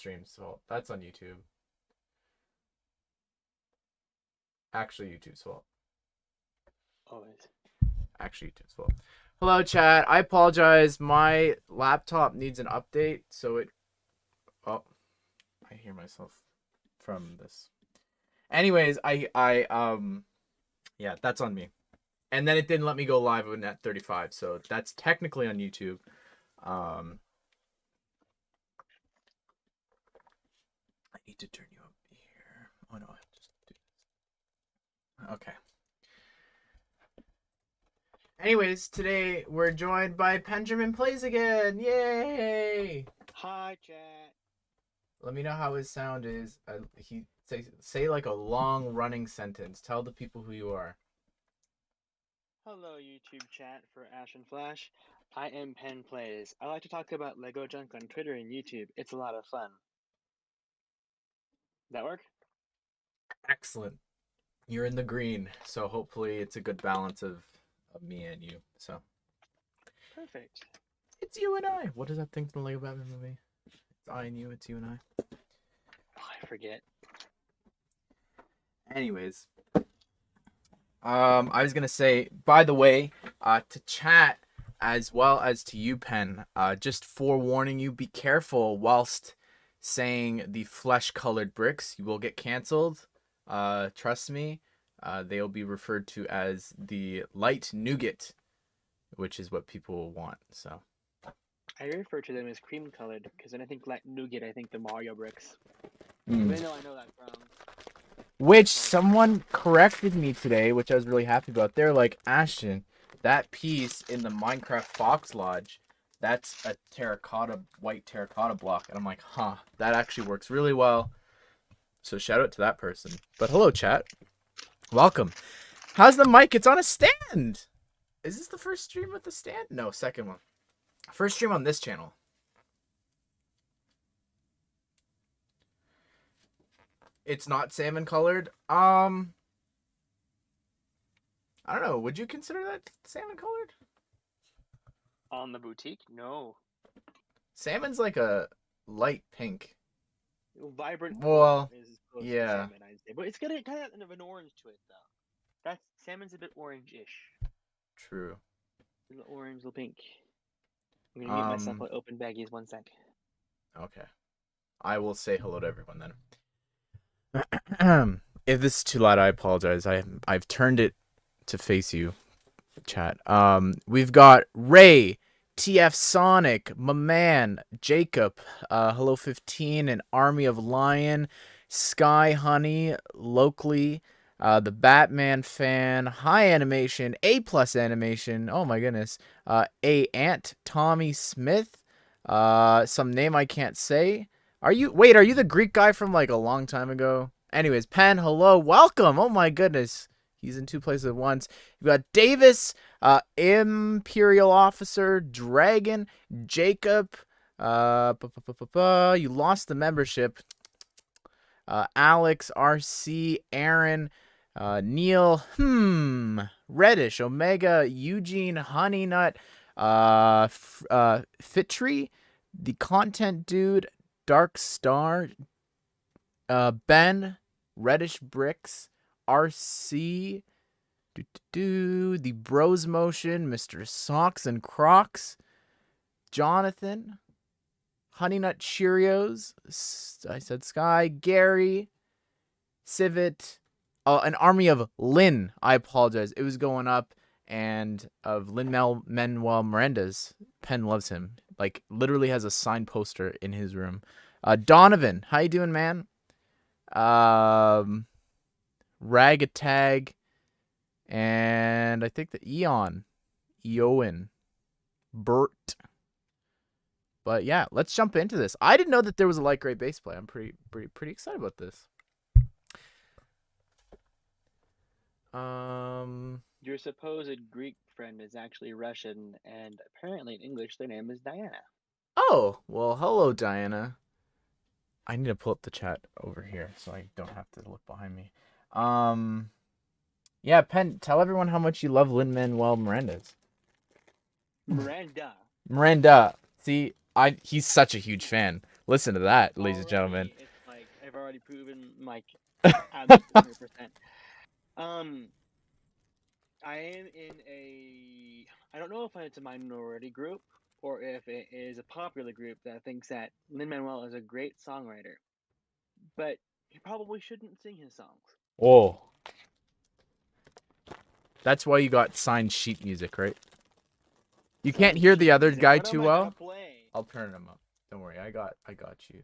stream's fault. That's on YouTube. Actually, YouTube's fault. Always. Actually, YouTube's fault. Hello, chat. I apologize. My laptop needs an update, so it... Oh, I hear myself from this. Anyways, yeah, that's on me. And then it didn't let me go live with Net 35, so that's technically on YouTube. I need to turn you up here. Oh no, I just do this. Okay. Anyways, today we're joined by PenPlays again. Yay! Hi, chat. Let me know how his sound is. He say like a long running sentence. Tell the people who you are. Hello, YouTube chat for Ashnflash. I am PenPlays. I like to talk about Lego junk on Twitter and YouTube. It's a lot of fun. That work? Excellent. You're in the green, so hopefully it's a good balance of me and you. So Perfect. it's you and I. What is that thing from the Lego Batman movie? It's I and you. It's you and I. Oh, I forget. Anyways, I was gonna say, by the way, to chat as well as to you, Pen. Just forewarning you, be careful whilst saying the flesh-colored bricks. You will get canceled. Trust me. They'll be referred to as the light nougat, which is what people want. So I refer to them as cream colored because when I think like nougat, I think the Mario bricks. Even though I know that from. Which someone corrected me today, which I was really happy about. They're like, Ashton, that piece in the Minecraft Fox Lodge, that's a white terracotta block. And I'm like, huh, that actually works really well. So shout out to that person. But hello, chat. Welcome. How's the mic? It's on a stand. Is this the first stream with the stand? No, second one. First stream on this channel. It's not salmon colored. I don't know. Would you consider that salmon colored? On the boutique? No. Salmon's like a light pink. Vibrant Well, is close yeah. to salmon, I'd say. But it's got kind of an orange to it, though. Salmon's a bit orange-ish. True. A little orange, little pink. I'm gonna mute myself while I open baggies 1 sec. Okay. I will say hello to everyone then. If this is too loud, I apologize. I've turned it to face you, chat. We've got Ray, TF Sonic, my man, Jacob, Hello 15, an Army of Lion, Sky Honey, locally, the Batman fan, High Animation, A+ Animation, oh my goodness, A Ant, Tommy Smith, some name I can't say. Are you the Greek guy from like a long time ago? Anyways, Pen, hello, welcome. Oh my goodness. He's in two places at once. You've got Davis, Imperial Officer, Dragon, Jacob, you lost the membership. Alex, RC, Aaron, Neil, Reddish, Omega, Eugene, Honeynut, Fitry, the Content Dude, Dark Star, Ben, Reddish Bricks, RC, the Bros Motion, Mr. Socks and Crocs, Jonathan, Honeynut Cheerios, I said Sky, Gary, Civet, an Army of Lynn. I apologize. It was going up, and of Lin-Manuel Miranda's. Pen loves him. Like, literally has a signed poster in his room. Donovan, how you doing, man? Ragatag, and I think the Eoin, Bert. But yeah, let's jump into this. I didn't know that there was a light gray base play. I'm pretty excited about this. Your supposed Greek friend is actually Russian, and apparently in English their name is Diana. Oh, well, hello, Diana. I need to pull up the chat over here so I don't have to look behind me. Yeah, Pen, tell everyone how much you love Lin-Manuel Miranda's. Miranda. Miranda. See, he's such a huge fan. Listen to that, ladies and gentlemen. Already, it's like I've already proven my absolute 100%. Um, I am in a. I don't know if it's a minority group or if it is a popular group that thinks that Lin-Manuel is a great songwriter, but he probably shouldn't sing his songs. Oh, that's why you got signed sheet music, right? You can't Signed hear the sheet other music. guy What too am I gonna well. play? I'll turn him up. Don't worry. I got you.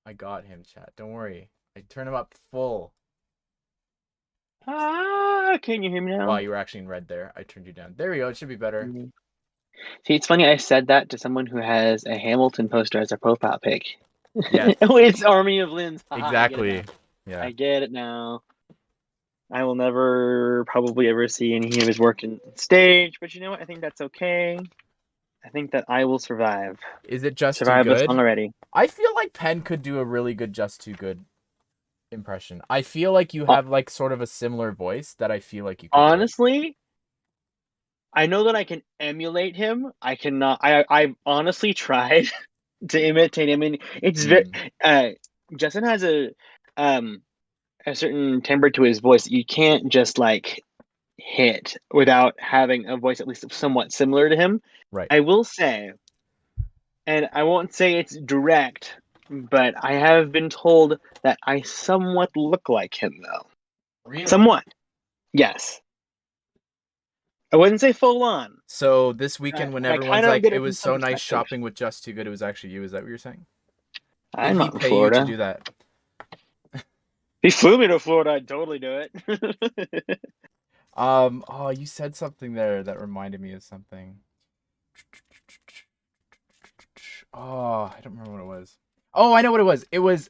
I got him, chat. Don't worry. I turn him up full. Ah, can you hear me Wow, now? you were actually in red there. I turned you down. There we go. It should be better. See, it's funny. I said that to someone who has a Hamilton poster as a profile pic. Yes. Oh, it's Army of Lins. Haha, I get it now. Exactly. Yeah. I get it now. I will never probably ever see any of his work in stage, but you know what? I think that's okay. I think that I will survive. Is it just too Survive the song good? already. I feel like Pen could do a really good just too good impression. I feel like you Ho- have like sort of a similar voice that I feel like you could do it. Honestly, I know that I can emulate him. I cannot. I've honestly tried to imitate him, and it's very. Mm, Uh, Justin has um a certain timbre to his voice. You can't just like hit without having a voice at least somewhat similar to him. right. I will say, and I won't say it's direct, but I have been told that I somewhat look like him, though. Really? Somewhat, yes. I wouldn't say full on, So this weekend, when but I kind everyone's of like, get it it from was some so nice perspective. shopping with Just Too Good, it was actually you. Is that what you're saying? Did I'm he not in pay you to Florida. do that? If he flew me to Florida, I'd totally do it. Oh, you said something there that reminded me of something. Oh, I don't remember what it was. Oh, I know what it was. It was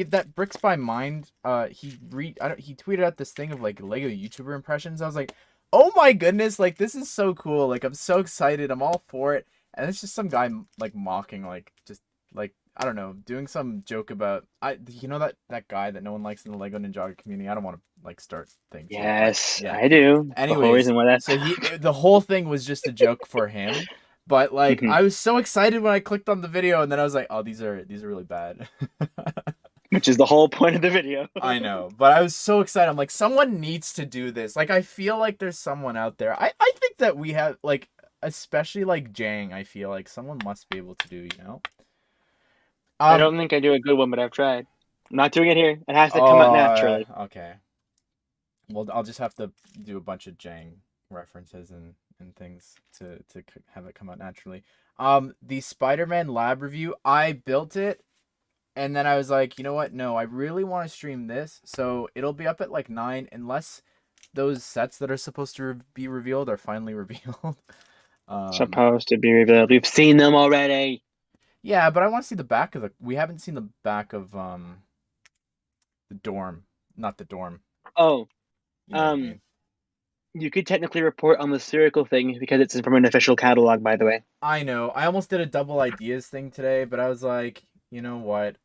that Bricks by Mind. He tweeted out this thing of like Lego YouTuber impressions. I was like, oh my goodness, like this is so cool. Like I'm so excited. I'm all for it. And it's just some guy like mocking, like just like I don't know, doing some joke about that guy that no one likes in the Lego Ninjago community. I don't want to like start things here, but Yes, yeah. I do. The whole Anyways, reason why that. so the whole thing was just a joke for him. But like Mhm. I was so excited when I clicked on the video and then I was like, "Oh, these are really bad." Which is the whole point of the video. I know, but I was so excited. I'm like, someone needs to do this. Like I feel like there's someone out there. I think that we have like especially like Jang, I feel like someone must be able to do, you know? I Um don't think I do a good one, but I've tried. I'm not doing it here. It has to come out oh, naturally. okay. Well, I'll just have to do a bunch of Jang references and things to have it come out naturally. The Spider-Man lab review, I built it and then I was like, you know what? No, I really want to stream this, so it'll be up at like 9 unless those sets that are supposed to be revealed are finally revealed. um, Supposed to be revealed. We've seen them already. yeah, but I want to see the back of the. We haven't seen the back of the dorm, not the dorm. Oh, You know what I um, mean? you could technically report on the spherical thing because it's from an official catalog, by the way. I know. I almost did a double ideas thing today, but I was like, you know what?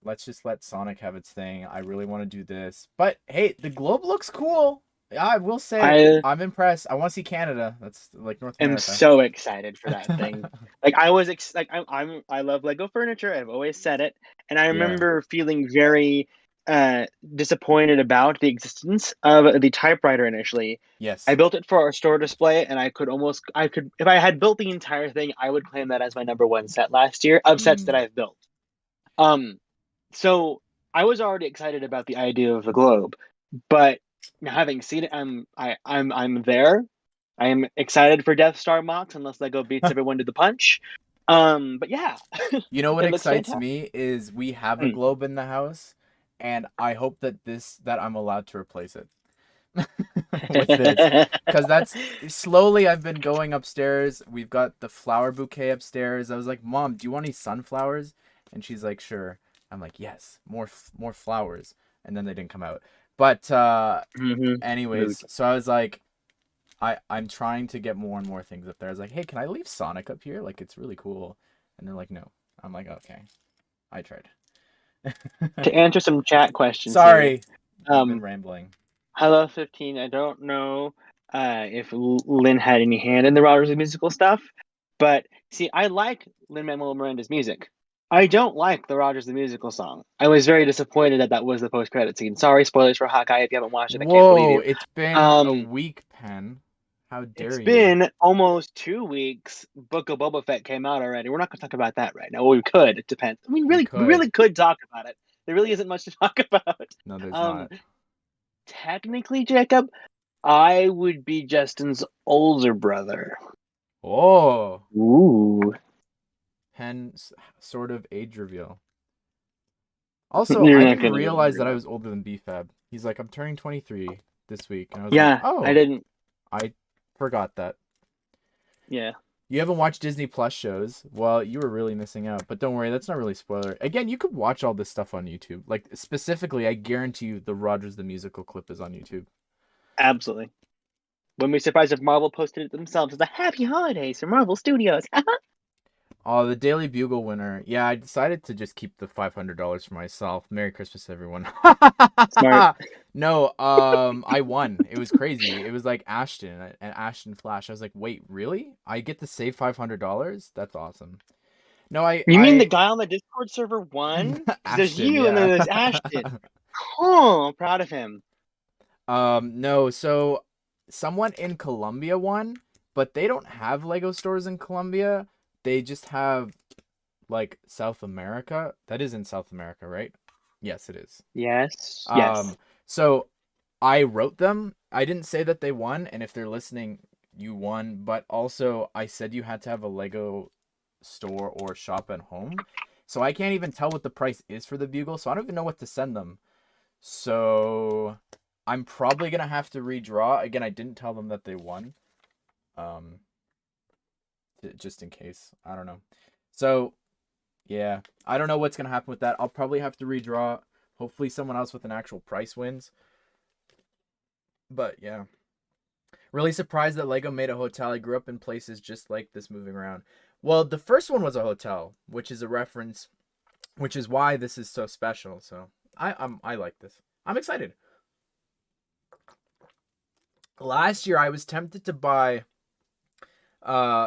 Let's just let Sonic have its thing. I really want to do this. But hey, the globe looks cool. I will say I I'm impressed. I want to see Canada. That's like North am America. so excited for that thing. Like I was, like I love Lego furniture. I've always said it, and I Yeah. remember feeling very disappointed about the existence of the typewriter initially. I Yes. built it for our store display, and I could, if I had built the entire thing, I would claim that as my number one set last year of sets that Mm. I've built. Um, so I was already excited about the idea of the globe, but now having seen it, I'm there. I am excited for Death Star mocks unless Lego beats everyone to the punch. But yeah, You know what it looks excites fantastic. me is we have a Mm. globe in the house, and I hope that I'm allowed to replace it with this, because that's slowly I've been going upstairs. We've got the flower bouquet upstairs. I was like, Mom, do you want any sunflowers? And she's like, sure. I'm like, yes, more flowers. And then they didn't come out. But Hmm. Mood. anyways, so I was like, I'm trying to get more and more things up there. I was like, hey, can I leave Sonic up here? Like it's really cool. And they're like, no. I'm like, okay, I tried. To answer some chat questions here, Sorry, I've been um, rambling. Hello 15. I don't know if Lynn had any hand in the Rogers musical stuff, but see, I like Lin Manuel Miranda's music. I don't like the Rogers the Musical song. I was very disappointed that that was the post-credit scene. Sorry, spoilers for Hawkeye if you haven't watched it. I can't believe Whoa, you. it's been a Um, week, Pen. How it's dare you? been almost 2 weeks. Book of Boba Fett came out already. We're not going to talk about that right now. Well, we could. It depends. I mean, We we really could. could talk about it. There really isn't much to talk about. No, there's Um, not. technically, Jacob, I would be Justin's older brother. Oh, Ooh, Pen sort of age reveal. Also, you're I not didn't going to realize believe that I that. was older than BFAB. He's like, I'm turning 23 this week. And I was like, Yeah, I oh, didn't. I forgot that. Yeah. You haven't watched Disney Plus shows? Well, you were really missing out. But don't worry, that's not really spoiler. Again, you could watch all this stuff on YouTube. Like, specifically, I guarantee you the Rogers the Musical clip is on YouTube. Absolutely. Wouldn't be surprised if Marvel posted it themselves as a happy holidays from Marvel Studios. Oh, the Daily Bugle winner. Yeah, I decided to just keep the $500 for myself. Merry Christmas, everyone. Smart. No, I won. It was crazy. It was like Ashton and Ashnflash. I was like, wait, really? I get to save $500? That's awesome. No, You mean the guy on the Discord server won? Because there's Ashton, you and then yeah. there's Ashton. Oh, I'm proud of him. No, so someone in Colombia won, but they don't have Lego stores in Colombia. They just have like South America. That is in South America, right? Yes, it is. Yes, yes. Um, so I wrote them. I didn't say that they won, and if they're listening, you won, but also I said you had to have a Lego store or shop at home. So I can't even tell what the price is for the bugle, so I don't even know what to send them. So I'm probably gonna have to redraw. Again, I didn't tell them that they won. Um, just in case. I don't know. So yeah, I don't know what's gonna happen with that. I'll probably have to redraw. Hopefully, someone else with an actual price wins. But yeah, really surprised that Lego made a hotel. I grew up in places just like this moving around. Well, the first one was a hotel, which is a reference, which is why this is so special. So I like this. I'm excited. Last year, I was tempted to buy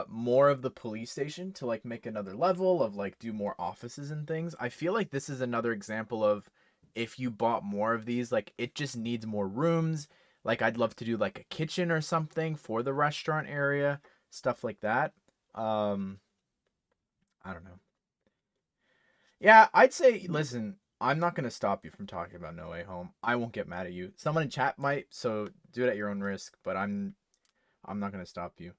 more of the police station to like make another level of like do more offices and things. I feel like this is another example of if you bought more of these, like it just needs more rooms. Like I'd love to do like a kitchen or something for the restaurant area, stuff like that. um I don't know. Yeah, I'd say listen, I'm not going to stop you from talking about No Way Home. I won't get mad at you. Someone in chat might, so do it at your own risk, but I'm not going to stop you.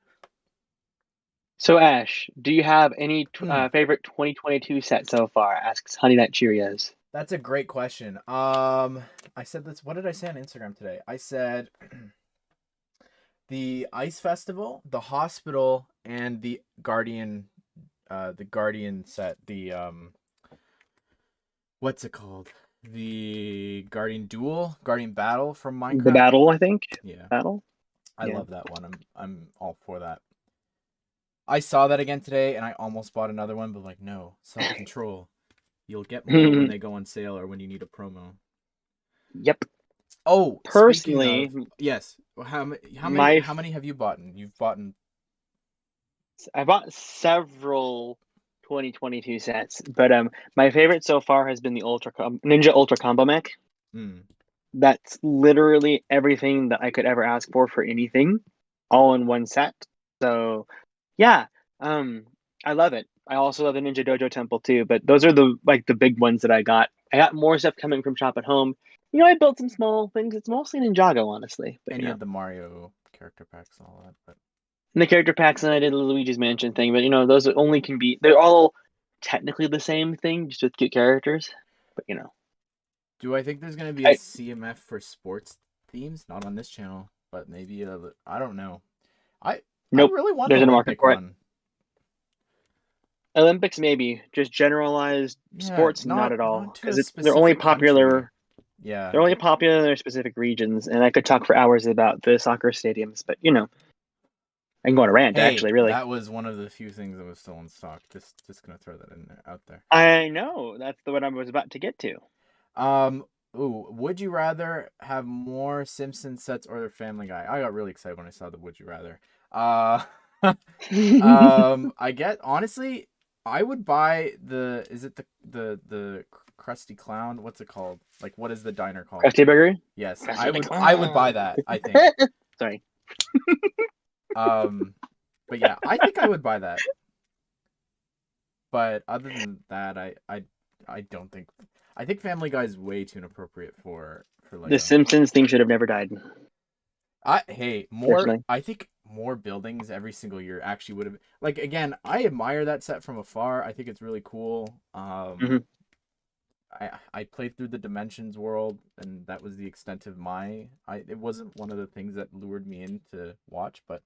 So, Ash, do you have any Hmm. favorite 2022 set so far? Asks Honey Nut Cheerios. That's a great question. I said this. What did I say on Instagram today? I said the ice festival, the hospital, and the Guardian set. The what's it called? The Guardian Duel, Guardian Battle from The Minecraft. Battle, I think. Yeah, Battle? I Yeah. love that one. I'm all for that. I saw that again today, and I almost bought another one, but like, no, self control. You'll get more when they go on sale or when you need a promo. Yep. Oh, speaking Personally, of, yes. How many my how many have you bought? You've bought. I bought several 2022 sets, but my favorite so far has been the Ninja Ultra Combo Mech. Hmm. That's literally everything that I could ever ask for anything, all in one set. So, yeah, um, I love it. I also love the Ninja Dojo Temple too, but those are the big ones that I got. I got more stuff coming from Shop at Home. I built some small things. It's mostly Ninjago, honestly, but And you had the Mario character packs and all that, but and the character packs, and I did the Luigi's Mansion thing. But those only can be. They're all technically the same thing, just with cute characters. But do I think there's gonna be a I CMF for sports themes? Not on this channel, but maybe I don't know. I I nope. really want an There's a market Olympic for it. one. Olympics maybe, just generalized Yeah, sports, not at not all, to a because they're only specific country. popular. Yeah. They're only popular in their specific regions, and I could talk for hours about the soccer stadiums, but I can go on a rant. Hey, Actually, really, that was one of the few things that was still in stock. Just gonna throw that in there out there. I know that's the what I was about to get to. Um, ooh, would you rather have more Simpsons sets or the Family Guy? I got really excited when I saw the Would You Rather. Uh, I get honestly, I would buy the. Is it the Krusty Clown? What's it called? Like, what is the diner called? Krusty Burger. Yes, Krusty the I would buy Clown. that. I think. Sorry. But yeah, I think I would buy that. But other than that, I don't think. I think Family Guy is way too inappropriate for The Lego. Simpsons theme should have never died. Personally. I think more buildings every single year actually would have, like, again, I admire that set from afar. I think it's really cool. Hmm. I played through the Dimensions world, and that was the extent of my. It wasn't one of the things that lured me in to watch, but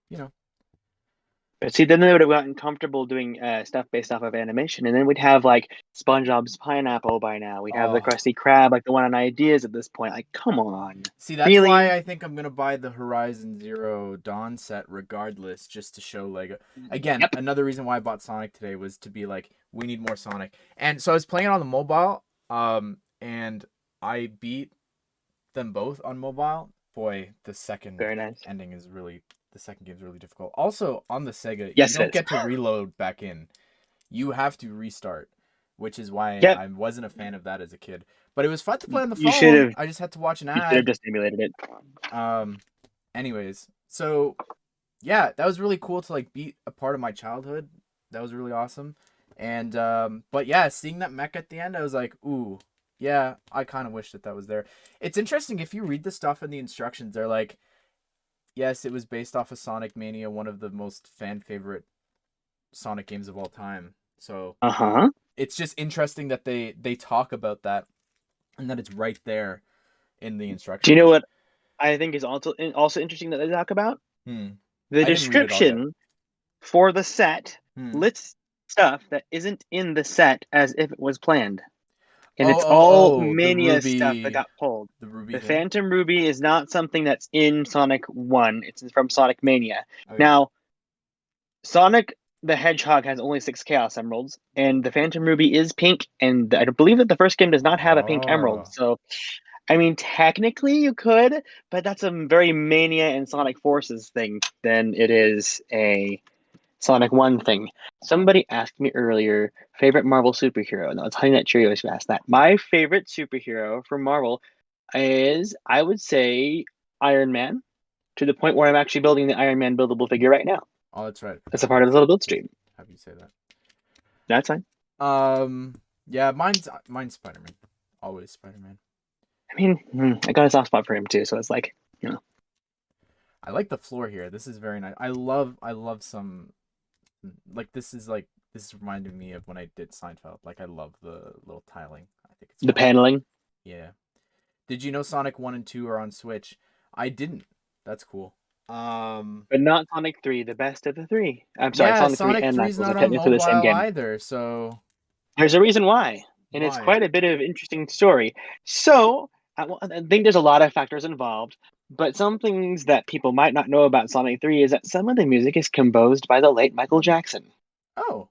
you know. But see, then they would have gotten comfortable doing stuff based off of animation, and then we'd have like SpongeBob's Pineapple by now. We'd have the Oh, Krusty Krab, like the one on Ideas at this point. Like, come on, see, that's really? why I think I'm gonna buy the Horizon Zero Dawn set regardless, just to show Lego. Again, Yep. another reason why I bought Sonic today was to be like, we need more Sonic. And so I was playing it on the mobile, and I beat them both on mobile. Boy, the second Very nice. ending is really the second game's really difficult. Also, on the Sega, you Yes, don't it is. get to reload back in. You have to restart, which is why Yep. I wasn't a fan of that as a kid. But it was fun to play on the You should phone. have. I just had to watch an You should have ad. just emulated it. Um, anyways, so yeah, that was really cool to like beat a part of my childhood. That was really awesome. And but yeah, seeing that mech at the end, I was like, ooh, yeah, I kind of wish that that was there. It's interesting if you read the stuff in the instructions. They're like, yes, it was based off of Sonic Mania, one of the most fan favorite Sonic games of all time. So Uh huh. it's just interesting that they talk about that and that it's right there in the Do you know instructions. what I think is also interesting that they talk about? Hmm. The I didn't read it all yet. description for the set Hmm. lists stuff that isn't in the set as if it was planned. And Oh, it's oh, all oh, Mania stuff that got pulled. the Ruby The thing. Phantom Ruby is not something that's in Sonic 1, it's from Sonic Mania. Okay. Now, Sonic the Hedgehog has only 6 Chaos Emeralds, and the Phantom Ruby is pink, and I believe that the first game does not have a pink emerald. Oh, So, I mean, technically you could, but that's a very Mania and Sonic Forces thing than it is a Sonic 1 thing. Somebody asked me earlier, favorite Marvel superhero. And I was Honey Nut Cheerios who asked that. My favorite superhero from Marvel is, I would say, Iron Man, to the point where I'm actually building the Iron Man buildable figure right now. oh, that's right. I That's a forgot part of the little build stream. have you say that. That's fine. Yeah, mine's Spider Man. Always Spider Man. I mean, I got a soft spot for him too, so it's like, I like the floor here. This is very nice. I love some, this is reminding me of when I did Seinfeld. Like, I love the little tiling. I think it's the fun. paneling. Yeah. Did you know Sonic 1 and 2 are on Switch? I didn't. That's cool. But not Sonic 3, the best of the three. I'm sorry, Yeah, Sonic 3 Sonic and 3's Knuckles are not on technically the same mobile game. either, so There's a reason why, and it's why? quite a bit of interesting story. So I think there's a lot of factors involved, but some things that people might not know about Sonic 3 is that some of the music is composed by the late Michael Jackson. Oh,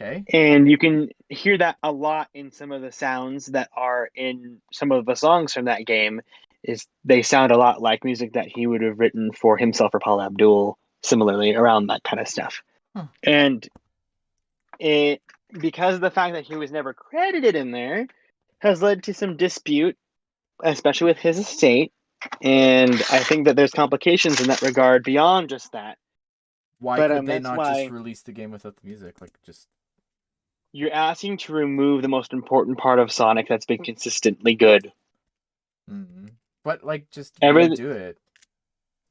okay. And you can hear that a lot in some of the sounds that are in some of the songs from that game. Is they sound a lot like music that he would have written for himself or Paul Abdul, similarly around that kind of stuff. Huh. And it, because of the fact that he was never credited in there, has led to some dispute, especially with his estate. And I think that there's complications in that regard beyond just that. Why But could they that's not just why release the game without the music? Like, just. you're asking to remove the most important part of Sonic that's been consistently good. Mm-hmm. But, like, just Every redo it.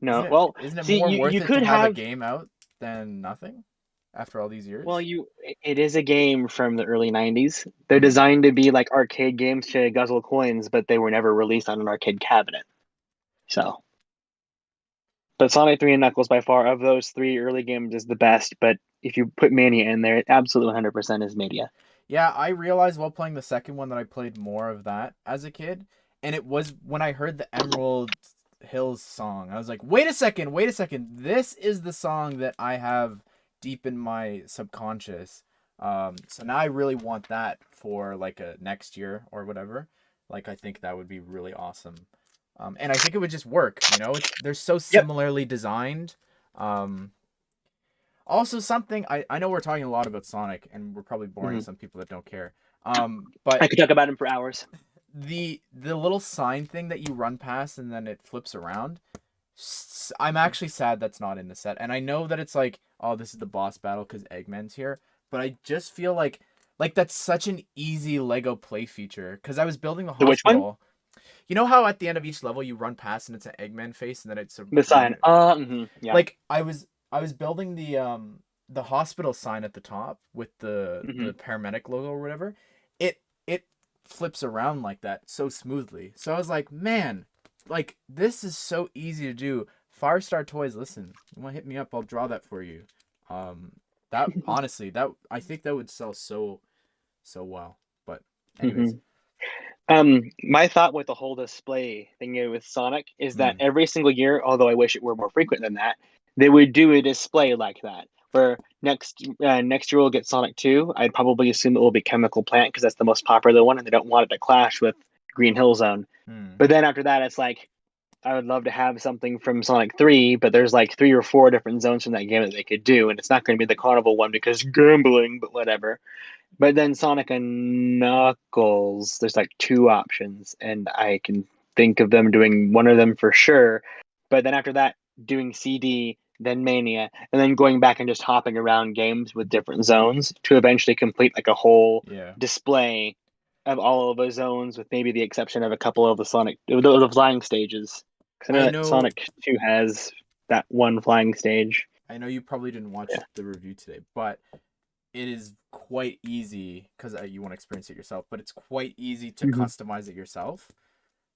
No, well, Isn't it see, more worth you it to could have a have. game out than nothing after all these Well, years? it is a game from the early '90s. They're Mm. designed to be like arcade games to guzzle coins, but they were never released on an arcade cabinet. So, but Sonic 3 and Knuckles by far of those three early games is the best. But if you put Mania in there, it absolutely 100% is Mania. Yeah, I realized while playing the second one that I played more of that as a kid, and it was when I heard the Emerald Hills song. I was like, wait a second, wait a second. This is the song that I have deep in my subconscious. So now I really want that for like a next year or whatever. Like, I think that would be really awesome. And I think it would just work, they're so Yep. similarly designed. Um, Also, something I know we're talking a lot about Sonic, and we're probably boring Hmm. some people that don't care. But I could talk about him for hours. the little sign thing that you run past and then it flips around. I'm actually sad that's not in the set, and I know that it's like, oh, this is the boss battle because Eggman's here, but I just feel like that's such an easy Lego play feature because I was building the The which one? hospital. You know how at the end of each level you run past and it's an Eggman face and then it's a The sign. green. Yeah. Like I was building the hospital sign at the top with Hmm. the paramedic logo or whatever. It flips around like that so smoothly. So I was like, man, like this is so easy to do. Firestar Toys, listen, you want to hit me up? I'll draw that for you. That honestly, that I think that would sell so well. But Hmm. anyways, My thought with the whole display thing with Sonic is that mm, every single year, although I wish it were more frequent than that, they would do a display like that. Where next year we'll get Sonic 2. I'd probably assume it will be Chemical Plant because that's the most popular one, and they don't want it to clash with Green Hill Zone. mm, But then after that, it's like I would love to have something from Sonic 3, but there's like 3 or 4 different zones from that game that they could do, and it's not going to be the Carnival one because gambling, but whatever. But then Sonic and Knuckles, there's like 2 options, and I can think of them doing one of them for sure. But then after that, doing CD, then Mania, and then going back and just hopping around games with different zones to eventually complete like a whole yeah. display of all of the zones, with maybe the exception of a couple of the the flying stages. Because I know I that know Sonic 2 has that one flying stage. I know you probably didn't watch Yeah. the review today, but it is quite easy because you want to experience it yourself, but it's quite easy to Hmm. customize it yourself.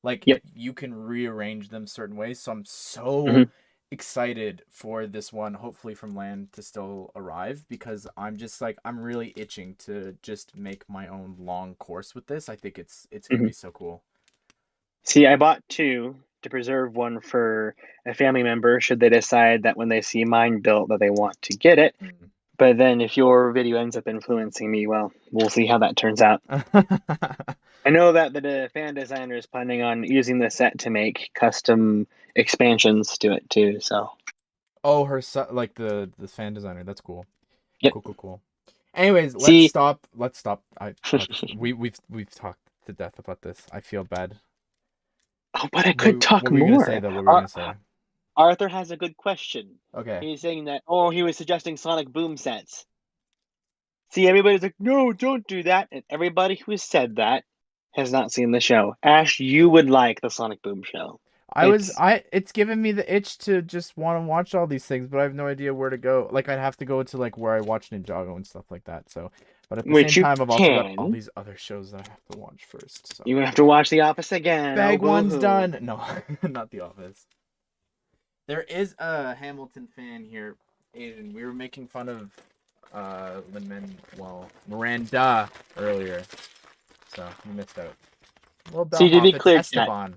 Like Yep. you can rearrange them certain ways. So I'm so Hmm. excited for this one, hopefully from land to still arrive because I'm just like I'm really itching to just make my own long course with this. I think it's gonna Hmm. be so cool. See, I bought 2 to preserve one for a family member should they decide that when they see mine built that they want to get it. Mm. But then if your video ends up influencing me, well, we'll see how that turns out. I know that the fan designer is planning on using the set to make custom expansions to it too. So, Oh, like the fan designer. That's cool. yep. Cool. Anyways, let's See, stop. Let's stop. We've talked to death about this. I feel bad. oh, but I could talk What were you gonna say more. though? What were you gonna say? Arthur has a good question. Okay. He's saying that, oh, he was suggesting Sonic Boom sets. See, everybody's like, no, don't do that. And everybody who has said that has not seen the show. Ash, you would like the Sonic Boom show. It's It's given me the itch to just want to watch all these things, but I have no idea where to go. Like I'd have to go to like where I watch Ninjago and stuff like that. So, but at the same which you time, I've also got all can. these other shows that I have to watch first. So, You have to watch The Office again. Oh, bag boo one's hoo. done. No, not The Office. There is a Hamilton fan here, Aiden. We were making fun of Miranda earlier, so you missed out. Little See, to be bellhop, it's clear, chat, Esteban.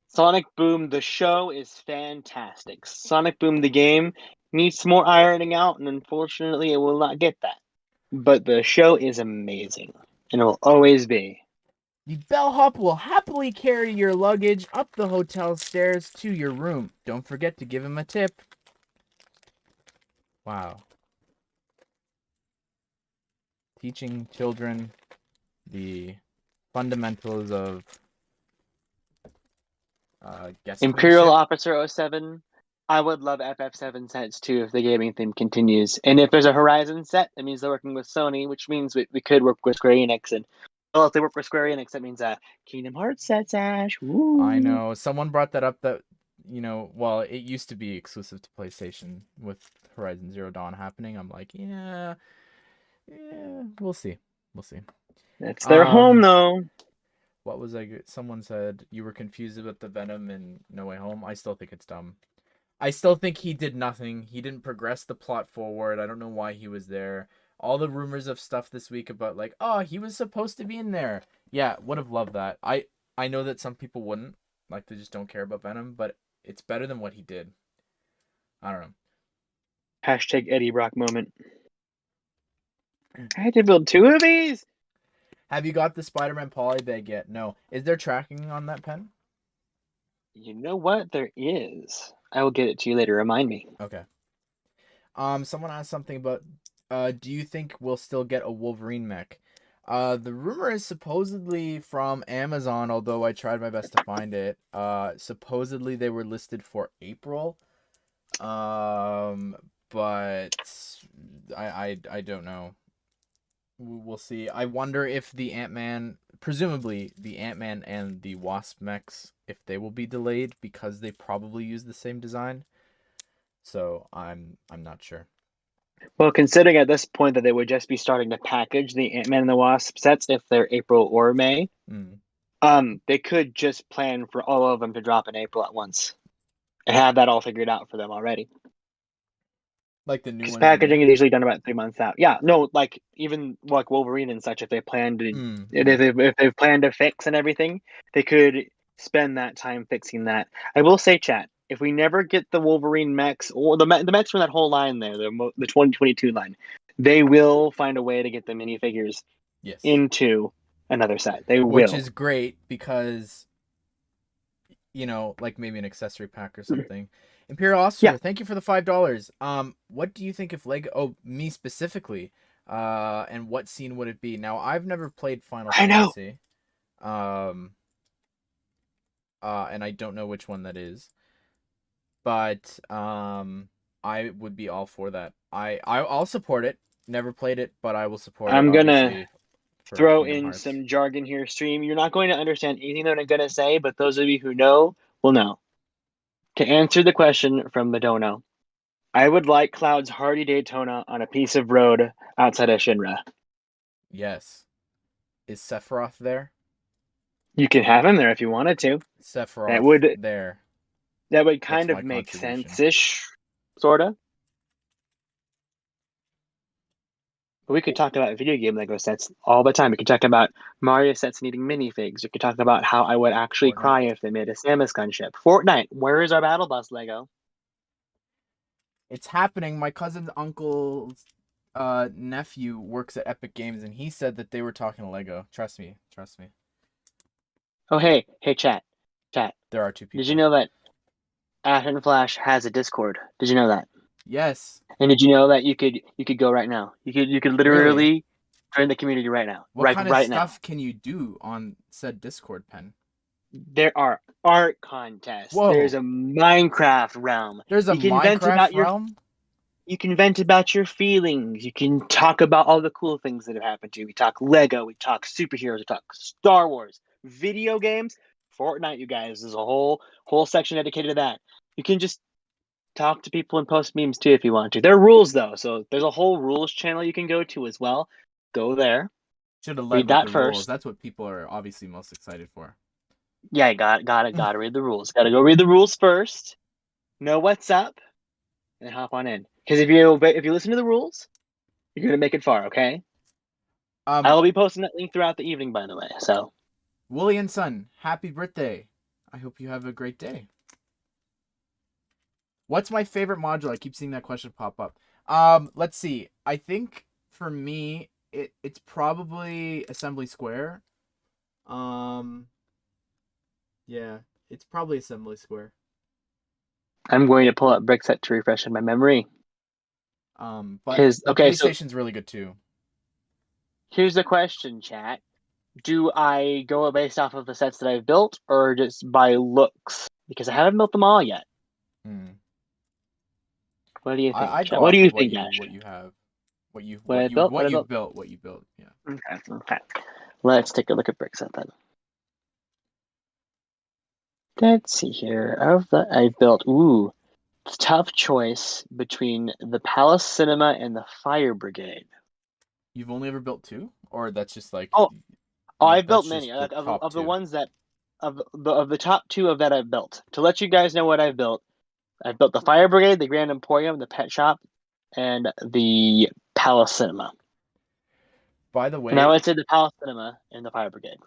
Sonic Boom, the show, is fantastic. Sonic Boom, the game, needs some more ironing out, and unfortunately, it will not get that. But the show is amazing, and it will always be. The bellhop will happily carry your luggage up the hotel stairs to your room. Don't forget to give him a tip. Wow. Teaching children the fundamentals of guest Imperial queenship. Officer '07. I would love FF7 sets too if the gaming theme continues. And if there's a Horizon set, that means they're working with Sony, which means we could work with Square Enix. And well, if they work with Square Enix, that means Kingdom Hearts sets, Ash. I Woo. know someone brought that up that well, it used to be exclusive to PlayStation with Horizon Zero Dawn happening. I'm like, yeah, we'll see. We'll see. It's their home, Um, though. what was someone said you were confused about the Venom in No Way Home. I still think it's dumb. I still think he did nothing. He didn't progress the plot forward. I don't know why he was there. All the rumors of stuff this week about like, oh, he was supposed to be in there. Yeah, would have loved that. I know that some people wouldn't. Like they just don't care about Venom, but it's better than what he did. I don't know. Hashtag Eddie Brock moment. I had to build 2 of these. Have you got the Spider-Man poly bag yet? No. Is there tracking on that pen? You know what? There is. I will get it to you later. Remind me. Okay. Someone asked something about, do you think we'll still get a Wolverine mech? The rumor is supposedly from Amazon, although I tried my best to find it. Supposedly they were listed for April. But I don't know. We'll see. I wonder if the Ant-Man, presumably the Ant-Man and the Wasp mechs, if they will be delayed because they probably use the same design. So I'm not sure. Well, considering at this point that they would just be starting to package the Ant-Man and the Wasp sets if they're April or May, Mm. they could just plan for all of them to drop in April at once and have that all figured out for them already. Like the new Because ones, you mean? packaging is usually done about 3 months out. Yeah, no, like even like Wolverine and such, if they plan to, if they've planned to fix and everything, they could spend that time fixing that. I will say, chat, if we never get the Wolverine mechs or the mechs from that whole line there, the 2022 line, they will find a way to get the minifigures Yes. into another set. They Which will. is great because, like maybe an accessory pack or something. Imperial Yeah, Officer, thank you for the $5. What do you think if Lego? Oh, me specifically. And what scene would it be? Now, I've never played Final I know. Fantasy. Um. And I don't know which one that is, but I would be all for that. I'll support it. Never played it, but I will support it. I'm gonna Obviously, for throw Kingdom in Hearts. some jargon here, stream. You're not going to understand anything that I'm gonna say, but those of you who know will know. To answer the question from Madono, I would like Cloud's Hardy Daytona on a piece of road outside of Shinra. Yes, is Sephiroth there? You can have him there if you wanted to. That Sephiroth would there. that would That's kind my of make contribution. sense-ish, sorta. But we could talk about video game Lego sets all the time. We could talk about Mario sets needing minifigs. We could talk about how I would actually Fortnite. cry if they made a Samus gunship. Fortnite, where is our battle bus Lego? It's happening. My cousin's uncle's nephew works at Epic Games, and he said that they were talking to Lego. Trust me. Trust me. Oh hey, chat. There are two Did you people. know that Ashnflash has a Discord? Did you know that? Yes. And did you know that you could go right now? You could Really? literally join the community right now. What kind of Right now. stuff can you do on said Discord pen? There are art contests. There's Whoa. a Minecraft realm. There's a You can vent Minecraft about your realm? you can vent about your feelings. You can talk about all the cool things that have happened to you. We talk Lego, we talk superheroes, we talk Star Wars, video games, Fortnite, you guys. There's a whole section dedicated to that. You can just talk to people and post memes too if you want to. There are rules though, so there's a whole rules channel you can go to as well. Go there, Should have led read with the that rules. first. That's what people are obviously most excited for. Yeah, gotta read the rules. Gotta go read the rules first. Know what's up, and hop on in. Because if you listen to the rules, you're gonna make it far. Okay. I Um, will be posting that link throughout the evening, by the way. So Wooly and Son, happy birthday. I hope you have a great day. What's my favorite module? I keep seeing that question pop up. Let's see. I think for me, it's probably Assembly Square. Um, yeah, it's probably Assembly Square. I'm going to pull up Brickset to refresh in my memory. But Because the okay, police so station's really good too. here's the question, chat. Do I go based off of the sets that I've built, or just by looks? Because I haven't built them all yet. Hmm. What do you think, I'd chat? go What do off you of think, Ash? what you have, What I built? What I built? what you built. Yeah. Okay. Let's take a look at Brickset then. Let's see here. Of the I built, tough choice between the Palace Cinema and the Fire Brigade. You've only ever built two, or that's just like Oh, I've built that's many. just the Like top of the two. ones that of the top two of that I've built. To let you guys know what I've built the Fire Brigade, the Grand Emporium, the Pet Shop, and the Palace Cinema. By the And I way, would say the Palace Cinema and the Fire Brigade.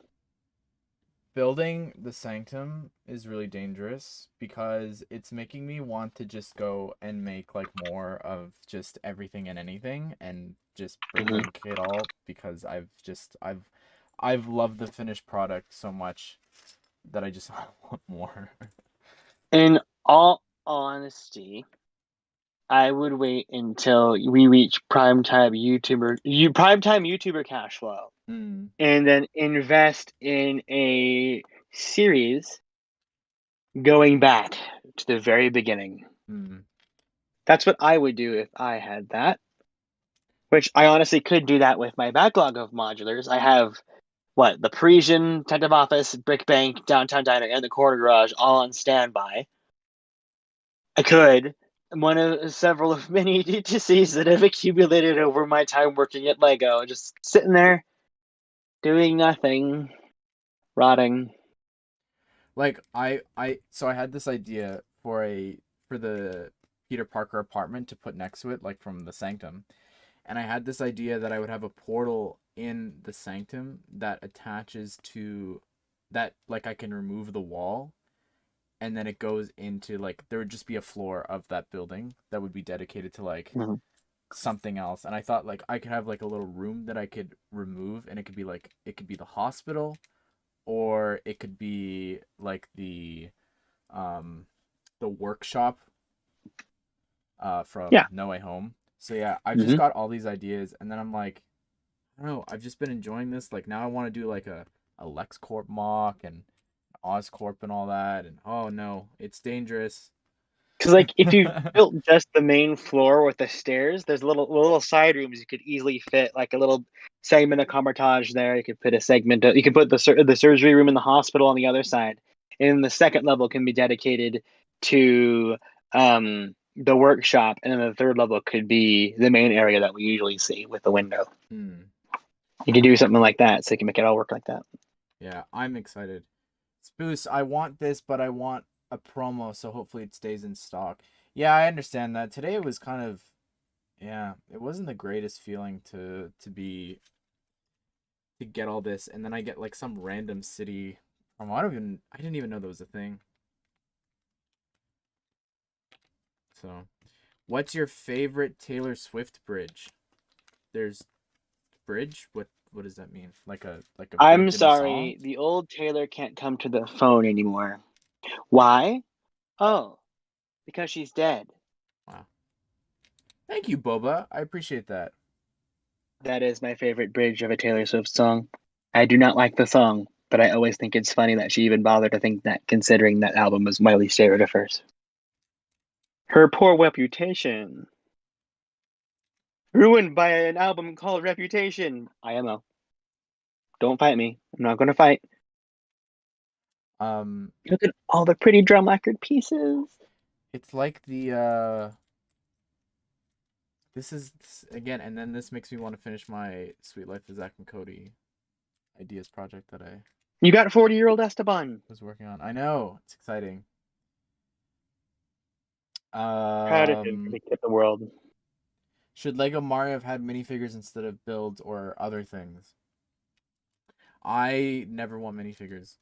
building the Sanctum is really dangerous because it's making me want to just go and make like more of just everything and anything and just Mhm. bricklink it all because I've loved the finished product so much that I just want more. In all honesty, I would wait until we reach primetime YouTuber cash flow, Mm. and then invest in a series going back to the very beginning. Mm. That's what I would do if I had that. Which I honestly could do that with my backlog of modulars. I have the Parisian, Tentative Office, Brick Bank, Downtown Diner, and the Corner Garage all on standby. I could. One of several of many DTCs that have accumulated over my time working at Lego, just sitting there, doing nothing, rotting. Like so I had this idea for the Peter Parker apartment to put next to it, like from the Sanctum. And I had this idea that I would have a portal in the Sanctum that attaches to that, like I can remove the wall, and then it goes into, like, there would just be a floor of that building that would be dedicated to like Mhm. something else. And I thought like I could have like a little room that I could remove, and it could be like it could be the hospital, or it could be like um the workshop Yeah. from No Way Home. So yeah, I've just Hmm. got all these ideas, and then I'm like, I don't know, I've just been enjoying this. Like now I want to do like a LexCorp mock and Oscorp and all that, and oh no, it's dangerous. Because like if you built just the main floor with the stairs, there's little side rooms you could easily fit like a little segment of Comertage there. You could put a segment. You could put the surgery room in the hospital on the other side, and the second level can be dedicated to the workshop, and then the third level could be the main area that we usually see with the window. Hmm. You could do something like that, so you can make it all work like that. Yeah, I'm excited. Spoos, I want this, but I want a promo, so hopefully it stays in stock. Yeah, I understand that. Today it was kind of, yeah, it wasn't the greatest feeling to get all this, and then I get like some random city promo. I didn't even know that was a thing. So, what's your favorite Taylor Swift bridge? There's bridge? What does that mean? Like a I'm bridge in a song? sorry, the old Taylor can't come to the phone anymore. Why? Oh, because she's dead. Wow. Thank you, Boba. I appreciate that. That is my favorite bridge of a Taylor Swift song. I do not like the song, but I always think it's funny that she even bothered to think that, considering that album was my least favorite at first. Her poor reputation. Ruined by an album called Reputation. IMO. Don't fight me. I'm not going to fight. Um, Look at all the pretty drum lacquered pieces. it's like the this is again, and then this makes me want to finish my Sweet Life of Zach and Cody ideas project that I You got 40-year-old Esteban. was working on. I know it's exciting. Proud of him for Um, the kid of the world. should Lego Mario have had minifigures instead of builds or other things? I never want minifigures.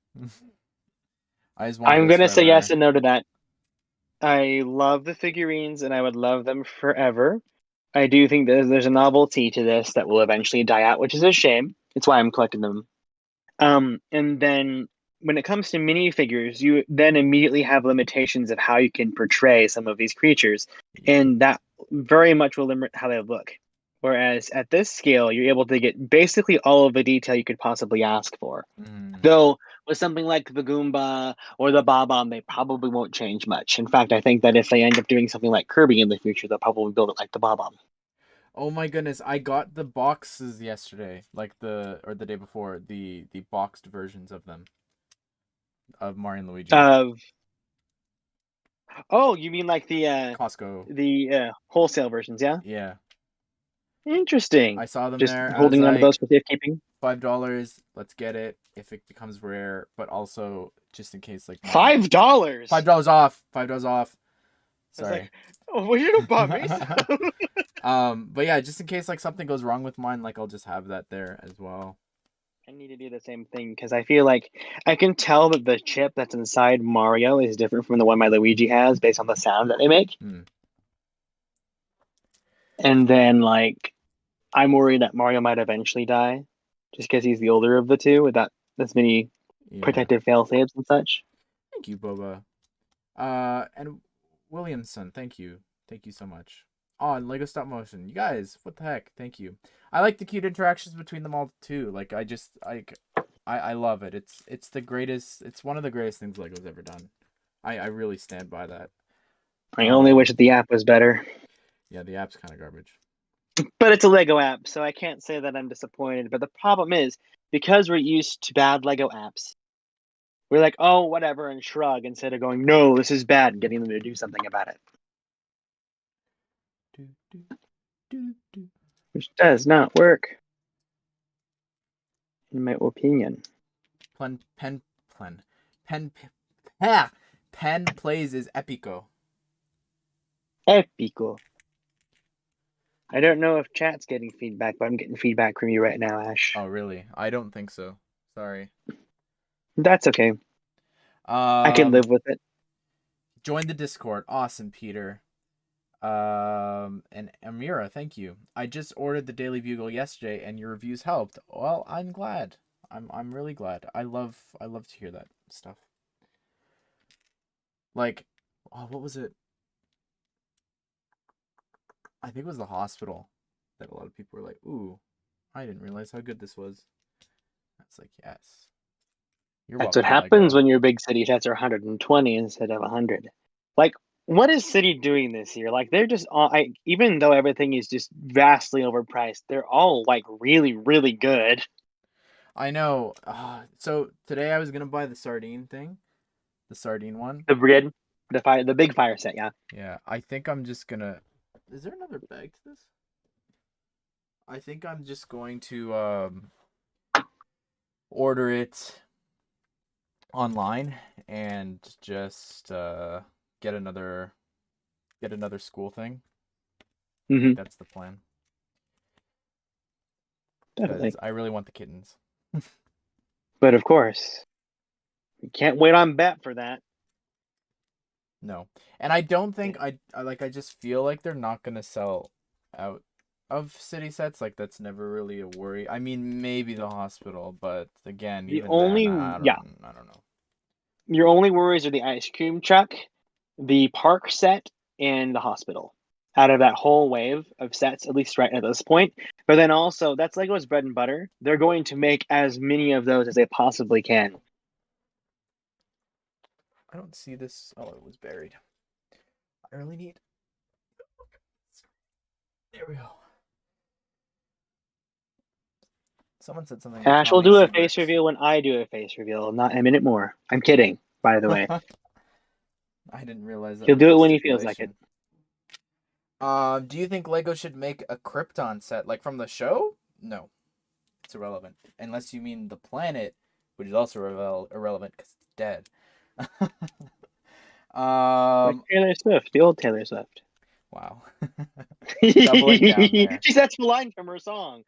I just want I'm this going to say yes forever. and no to that. I love the figurines and I would love them forever. I do think there's a novelty to this that will eventually die out, which is a shame. It's why I'm collecting them. And then when it comes to minifigures, you then immediately have limitations of how you can portray some of these creatures, Yeah. and that very much will limit how they look. Whereas at this scale, you're able to get basically all of the detail you could possibly ask for. Mm, Though with something like the Goomba or the Bob-omb, they probably won't change much. In fact, I think that if they end up doing something like Kirby in the future, they'll probably build it like the Bob-omb. oh my goodness, I got the boxes yesterday, like or the day before, the boxed versions of them, of Mario and Luigi. Of Oh, you mean like Costco. the wholesale versions, yeah? Yeah. I Interesting. saw them Just there. I was holding on to those like, for safekeeping. $5, let's get it if it becomes rare, but also just in case like mine. $5. $5 off. $5 off. I was like, Sorry. oh, we should have bought me some. But yeah, just in case like something goes wrong with mine, like I'll just have that there as well. I need to do the same thing because I feel like I can tell that the chip that's inside Mario is different from the one my Luigi has based on the sound that they make. Hmm. And then like I'm worried that Mario might eventually die just because he's the older of the two without as many Yeah. protective failsafes and such. Thank you, Boba. And Williamson, thank you. Thank you so much. Oh, and Lego Stop Motion. You guys, what the heck? Thank you. I like the cute interactions between them all too. Like I love it. It's the greatest. It's one of the greatest things Lego's ever done. I really stand by that. I only wish that the app was better. Yeah, the app's kind of garbage. But it's a Lego app, so I can't say that I'm disappointed. But the problem is, because we're used to bad Lego apps, we're like, oh, whatever, and shrug instead of going, no, this is bad, and getting them to do something about it. Do, do, do, do. Which does not work, in my opinion. PenPlays is epico. Epico. I don't know if chat's getting feedback, but I'm getting feedback from you right now, Ash. Oh, really? I don't think so. Sorry. That's okay. I can live with it. Join the Discord. Awesome, Peter. And Amira, thank you. I just ordered the Daily Bugle yesterday, and your reviews helped. Well, I'm glad. I'm really glad. I love to hear that stuff. Like, oh, what was it? I think it was the hospital that a lot of people were like, "Ooh, I didn't realize how good this was." That's like, yes. You're That's what welcome, happens Lego. when your big city sets are 120 instead of 100. Like, what is City doing this year? Like, they're just all, even though everything is just vastly overpriced, they're all like really, really good. I know. So today I was gonna buy the sardine thing, the sardine one. The grid, the big fire set, yeah. Yeah, I think I'm just gonna. Is there another bag to this? I think I'm just going to order it online and just get another school thing. I Mm-hmm. think that's the plan. Definitely. Because I really want the kittens. But of course, you can't wait on bet for that. No, and I don't think I just feel like they're not gonna sell out of city sets. Like that's never really a worry. I mean, maybe the hospital, but again, The even then, only, I yeah, don't know. your only worries are the ice cream truck, the park set, and the hospital. Out of that whole wave of sets, at least right at this point. But then also, that's Lego's bread and butter. They're going to make as many of those as they possibly can. I don't see this. Oh, it was buried. I really need. There we go. Someone said something about Ash will Tommy do a face Seabrick. reveal when I do a face reveal, not a minute more. I'm kidding, by the way. I didn't realize that He'll was do a it when he feels like it. stipulation. Do you think Lego should make a Krypton set like from the show? No, it's irrelevant unless you mean the planet, which is also irrelevant because it's dead. Like um. Taylor Swift, the old Taylor Swift. Wow. Doubling down She there. That's the line from her song.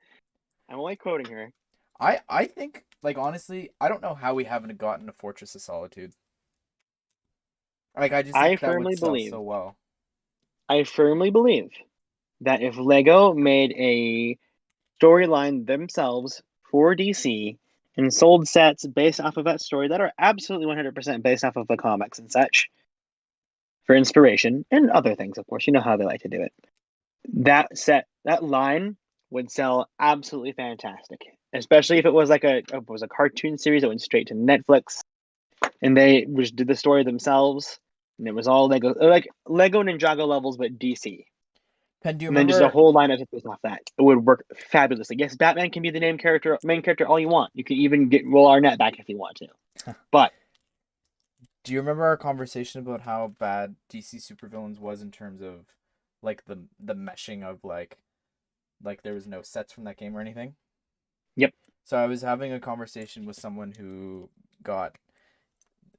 I'm only quoting her. I think like honestly, I don't know how we haven't gotten a Fortress of Solitude. Like I just I think that would firmly sell believe, so well. I firmly believe that if Lego made a storyline themselves for DC and sold sets based off of that story that are absolutely 100% based off of the comics and such for inspiration and other things, of course, you know how they like to do it. That line would sell absolutely fantastic, especially if it was like a cartoon series that went straight to Netflix and they just did the story themselves and it was all Lego, like Lego Ninjago levels, but DC. Pen, do you And then just a remember? whole line of based off that. It would work fabulously. Yes, Batman can be the main character all you want. You can even get Roll Arnett back if you want to. But Do you remember our conversation about how bad DC Supervillains was in terms of like the meshing of like there was no sets from that game or anything? yep. So I was having a conversation with someone who got,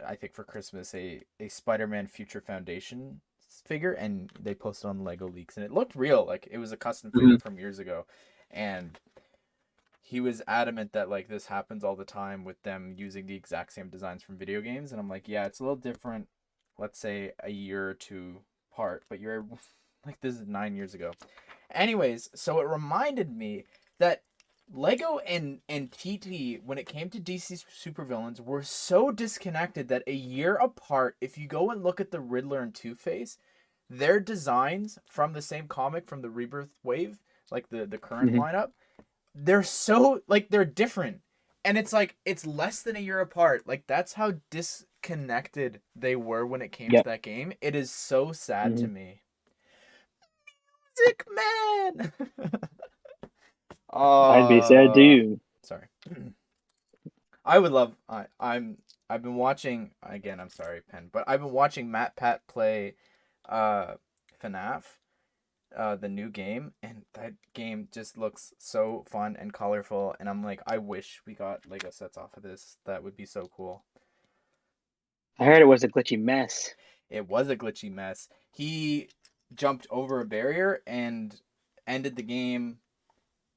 I think for Christmas, a Spider-Man Future Foundation figure, and they posted on Lego Leaks, and it looked real, like it was a custom figure from years ago, and he was adamant that like this happens all the time with them using the exact same designs from video games, and I'm like, yeah, it's a little different. Let's say a year or two part, but you're like this is 9 years ago. Anyways, so it reminded me that Lego and TT, when it came to DC supervillains, were so disconnected that a year apart, if you go and look at the Riddler and Two Face, their designs from the same comic from the Rebirth wave, like the current Mhm. lineup, they're so like they're different. And it's like it's less than a year apart. Like that's how disconnected they were when it came to Yep. that game. It is so sad to Mhm. me. Music man. I'd be sad too. Sorry. I would love. I've been watching again. I'm sorry, Pen, but I've been watching Matt Pat play, uh, FNAF, the new game, and that game just looks so fun and colorful. And I'm like, I wish we got Lego sets off of this. That would be so cool. I heard it was a glitchy mess. It was a glitchy mess. He jumped over a barrier and ended the game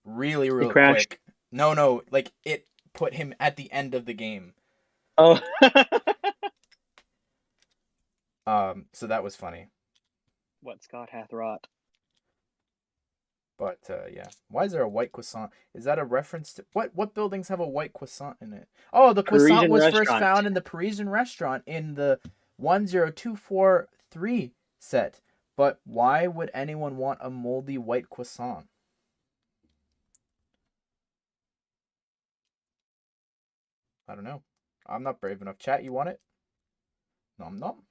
really, He real crashed. quick. No, like it put him at the end of the game. Oh. So that was funny. What Scott hath wrought. But yeah, why is there a white croissant? Is that a reference to what buildings have a white croissant in it? Oh, the croissant Parisian was first restaurant. found in the Parisian restaurant in the 10243 set. But why would anyone want a moldy white croissant? I don't know. I'm not brave enough. Chat, you want it? Nom nom.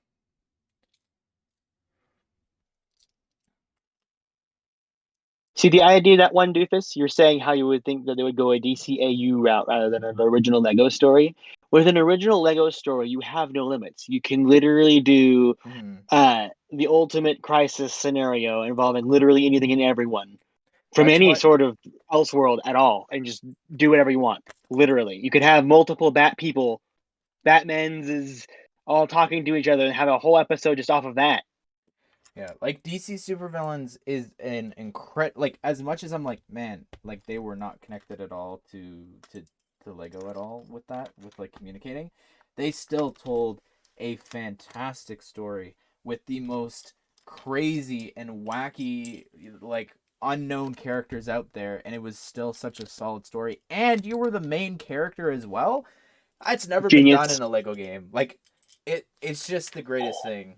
See, the idea that one doofus, you're saying how you would think that they would go a DCAU route rather than an original Lego story. With an original Lego story, you have no limits. You can literally do Hmm. the ultimate crisis scenario involving literally anything and everyone from That's any what. sort of else world at all, and just do whatever you want. Literally, you could have multiple Bat people. Batman's is all talking to each other and have a whole episode just off of that. Yeah, like DC supervillains is an incredible. Like as much as I'm like, man, like they were not connected at all to Lego at all with that, with like communicating. They still told a fantastic story with the most crazy and wacky, like unknown characters out there, and it was still such a solid story. And you were the main character as well. It's never been done Genius. in a Lego game. Like it's just the greatest thing.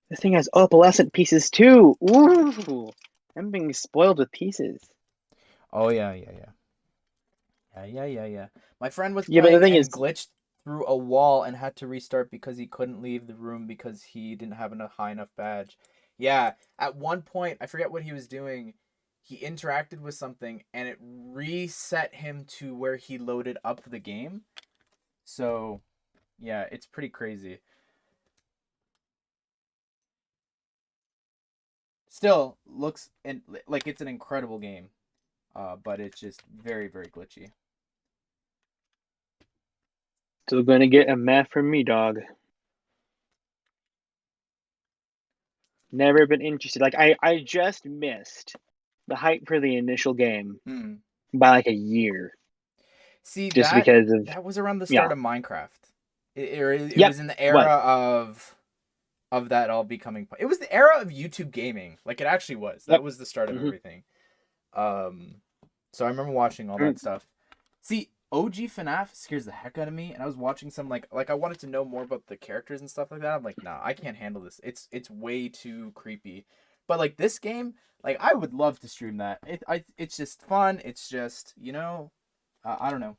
This thing has opalescent pieces too. Ooh, I'm being spoiled with pieces. Oh yeah. My friend was Yeah, but the playing thing and is, glitched through a wall and had to restart because he couldn't leave the room because he didn't have a high enough badge. Yeah, at one point, I forget what he was doing. He interacted with something and it reset him to where he loaded up the game. So, yeah, it's pretty crazy. Still looks and like it's an incredible game. But it's just very, very glitchy. still gonna get a meh from me, dog. Never been interested. Like I just missed the hype for the initial game Hmm. by like a year, See just because of that was around the yeah. start of Minecraft. It Yep. was in the What? era of that all becoming. It was the era of YouTube gaming. Like it actually was. That Yep. was the start of Hmm. everything. Um, so I remember watching all that stuff. See, OG FNAF scares the heck out of me, and I was watching some like I wanted to know more about the characters and stuff like that. I'm like, nah, I can't handle this. It's way too creepy. But like this game, like I would love to stream that. It's just fun. It's just I don't know.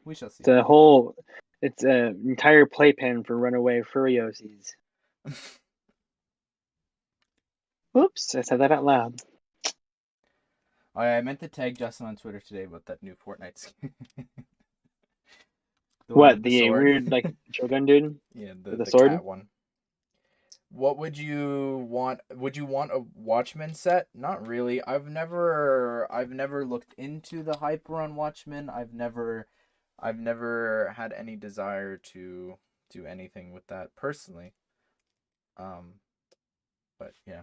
We shall see. It's a whole. It's an entire playpen for runaway furiosies. Oops, I said that out loud. Oh, yeah, I meant to tag Justin on Twitter today about that new Fortnite skin. The one What, with the the sword. weird like Shogun dude Yeah, with the the sword? cat one. What would you want? Would you want a Watchmen set? Not really. I've never looked into the hype around Watchmen. I've never had any desire to do anything with that personally. Um, but yeah.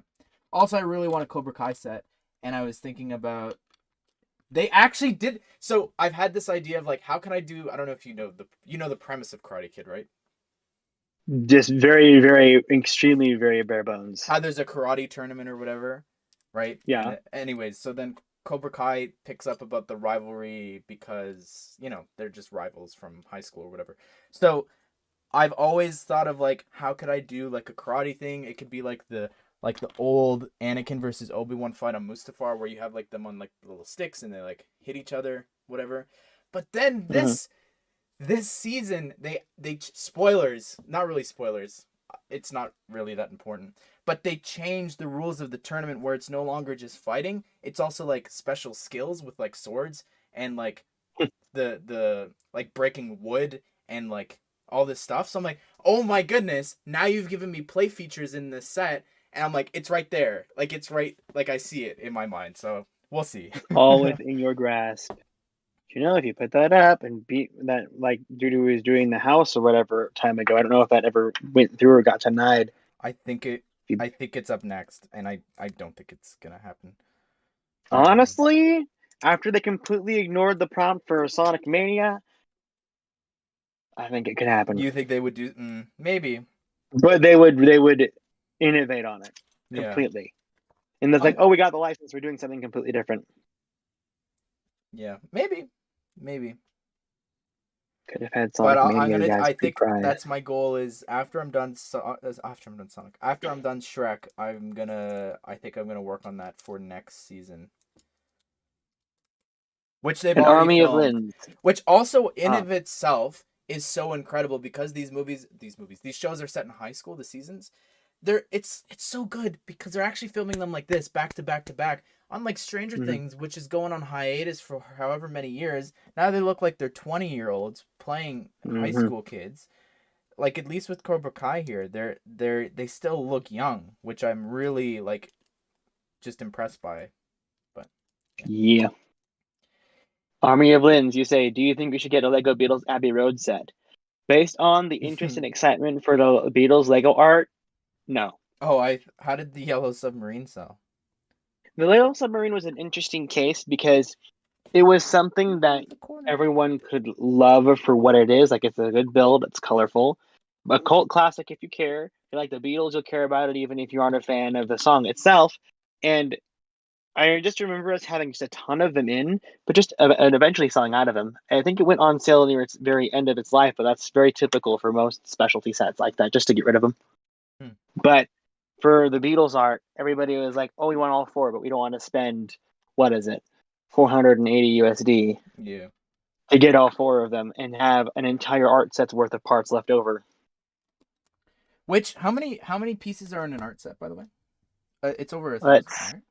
Also, I really want a Cobra Kai set, and I was thinking about they actually did. So I've had this idea of like, how can I do? I don't know if you know the premise of Karate Kid, right? Just very, very, extremely, very bare bones. How there's a karate tournament or whatever, right? Yeah. And anyways, so then Cobra Kai picks up about the rivalry because they're just rivals from high school or whatever. So I've always thought of like how could I do like a karate thing? It could be like the old Anakin versus Obi-Wan fight on Mustafar where you have like them on like little sticks and they like hit each other, whatever. But then Mhm. this season they spoilers, not really spoilers. It's not really that important. But they changed the rules of the tournament where it's no longer just fighting. It's also like special skills with like swords and like the like breaking wood and like all this stuff. So I'm like, oh my goodness, now you've given me play features in this set, and I'm like, it's right there, like it's right, like I see it in my mind. So we'll see. All within your grasp. You know, if you put that up and beat that, like Dudu was doing the house or whatever time ago. I don't know if that ever went through or got denied. I think it. If you, I think it's up next, and I don't think it's gonna happen. Um, honestly, after they completely ignored the prompt for Sonic Mania, I think it could happen. you think they would do? Maybe. But they would innovate on it Yeah. completely. And it's like, oh, we got the license. We're doing something completely different. Yeah. Maybe. Maybe. Could have had But Sonic I'm Mania, gonna. guys. I Pre think Pride. that's my goal. Is after I'm done. After I'm done Sonic. After I'm done Shrek, I'm gonna. I think I'm gonna work on that for next season, which they've An already army of filmed. Lins. Which also in Ah. of itself is so incredible because these shows are set in high school. The seasons, it's so good because they're actually filming them like this back to back to back. Unlike Stranger Mhm. Things, which is going on hiatus for however many years, now they look like they're 20-year-olds playing high Mhm. school kids. Like at least with Cobra Kai here, they still look young, which I'm really like just impressed by. But Yeah. Army of Lins, you say, do you think we should get a Lego Beatles Abbey Road set? Based on the interest yeah. and excitement for the Beatles Lego art, no. Oh, I how did the Yellow Submarine sell? The Lego Submarine was an interesting case because it was something that The corner. everyone could love for what it is. Like, it's a good build, it's colorful. A cult classic if you care. If you like the Beatles, you'll care about it even if you aren't a fan of the song itself. And I just remember us having just a ton of them in, but just and eventually selling out of them. I think it went on sale near its very end of its life, but that's very typical for most specialty sets like that, just to get rid of them. Hmm. But for the Beatles art, everybody was like, "Oh, we want all four, but we don't want to spend what is it, 480 USD Yeah. to get all four of them and have an entire art set's worth of parts left over." Which how many pieces are in an art set, by the way? It's over 1,000, Let's right?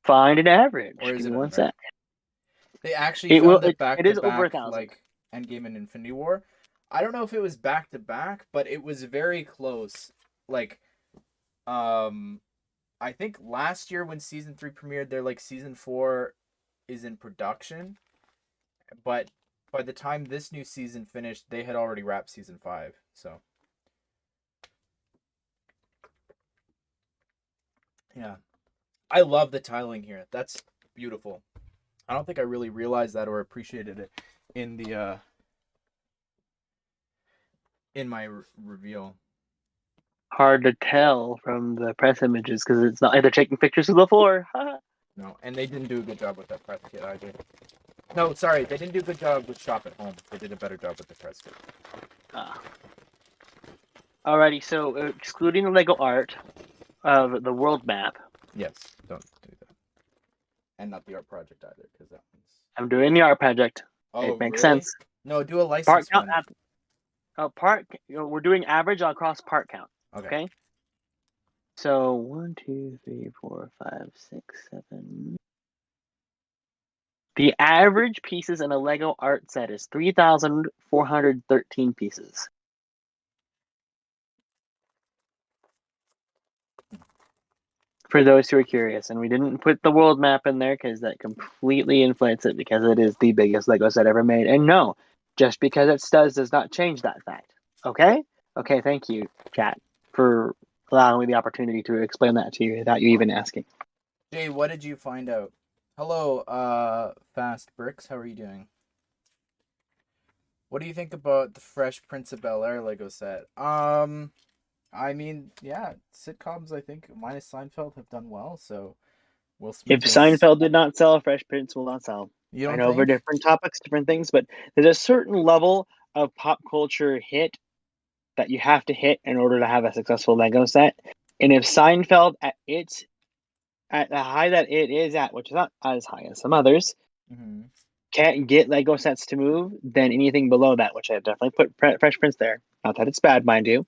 find an Or average. is Give me it one under? sec. They actually It will. filmed it back It to is over a back, thousand. like Endgame and Infinity War. I don't know if it was back to back, but it was very close. Like, um, I think last year when season 3 premiered, they're like season 4 is in production, but by the time this new season finished, they had already wrapped season 5. So yeah, I love the tiling here. That's beautiful. I don't think I really realized that or appreciated it in the in my reveal. Hard to tell from the press images because it's not like they're taking pictures of the floor. No, and they didn't do a good job with that press kit either. No, sorry, they didn't do a good job with Shop at Home. They did a better job with the press kit. Alrighty, so excluding the Lego art of the world map, Yes, don't do that. And not the art project either, because that one's. I'm doing the art project. Oh, It makes really? sense. No, do a Part license count one. part. We're doing average across part count. Okay. Okay. So 1, 2, 3, 4, 5, 6, 7. The average pieces in a Lego art set is 3,413 pieces. For those who are curious, and we didn't put the world map in there because that completely inflates it because it is the biggest Lego set ever made. And no, just because it does not change that fact. Okay? Okay, thank you, chat, for allowing me the opportunity to explain that to you without you even asking. Jay, what did you find out? Hello, Fast Bricks. How are you doing? What do you think about the Fresh Prince of Bel-Air Lego set? I mean, yeah, sitcoms I think minus Seinfeld have done well. So Will If Smith is. Seinfeld did not sell, Fresh Prince will not sell. You I don't know over think? different topics, different things, but there's a certain level of pop culture hit that you have to hit in order to have a successful Lego set. And if Seinfeld at the high that it is at, which is not as high as some others, Mm-hmm. can't get Lego sets to move, then anything below that, which I've definitely put Fresh Prince there. Not that it's bad, mind you,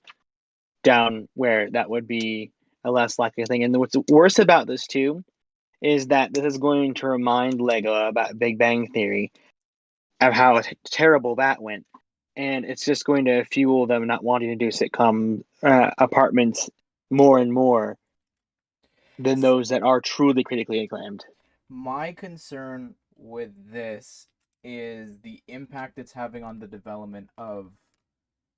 down where that would be a less likely thing. And what's worse about this too is that this is going to remind Lego about Big Bang Theory of how terrible that went. And it's just going to fuel them not wanting to do sitcom apartments more and more than those that are truly critically acclaimed. My concern with this is the impact it's having on the development of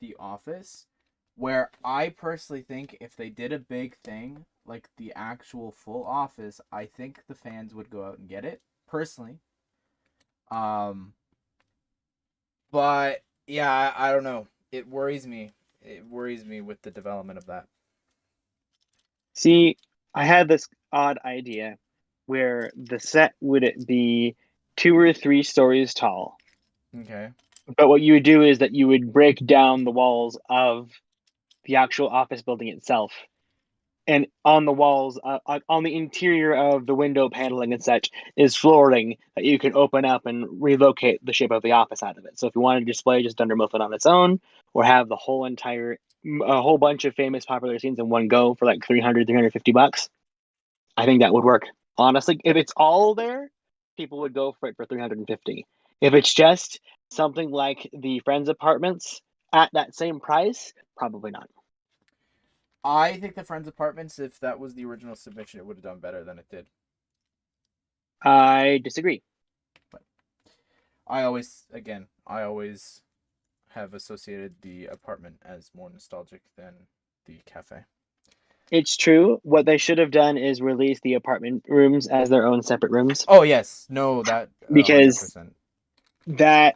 The Office, where I personally think if they did a big thing like the actual full Office, I think the fans would go out and get it personally. Um, but yeah, I don't know. It worries me. It worries me with the development of that. See, I had this odd idea where the set would be 2 or 3 stories tall. Okay. But what you would do is that you would break down the walls of the actual office building itself. And on the walls, on the interior of the window paneling and such, is flooring that you can open up and relocate the shape of the office out of it. So if you want to display just Dunder Mifflin on its own, or have the whole entire, a whole bunch of famous popular scenes in one go for like 350 bucks, I think that would work. Honestly, if it's all there, people would go for it for 350. If it's just something like the Friends apartments at that same price, probably not. I think the Friends Apartments, if that was the original submission, it would have done better than it did. I disagree. But I always have associated the apartment as more nostalgic than the cafe. It's true. What they should have done is release the apartment rooms as their own separate rooms, Oh yes, no, that hundred because percent. that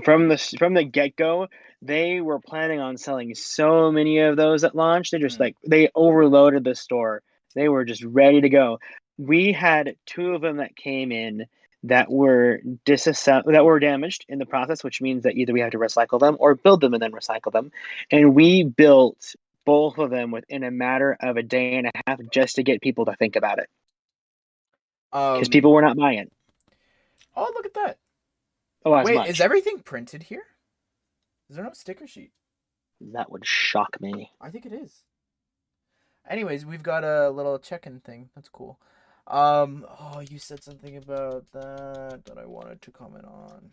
from the get go, they were planning on selling so many of those at launch. They just Mm. like they overloaded the store. They were just ready to go. We had 2 of them that came in that were that were damaged in the process, which means that either we have to recycle them or build them and then recycle them. And we built both of them within a matter of a day and a half just to get people to think about it because Um. people were not buying it. Oh, look at that. Oh, as Wait, is much. everything printed here? Is there no sticker sheet? That would shock me. I think it is. Anyways, we've got a little check-in thing. That's cool. Oh, you said something about that I wanted to comment on.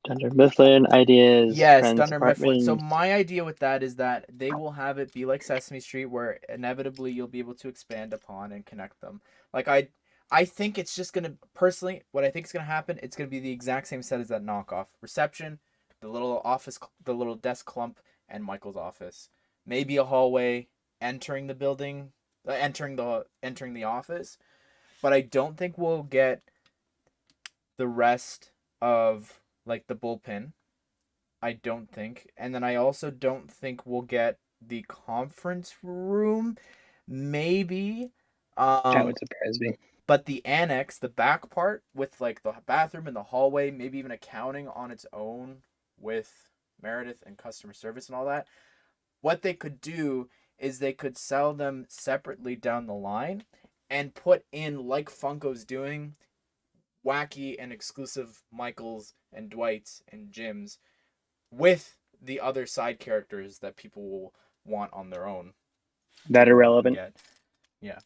Dunder Mifflin ideas, Yes, Friends Dunder Mifflin. So apartment. my idea with that is that they will have it be like Sesame Street, where inevitably you'll be able to expand upon and connect them. Like I think it's just gonna personally, what I think is gonna happen, it's gonna be the exact same set as that knockoff. Reception, the little office, the little desk clump, and Michael's office. Maybe a hallway entering the building, entering the office. But I don't think we'll get the rest of like the bullpen. I don't think. And then I also don't think we'll get the conference room. Maybe. That Um, would surprise me. but the annex, the back part with like the bathroom and the hallway, maybe even accounting on its own with Meredith and customer service and all that. What they could do is they could sell them separately down the line and put in, like Funko's doing, wacky and exclusive Michaels and Dwights and Jims with the other side characters that people will want on their own to That go out and irrelevant. get. Yeah.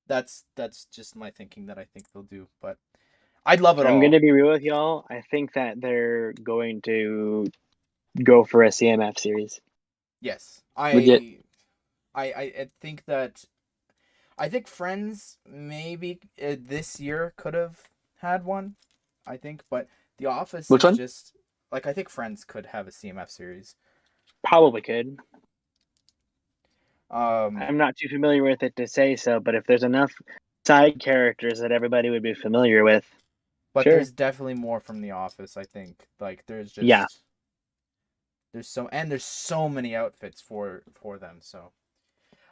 That's just my thinking that I think they'll do, but I'd love it I'm all. gonna be real with y'all. I think that they're going to go for a CMF series. Yes. Legit. I think that I think Friends maybe this year could have had one. I think, but The Office Which is one? just like I think Friends could have a CMF series. Probably could. Um, I'm not too familiar with it to say so, but if there's enough side characters that everybody would be familiar with, but sure. there's definitely more from The Office. I think like Yeah. there's so many outfits for them. So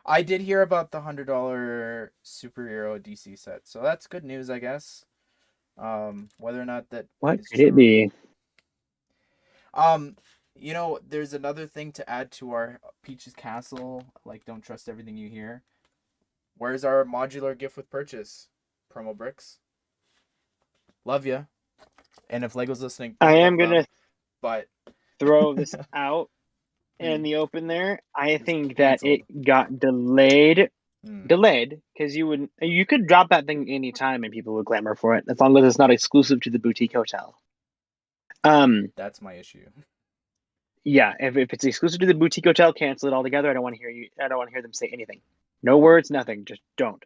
I did hear about the $100 superhero DC set, so that's good news, I guess. Whether or not that What is could it true. be? Um, You know, there's another thing to add to our Peach's Castle, like don't trust everything you hear. Where's our modular gift with purchase? Promo bricks. Love ya. And if Lego's listening, I don't am love gonna them. But throw this out in the open there. I It's think that canceled. it got delayed Hmm. because you could drop that thing anytime and people would clamor for it as long as it's not exclusive to the boutique hotel. That's my issue. Yeah, if it's exclusive to the boutique hotel, cancel it altogether. I don't want to hear them say anything. No words, nothing. Just don't.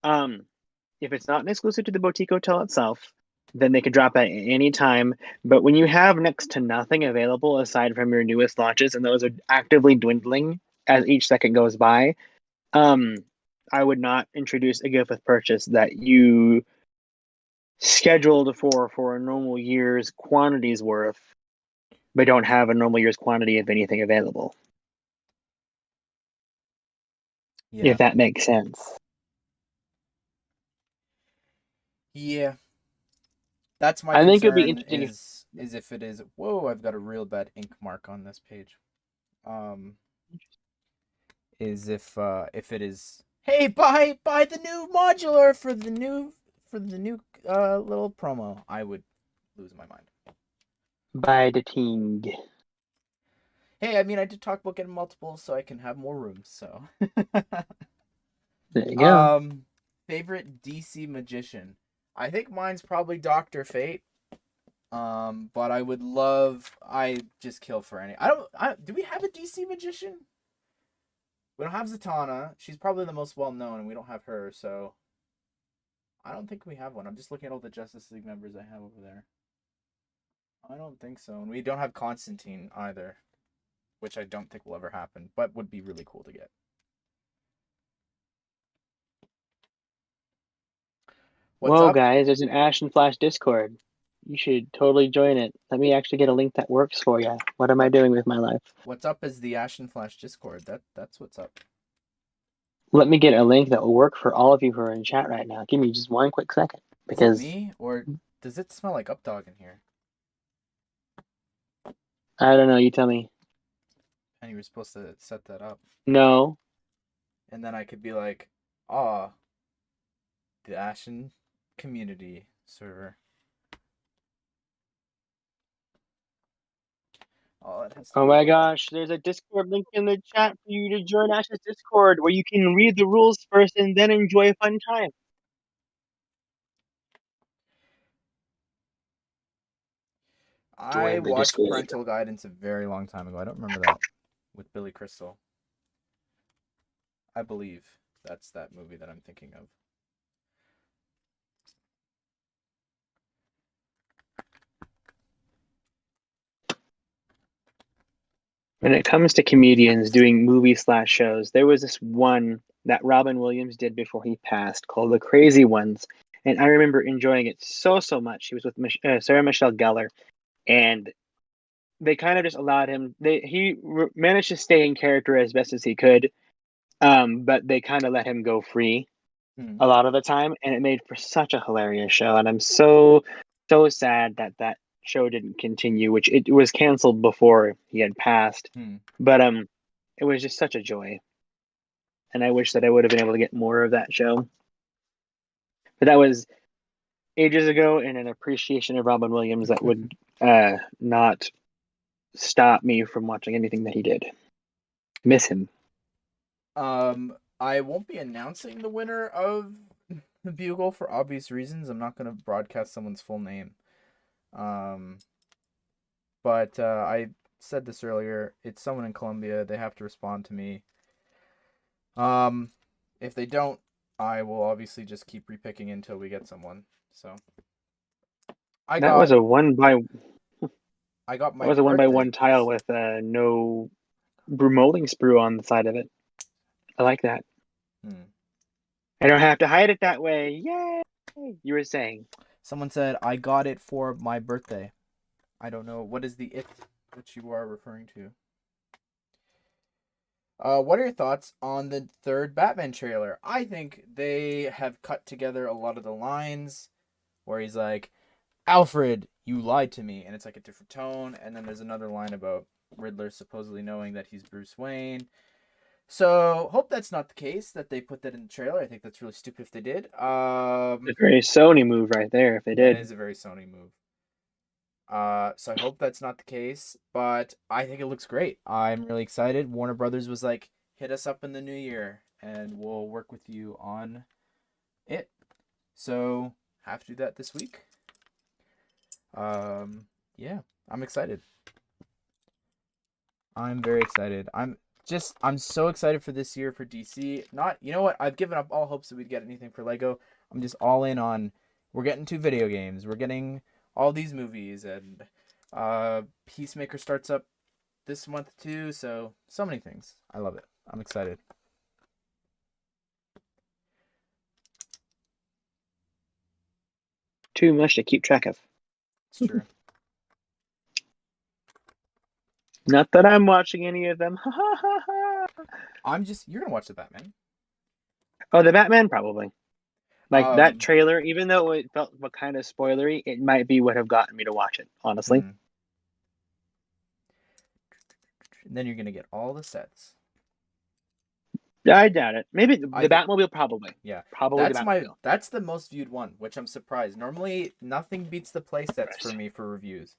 If it's not an exclusive to the boutique hotel itself, then they can drop it at any time. But when you have next to nothing available aside from your newest launches, and those are actively dwindling as each second goes by, I would not introduce a gift with purchase that you scheduled for a normal year's quantities worth, but don't have a normal year's quantity of anything available. Yeah. If that makes sense. Yeah. That's my I think it'd be concern interesting if is if it is. Whoa, I've got a real bad ink mark on this page. Is if it is, hey, buy the new modular for the new little promo, I would lose my mind. by the ting. Hey, I mean, I did talk about getting multiple so I can have more rooms. So, There you go. Favorite DC magician. I think mine's probably Dr. Fate. But I just kill for any. Do we have a DC magician? We don't have Zatanna. She's probably the most well known, and we don't have her, so I don't think we have one. I'm just looking at all the Justice League members I have over there. I don't think so. And we don't have Constantine either, which I don't think will ever happen, but would be really cool to get. What's Whoa, up? guys, there's an Ashnflash Discord. You should totally join it. Let me actually get a link that works for you. What am I doing with my life? What's up is the Ashnflash Discord. That's what's up. Let me get a link that will work for all of you who are in chat right now. Give me just one quick second. Is it Because me, or does it smell like Updog in here? I don't know, you tell me. And you were supposed to set that up. No. And then I could be like, ah, the Ashen community server. Oh, it has to Oh be my loading. gosh, there's a Discord link in the chat for you to join Ash's Discord where you can read the rules first and then enjoy a fun time. I Join the watched Discord. Parental Guidance a very long time ago. I don't remember that with Billy Crystal. I believe that's that movie that I'm thinking of. When it comes to comedians doing movie/shows, there was this one that Robin Williams did before he passed called The Crazy Ones. And I remember enjoying it so much. He was with Sarah Michelle Gellar, and they kind of just allowed him. Managed to stay in character as best as he could, but they kind of let him go free a lot of the time, and it made for such a hilarious show. And I'm so sad that that show didn't continue, which it was canceled before he had passed. But it was just such a joy, and I wish that I would have been able to get more of that show. But that was ages ago, and an appreciation of Robin Williams that would not stop me from watching anything that he did. Miss him. I won't be announcing the winner of the Bugle for obvious reasons. I'm not going to broadcast someone's full name. But I said this earlier. It's someone in Colombia. They have to respond to me. If they don't, I will obviously just keep repicking until we get someone. So I Was a one by birthday. one tile with no molding sprue on the side of it. I like that. I don't have to hide it that way. Yay! You were saying. Someone said I got it for my birthday. I don't know what is the it that you are referring to. What are your thoughts on the third Batman trailer? I think they have cut together a lot of the lines where he's like, Alfred, you lied to me, and it's like a different tone. And then there's another line about Riddler supposedly knowing that he's Bruce Wayne. So hope that's not the case, that they put that in the trailer. I think that's really stupid if they did. It's a very Sony move right there if they That did. is a very Sony move. So I hope that's not the case, but I think it looks great. I'm really excited. Warner Brothers was like, hit us up in the new year and we'll work with you on it. So have to do that this week. Yeah, I'm excited. I'm very excited. I'm so excited for this year for DC. You know what? I've given up all hopes that we'd get anything for Lego. I'm just all in on, we're getting 2 video games. We're getting all these movies, and Peacemaker starts up this month too. So many things. I love it. I'm excited. Too much to keep track of. It's true. Not that I'm watching any of them. You're gonna watch the Batman. Oh, the Batman, probably. Like that Um, trailer, even though it felt kind of spoilery, it might be what have gotten me to watch it, honestly. Then you're gonna get all the sets. I doubt it. Maybe the think- Batmobile, probably. Yeah, Probably the Batmobile. that's the most viewed one, which I'm surprised. Normally, nothing beats the play sets for me for reviews,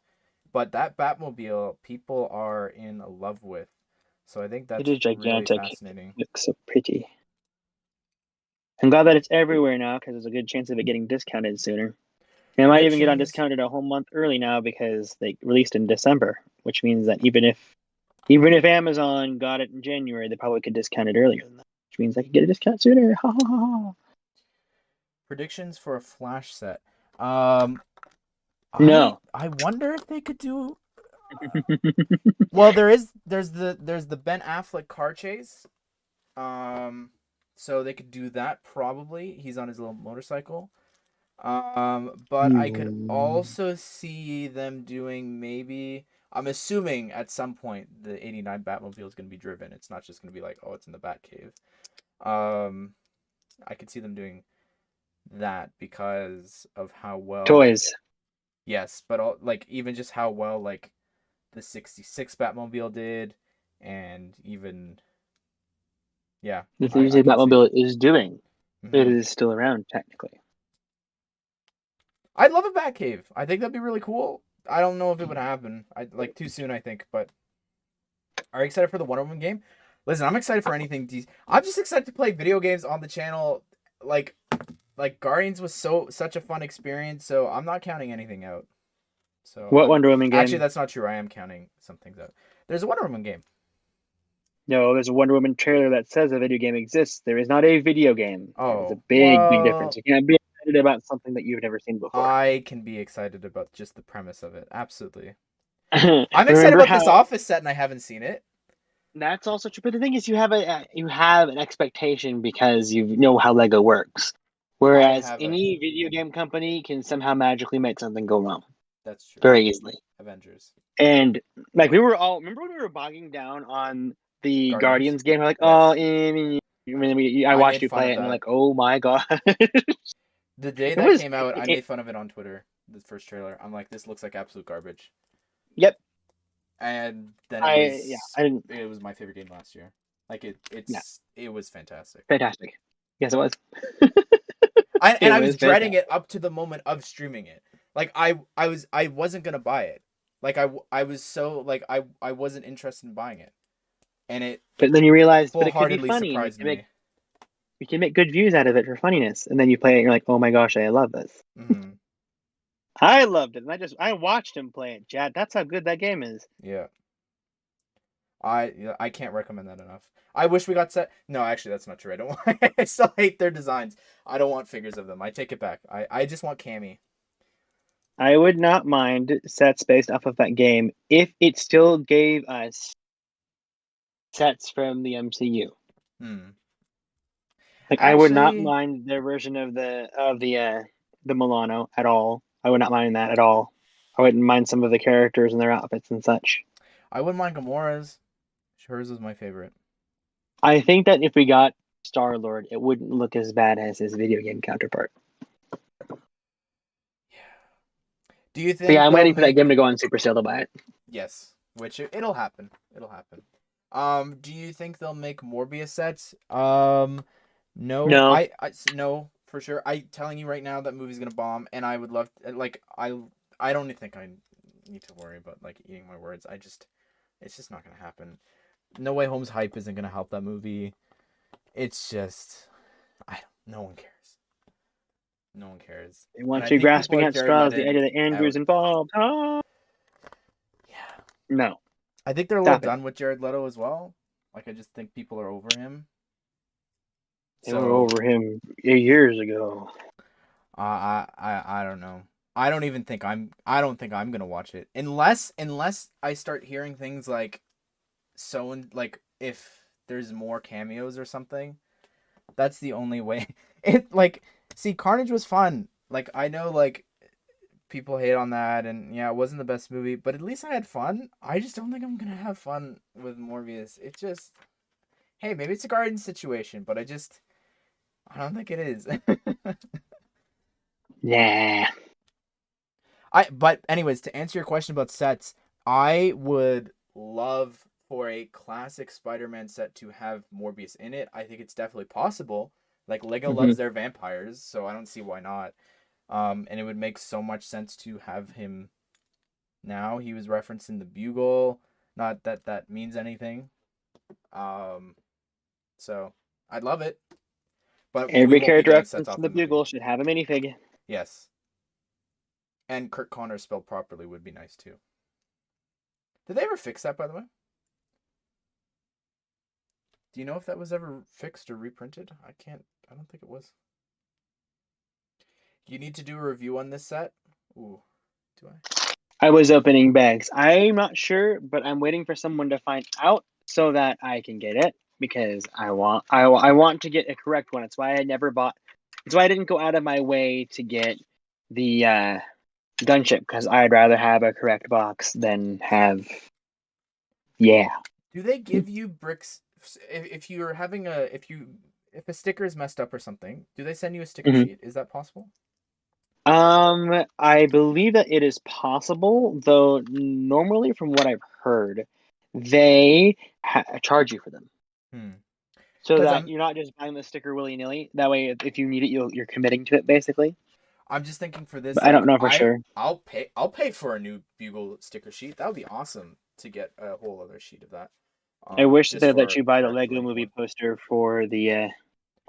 but that Batmobile people are in love with. So I think that's It is gigantic. really fascinating. It looks so pretty. I'm glad that it's everywhere now because there's a good chance of it getting discounted sooner. And it might even get on Predictions? discounted a whole month early now because they released in December, which means that even if Amazon got it in January, they probably could discount it earlier than that, which means I could get a discount sooner. Ha ha ha. Predictions for a Flash set. No. I wonder if they could do. Well, there's the Ben Affleck car chase. So they could do that probably. He's on his little motorcycle. But I could also see them doing maybe. I'm assuming at some point the '89 Batmobile is going to be driven. It's not just going to be like, oh, it's in the Batcave. I could see them doing that because of how well Toys. Yes, but even just how well like the '66 Batmobile did, and even The I things could that see Batmobile it. is doing, Mhm. it is still around technically. I'd love a Batcave. I think that'd be really cool. I don't know if it would happen. Too soon, I think. But are you excited for the Wonder Woman game? Listen, I'm excited for anything. I'm just excited to play video games on the channel. Like Guardians was such a fun experience. So I'm not counting anything out. So What Wonder Woman game? Actually, that's not true. I am counting some things out. There's a Wonder Woman game. No, there's a Wonder Woman trailer that says a video game exists. There is not a video game. There's a Oh, big difference. You can't be excited about something that you've never seen before. I can be excited about just the premise of it. Absolutely. I'm I'm excited about this Office set, and I haven't seen it. That's also true. But the thing is, you have an expectation because you know how Lego works. Whereas any video game company can somehow magically make something go wrong. That's true. Very easily. Avengers. And like remember when we were bogging down on the Guardians game? We're like, Yes. I watched you play it, and I'm like, oh my god. The day that came out, I made fun of it on Twitter. The first trailer, I'm like, this looks like absolute garbage. Yep. And then it was my favorite game last year. Like it was fantastic. Fantastic. Yes, it was. I was dreading it up to the moment of streaming it. Like I wasn't gonna buy it. Like I was so like I wasn't interested in buying it, and it. But then you realize, but it could be Wholeheartedly funny. surprised me. You can make good views out of it for funniness, and then you play it, and you're like, oh my gosh, I love this. Mm-hmm. I loved it, and I watched him play it, Chad. That's how good that game is. Yeah. I can't recommend that enough. I wish we got set. No, actually, that's not true. I don't want. I still hate their designs. I don't want figures of them. I take it back. I just want Cammy. I would not mind sets based off of that game if it still gave us sets from the MCU. Like I would not mind their version of the Milano at all. I would not mind that at all. I wouldn't mind some of the characters and their outfits and such. I wouldn't mind Gamora's. Hers is my favorite. I think that if we got Star-Lord, it wouldn't look as bad as his video game counterpart. Yeah. Do you So think yeah, I'm they'll waiting for that make? game to go on Super Sale to buy it. Yes, which it'll happen. It'll happen. Do you think they'll make Morbius sets? No. No. No for sure. I telling you right now that movie's gonna bomb, and I would love like I don't think I need to worry about like eating my words. It's just not gonna happen. No Way Home's hype isn't gonna help that movie. It's just no one cares. No one cares. They And want I you think people grasping are at very straws. The letted idea that Andrew's out. involved. Oh. Yeah. No. I think they're a little Stop it. done with Jared Leto as well. Like I just think people are over him. They were over him 8 years ago. I don't know. I don't think I'm gonna watch it unless I start hearing things like like if there's more cameos or something. That's the only way. It like see Carnage was fun. Like I know like people hate on that and yeah, it wasn't the best movie, but at least I had fun. I just don't think I'm gonna have fun with Morbius. It just hey, maybe it's a garden situation, but I don't think it is. Nah. But anyways, to answer your question about sets, I would love for a classic Spider-Man set to have Morbius in it. I think it's definitely possible. Like Lego Mhm. loves their vampires, so I don't see why not. And it would make so much sense to have him now. He was referenced in the Bugle. Not that that means anything. Um, so I'd love it, but we Every won't be character getting sets reference off in the the movie. Bugle should have a minifig. Yes, and Kurt Connor spelled properly would be nice too. Did they ever fix that, by the way? Do you know if that was ever fixed or reprinted? I don't think it was. You need to do a review on this set? Ooh, do I? I was opening bags. I'm not sure, but I'm waiting for someone to find out so that I can get it because I want to get a correct one. It's why I never bought. It's why I didn't go out of my way to get the gunship because I'd rather have a correct box than have yeah. Do they give you bricks if you're having if a sticker is messed up or something? Do they send you a sticker Mhm. sheet? Is that possible? I believe that it is possible, though normally from what I've heard, they charge you for them. Hmm. So Because that you're not just buying the sticker willy nilly. That way, if you need it, you're committing to it basically. I'm just thinking for this, But I don't like know for sure. I'll pay for a new Bugle sticker sheet. That would be awesome to get a whole other sheet of that. I wish that Just they let for you buy the correct the Lego right Movie one. poster for the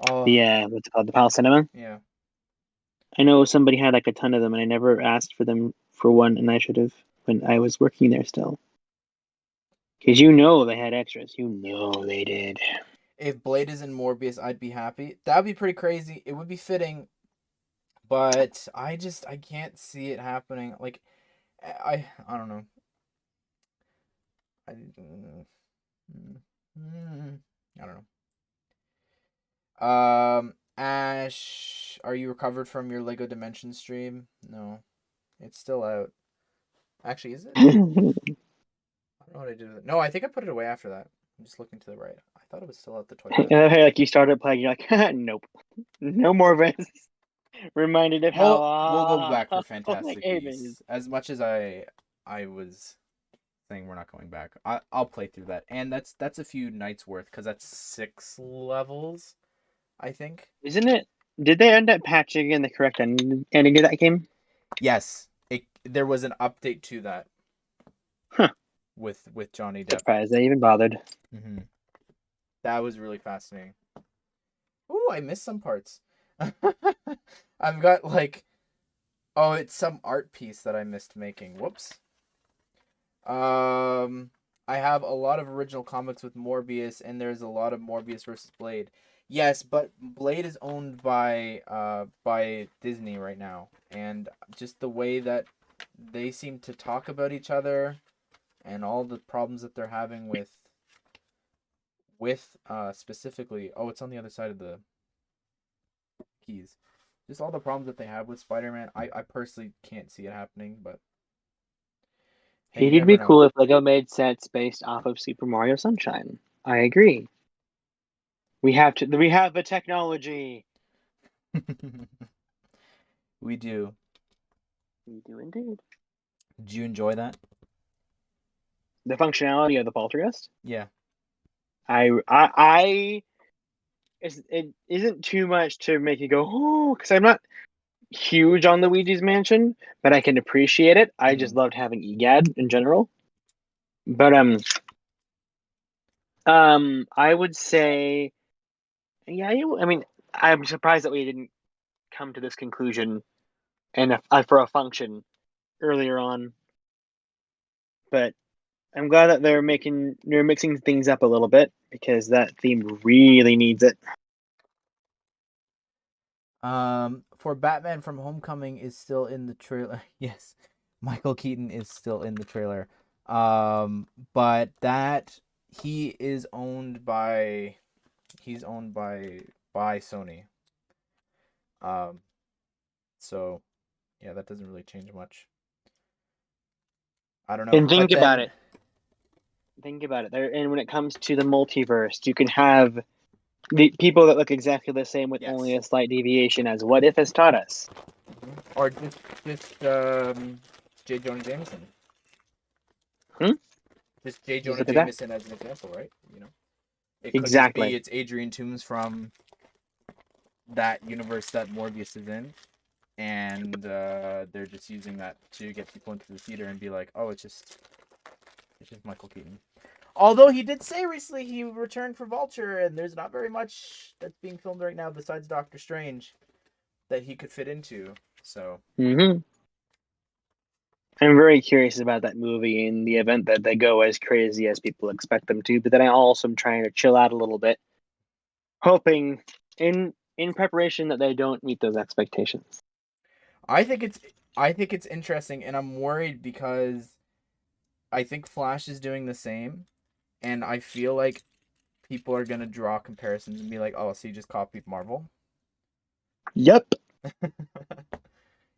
Oh what's it called, the Palace Cinema. yeah. I know somebody had like a ton of them, and I never asked for them for one, and I should have when I was working there still. Because they had extras. You know they did. If Blade is in Morbius, I'd be happy. That would be pretty crazy. It would be fitting, but I can't see it happening. Like I don't know. I don't know. Ash, are you recovered from your Lego Dimension stream? No, it's still out. Actually, is it? I don't know what I did with it. No, I think I put it away after that. I'm just looking to the right. I thought it was still at the toy bin. Like you started playing, you're like, nope, no more of this. Reminded of how We'll go back for awful the Fantastic game is. Beasts. As much as I was saying we're not going back, I'll play through that, and that's a few nights worth because that's 6 levels, I think. Isn't it? Did they end up patching in the correct ending of that game? Yes, there was an update to that. Huh. With Johnny Depp. Surprised they even bothered. Mm-hmm. That was really fascinating. Ooh, I missed some parts. I've got like, oh, it's some art piece that I missed making. Whoops. I have a lot of original comics with Morbius, and there's a lot of Morbius versus Blade. Yes, but Blade is owned by Disney right now, and just the way that they seem to talk about each other, and all the problems that they're having with specifically, oh, it's on the other side of the keys. Just all the problems that they have with Spider-Man. I personally can't see it happening, but hey, you It'd never be know. cool if Lego made sets based off of Super Mario Sunshine. I agree. We have the technology. We do. We do indeed. Did you enjoy that? The functionality of the Poltergeist. Yeah. It isn't too much to make you go, oh, because I'm not huge on Luigi's Mansion, but I can appreciate it. I just loved having EGAD in general. But I would say, yeah, I mean, I'm surprised that we didn't come to this conclusion and for a function earlier on. But I'm glad that they're mixing things up a little bit because that theme really needs it. For Batman from Homecoming is still in the trailer. Yes, Michael Keaton is still in the trailer. But that he is owned by he's owned by Sony. Um, so yeah, that doesn't really change much. I don't know. And But then think about it. There, and when it comes to the multiverse, you can have the people that look exactly the same with yes. only a slight deviation, as What If has taught us. Or just J. Jonah Jameson. Hmm? Just J. Just Jonah look at that. Jameson as an example, right? You know, it could just Exactly. be it's Adrian Toomes from that universe that Morbius is in, and they're just using that to get people into the theater and be like, oh, it's just Michael Keaton. Although he did say recently he returned for Vulture, and there's not very much that's being filmed right now besides Doctor Strange that he could fit into. So I'm very curious about that movie in the event that they go as crazy as people expect them to. But then I also am trying to chill out a little bit, hoping in preparation that they don't meet those expectations. I think it's interesting, and I'm worried because I think Flash is doing the same, and I feel like people are gonna draw comparisons and be like, "Oh, so you just copied Marvel," Yep.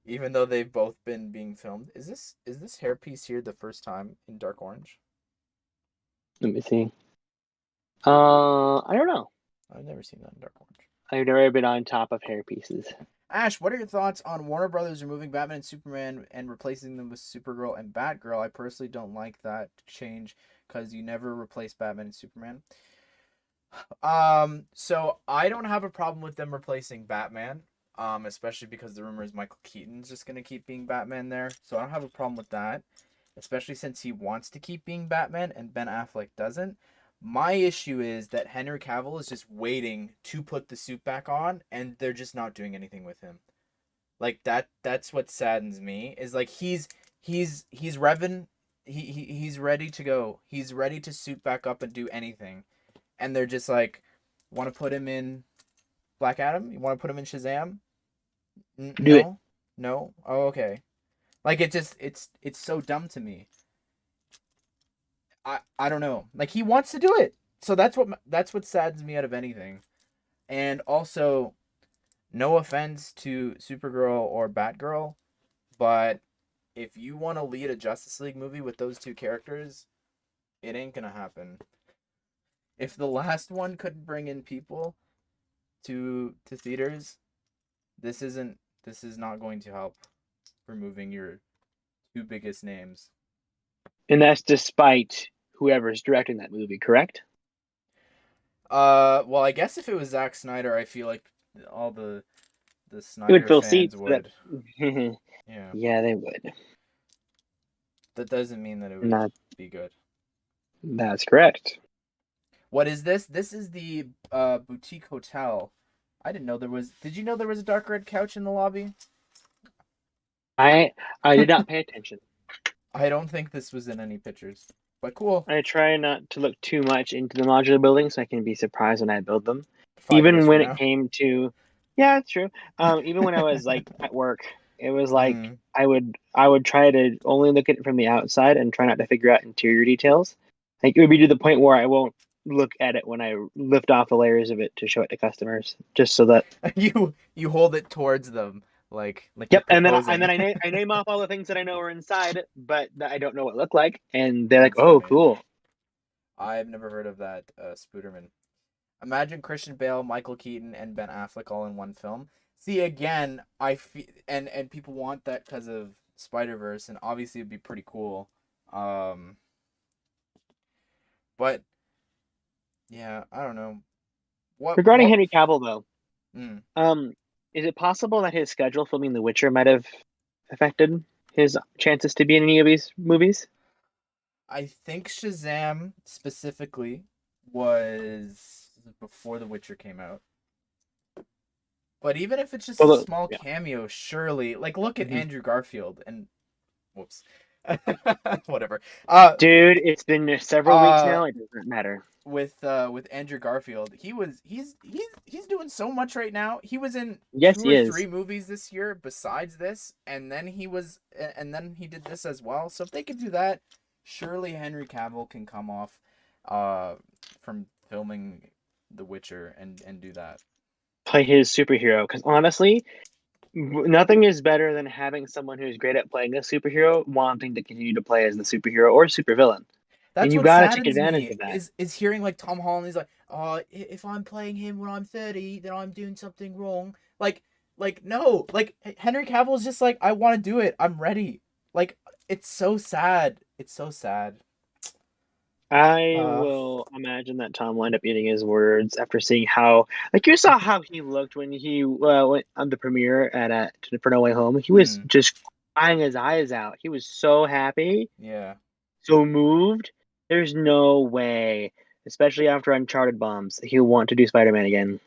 even though they've both been being filmed. Is this hairpiece here the first time in dark orange? Let me see. I don't know. I've never seen that in dark orange. I've never been on top of hair pieces. Ash, what are your thoughts on Warner Brothers removing Batman and Superman and replacing them with Supergirl and Batgirl? I personally don't like that change because you never replace Batman and Superman. So I don't have a problem with them replacing Batman. Especially because the rumor is Michael Keaton's just gonna keep being Batman there. So I don't have a problem with that. Especially since he wants to keep being Batman and Ben Affleck doesn't. My issue is that Henry Cavill is just waiting to put the suit back on and they're just not doing anything with him. Like that's what saddens me. Is like he's revving he's ready to go. He's ready to suit back up and do anything and they're just like, want to put him in Black Adam? You want to put him in Shazam? Do it. No. Oh, okay. Like it's so dumb to me. I don't know. Like he wants to do it, so that's what saddens me out of anything. And also, no offense to Supergirl or Batgirl, but if you want to lead a Justice League movie with those two characters, it ain't gonna happen. If the last one couldn't bring in people to theaters, this is not going to help removing your two biggest names. And that's despite whoever's directing that movie, correct? Well, I guess if it was Zack Snyder, I feel like all the It would Snyder fill fans seats, but would. Yeah, yeah, they would. that doesn't mean that it would Not be good. that's correct. What is this? This is the boutique hotel. I didn't know there was. Did you know there was a dark red couch in the lobby? I did not pay attention. I don't think this was in any pictures, but cool. I try not to look too much into the modular building so I can be surprised when I build them. 5 years Even from when it now. came to, yeah, it's true. Even when I was like at work, it was like Mm. I would try to only look at it from the outside and try not to figure out interior details. Like it would be to the point where I won't look at it when I lift off the layers of it to show it to customers, just so that. You hold it towards them like Yep, you're proposing. and then I name off all the things that I know are inside, but that I don't know what look like, and they're like, That's "Oh, funny. cool." I've never heard of that Spooderman. Imagine Christian Bale, Michael Keaton, and Ben Affleck all in one film. See, again, I feel and people want that because of Spider-Verse, and obviously it'd be pretty cool. But yeah, I don't know. Regarding What Henry Cavill, though, mm, is it possible that his schedule filming The Witcher might have affected his chances to be in any of these movies? I think Shazam specifically was before The Witcher came out. But even if it's just a Well, small yeah. cameo, surely, like, look at Mhm. Andrew Garfield and whoops, whatever. Dude, it's been several weeks Uh, now. It doesn't matter. with Andrew Garfield, he's doing so much right now. He was in Yes, two he or is. three movies this year besides this, and then he did this as well. So if they could do that, surely Henry Cavill can come off, from filming The Witcher and do that. Play his superhero. Because honestly, nothing is better than having someone who's great at playing a superhero wanting to continue to play as the superhero or supervillain. And That's you what gotta take saddens advantage me of that. is hearing like Tom Holland. He's like, "Oh, if I'm playing him when I'm 30, then I'm doing something wrong." No, like Henry Cavill is just like, "I want to do it. I'm ready." Like, it's so sad. It's so sad. I Uh, will imagine that Tom will end up eating his words after seeing how, like, you saw how he looked when he went on the premiere at for No Way Home. He was mm, just crying his eyes out. He was so happy, yeah, so moved. There's no way, especially after Uncharted bombs, that he'll want to do Spider-Man again.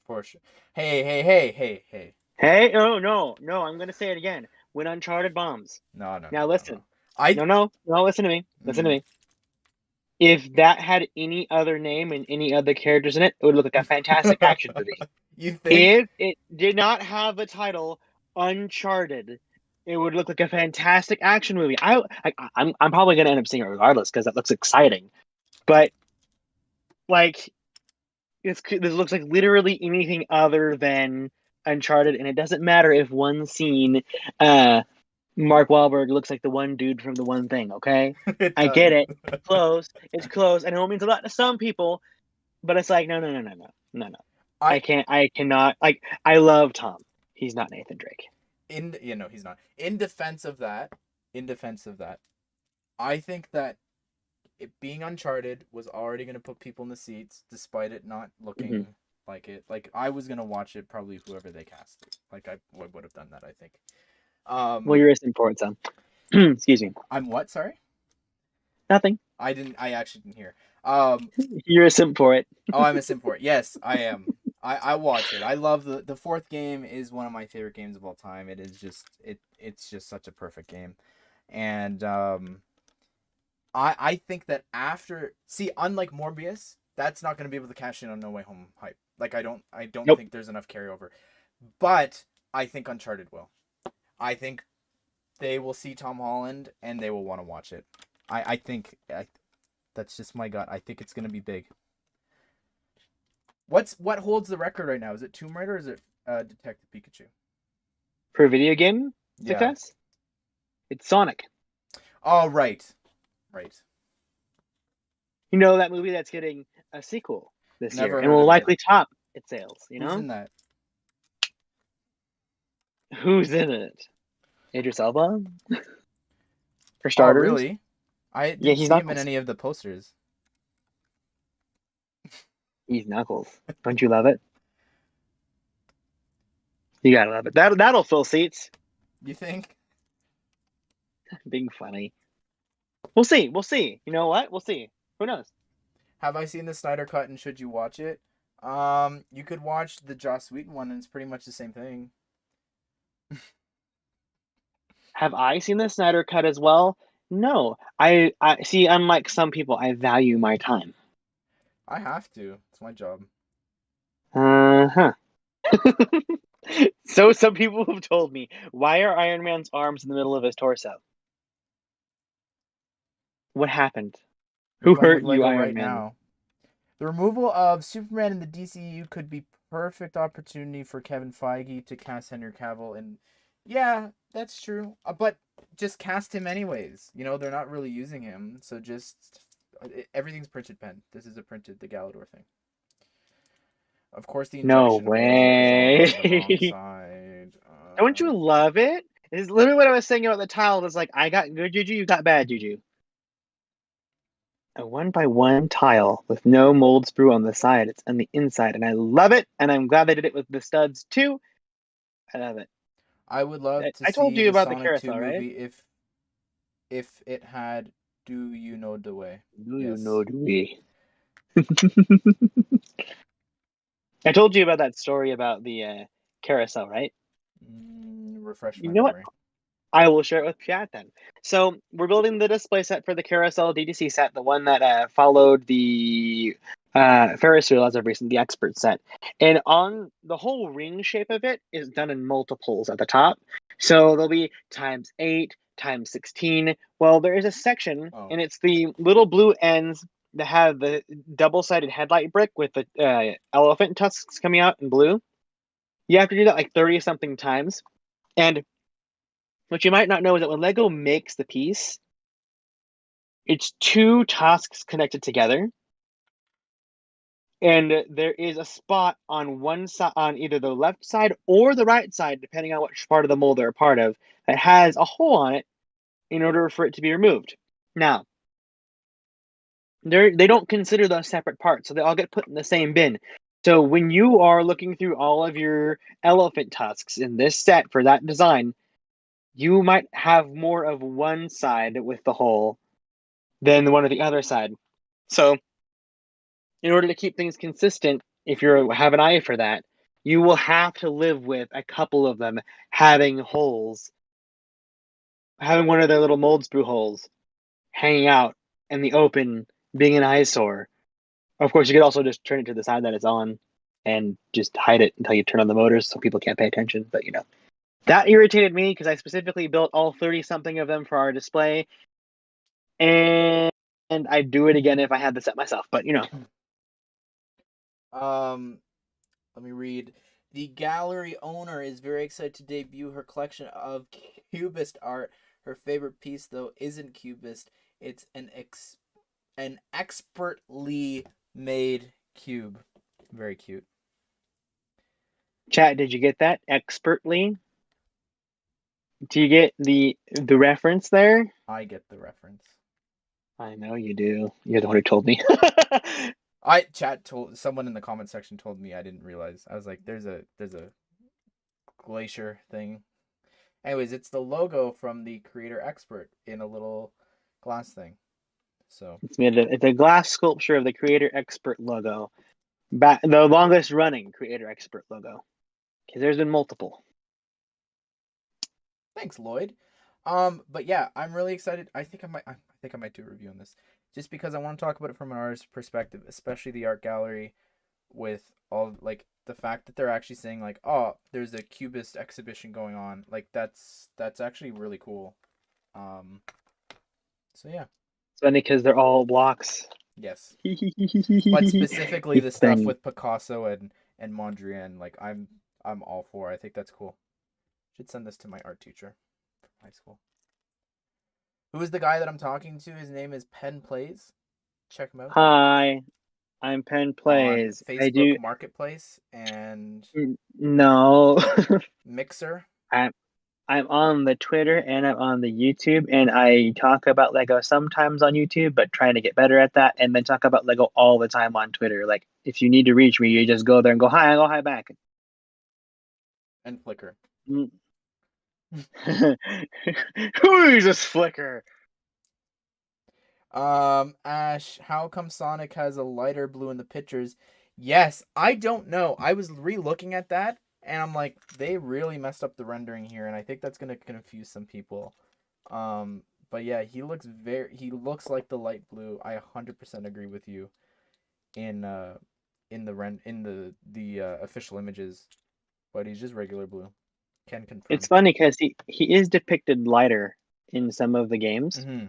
for sure. Hey, hey, hey, hey, hey. Hey, oh no, no, I'm gonna say it again. When Uncharted bombs. No, no, no, Now no, no. listen. I No, listen to me. Listen to mm. me. If that had any other name and any other characters in it, it would look like a fantastic action movie. You think? If it did not have the title Uncharted, it would look like a fantastic action movie. I'm probably gonna end up seeing it regardless because that looks exciting. But like this looks like literally anything other than Uncharted, and it doesn't matter if one scene, uh, Mark Wahlberg looks like the one dude from the one thing. Okay, It I get does. it. Close. It's close. I know it means a lot to some people, but it's like no. I I cannot. Like, I love Tom. He's not Nathan Drake. he's not. In defense of that, in defense of that, I think that it being Uncharted was already going to put people in the seats, despite it not Hmm. looking like it. Like, I was going to watch it, probably whoever they casted. Like, I would have done that, I think. Well, you're a sim for it, son. Excuse me. I'm what? Sorry, Nothing. I actually didn't hear. Um, You're a sim for it. oh, I'm a sim for it. Yes, I am. I watch it. I love the fourth game is one of my favorite games of all time. It is just it's just such a perfect game, and I think that unlike Morbius, that's not going to be able to cash in on No Way Home hype. Like, I don't Nope. think there's enough carryover, but I think Uncharted will. I think they will see Tom Holland and they will want to watch it. I think that's just my gut. I think it's going to be big. What holds the record right now? Is it Tomb Raider or is it Detective Pikachu? For video game Yeah. success, it's Sonic. Oh, right. Right. You know, that movie that's getting a sequel this year Never and heard will of it. likely top its sales. You Who's know, in that? who's in it? Idris Elba, for Oh, starters. really? I Yeah, didn't he's see him in Knuckles. any of the posters. He's Knuckles. Don't you love it? You gotta love it. That'll fill seats. You think? Being funny. We'll see. We'll see. You know what? We'll see. Who knows? Have I seen the Snyder Cut and should you watch it? You could watch the Joss Whedon one and it's pretty much the same thing. Have I seen the Snyder Cut as well? No. I see. Unlike some people, I value my time. I have to. It's my job. Huh. So some people have told me, why are Iron Man's arms in the middle of his torso? What happened? You're Who playing with hurt you, Lego Iron right Man? now. The removal of Superman in the DCU could be perfect opportunity for Kevin Feige to cast Henry Cavill, and yeah, that's true. But just cast him anyways. You know, they're not really using him, so just everything's printed pen. This is a printed the Galador thing. Of course, the No injection molding is on the wrong way. side. Don't you love it? It's literally what I was saying about the tiles. It's like, I got good juju, you got bad juju. A 1x1 tile with no mold sprue on the side. It's on the inside, and I love it. And I'm glad they did it with the studs too. I love it. I would love to I told see you the about the Sonic 2 carousel, right? movie if it had Do You Know the Way. Do you Yes. know the way? I told you about that story about the carousel, right? Refresh You my know what? memory. I will share it with chat then. So we're building the display set for the carousel DTC set, the one that followed the Ferris wheel as of recent, the expert set. And on the whole ring shape of it is done in multiples at the top. So there'll be times 8, times 16. Well, there is a section, Oh. and it's the little blue ends that have the double-sided headlight brick with the elephant tusks coming out in blue. You have to do that like 30 something times. And what you might not know is that when Lego makes the piece, it's two tusks connected together, and there is a spot on one side, on either the left side or the right side, depending on which part of the mold they're a part of, that has a hole on it in order for it to be removed. Now, they don't consider those separate parts, so they all get put in the same bin. So when you are looking through all of your elephant tusks in this set for that design, you might have more of one side with the hole than the one of the other side. So, in order to keep things consistent, if you have an eye for that, you will have to live with a couple of them having holes, having one of their little mold sprue holes hanging out in the open, being an eyesore. Of course, you could also just turn it to the side that it's on and just hide it until you turn on the motors so people can't pay attention. But that irritated me because I specifically built all 30 something of them for our display, and I'd do it again if I had the set myself. But Let me read. The gallery owner is very excited to debut her collection of cubist art. Her favorite piece, though, isn't cubist. It's an expertly made cube. Very cute. chat, did you get that? Expertly? Do you get the reference there? I get the reference. I know you do. You're the one who told me. Someone in the comment section told me, I didn't realize. I was like, there's a glacier thing. Anyways, it's the logo from the creator expert in a little glass thing. So It's a glass sculpture of the creator expert logo. The longest running creator expert logo. Because there's been multiple. thanks, Lloyd. But yeah, I'm really excited. I think I might do a review on this, just because I want to talk about it from an artist's perspective, especially the art gallery, with all like the fact that they're actually saying like, oh, there's a cubist exhibition going on. Like that's actually really cool. So yeah. It's funny because they're all blocks. Yes. But specifically the stuff Funny. with Picasso and Mondrian, like I'm all for. I think that's cool. Should send this to my art teacher from high school. Who is the guy that I'm talking to? His name is PenPlays. Check him out. Hi, I'm On PenPlays. I do Facebook Marketplace and no. Mixer. I'm on the Twitter and I'm on the YouTube, and I talk about Lego sometimes on YouTube, but trying to get better at that, and then talk about Lego all the time on Twitter. Like, if you need to reach me, you just go there and go hi, I go hi back. And Flickr. Who uses Flickr? Ash, how come Sonic has a lighter blue in the pictures? Yes, I don't know. I was re-looking at that and I'm like, they really messed up the rendering here, and I think that's gonna confuse some people. But yeah, he looks like the light blue. I 100% agree with you in the official images, but he's just regular blue. Can confirm. It's funny because he is depicted lighter in some of the games. Mm-hmm.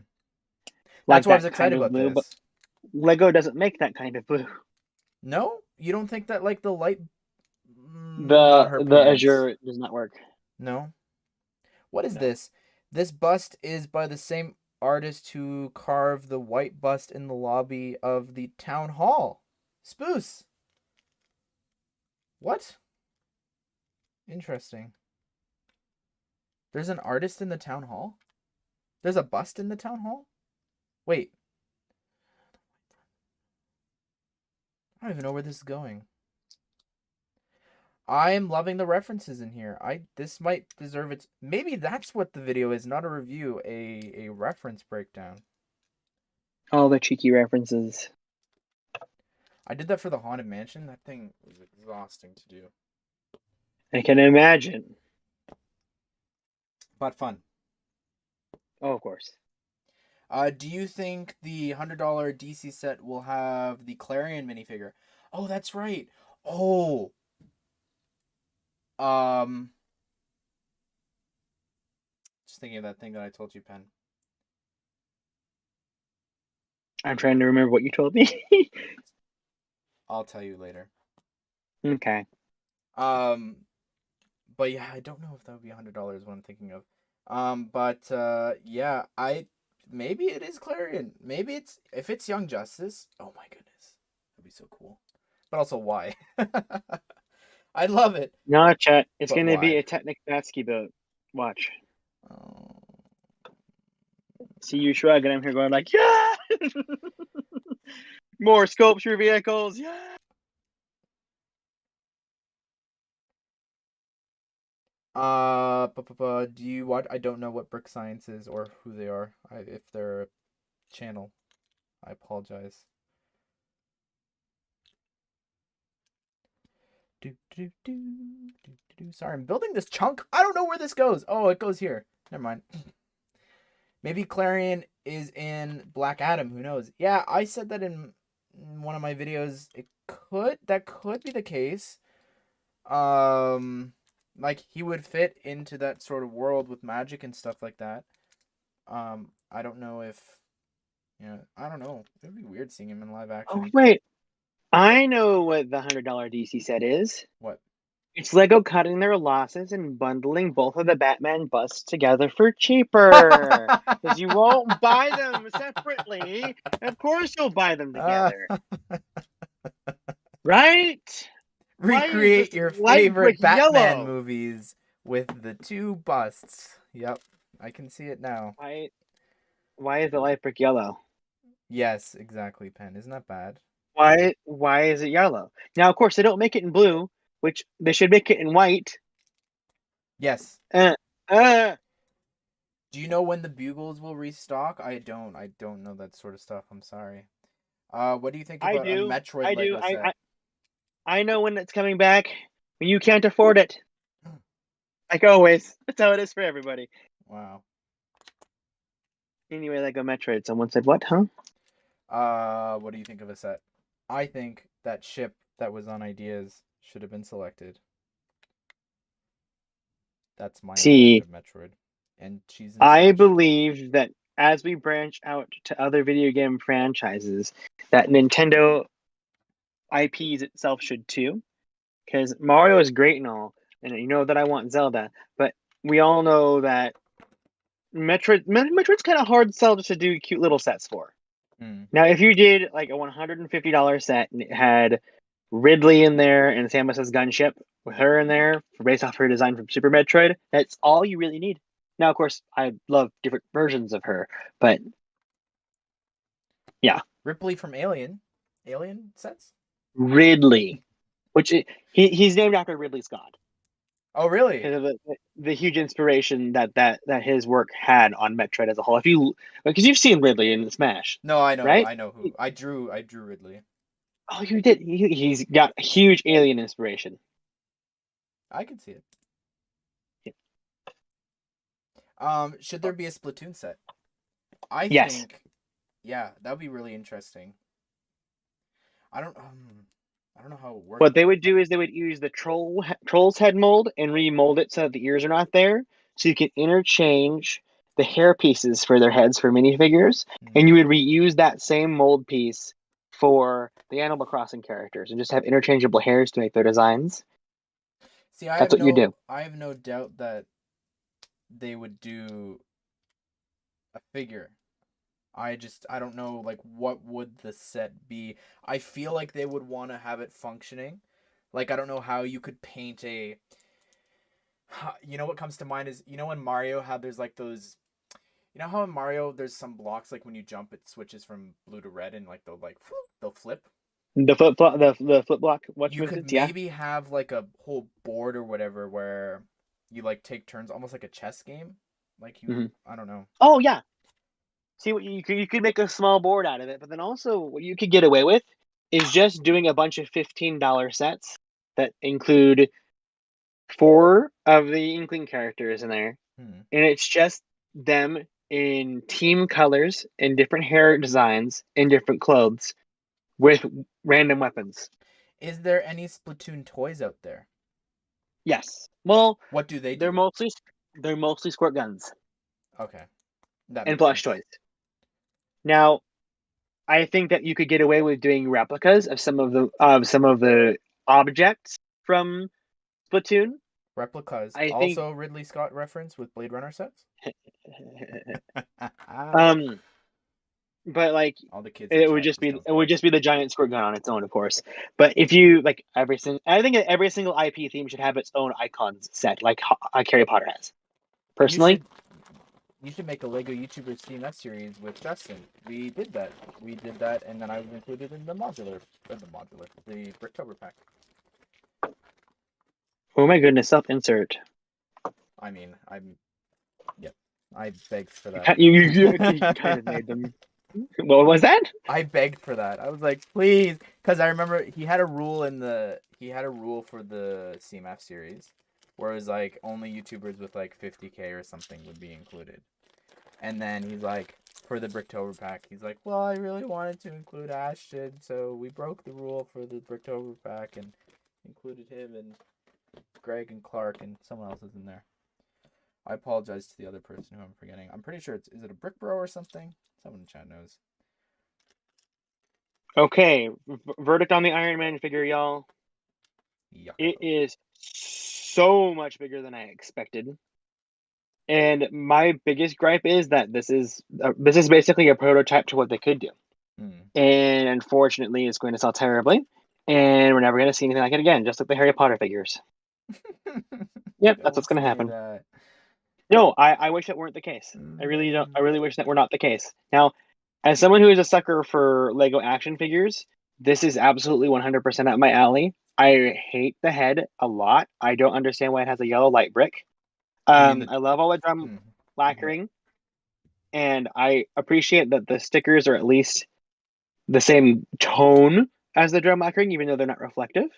Like That's why I was that excited kind of about blue, this. but Lego doesn't make that kind of blue. No, you don't think that like the light The not her the pants. Azure does not work. No. What is No. this? This bust is by the same artist who carved the white bust in the lobby of the town hall. Spoos. What? Interesting. There's an artist in the town hall? There's a bust in the town hall? Wait. I don't even know where this is going. I'm loving the references in here. This might deserve its... Maybe that's what the video is, not a review, a reference breakdown. All the cheeky references. I did that for the Haunted Mansion. That thing was exhausting to do. I can imagine. But fun. Oh, of course. Do you think the $100 DC set will have the Clarion minifigure? Oh, that's right. Oh. Just thinking of that thing that I told you, Pen. I'm trying to remember what you told me. I'll tell you later. Okay. But yeah, I don't know if that would be $100 what I'm thinking of. Yeah, maybe it is Clarion. Maybe if it's Young Justice. Oh my goodness, that'd be so cool. But also, why? I love it. No, chat. It's But going to be why? a Technic Batsky boat. Watch. Oh. See you shrug, and I'm here going like, yeah! More sculpture vehicles, yeah! Do you watch? I don't know what Brick Science is or who they are. If they're a channel, I apologize. Sorry, I'm building this chunk. I don't know where this goes. Oh, it goes here. Never mind. Maybe Clarion is in Black Adam. Who knows? Yeah, I said that in one of my videos. That could be the case. Like he would fit into that sort of world with magic and stuff like that. I don't know if, I don't know. It would be weird seeing him in live action. Oh, wait. I know what the $100 DC set is. What? It's Lego cutting their losses and bundling both of the Batman busts together for cheaper. Because you won't buy them separately. Of course you'll buy them together. Right? Why is Recreate this your light brick favorite Batman yellow? movies with the two busts. Yep, I can see it now. Why is the light brick yellow? Yes, exactly, Pen. Isn't that bad? Why is it yellow? Now, of course, they don't make it in blue, which they should make it in white. Yes. Uh, uh, Do you know when the Bugles will restock? I don't. I don't know that sort of stuff. I'm sorry. What do you think I about a do. Metroid I do. Lego set? I know when it's coming back. When you can't afford it. Like always. That's how it is for everybody. Wow. Anyway, Lego Metroid. Someone said, what, huh? What do you think of a set? I think that ship that was on Ideas should have been selected. That's my knowledge See, of Metroid. And she's in I Smash. believe that as we branch out to other video game franchises, that Nintendo IPs itself should too. Because Mario is great and all, and you know that I want Zelda, but we all know that Metroid's kind of hard to sell just to do cute little sets for. Now, if you did like a $150 set and it had Ridley in there and Samus's gunship with her in there, based off her design from Super Metroid, that's all you really need. Now, of course, I love different versions of her, but yeah, Ripley from Alien. Alien sets? Ridley, which he's named after Ridley Scott. Oh, really? Because of the huge inspiration that his work had on Metroid as a whole. Because you've seen Ridley in the Smash. No, I know. Right? I know who. I drew Ridley. Oh, you did. He's got huge alien inspiration. I can see it. Yeah. Should there be a Splatoon set? Yes. Think, yeah, that would be really interesting. I don't know how it works. What they would do is they would use the troll's head mold and remold it so that the ears are not there, so you can interchange the hair pieces for their heads for minifigures, and you would reuse that same mold piece for the Animal Crossing characters and just have interchangeable hairs to make their designs. See, That's what you do. I have no doubt that they would do a figure. I don't know, like, what would the set be? I feel like they would want to have it functioning. Like, I don't know how you could paint You know what comes to mind is, in Mario how there's like those, how in Mario there's some blocks like when you jump it switches from blue to red and like they'll flip. The flip block. Watch You could instance, yeah. maybe have like a whole board or whatever where you like take turns, almost like a chess game. Like Hmm. I don't know. Oh yeah. See what you could make a small board out of it, but then also what you could get away with is just doing a bunch of $15 sets that include 4 of the Inkling characters in there, Hmm. and it's just them in team colors and different hair designs and different clothes with random weapons. Is there any Splatoon toys out there? Yes. Well, What do they they're do? mostly they're mostly squirt guns Okay, that and makes plush sense. toys. Now, I think that you could get away with doing replicas of some of the objects from Splatoon. Replicas, I think also Ridley Scott reference with Blade Runner sets. um but like All the kids in it would chat just just be don't get it. the giant squirt gun on its own, of course. But if you like I think every single IP theme should have its own icons set, like Harry Potter has. You Personally, should you should make a Lego YouTuber CMF series with Justin. We did that. And then I was included in the the Bricktober pack. oh my goodness, self insert. I mean, yep. I begged for You, that. you kind of made them. What was that? I begged for that. I was like, please, because I remember he had a rule for the CMF series, where it was like only YouTubers with like 50K or something would be included. And then he's like, for the Bricktober pack, he's like, well, I really wanted to include Ashton, so we broke the rule for the Bricktober pack and included him and Greg and Clark and someone else is in there. I apologize to the other person who I'm forgetting. I'm pretty sure is it a Brick Bro or something? Someone in chat knows. Okay, verdict on the Iron Man figure, y'all. Yucko. It is so much bigger than I expected. And my biggest gripe is that this is basically a prototype to what they could do. Mm. And unfortunately, it's going to sell terribly. And we're never going to see anything like it again, just like the Harry Potter figures. Yep, that's what's Don't going to say happen. that. No, I wish that weren't the case. I really don't. I really wish that were not the case. Now, as someone who is a sucker for Lego action figures, this is absolutely 100% up my alley. I hate the head a lot. I don't understand why it has a yellow light brick. You mean the? I love all the drum Mm. lacquering, and I appreciate that the stickers are at least the same tone as the drum lacquering, even though they're not reflective.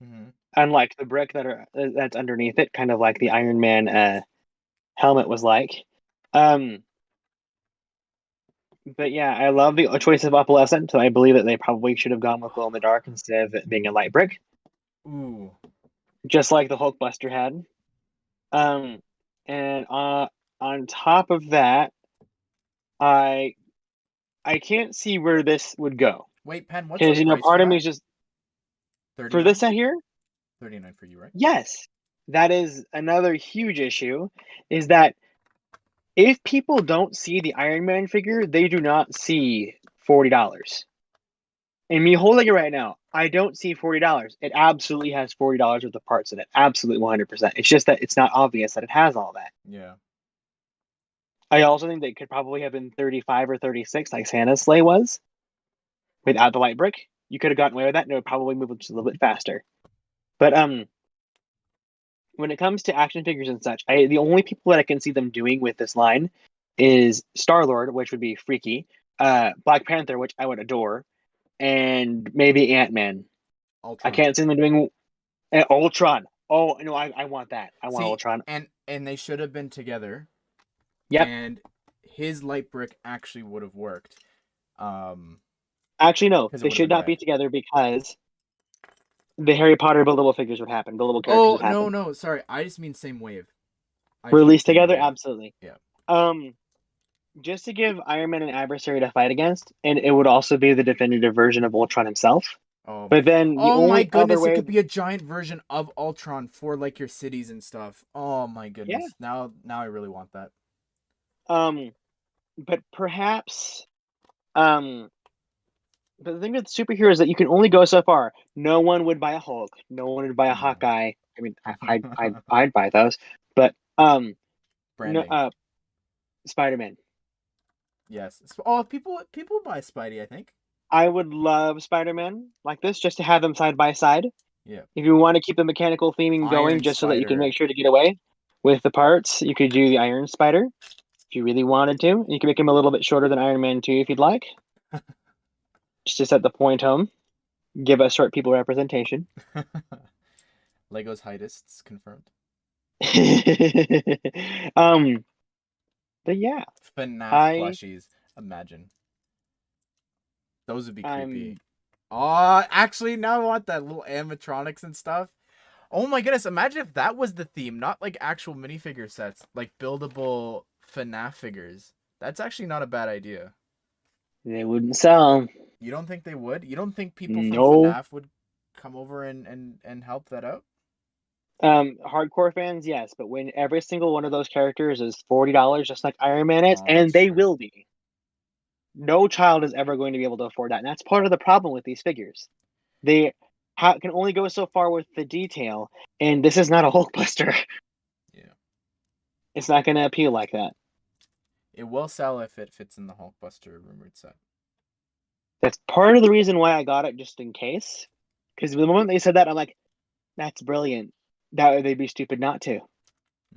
Mm-hmm. Unlike the brick that's underneath it, kind of like the Iron Man helmet was like. Um, but yeah, I love the choice of opalescent. So I believe that they probably should have gone with glow in the dark instead of it being a light brick, Ooh. just like the Hulkbuster had. Um, and on top of that, I I can't see where this would go Wait, Pen, what's the because price for part of me that? is just for 39? this set here. 39 for you, right? Yes, that is another huge issue. Is that if people don't see the Iron Man figure, they do not see $40. And me holding it right now, I don't see $40. It absolutely has $40 worth of parts in it. Absolutely 100%. It's just that it's not obvious that it has all that. Yeah. I also think that it could probably have been 35 or 36 like Santa's sleigh was without the light brick. You could have gotten away with that and it would probably move just a little bit faster. But when it comes to action figures and such, the only people that I can see them doing with this line is Star-Lord, which would be freaky, Black Panther, which I would adore, and maybe Ant-Man. I Ultron. can't see them doing Ultron. Oh no, I want that. I want See, Ultron. and they should have been together, Yep. and his light brick actually would have worked. Actually, no, Because it they would have should been not be red. together because the Harry Potter buildable figures would happen. Buildable characters Oh, would happen. no, sorry. I just mean same wave. I just mean Released same together, wave. absolutely. Yeah. Just to give Iron Man an adversary to fight against, and it would also be the definitive version of Ultron himself. But then the Oh my only other goodness, it way, could be a giant version of Ultron for like your cities and stuff. Oh my yeah. goodness. Now I really want that. But perhaps, um, but the thing with superheroes is that you can only go so far. No one would buy a Hulk. No one would buy a No. Hawkeye. I mean, I'd buy those. But no, Branding. Spider-Man. Yes. Oh, people buy Spidey, I think. I would love Spider-Man like this just to have them side by side. Yeah. If you want to keep the mechanical theming going, Iron just so that you can Spider. make sure to get away with the parts, you could do the Iron Spider if you really wanted to. You can make him a little bit shorter than Iron Man 2 if you'd like, just to set the point home. Give us short people representation. Lego's heightists confirmed. But yeah, FNAF I plushies. Imagine. Those would be creepy. I'm Oh, actually, now I want that little animatronics and stuff. Oh my goodness, imagine if that was the theme, not like actual minifigure sets, like buildable FNAF figures. That's actually not a bad idea. they wouldn't sell. You don't think they would? You don't think people from No. FNAF would come over and help that out? Hardcore fans, yes, but when every single one of those characters is $40, just like Iron Man is, Oh, and that's they true. will be. No child is ever going to be able to afford that, and that's part of the problem with these figures. They can only go so far with the detail, and this is not a Hulkbuster. Yeah. It's not going to appeal like that. It will sell if it fits in the Hulkbuster rumored set. That's part of the reason why I got it, just in case. Because the moment they said that, I'm like, that's brilliant. That they'd be stupid not to.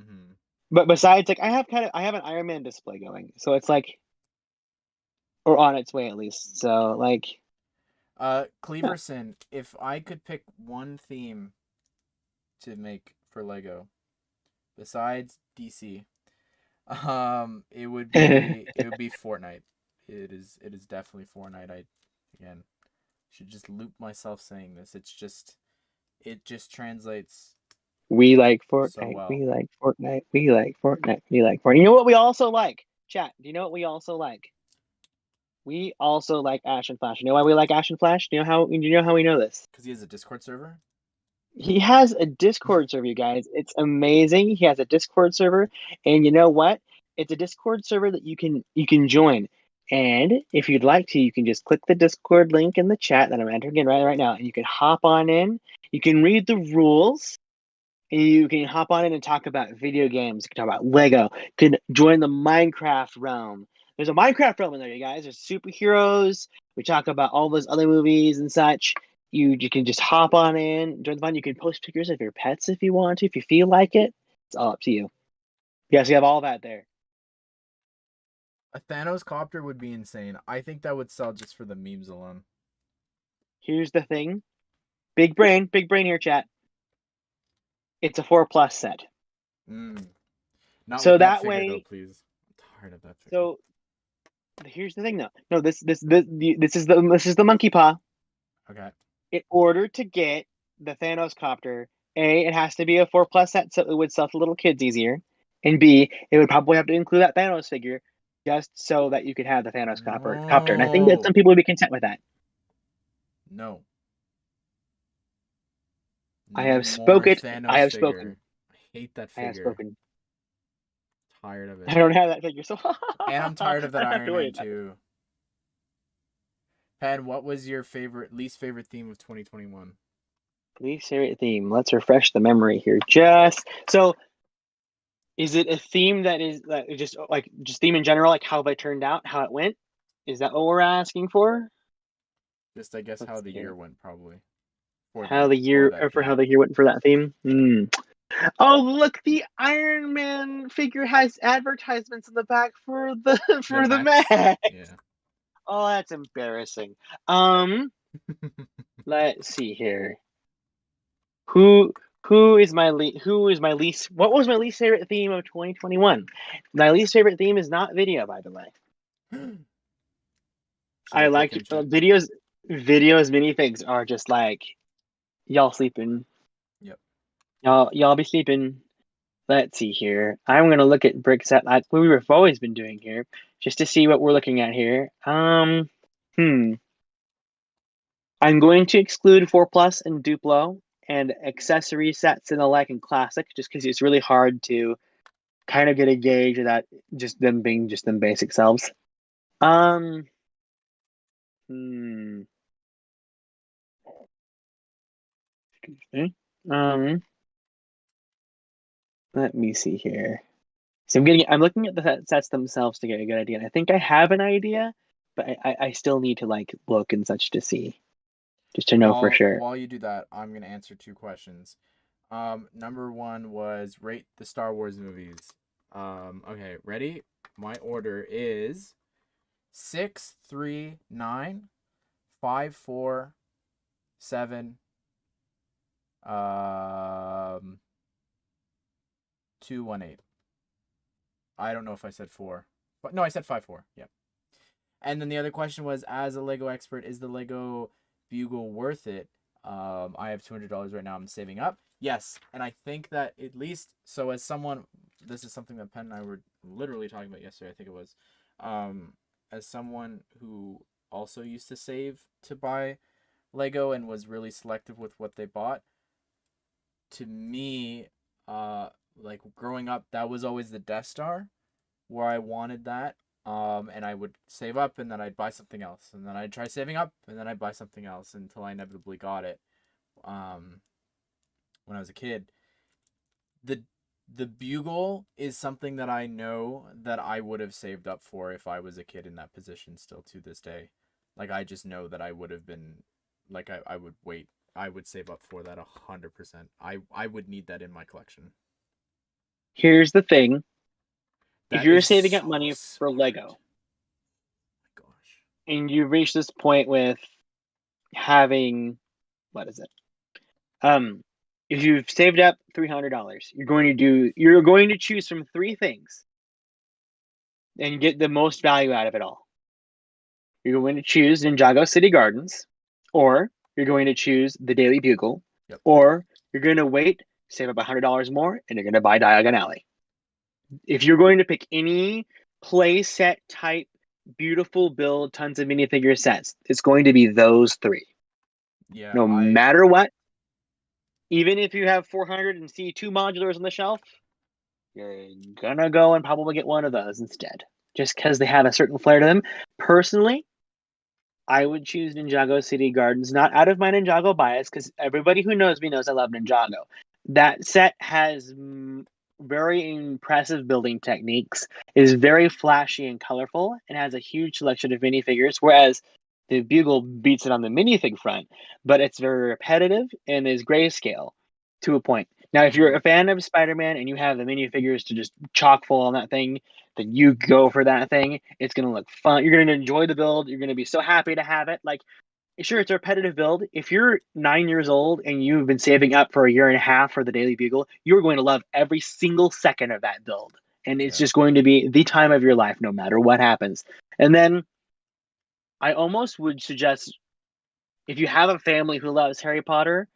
Mm-hmm. But besides, like I have an Iron Man display going, so it's like, or on its way at least. So like, Cleaverson, if I could pick one theme to make for Lego besides DC, it would be Fortnite. It is definitely Fortnite. I again should just loop myself saying this. It just translates we like so Fortnite. well. We like Fortnite. We like Fortnite. We like Fortnite. You know what we also like? Chat. Do you know what we also like? We also like Ashnflash. You know why we like Ashnflash? Do you know how we know this? Because he has a Discord server. He has a Discord server, you guys. It's amazing. He has a Discord server, and you know what? It's a Discord server that you can join. And if you'd like to, you can just click the Discord link in the chat that I'm entering in right now, and you can hop on in. You can read the rules. You can hop on in and talk about video games. You can talk about Lego. You can join the Minecraft realm. There's a Minecraft realm in there, you guys. There's superheroes. We talk about all those other movies and such. You can just hop on in, join the fun. You can post pictures of your pets if you want to, if you feel like it. It's all up to you. Yes, you have all that there. A Thanos copter would be insane. I think that would sell just for the memes alone. Here's the thing. Big brain here, chat. It's a 4+ set. Not So with that that figure though, way, please. I'm tired of that figure. so here's the thing though. No, this is the monkey paw. Okay. In order to get the Thanos copter, A, it has to be a 4+ set so it would sell to little kids easier. And B, it would probably have to include that Thanos figure just so that you could have the Thanos copter. And I think that No. some people would be content with that. No. I No have more spoken. I Thanos have figure. spoken. I hate that I have figure. spoken. Tired of I it. don't have that figure, so And I'm tired of I that don't have to Iron worry Man about it. too. Pen, what was your least favorite theme of 2021? Least favorite theme. Let's refresh the memory here. Just so, is it a theme that is just theme in general, like how they turned out, how it went? Is that what we're asking for? Just I guess Let's how see the here. year went probably. For How the for year, that or for how theme. the year went for that theme. Oh, look! The Iron Man figure has advertisements in the back for the The for the Max? Mac. Yeah. Oh, that's embarrassing. Let's see here. Who who is my least? What was my least favorite theme of 2021? My least favorite theme is not video, by the way. Should I I take like him, chat? videos. Videos, minifigs are just like y'all sleeping. Yep. Y'all be sleeping. Let's see here. I'm gonna look at bricks that like we've always been doing here, just to see what we're looking at here. I'm going to exclude 4+ and Duplo and accessory sets and the like in classic, just because it's really hard to kind of get a gauge of that, just them being just them basic selves. Um, hmm. Excuse me. Let me see here. So I'm looking at the sets themselves to get a good idea. And I think I have an idea, but I still need to like look and such to see, just to know for sure. While you do that, I'm gonna answer two questions. Number one was rate the Star Wars movies. Okay, ready? My order is 6, 3, 9, 5, 4, 7, 2, 1, 8. I don't know if I said 4, but no, I said 5, 4. Yep. And then the other question was, as a Lego expert, is the Lego Bugle worth it? I have $200 right now. I'm saving up. Yes, and I think that at least so as someone, this is something that Penn and I were literally talking about yesterday. I think it was, as someone who also used to save to buy Lego and was really selective with what they bought. To me, like growing up, that was always the Death Star, where I wanted that. And I would save up, and then I'd buy something else, and then I'd try saving up, and then I'd buy something else until I inevitably got it. When I was a kid, the the bugle is something that I know that I would have saved up for if I was a kid in that position still to this day. Like I just know that I would have been, like I would wait. I would save up for that 100%. I would need that in my collection. Here's the thing: if That you're is saving up so money for smart. Lego My gosh. and you reach this point with having what is it? Um, if you've saved up $300, you're going to choose from three things and get the most value out of it all. You're going to choose Ninjago City Gardens, or you're going to choose the Daily Bugle, Yep. or you're going to wait, save up $100 more, and you're going to buy Diagon Alley. If you're going to pick any play set type, beautiful build, tons of minifigure sets, it's going to be those three. Yeah, No I matter what, even if you have 400 and see two modulars on the shelf, you're gonna go and probably get one of those instead, just because they have a certain flair to them. Personally, I would choose Ninjago City Gardens, not out of my Ninjago bias, because everybody who knows me knows I love Ninjago. That set has very impressive building techniques, is very flashy and colorful, and has a huge selection of minifigures, whereas the Bugle beats it on the minifig front, but it's very repetitive and is grayscale to a point. Now, if you're a fan of Spider-Man and you have the minifigures to just chock full on that thing, then you go for that thing. It's gonna look fun. You're gonna enjoy the build. You're gonna be so happy to have it. Like, sure, it's a repetitive build. If you're 9 years old and you've been saving up for a year and a half for the Daily Bugle, you're going to love every single second of that build. And it's yeah. just going to be the time of your life, no matter what happens. And then I almost would suggest if you have a family who loves Harry Potter,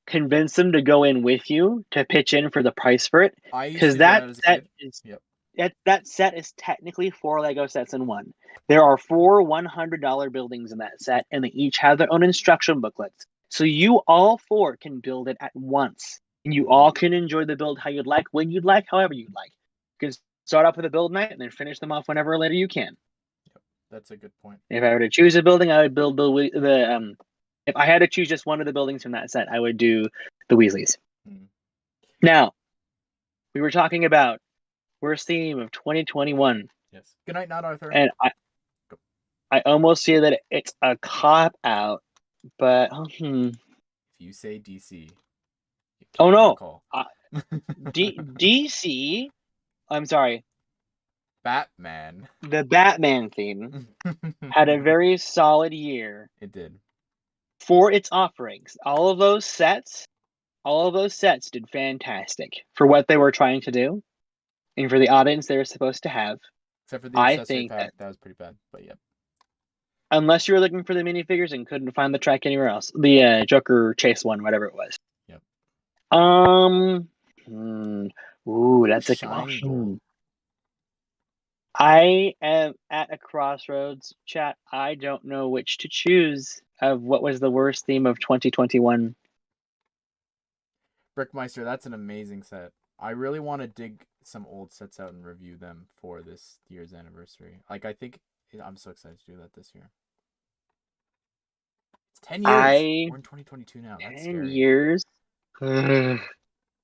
convince them to go in with you to pitch in for the price for it, I used because to do that as a kid. Yep. that set is technically four Lego sets in one. There are four $100 buildings in that set, and they each have their own instruction booklets. So you all four can build it at once, and you all can enjoy the build how you'd like, when you'd like, however you'd like. You can start off with a build night and then finish them off whenever later you can. Yep. That's a good point. If I were to choose a building, I would build the if I had to choose just one of the buildings from that set, I would do the Weasleys. Mm. Now, we were talking about worst theme of 2021. Yes. Good night, not Arthur. And I almost see that it's a cop out, but If you say DC, you oh can't no, call. DC. I'm sorry, Batman. the Batman theme had a very solid year It did. for its offerings. All of those sets did fantastic for what they were trying to do and for the audience they were supposed to have. Except for the I accessory think pack, that that was pretty bad. But yep. unless you were looking for the minifigures and couldn't find the track anywhere else, the Joker Chase one, whatever it was. Yep. Ooh, Ooh, that's a shiny gold. I am at a crossroads, chat. I don't know which to choose of what was the worst theme of 2021. Brickmeister, that's an amazing set. I really want to dig some old sets out and review them for this year's anniversary. Like, I think I'm so excited to do that this year. It's 10 years. We're in 2022 now. That's 10 scary. years.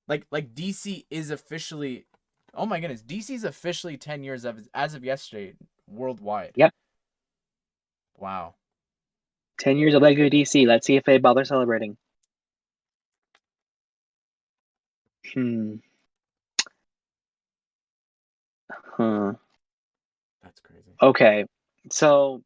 Like DC is officially. Oh my goodness, DC is officially 10 years as of yesterday worldwide. Yep. Wow. 10 years of Lego DC. Let's see if they bother celebrating. Huh. That's crazy. Okay. So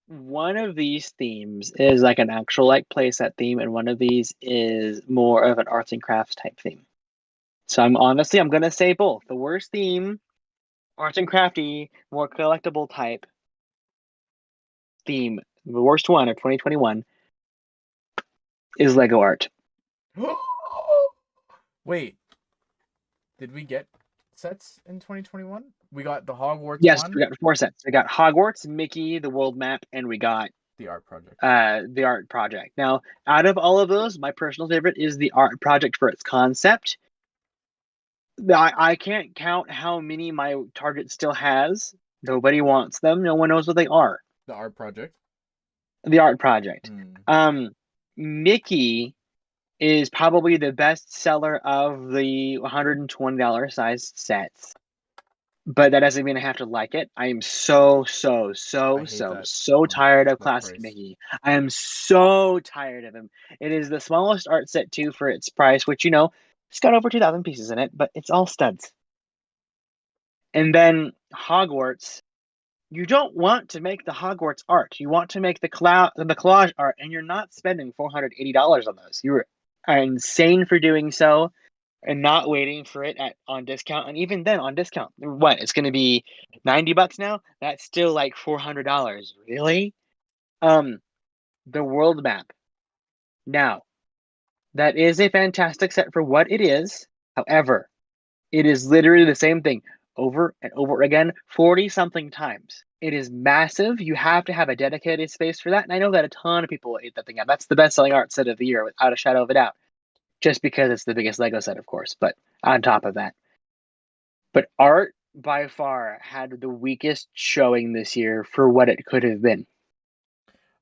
one of these themes is like an actual like playset theme, and one of these is more of an arts and crafts type theme. So I'm gonna say both. The worst theme, arts and crafty, more collectible type theme. The worst one of 2021 is Lego art. Wait, did we get sets in 2021? We got the Hogwarts Yes, one, we got 4 sets. We got Hogwarts, Mickey, the world map, and we got the art project. the art project. Now, out of all of those, my personal favorite is the art project for its concept. I can't count how many my Target still has. Nobody wants them. No one knows what they are. The art project. The art project. Mm. Mickey is probably the best seller of the $120 sized sets. But that doesn't mean I have to like it. I am so I hate that tired of that Classic price. Mickey. I am so tired of him. It is the smallest art set too for its price, which it's got over 2,000 pieces in it, but it's all studs. And then Hogwarts, you don't want to make the Hogwarts art. You want to make the collage art, and you're not spending $480 on those. You are insane for doing so and not waiting for it on discount. And even then, on discount, what it's going to be $90 now. That's still like $400. Really? The world map. Now, that is a fantastic set for what it is. However, it is literally the same thing over and over again 40 something times. It is massive. You have to have a dedicated space for that. And I know that a ton of people ate that thing up. That's the best selling art set of the year without a shadow of a doubt. Just because it's the biggest Lego set, of course. But on top of that. But art by far had the weakest showing this year for what it could have been.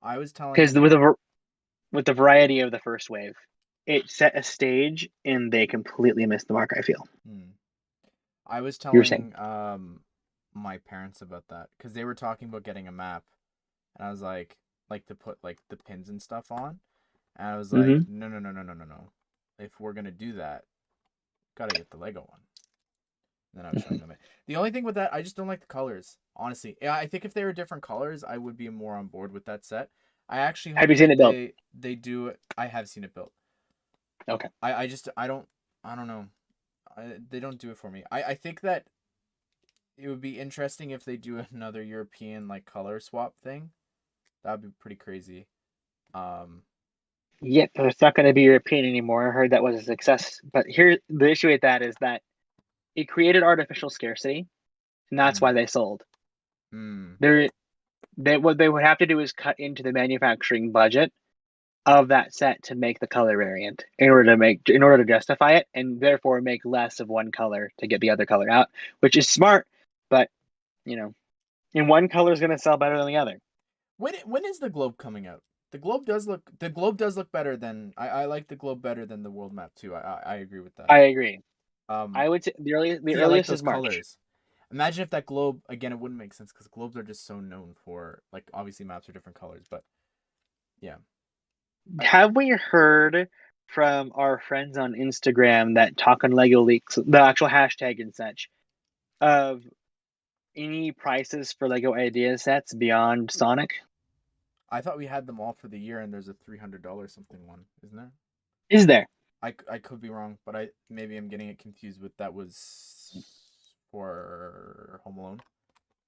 I was telling Because with the variety of the first wave, it set a stage and they completely missed the mark, I feel. I was You were saying. telling my parents about that because they were talking about getting a map, and I was like to put like the pins and stuff on, and I was like, no. If we're gonna do that, gotta get the Lego one. And then I was showing them it. The only thing with that, I just don't like the colors. Honestly, yeah, I think if they were different colors, I would be more on board with that set. I actually hope Have you seen it built? they do it. I have seen it built. Okay. I don't know. They don't do it for me. I think that it would be interesting if they do another European like color swap thing. That'd be pretty crazy. Yep, it's not going to be European anymore. I heard that was a success. But here, the issue with that is that it created artificial scarcity, and that's why they sold. What they would have to do is cut into the manufacturing budget of that set to make the color variant in order to justify it, and therefore make less of one color to get the other color out, which is smart, but and one color is going to sell better than the other. When is the globe coming out? The globe does look better than I like the globe better than the world map too. I agree with that. I agree. I would say the like earliest those is March. colors. Imagine if that globe again. It wouldn't make sense because globes are just so known for like obviously maps are different colors, but yeah. Have we heard from our friends on Instagram that talk on Lego Leaks, the actual hashtag and such, of any prices for Lego idea sets beyond Sonic? I thought we had them all for the year, and there's a $300 something one, isn't there? Is there? I could be wrong, but maybe I'm getting it confused with that was for Home Alone,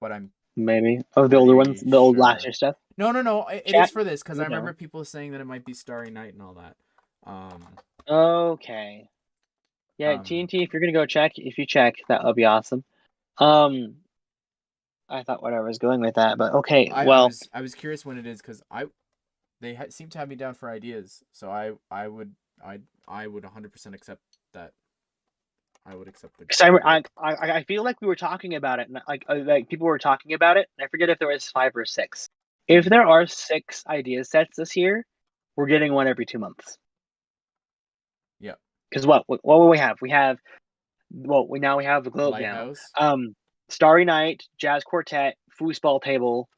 but I'm maybe the older ones, the old last year stuff. No, it is for this because I remember people saying that it might be Starry Night and all that. Okay. Yeah, TNT. If you're gonna go check, if you check, that would be awesome. I thought whatever I was going with that, but okay. I was curious when it is because they seem to have me down for ideas, so I would 100% accept that. I would accept the. Because I feel like we were talking about it, and like people were talking about it. And I forget if there was 5 or 6. If there are 6 idea sets this year, we're getting one every 2 months. Yeah. Because what will we have? We have we have the globe Lighthouse. now. Starry Night, Jazz Quartet, Foosball Table,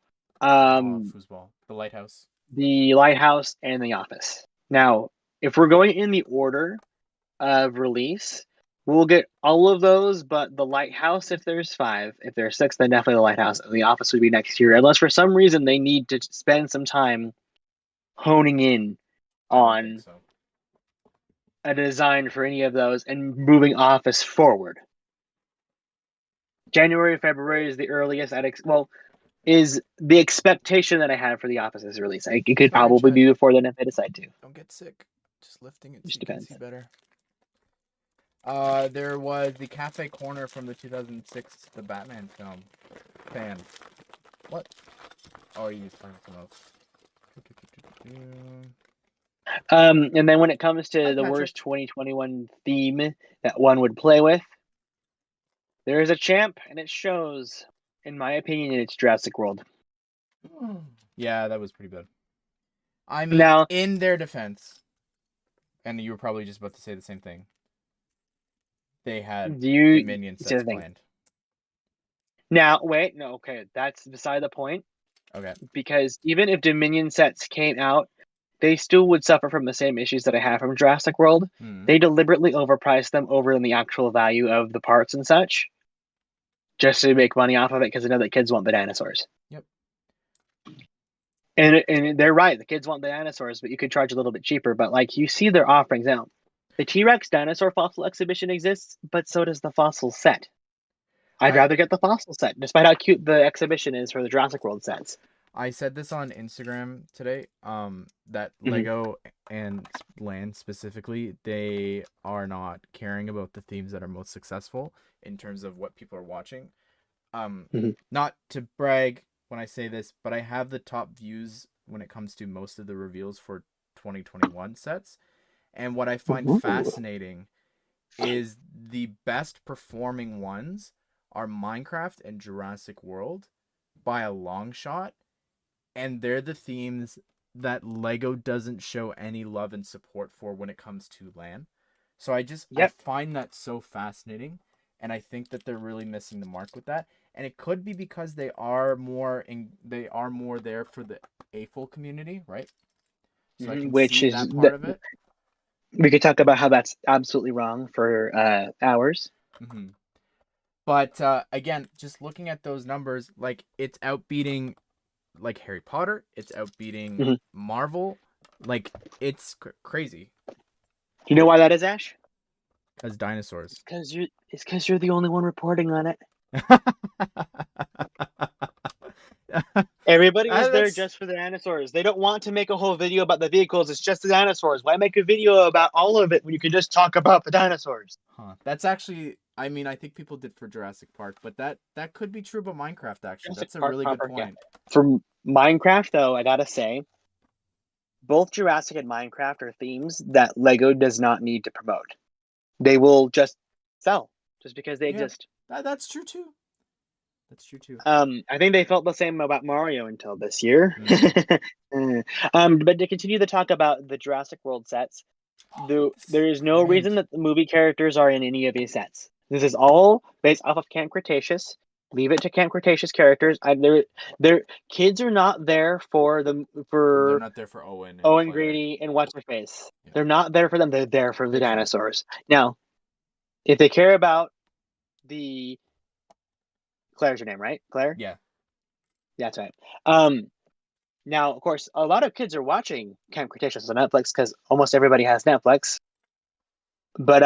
Foosball. The Lighthouse. the Lighthouse, and the Office. Now, if we're going in the order of release, we'll get all of those, but the Lighthouse, if there's 5, if there's 6, then definitely the Lighthouse. And the Office would be next year, unless for some reason they need to spend some time honing in I don't think on so. a design for any of those and moving Office forward. January, February is the earliest is the expectation that I have for the Office's release. It could Sorry, probably Chad. be before then if they decide to. Don't get sick. Just lifting it so Just you can depends. see better. There was the Cafe Corner from the 2006 The Batman film. Fan. What? Oh, you used playing something else. And then when it comes to Hi, the Patrick. worst 2021 theme that one would play with, there is a champ, and it shows. In my opinion, it's Jurassic World. Yeah, that was pretty bad. I mean, Now, in their defense, and you were probably just about to say the same thing, they had Dominion sets planned. Now, wait, no, okay, that's beside the point. Okay. Because even if Dominion sets came out, they still would suffer from the same issues that I have from Jurassic World. Mm-hmm. They deliberately overpriced them over in the actual value of the parts and such, just to make money off of it because they know that kids want the dinosaurs. Yep. And they're right, the kids want the dinosaurs, but you could charge a little bit cheaper. But like you see their offerings now. The T-Rex dinosaur fossil exhibition exists, but so does the fossil set. I'd rather get the fossil set, despite how cute the exhibition is for the Jurassic World sets. I said this on Instagram today, that Lego and Land specifically, they are not caring about the themes that are most successful in terms of what people are watching. Not to brag when I say this, but I have the top views when it comes to most of the reveals for 2021 sets. And what I find fascinating is the best performing ones are Minecraft and Jurassic World by a long shot. And they're the themes that Lego doesn't show any love and support for when it comes to Land. So I find that so fascinating. And I think that they're really missing the mark with that. And it could be because they are more there for the AFOL community, right? So I can see that part of it. We could talk about how that's absolutely wrong for hours. Mm-hmm. But again, just looking at those numbers, like it's outbeating like Harry Potter, it's outbeating Marvel, like it's crazy. Do you know why that is, Ash? Because dinosaurs. It's because you're the only one reporting on it. Everybody is there just for the dinosaurs. They don't want to make a whole video about the vehicles. It's just the dinosaurs. Why make a video about all of it when you can just talk about the dinosaurs? That's actually, I mean, I think people did for Jurassic Park, but that could be true about Minecraft, actually. That's a really good point. Yeah. For Minecraft, though, I gotta say, both Jurassic and Minecraft are themes that Lego does not need to promote. They will just sell just because they exist. That's true too. That's true too. I think they felt the same about Mario until this year. But to continue the talk about the Jurassic World sets, there is no reason that the movie characters are in any of these sets. This is all based off of Camp Cretaceous. Leave it to Camp Cretaceous characters. Their kids are not there for them They're not there for Owen Grady and what's her face. Yeah. They're not there for them. They're there for the dinosaurs. Now, if they care about the Claire's your name, right? Claire? Yeah. That's right. Now, of course, a lot of kids are watching Camp Cretaceous on Netflix because almost everybody has Netflix. But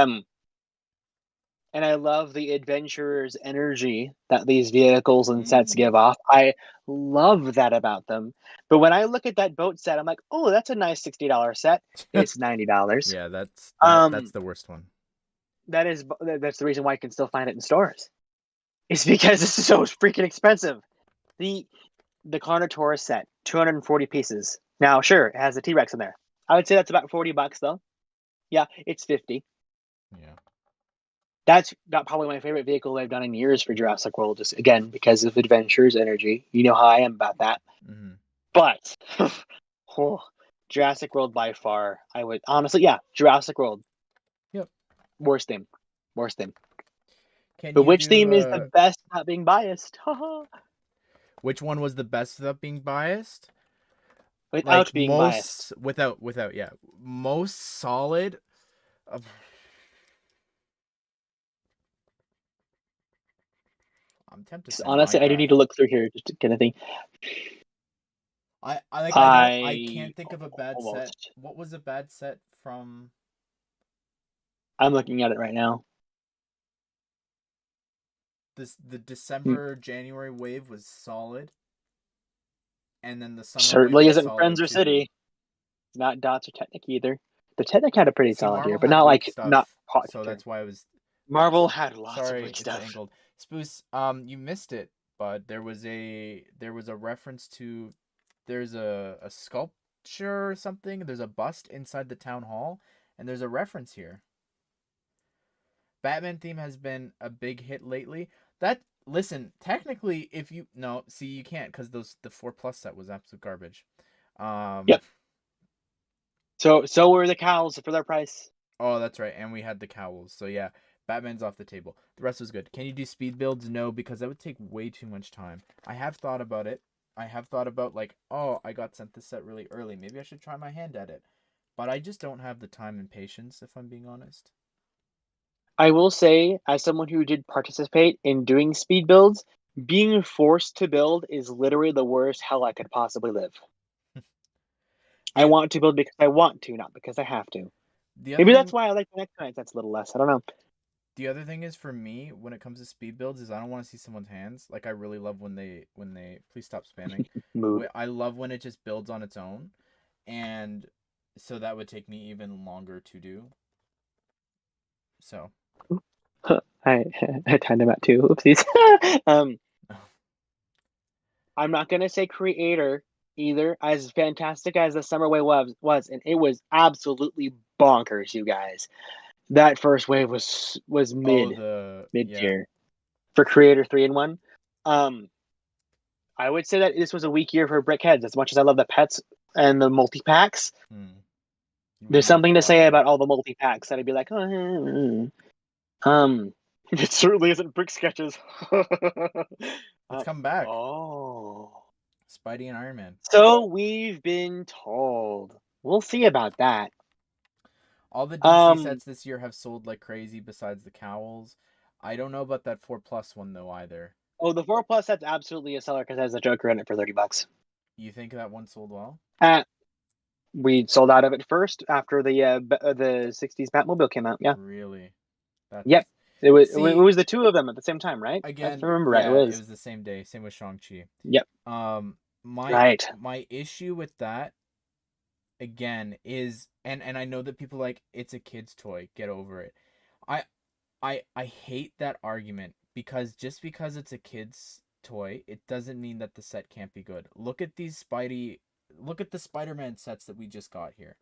and I love the adventurer's energy that these vehicles and sets give off. I love that about them. But when I look at that boat set, I'm like, oh, that's a nice $60 set. It's $90. Yeah, that's the worst one. That's the reason why I can still find it in stores. It's because it's so freaking expensive. The Carnotaurus set, 240 pieces. Now, sure, it has the T-Rex in there. I would say that's about $40 though. Yeah, it's 50. Yeah. That's not probably my favorite vehicle I've done in years for Jurassic World, just again because of adventure's energy. You know how I am about that. But Jurassic World by far, I would honestly, Jurassic World. Yep. Worst theme. Worst theme. Can But you which do theme is the best without being biased? which one was the best without being biased? Without Like being biased. most without yeah. Most solid I'm tempted to say Honestly, I do need Minecraft. to look through here just to kind of think. I can't think of a bad set. Almost. What was a bad set from I'm looking at it right now. the December January wave was solid. And then the summer wave Certainly was isn't Friends solid or too. City. Not Dots or Technic either. The Technic had a pretty See, solid year, Marvel but had not weak like not stuff, so popular. that's why I was Marvel had lots of sorry. weak It's stuff. angled. Spoos, you missed it, but there was a reference to there's a sculpture or something. There's a bust inside the town hall, and there's a reference here. Batman theme has been a big hit lately. That listen, technically, if you no, see, you can't because the 4+ set was absolute garbage. Yep. So were the cows for their price. Oh, that's right, and we had the cowls. So yeah, Batman's off the table. The rest was good. Can you do speed builds? No, because that would take way too much time. I have thought about it. I have thought about like, oh, I got sent this set really early. Maybe I should try my hand at it. But I just don't have the time and patience, if I'm being honest. I will say, as someone who did participate in doing speed builds, being forced to build is literally the worst hell I could possibly live. I want to build because I want to, not because I have to. The other Maybe that's thing, why I like the next night. That's a little less. I don't know. the other thing is for me when it comes to speed builds is I don't want to see someone's hands. Like I really love when they please stop spamming. Move. I love when it just builds on its own, and so that would take me even longer to do. So I I timed him out too. Oopsies. I'm not gonna say creator either. As fantastic as the summer wave was, and it was absolutely bonkers, you guys. That first wave was oh mid the yeah. tier for creator 3-in-1. I would say that this was a weak year for Brickheads. As much as I love the pets and the multi packs, You there's wouldn't give a something to say button. about all the multi packs that I'd be like, it certainly isn't brick sketches. It's come back. Oh. Spidey and Iron Man. So we've been told. We'll see about that. All the DC sets this year have sold like crazy besides the cowls. I don't know about that 4+ one though either. Oh, the 4+ set's absolutely a seller because it has a Joker in it for $30. You think that one sold well? We sold out of it first after the 60s Batmobile came out. Yeah. Really? That's Yep. It see was the two of them at the same time, right? If I again. remember right, it Yeah, it was. was the same day. Same with Shang-Chi. Yep. My Right. my issue with that again is and I know that people like it's a kid's toy. Get over it. I I hate that argument because just because it's a kid's toy, it doesn't mean that the set can't be good. Look at the Spider-Man sets that we just got here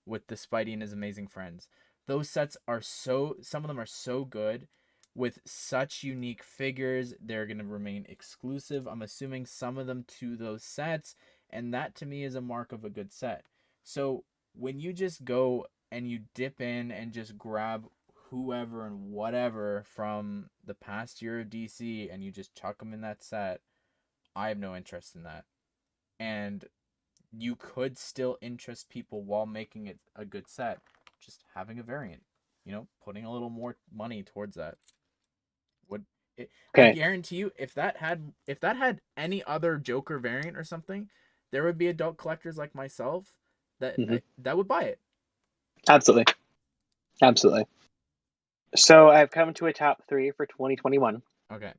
with the Spidey and his amazing friends. Those sets are some of them are so good with such unique figures. They're going to remain exclusive. I'm assuming some of them to those sets, and that to me is a mark of a good set. So, when you just go and you dip in and just grab whoever and whatever from the past year of DC and you just chuck them in that set, I have no interest in that. And you could still interest people while making it a good set, just having a variant, putting a little more money towards that. Would it, I Okay. guarantee you if that had any other Joker variant or something, there would be adult collectors like myself that Mm-hmm. that would buy it. Absolutely. Absolutely. So I've come to a top 3 for 2021. Okay.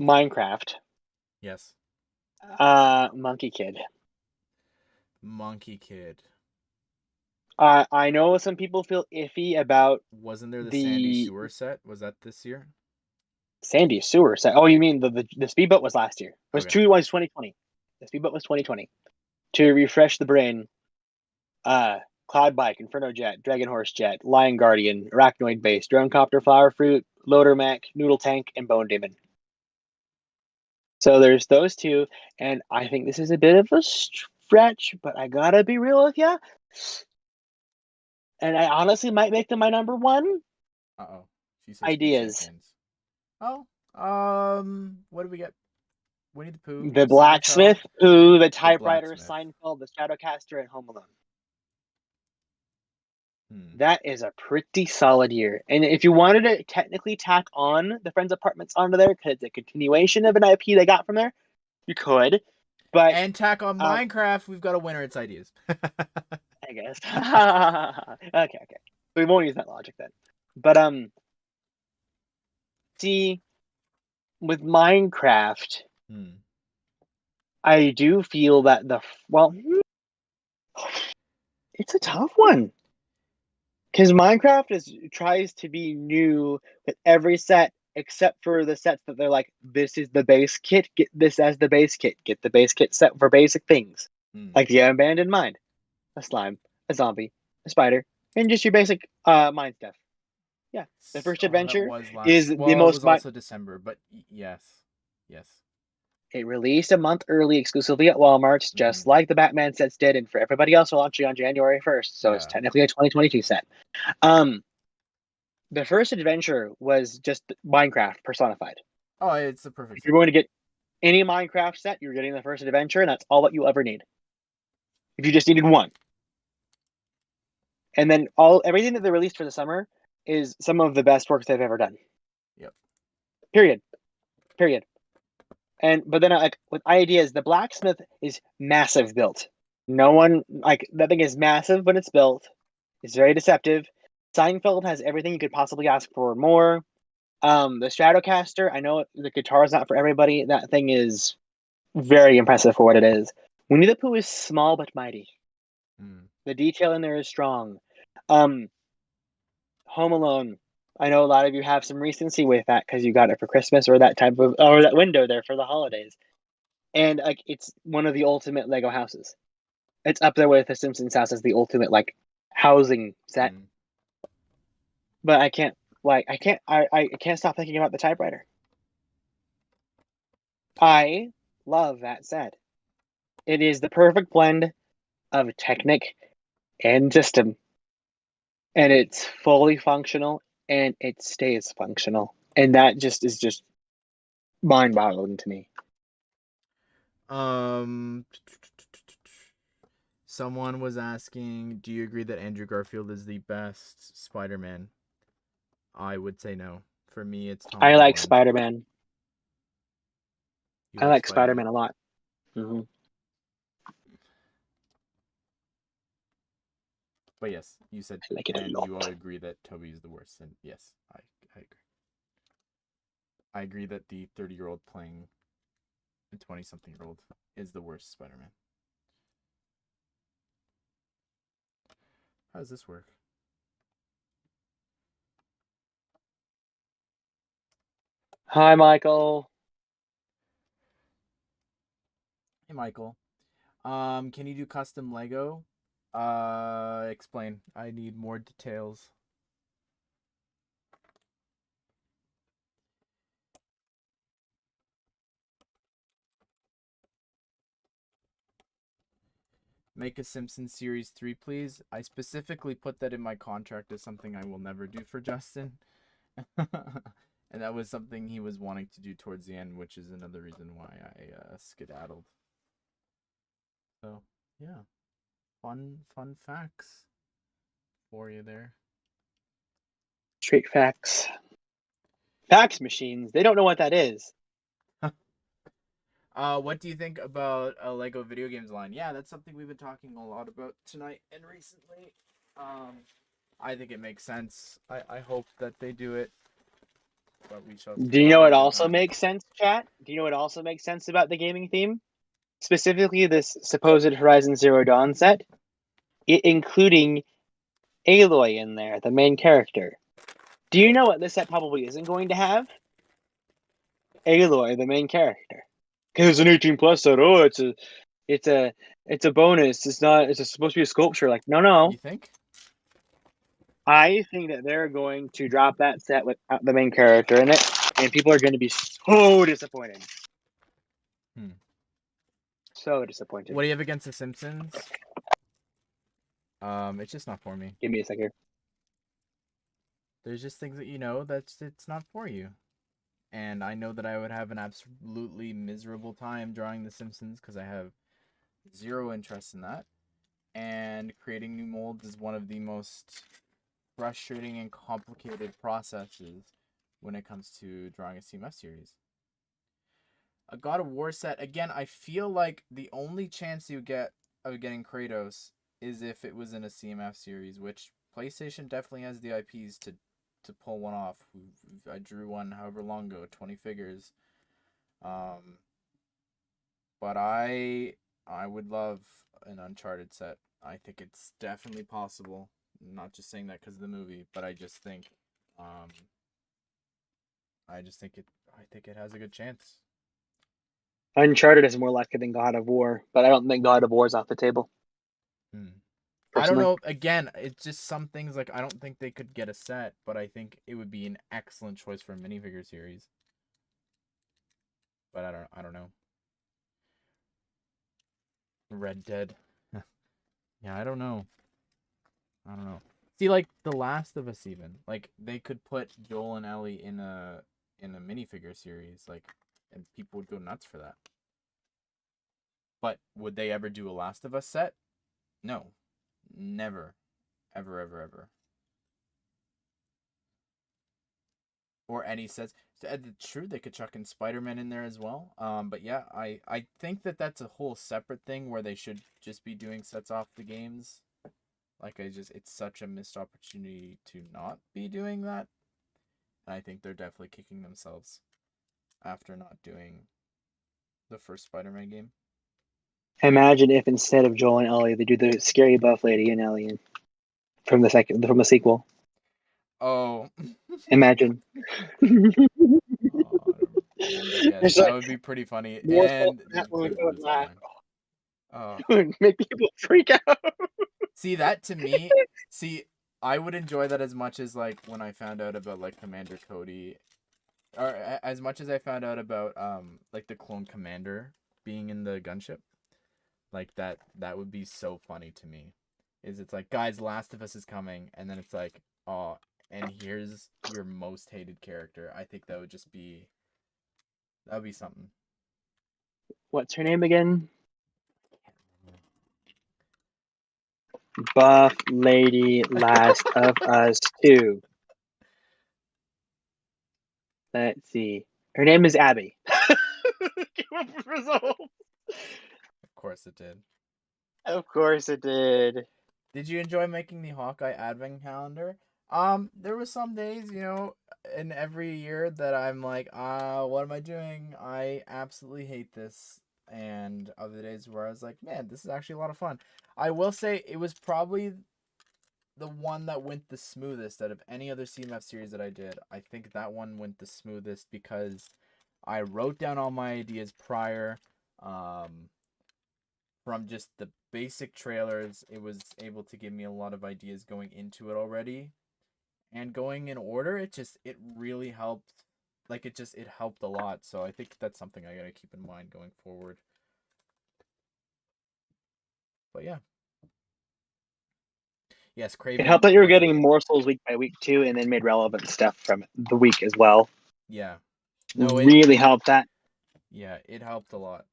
Minecraft. Yes. Monkey Kid. Monkey Kid. I know some people feel iffy about Wasn't there the Sandy the Sewer set? Was that this year? Sandy Sewer set. Oh, you mean the speedboat was last year? It was Okay. 2020. The speedboat was 2020. To refresh the brain, Cloud Bike, Inferno Jet, Dragon Horse Jet, Lion Guardian, Arachnoid Base, Drone Copter, Flower Fruit, Loader Mech, Noodle Tank, and Bone Demon. So there's those two, and I think this is a bit of a stretch, but I gotta be real with you. and I honestly might make them my number one. Uh-oh. She says Ideas. Champions. Oh, what do we get? Winnie the Pooh, The Seinfeld, Blacksmith, Pooh, the Typewriter, Blacksmith. Seinfeld, the Shadowcaster, and Home Alone. Hmm. That is a pretty solid year. And if you wanted to technically tack on the Friends Apartments onto there, because it's a continuation of an IP they got from there, you could. But And tack on Minecraft, we've got a winner. It's ideas. I guess. Okay. We won't use that logic then. But see, with Minecraft, I do feel that it's a tough one. Because Minecraft tries to be new with every set except for the sets that they're like, this is the base kit, get this as the base kit, get the base kit set for basic things. Like the Abandoned Mine, a slime, a zombie, a spider, and just your basic mine stuff. Yeah. The first adventure is the most. It was also December, but yes. It released a month early exclusively at Walmart, just like the Batman sets did, and for everybody else, we're launching on January 1st. So it's technically a 2022 set. The first adventure was just Minecraft personified. Oh, it's the perfect. If you're going to get any Minecraft set, you're getting the first adventure, and that's all that you'll ever need. If you just needed one. And then everything that they released for the summer is some of the best work they've ever done. Yep. Period. But then with ideas, the Blacksmith is massive built. No one that thing is massive when it's built. It's very deceptive. Seinfeld has everything you could possibly ask for more. The Stratocaster, I know the guitar is not for everybody. That thing is very impressive for what it is. Winnie the Pooh is small but mighty. The detail in there is strong. Home Alone, I know a lot of you have some recency with that because you got it for Christmas or that window there for the holidays. And it's one of the ultimate Lego houses. It's up there with the Simpsons house as the ultimate housing set. But I can't stop thinking about the typewriter. I love that set. It is the perfect blend of Technic and system. And it's fully functional and it stays functional. And that is just mind-boggling to me. Someone was asking, do you agree that Andrew Garfield is the best Spider-Man? I would say no. For me, it's Tom Holland. I like Spider-Man. I like Spider-Man a lot. But yes, you said, and you all agree that Tobey is the worst. And yes, I agree. I agree that the 30-year-old playing a 20-something-year-old is the worst Spider-Man. How does this work? Hi, Michael. Hey, Michael. Can you do custom Lego? Explain. I need more details. Make a Simpsons Series 3, please. I specifically put that in my contract as something I will never do for Justin. And that was something he was wanting to do towards the end, which is another reason why I skedaddled. So, yeah. Fun facts for you there. Straight facts. Fax machines. They don't know what that is. What do you think about a Lego video games line? Yeah, that's something we've been talking a lot about tonight and recently. I think it makes sense. I hope that they do it. But we shall. Do you know what also makes sense, chat? Do you know what also makes sense about the gaming theme? Specifically, this supposed Horizon Zero Dawn set, including Aloy in there, the main character. Do you know what this set probably isn't going to have? Aloy, the main character. Because it's an 18+ set. Oh, it's a bonus. It's not. It's supposed to be a sculpture. No. You think? I think that they're going to drop that set without the main character in it, and people are going to be so disappointed. So disappointed. What do you have against The Simpsons? It's just not for me. Give me a second. There's just things that that's it's not for you. And I know that I would have an absolutely miserable time drawing The Simpsons because I have zero interest in that. And creating new molds is one of the most frustrating and complicated processes when it comes to drawing a CMF series. A God of War set, again, I feel like the only chance you get of getting Kratos is if it was in a CMF series, which PlayStation definitely has the IPs to pull one off. I drew one however long ago, 20 figures. But I would love an Uncharted set. I think it's definitely possible. I'm not just saying that because of the movie, but um, I think it has a good chance. Uncharted is more likely than God of War, but I don't think God of War is off the table. I don't Personally. know. Again, it's just some things like I don't think they could get a set, but I think it would be an excellent choice for a minifigure series. But I don't know. Red Dead. Yeah, I don't know. I don't know. See, like The Last of Us, even like they could put Joel and Ellie in a minifigure series, like, and people would go nuts for that. But would they ever do a Last of Us set? No, never, ever, ever, ever. Or any sets. True, they could chuck in Spider-Man in there as well. But yeah, I think that that's a whole separate thing where they should just be doing sets off the games. Like it's such a missed opportunity to not be doing that. And I think they're definitely kicking themselves after not doing the first Spider-Man game. Imagine if instead of Joel and Ellie, they do the scary buff lady and Ellie from the sequel. Oh. Imagine. Oh, but yes, It's that like would be pretty funny, morsel and that one people would lose their laugh. mind. Oh, It would make people freak out. see that to me. See, I would enjoy that as much as like when I found out about like Commander Cody, or as much as I found out about like the clone commander being in the gunship. Like that would be so funny to me. It's like, guys, Last of Us is coming, and then it's like, oh, and here's your most hated character. I think that would be something. What's her name again? Buff Lady Last of Us 2. Let's see. Her name is Abby. Came up with results. Of course it did. Of course it did. Did you enjoy making the Hawkeye advent calendar? There was some days, in every year that I'm like, what am I doing? I absolutely hate this. And other days where I was like, man, this is actually a lot of fun. I will say it was probably the one that went the smoothest out of any other CMF series that I did. I think that one went the smoothest because I wrote down all my ideas prior. Um, from just the basic trailers, it was able to give me a lot of ideas going into it already. And going in order, it really helped. Like it helped a lot. So I think that's something I gotta keep in mind going forward. But yeah. Yes, It helped Craven that you were was getting morsels week by week too, and then made relevant stuff from the week as well. yeah. No, it Really helped that. yeah, it helped a lot.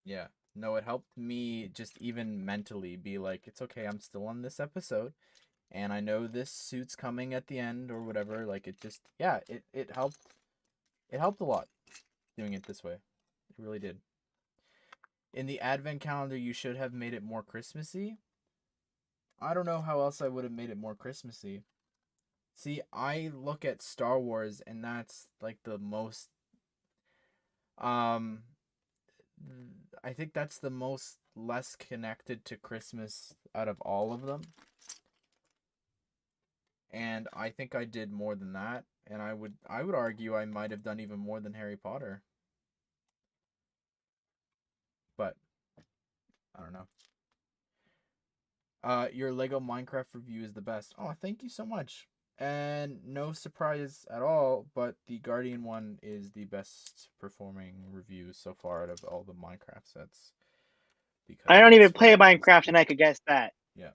Yeah. No, it helped me just even mentally be like, it's okay, I'm still on this episode and I know this suit's coming at the end or whatever. Like it just yeah, it helped a lot doing it this way. It really did. In the advent calendar you should have made it more Christmassy. I don't know how else I would have made it more Christmassy. See, I look at Star Wars and that's like the most um I think that's the most less connected to Christmas out of all of them. And I think I did more than that. And I would argue I might have done even more than Harry Potter. But I don't know. Your Lego Minecraft review is the best. Oh, thank you so much. And no surprise at all, but the Guardian one is the best performing review so far out of all the Minecraft sets. because I don't even it's play relatively Minecraft, simple. and I could guess that. Yeah.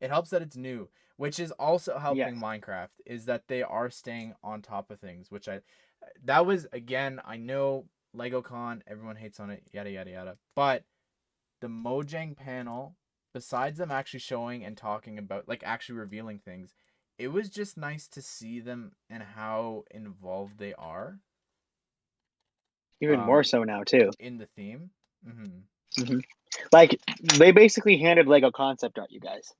It helps that it's new, which is also helping Yes. Minecraft, is that they are staying on top of things, which that was, again, I know LegoCon, everyone hates on it, yada yada yada, but the Mojang panel, besides them actually showing and talking about, like, actually revealing things, it was just nice to see them and how involved they are Even more so now too. in the theme. Mm-hmm. hmm Like they basically handed Lego concept art, you guys.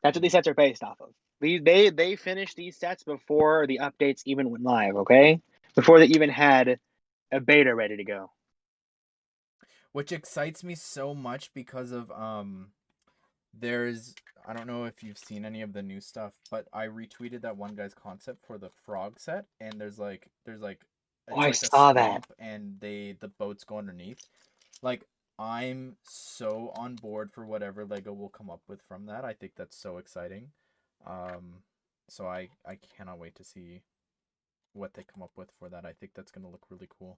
That's what these sets are based off of. They finished these sets before the updates even went live. Okay, before they even had a beta ready to go. Which excites me so much because of there's, I don't know if you've seen any of the new stuff, but I retweeted that one guy's concept for the frog set, and there's like Oh, it's I like a saw that. swamp and the boats go underneath. Like, I'm so on board for whatever Lego will come up with from that. I think that's so exciting. So I cannot wait to see what they come up with for that. I think that's gonna look really cool.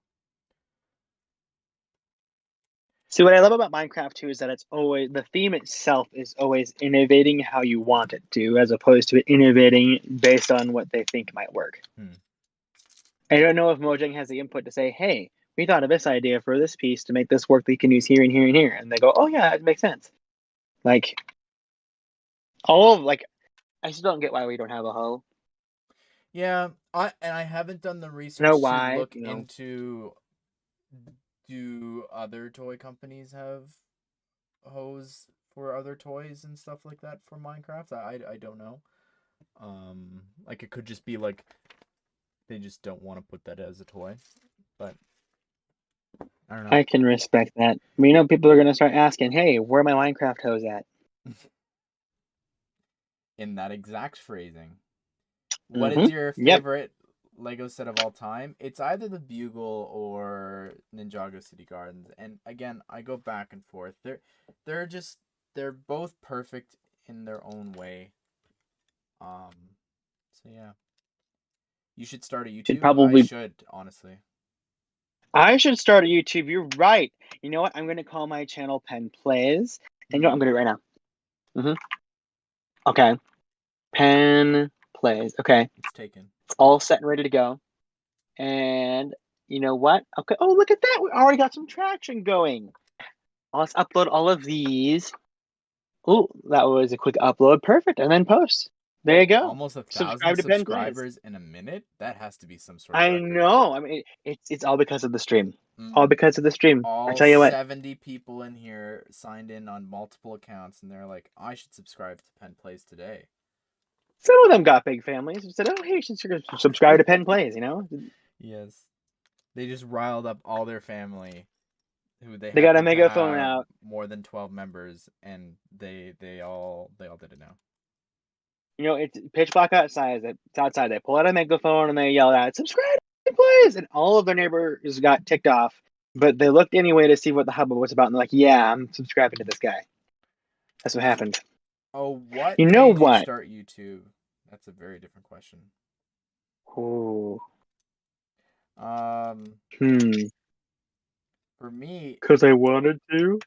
See, what I love about Minecraft too is that it's always the theme itself is always innovating how you want it to, as opposed to it innovating based on what they think might work. Hmm. I don't know if Mojang has the input to say, "Hey, we thought of this idea for this piece to make this work that you can use here and here and here," and they go, "Oh yeah, it makes sense." Like all of like, I still don't get why we don't have a hoe. Yeah, I haven't done the I know research to why, look you know. into, do other toy companies have hose for other toys and stuff like that for Minecraft? I don't know. Like, it could just be like they just don't want to put that as a toy, but I don't know. I can respect that. But you know, people are gonna start asking, "Hey, where are my Minecraft hoes at?" In that exact phrasing. What is your Yep. favorite Lego set of all time? It's either the Bugle or Ninjago City Gardens. And again, I go back and forth. They're just, they're both perfect in their own way. So yeah. You should start a Should YouTube. I probably. should, honestly. I should start a YouTube. You're right. You know what? I'm gonna call my channel PenPlays, and you know what I'm gonna do right now. Okay. Pen Plays. Okay. It's taken. It's all set and ready to go. And you know what? Okay. Oh, look at that. We already got some traction going. Let's upload all of these. Oh, that was a quick upload. Perfect. And then post. There Whoa, you go. almost 1,000 Subscribe to Pen Plays. subscribers in a minute? That has to be some sort of I record. know. I mean, it's all because of the stream. All Mm. because of the stream. I All tell you what. 70 people in here signed in on multiple accounts, and they're like, I should subscribe to Penn Plays today. Some of them got big families and said, "Oh, hey, you should subscribe to Pen Plays." You know, Yes. They just riled up all their family, who they they got a happen to megaphone have out. more than 12 members, and they all did it now. You know, it's pitch black outside. It's outside. They pull out a megaphone and they yell out, "Subscribe, please!" And all of their neighbors got ticked off. But they looked anyway to see what the hubbub was about, and they're like, "Yeah, I'm subscribing to this guy." That's what happened. Oh, what You know made you what? start YouTube? That's a very different question. Oh, Um, hmm. for me, Because I wanted to.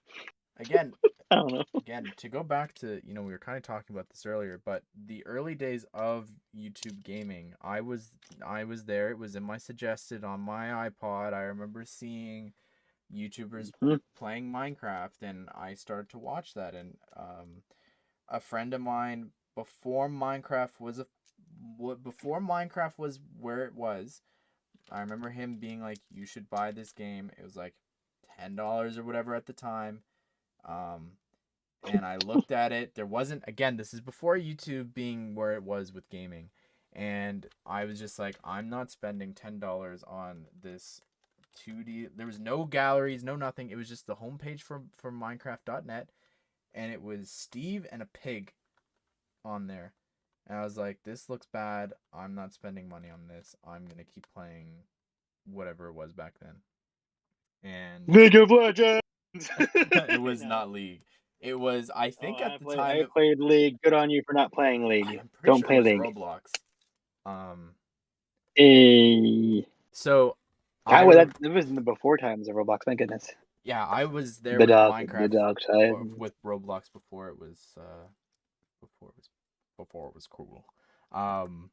again, I don't know. again, to go back to, we were kind of talking about this earlier, but the early days of YouTube gaming, I was there. It was in my suggested on my iPod. I remember seeing YouTubers Hmm. playing Minecraft, and I started to watch that. And a friend of mine, before Minecraft was where it was, I remember him being like, "You should buy this game." It was like $10 or whatever at the time. Um, and I looked at it. There wasn't, again, this is before YouTube being where it was with gaming. And I was just like, I'm not spending $10 on this 2D. There was no galleries, no nothing. It was just the homepage from Minecraft.net. And it was Steve and a pig on there. And I was like, this looks bad. I'm not spending money on this. I'm going to keep playing whatever it was back then. And League of Legends. it You was know. not League. It was, I Oh, think at the time, I played League. Good on you for not playing League. I'm pretty Don't sure it play was League. Roblox. Um, Eh, so I that was rem- that was in the before times of Roblox. My goodness. Yeah, I was there The with dog Minecraft type. or with Roblox before it was before it was before it was cool. Um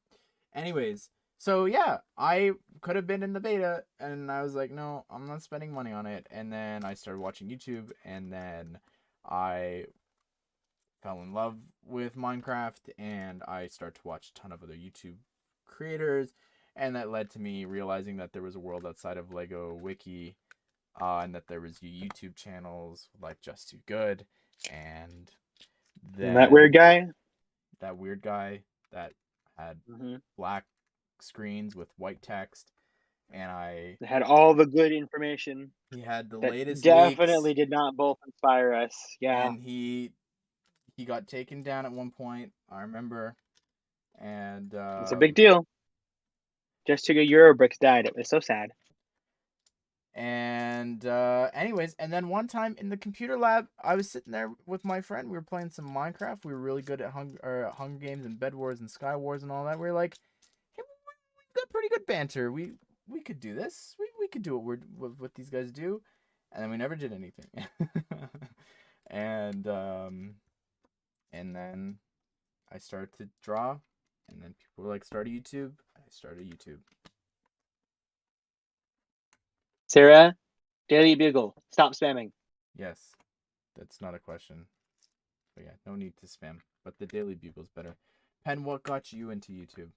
anyways, so yeah, I could have been in the beta and I was like, no, I'm not spending money on it. And then I started watching YouTube and then I fell in love with Minecraft and I started to watch a ton of other YouTube creators and that led to me realizing that there was a world outside of Lego Wiki and that there was YouTube channels like Just Too Good and And that weird then guy. that weird guy that had Mm-hmm. black screens with white text and It had all the good information he had the that latest leaks definitely did not both inspire us. Yeah, and he got taken down at one point, I remember. And it's a big deal. Just to get Eurobricks died. It was so sad. Anyways, and then one time in the computer lab, I was sitting there with my friend. We were playing some Minecraft. We were really good at Hunger Games and Bed Wars and Sky Wars and all that. We were like, hey, we got pretty good banter. We could do this. We could do what these guys do. And then we never did anything. and and then I started to draw, and then people were like, start a YouTube. I started YouTube. Sarah, Daily Bugle, stop spamming. Yes, that's not a question. But yeah, no need to spam. But the Daily Bugle's better. Pen, what got you into YouTube?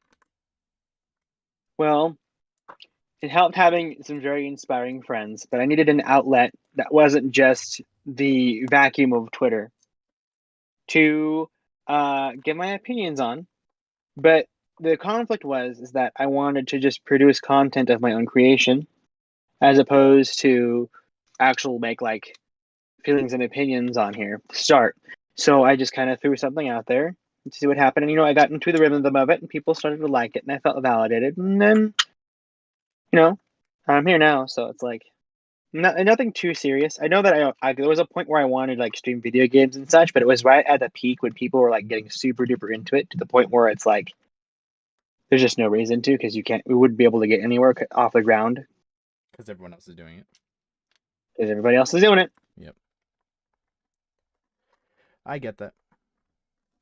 Well, it helped having some very inspiring friends, but I needed an outlet that wasn't just the vacuum of Twitter to get my opinions on. But the conflict is that I wanted to just produce content of my own creation, as opposed to actual make like feelings and opinions on here to start. So I just kind of threw something out there to see what happened. And, I got into the rhythm of it and people started to like it and I felt validated. And then, I'm here now. So it's like nothing too serious. I know that there was a point where I wanted like stream video games and such, but it was right at the peak when people were like getting super duper into it to the point where it's like, there's just no reason to because we wouldn't be able to get anywhere off the ground Because everyone else is doing it. because everybody else is doing it. Yep. I get that.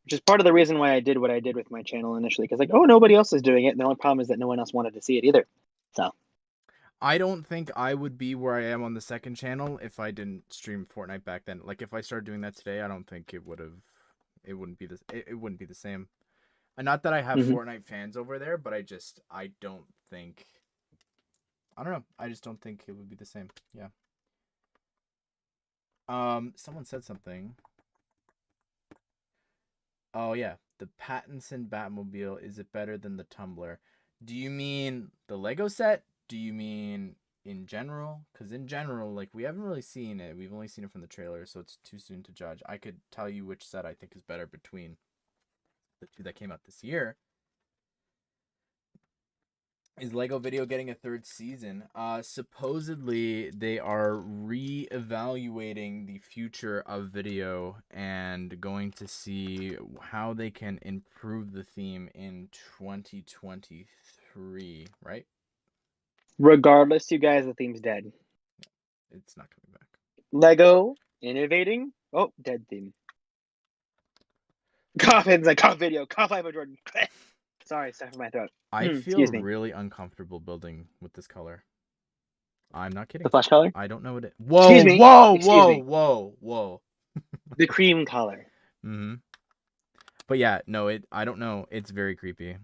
Which is part of the reason why I did what I did with my channel initially, because like, oh, nobody else is doing it. And the only problem is that no one else wanted to see it either. So I don't think I would be where I am on the second channel if I didn't stream Fortnite back then. Like if I started doing that today, I don't think it wouldn't be it wouldn't be the same. And not that I have Fortnite fans over there, but I don't think I don't know. I just don't think it would be the same. Yeah. Someone said something. Oh yeah, the Pattinson Batmobile, is it better than the Tumbler? Do you mean the Lego set? Do you mean in general? Because in general, like, we haven't really seen it. We've only seen it from the trailer, so it's too soon to judge. I could tell you which set I think is better between the two that came out this year. Is Lego Video getting a third season? Supposedly they are re-evaluating the future of video and going to see how they can improve the theme in 2023, right? regardless, you guys, the theme's dead. It's not coming back. Lego innovating. Oh, dead theme. Coffins, like cough video, cough Michael Jordan. Sorry, stuff in my throat. I feel excuse me. really uncomfortable building with this color. I'm not kidding. The flesh color? I don't know what it. Whoa, Excuse me. whoa, Excuse whoa, me. whoa, whoa. The cream color. Mm-hmm. But yeah, no, I don't know. It's very creepy.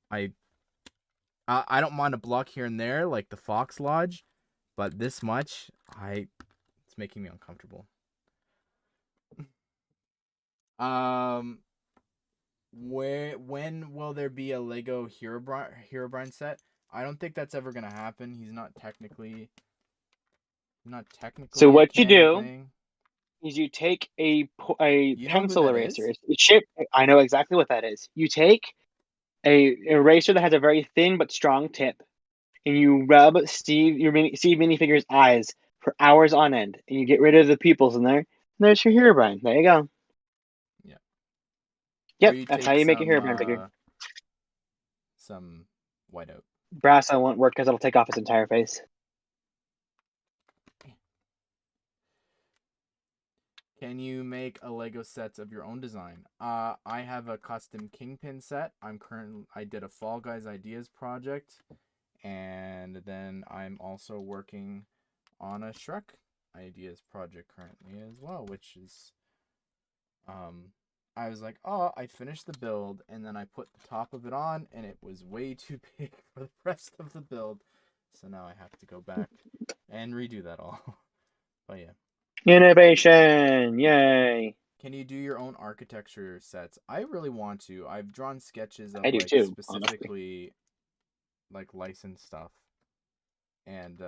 I don't mind a block here and there, like the Fox Lodge, but this much, it's making me uncomfortable. When will there be a Lego Herobrine set? I don't think that's ever gonna happen. He's not technically So a what you canon do thing. is you take a You know who pencil that eraser. is? It's shaped. I know exactly what that is. You take a eraser that has a very thin but strong tip, and you rub Steve minifigure's eyes for hours on end, and you get rid of the pupils in there. And there's your Herobrine. There you go. Yeah. Or Yep, you that's how take you make a Herobrine figure. some whiteout. Brass, I won't work because it'll take off his entire face. Can you make a Lego set of your own design? I have a custom Kingpin set. I did a Fall Guys Ideas project, and then I'm also working on a Shrek Ideas project currently as well, which is I was like, oh, I finished the build, and then I put the top of it on, and it was way too big for the rest of the build, so now I have to go back and redo that all. But yeah. Innovation! Yay! Can you do your own architecture sets? I really want to. I've drawn sketches I of do like too, honestly. specifically like licensed stuff, and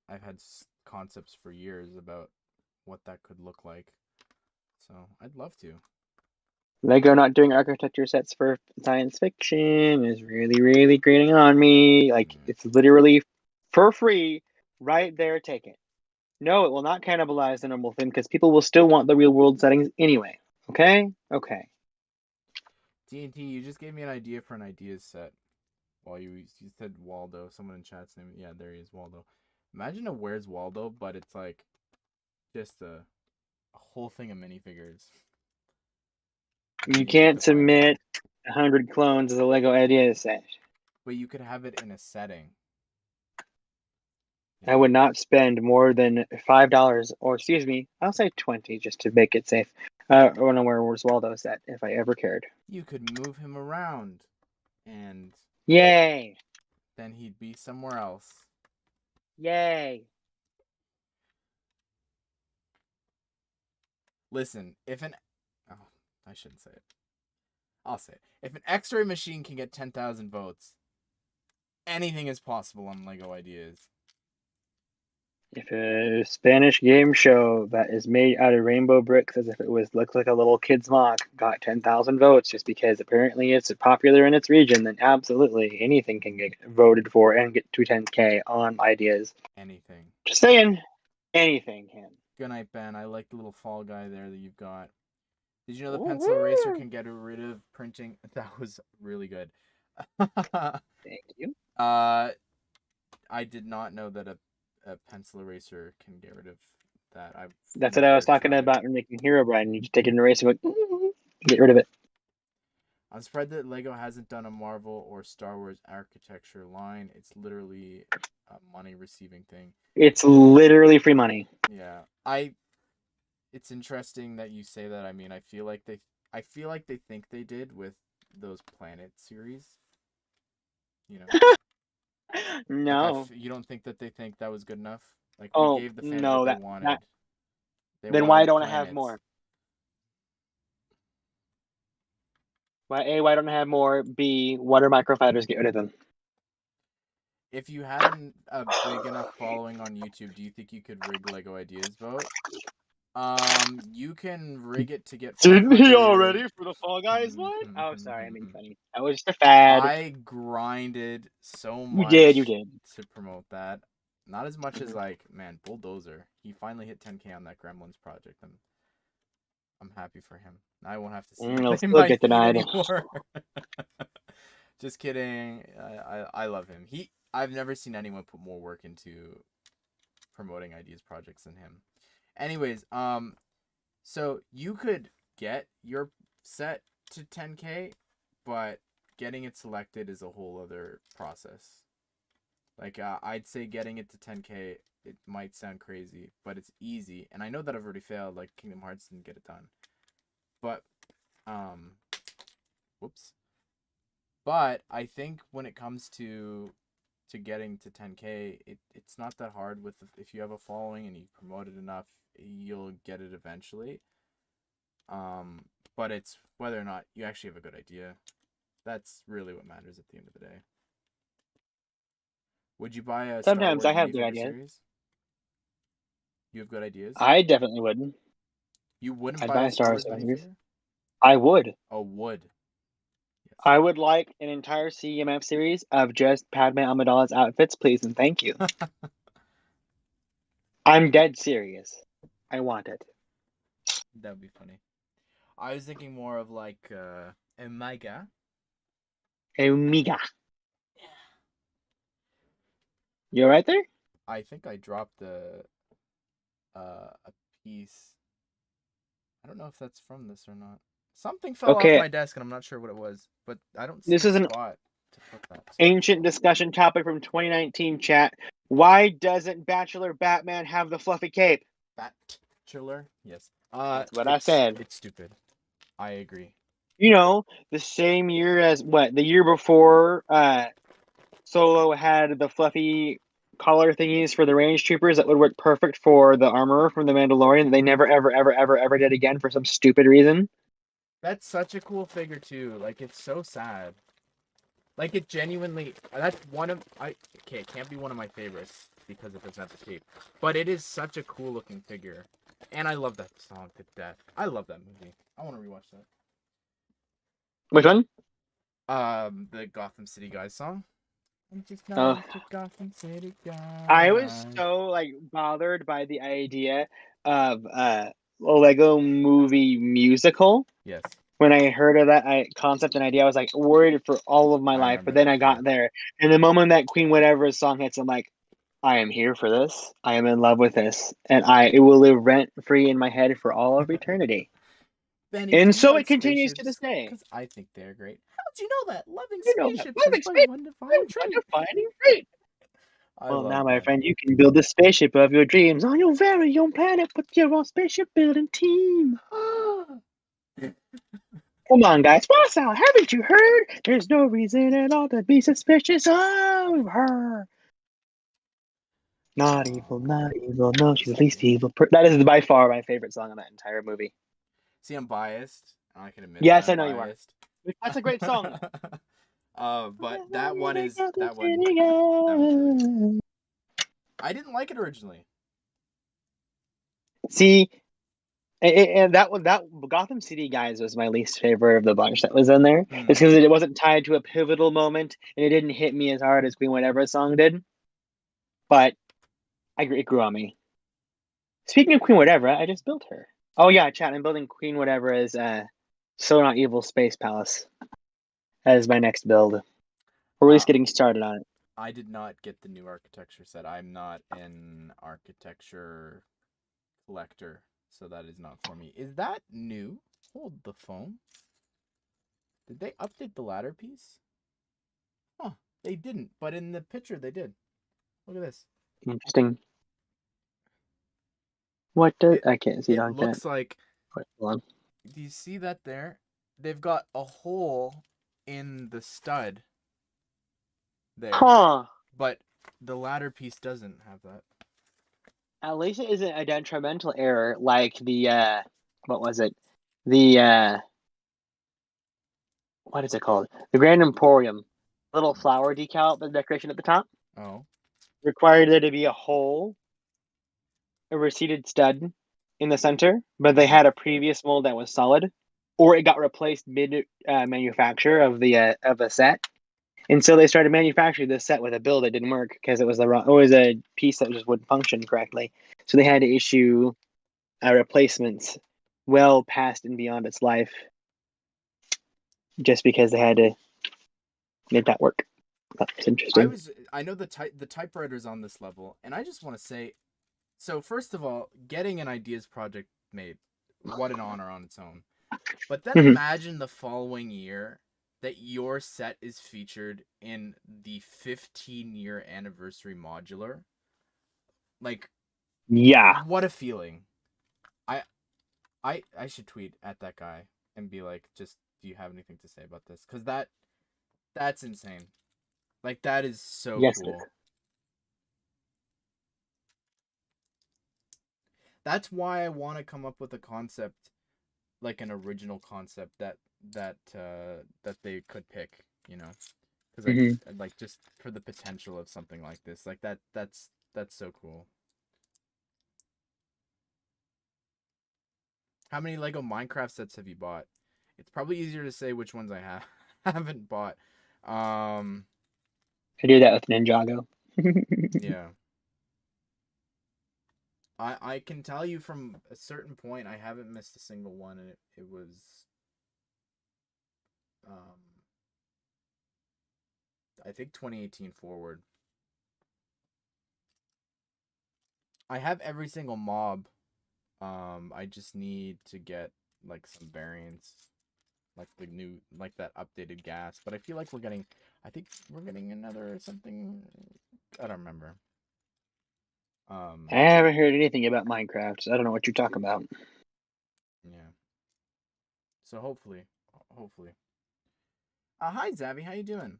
I've had concepts for years about what that could look like. So I'd love to. Lego not doing architecture sets for science fiction is really, really grating on me. Like, it's literally for free, right there, take it. No, it will not cannibalize the normal thing because people will still want the real world settings anyway. Okay? Okay. TNT, you just gave me an idea for an ideas set. While you said Waldo, someone in chat's name. Yeah, there he is, Waldo. Imagine a Where's Waldo, but it's like just a whole thing of minifigures. And You you get can't to find them. submit 100 clones as a Lego idea set. But you could have it in a setting. You I know? would not spend more than $5, or excuse me, I'll say 20 just to make it safe. On a Where's Waldo set if I ever cared. You could move him around, and Yay! then he'd be somewhere else. Yay! Listen, if an oh, I shouldn't say it. I'll say it. If an X-ray machine can get 10,000 votes, anything is possible on Lego Ideas. If a Spanish game show that is made out of rainbow bricks as if it looks like a little kid's mock got 10,000 votes just because apparently it's popular in its region, then absolutely anything can get voted for and get to 10K on ideas. Anything. Just saying, anything can. Good night, Ben. I like the little fall guy there that you've got. Did you know the pencil eraser can get rid of printing? That was really good. Thank you. I did not know that a pencil eraser can get rid of that. I've That's what I was never talking tried. about when making Herobrine. You just take an eraser and get rid of it. I'm surprised that Lego hasn't done a Marvel or Star Wars architecture line. It's literally a money receiving thing. It's literally free money. Yeah. It's interesting that you say that. I mean, I feel like they think they did with those Planet series. You know. No. You don't think that they think that was good enough? Like we Oh, gave the fans what no. they That wanted. They then why wanted don't I have planets. more? Why don't I have more? B, what are microfighters? Get rid of them. If you had a big enough following on YouTube, do you think you could rig Lego Ideas vote? You can rig it to get 500. Didn't he already for the Fall Guys one? Oh, sorry, I'm being funny. That was just a fad. I grinded so much You did. to promote that. Not as much as like, man, Bulldozer. He finally hit 10K on that Gremlins project. I'm happy for him. I won't have to see him It'll in still my get feed denied. anymore. Just kidding. I love him. I've never seen anyone put more work into promoting ideas projects than him. Anyways, so you could get your set to 10K, but getting it selected is a whole other process. Like I'd say getting it to 10K, it might sound crazy, but it's easy. And I know that I've already failed. Like Kingdom Hearts didn't get it done, but whoops. But I think when it comes to getting to 10K, it's not that hard. If you have a following and you promote it enough, you'll get it eventually. But it's whether or not you actually have a good idea. That's really what matters at the end of the day. Would you buy a Star Sometimes Wars I have good minifigure ideas. series? You have good ideas? I definitely wouldn't. You wouldn't I'd buy buy a a Star Star Wars Wars figures. minifigure? I would. Oh, would. Yes. I would like an entire CMF series of just Padme Amidala's outfits, please and thank you. I'm dead serious. I want it. That would be funny. I was thinking more of like Omega. Omega. You right there? I think I dropped a piece I don't know if that's from this or not. Something fell off Okay, my desk, and I'm not sure what it was, but I don't see this a is an spot to put that. ancient discussion topic from 2019 chat. Why doesn't Bachelor Batman have the fluffy cape? Bachelor? Yes. That's what I said. It's stupid. I agree. You know, the same year as the year before Solo had the fluffy collar thingies for the range troopers that would work perfect for the armorer from the Mandalorian that they never ever did again for some stupid reason. That's such a cool figure too. Like, it's so sad. Like, it genuinely. That's one of Okay, it can't be one of my favorites because it doesn't have the cape, but it is such a cool looking figure, and I love that song to death. I love that movie. I want to rewatch that. Which one? The Gotham City Guys song. I'm just Uh, not a Gotham City I was guy. so like bothered by the idea of a Lego movie musical. Yes, When I heard of that concept and idea, I was like worried for all of my I life. But remember then that I too. got there, and the moment that Queen Whatever song hits, I'm like, I am here for this. I am in love with this, and it will live rent free in my head for all of eternity. Benny, do And you so like it continues to spaceships? this day. Because I think they're great. How'd you know that? Loving You know that spaceships is loving my space one defining is a trait. defining trait. I Well, now, love my that. friend, you can build the spaceship of your dreams on your very own planet with your own spaceship building team. Come on, guys, what's out? Haven't you heard? There's no reason at all to be suspicious of her. Not evil, not evil. No, she's the least evil. That is by far my favorite song in that entire movie. See, I'm biased. I can admit that Yes, I I'm know you are. biased. That's a great song. But that one's really good. I didn't like it originally. See, and that Gotham City Guys was my least favorite of the bunch that was in there. It's because it wasn't tied to a pivotal moment and it didn't hit me as hard as Queen Whatever song did. But it grew on me. Speaking of Queen Whatever, I just built her. Oh yeah, chat. I'm building Queen Whatever as So Not Evil Space Palace as my next build. We're at Uh, least getting started on it. I did not get the new architecture set. I'm not an architecture collector, so that is not for me. Is that new? Hold the phone. Did they update the ladder piece? Huh, they didn't, but in the picture they did. Look at this. Interesting. What does It I can't see it it on chat. looks like, Wait, hold on. do you see that there? They've got a hole in the stud there, Huh. but the ladder piece doesn't have that. At least it isn't a detrimental error like the what was it? The what is it called? The Grand Emporium. Little flower decal, the decoration at the top Oh. required there to be a hole, a receded stud in the center, but they had a previous mold that was solid, or it got replaced mid manufacture of the set, and so they started manufacturing this set with a build that didn't work because it was it was a piece that just wouldn't function correctly. So they had to issue replacements well past and beyond its life, just because they had to make that work. That's interesting. I know the typewriter's on this level, and I just want to say, so first of all, getting an ideas project made, what an honor on its own. But then Mhm. imagine the following year that your set is featured in the 15-year anniversary modular. Like, Yeah. what a feeling. I I should tweet at that guy and be like, just, do you have anything to say about this? Cuz that's insane. Like, that is so Yes. cool. That's why I want to come up with a concept, like an original concept that they could pick, you know, because Mhm. I'd like, just for the potential of something like this, like that's so cool. How many Lego Minecraft sets have you bought? It's probably easier to say which ones I haven't bought. I do that with Ninjago. Yeah. I can tell you from a certain point, I haven't missed a single one, and it was um I think 2018 forward. I have every single mob I just need to get like some variants, like the new, like that updated gas. But I feel like I think we're getting another something. I don't remember. I haven't heard anything about Minecraft, so I don't know what you're talking about. Yeah. So hopefully. Hi Zabby, how you doing?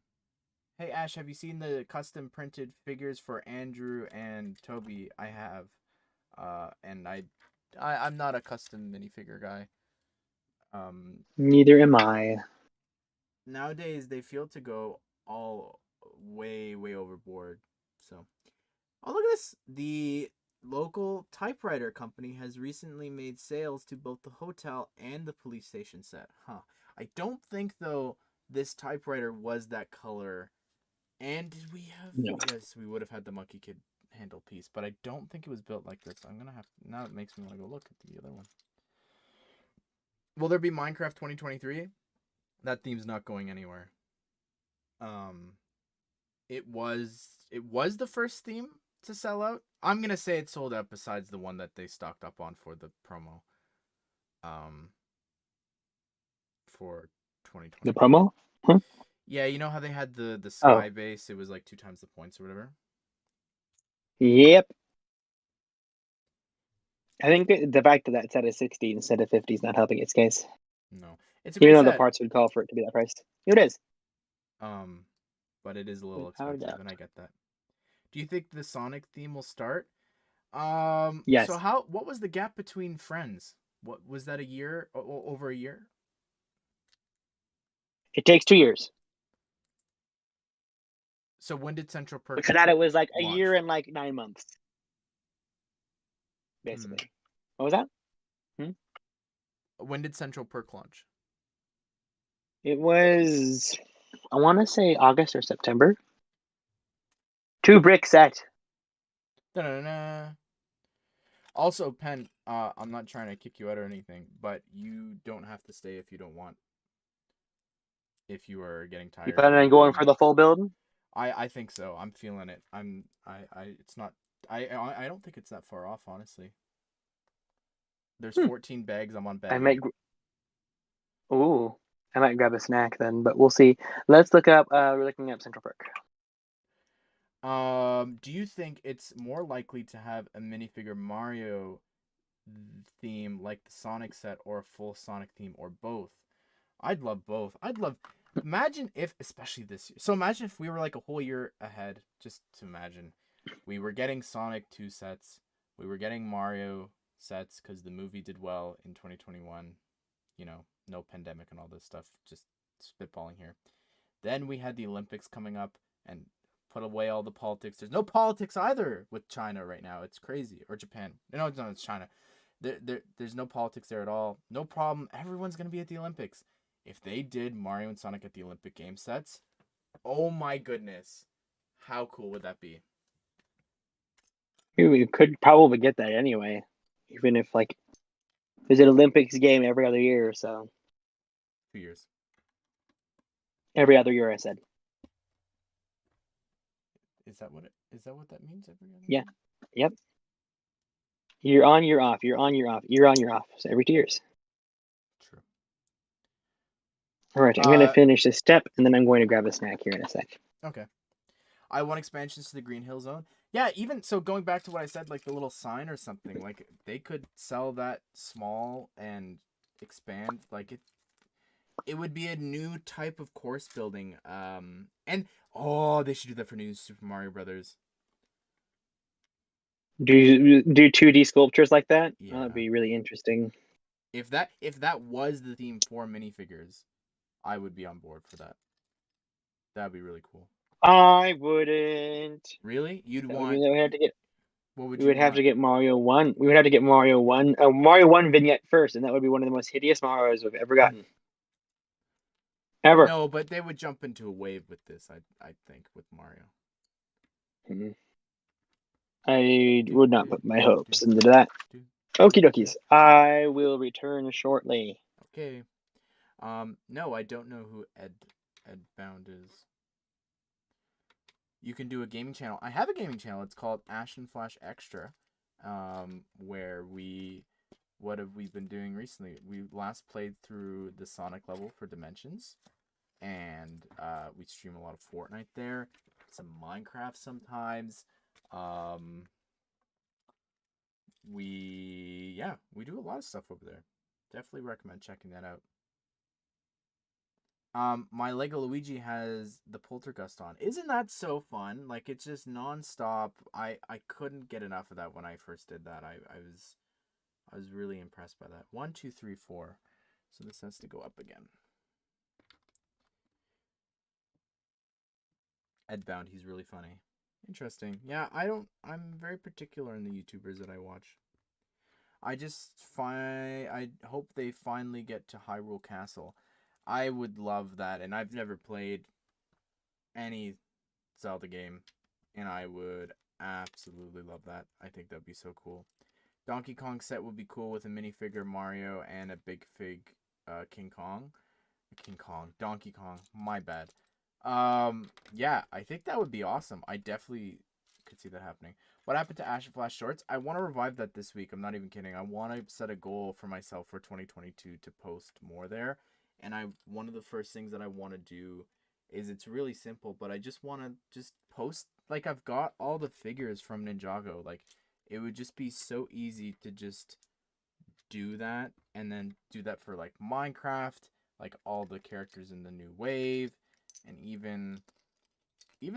Hey Ash, have you seen the custom printed figures for Andrew and Toby? I have. And I'm not a custom minifigure guy. Neither am I. Nowadays they feel to go all way overboard. So, oh look at this! The local typewriter company has recently made sales to both the hotel and the police station set. Huh. I don't think though this typewriter was that color. And did we have? No. Yes, we would have had the Monkey Kid handle piece, but I don't think it was built like this. I'm gonna have to, now it makes me want to go look at the other one. Will there be Minecraft 2023? That theme's not going anywhere. Um, it was the first theme to sell out. I'm gonna say it sold out besides the one that they stocked up on for the promo. For 2020. The promo? Huh? Yeah, you know how they had the Oh. sky base? It was like 2 times the points or whatever. Yep. I think the fact that that's at a 60 instead of 50 is not helping its case. No, it's a Even great though the set. parts would call for it to be that price. It is. But it is a little Without a expensive, doubt. and I get that. Do you think the Sonic theme will start? Yes. So what was the gap between Friends? What was that, a year, over a year? It takes 2 years. So when did Central Perk Before that, it was like a launch? year and like 9 months. Basically. What was that? When did Central Perk launch? It was, I want to say August or September. 2-brick set. Da-da-da-da. Also, Pen, I'm not trying to kick you out or anything, but you don't have to stay if you don't want. If you are getting tired. You planning on going for the full build? I think so. I'm feeling it. It's not. I don't think it's that far off, honestly. There's 14 bags. I'm on bag I might. 8. Ooh, I might grab a snack then, but we'll see. Let's look up. We're looking up Central Park. Do you think it's more likely to have a minifigure Mario theme like the Sonic set, or a full Sonic theme, or both? I'd love both. Imagine if, especially this year. So imagine if we were like a whole year ahead. Just to imagine, we were getting Sonic 2 sets. We were getting Mario sets because the movie did well in 2021. You know, no pandemic and all this stuff. Just spitballing here. Then we had the Olympics coming up, and put away all the politics. There's no politics either with China right now. It's crazy. Or Japan. No, it's China. There's no politics there at all. No problem. Everyone's going to be at the Olympics. If they did Mario and Sonic at the Olympic game sets, oh my goodness. How cool would that be? We could probably get that anyway, even if like there's an Olympics game every other year. So 2 years. every other year, I said. Is that what that means? Every other Yeah. year? Yep. You're on, you're off. You're on, you're off. You're on, you're off. So every 2 years. True. All right, I'm gonna finish this step, and then I'm going to grab a snack here in a sec. Okay. I want expansions to the Green Hill Zone. Yeah, even so, going back to what I said, like the little sign or something, like they could sell that small and expand. Like it would be a new type of course building. And they should do that for new Super Mario Brothers. Do you do 2D sculptures like that? Yeah. That'd be really interesting. If that was the theme for minifigures, I would be on board for that. That'd be really cool. I wouldn't. Really? You'd That would want? mean that we had to get. What would We you would have want? to get Mario 1. We would have to get Mario 1, a Mario 1 vignette first, and that would be one of the most hideous Marios we've ever gotten. Ever. No, but they would jump into a wave with this. I think with Mario. I would not put my hopes into that. Okie dokies. I will return shortly. Okay. No, I don't know who Edbound is. You can do a gaming channel. I have a gaming channel. It's called Ashnflash Extra, where we what have we been doing recently? We last played through the Sonic level for Dimensions, and we stream a lot of Fortnite there, some Minecraft sometimes. We do a lot of stuff over there. Definitely recommend checking that out. My Lego Luigi has the Poltergust on. Isn't that so fun? Like, it's just nonstop. I couldn't get enough of that when I first did that. I was really impressed by that. 1, 2, 3, 4. So this has to go up again. Edbound, he's really funny. Interesting. Yeah, I'm very particular in the YouTubers that I watch. I hope they finally get to Hyrule Castle. I would love that, and I've never played any Zelda game, and I would absolutely love that. I think that'd be so cool. Donkey Kong set would be cool with a minifigure Mario and a big fig King Kong. Donkey Kong, my bad. Yeah, I think that would be awesome. I definitely could see that happening. What happened to Ashnflash Shorts? I want to revive that this week. I'm not even kidding. I want to set a goal for myself for 2022 to post more there. And one of the first things that I want to do is, it's really simple, but I just want to just post, like, I've got all the figures from Ninjago. Like, it would just be so easy to just do that, and then do that for, like, Minecraft, like all the characters in the new wave, and even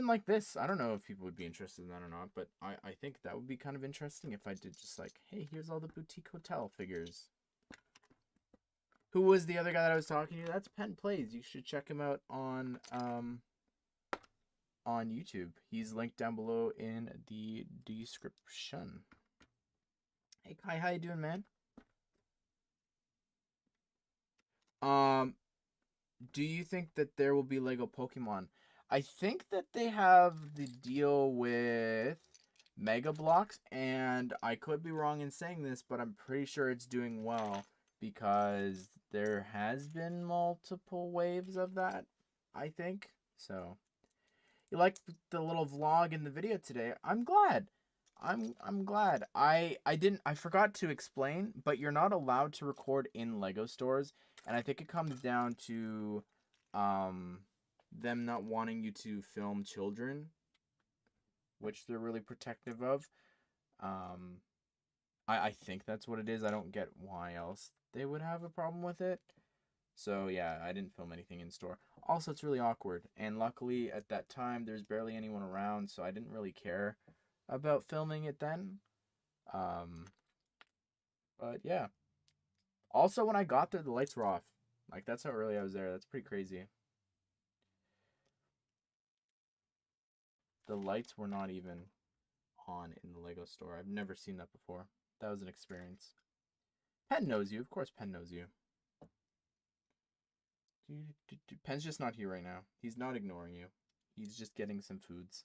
like this. I don't know if people would be interested in that or not, but I think that would be kind of interesting if I did just like, hey, here's all the boutique hotel figures. Who was the other guy that I was talking to? That's PenPlays. You should check him out on YouTube. He's linked down below in the description. Hey Kai, how you doing, man? Do you think that there will be Lego Pokemon? I think that they have the deal with Mega Bloks, and I could be wrong in saying this, but I'm pretty sure it's doing well because there has been multiple waves of that, I think. So, you liked the little vlog in the video today. I'm glad. I'm glad. I forgot to explain, but you're not allowed to record in Lego stores, and I think it comes down to them not wanting you to film children, which they're really protective of. I think that's what it is. I don't get why else they would have a problem with it. So yeah, I didn't film anything in store. Also, it's really awkward, and luckily at that time there's barely anyone around, so I didn't really care about filming it then. But yeah. Also, when I got there, the lights were off. Like, that's how early I was there. That's pretty crazy. The lights were not even on in the Lego store. I've never seen that before. That was an experience. Pen knows you. Of course Pen knows you. Pen's just not here right now. He's not ignoring you. He's just getting some foods.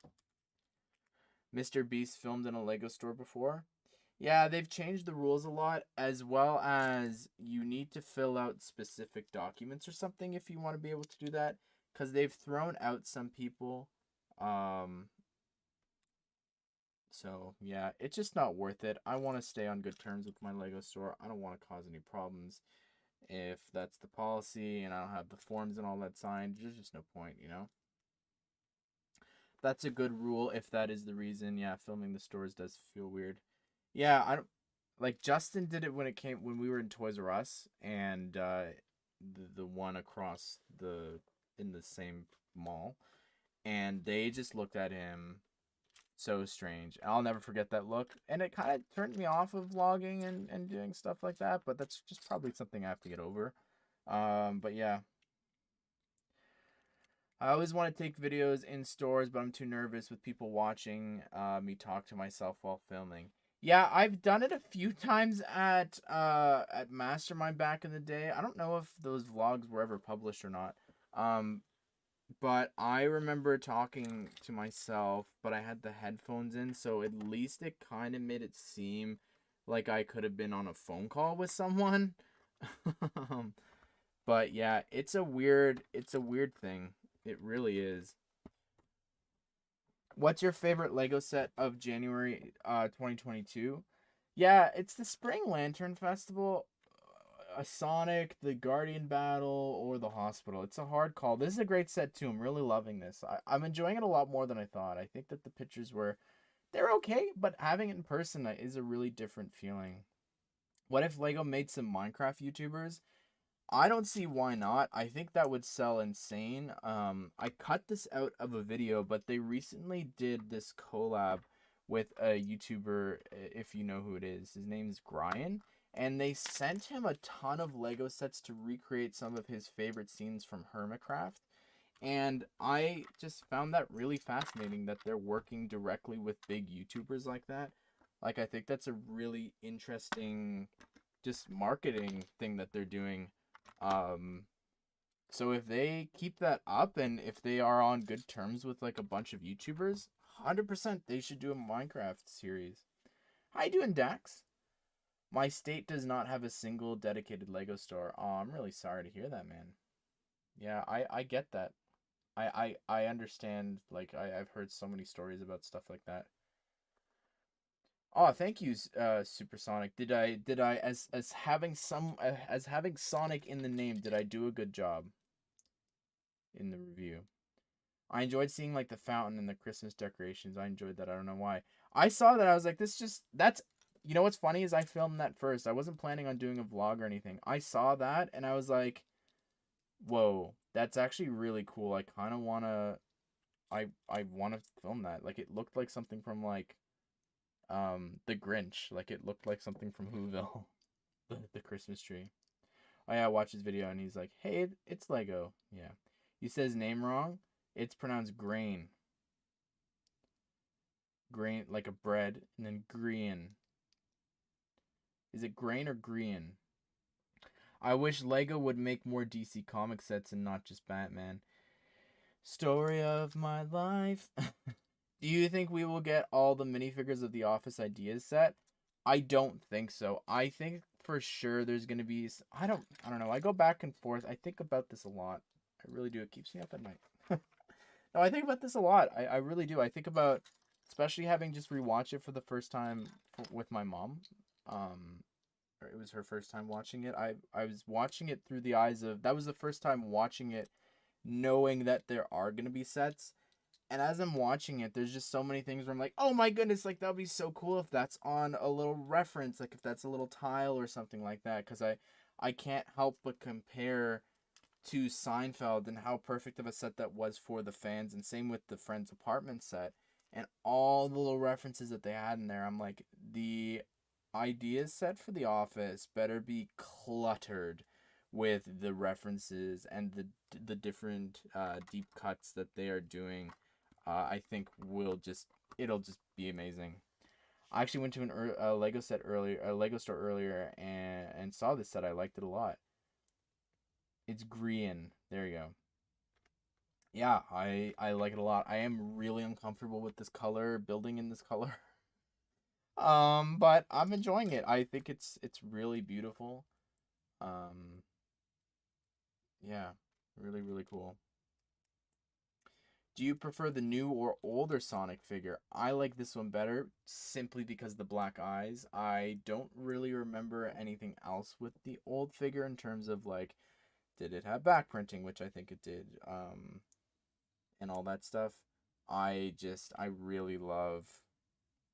Mr. Beast filmed in a Lego store before. Yeah, they've changed the rules a lot, as well as you need to fill out specific documents or something if you want to be able to do that, because they've thrown out some people. So yeah, it's just not worth it. I want to stay on good terms with my Lego store. I don't want to cause any problems. If that's the policy and I don't have the forms and all that signed, there's just no point, you know? That's a good rule if that is the reason. Yeah, filming the stores does feel weird. Yeah, I don't like Justin did it when we were in Toys R Us, and the one across in the same mall, and they just looked at him so strange. I'll never forget that look, and it kind of turned me off of vlogging and doing stuff like that, but that's just probably something I have to get over. But yeah, I always want to take videos in stores, but I'm too nervous with people watching me talk to myself while filming. Yeah, I've done it a few times at Mastermind back in the day. I don't know if those vlogs were ever published or not. But I remember talking to myself, but I had the headphones in, so at least it kind of made it seem like I could have been on a phone call with someone. But yeah, it's a weird thing. It really is. What's your favorite Lego set of January 2022? Yeah, it's the Spring Lantern Festival, a Sonic, the Guardian Battle, or the Hospital. It's a hard call. This is a great set too. I'm really loving this. I'm enjoying it a lot more than I thought. I think that the pictures they're okay, but having it in person is a really different feeling. What if Lego made some Minecraft YouTubers? I don't see why not. I think that would sell insane. I cut this out of a video, but they recently did this collab with a YouTuber, if you know who it is. His name's Brian, and they sent him a ton of Lego sets to recreate some of his favorite scenes from Hermitcraft. And I just found that really fascinating that they're working directly with big YouTubers like that. Like, I think that's a really interesting just marketing thing that they're doing. Um, so if they keep that up and if they are on good terms with like a bunch of YouTubers, 100% they should do a Minecraft series. How you doing, Dax? My state does not have a single dedicated Lego store. Oh, I'm really sorry to hear that, man. Yeah, I get that. I understand. Like I've heard so many stories about stuff like that. Oh, thank you, Supersonic. Did I as having Sonic in the name, did I do a good job in the review? I enjoyed seeing like the fountain and the Christmas decorations. I enjoyed that. I don't know why. I saw that. I was like, this just that's you know what's funny is I filmed that first. I wasn't planning on doing a vlog or anything. I saw that and I was like, whoa, that's actually really cool. I kind of wanna I want to film that. Like it looked like something from like the Grinch. Like it looked like something from Whoville. The Christmas tree. Oh yeah, I watched his video and he's like, "Hey, it's Lego." Yeah. You said his name wrong. It's pronounced grain. Grain like a bread and then green. Is it grain or green? I wish Lego would make more DC comic sets and not just Batman. Story of my life. Do you think we will get all the minifigures of the Office Ideas set? I don't think so. I think for sure there's gonna be. I don't know. I go back and forth. I think about this a lot. I really do. It keeps me up at night. No, I think about this a lot. I really do. I think about, especially having just rewatched it for the first time with my mom. Um, or it was her first time watching it. I was watching it through the eyes of that was the first time watching it, knowing that there are gonna be sets and as I'm watching it, there's just so many things where I'm like, oh my goodness, like that would be so cool if that's on a little reference, like if that's a little tile or something like that. Because I can't help but compare to Seinfeld and how perfect of a set that was for the fans, and same with the Friends apartment set and all the little references that they had in there. I'm like, the ideas set for The Office better be cluttered with the references and the different deep cuts that they are doing. I think it'll just be amazing. I actually went to a Lego set earlier, a Lego store earlier, and saw this set. I liked it a lot. It's green. There you go. Yeah, I like it a lot. I am really uncomfortable with this color, building in this color. But I'm enjoying it. I think it's really beautiful. Um, yeah, really really cool. Do you prefer the new or older Sonic figure? I like this one better simply because the black eyes. I don't really remember anything else with the old figure in terms of like, did it have back printing, which I think it did, and all that stuff. I really love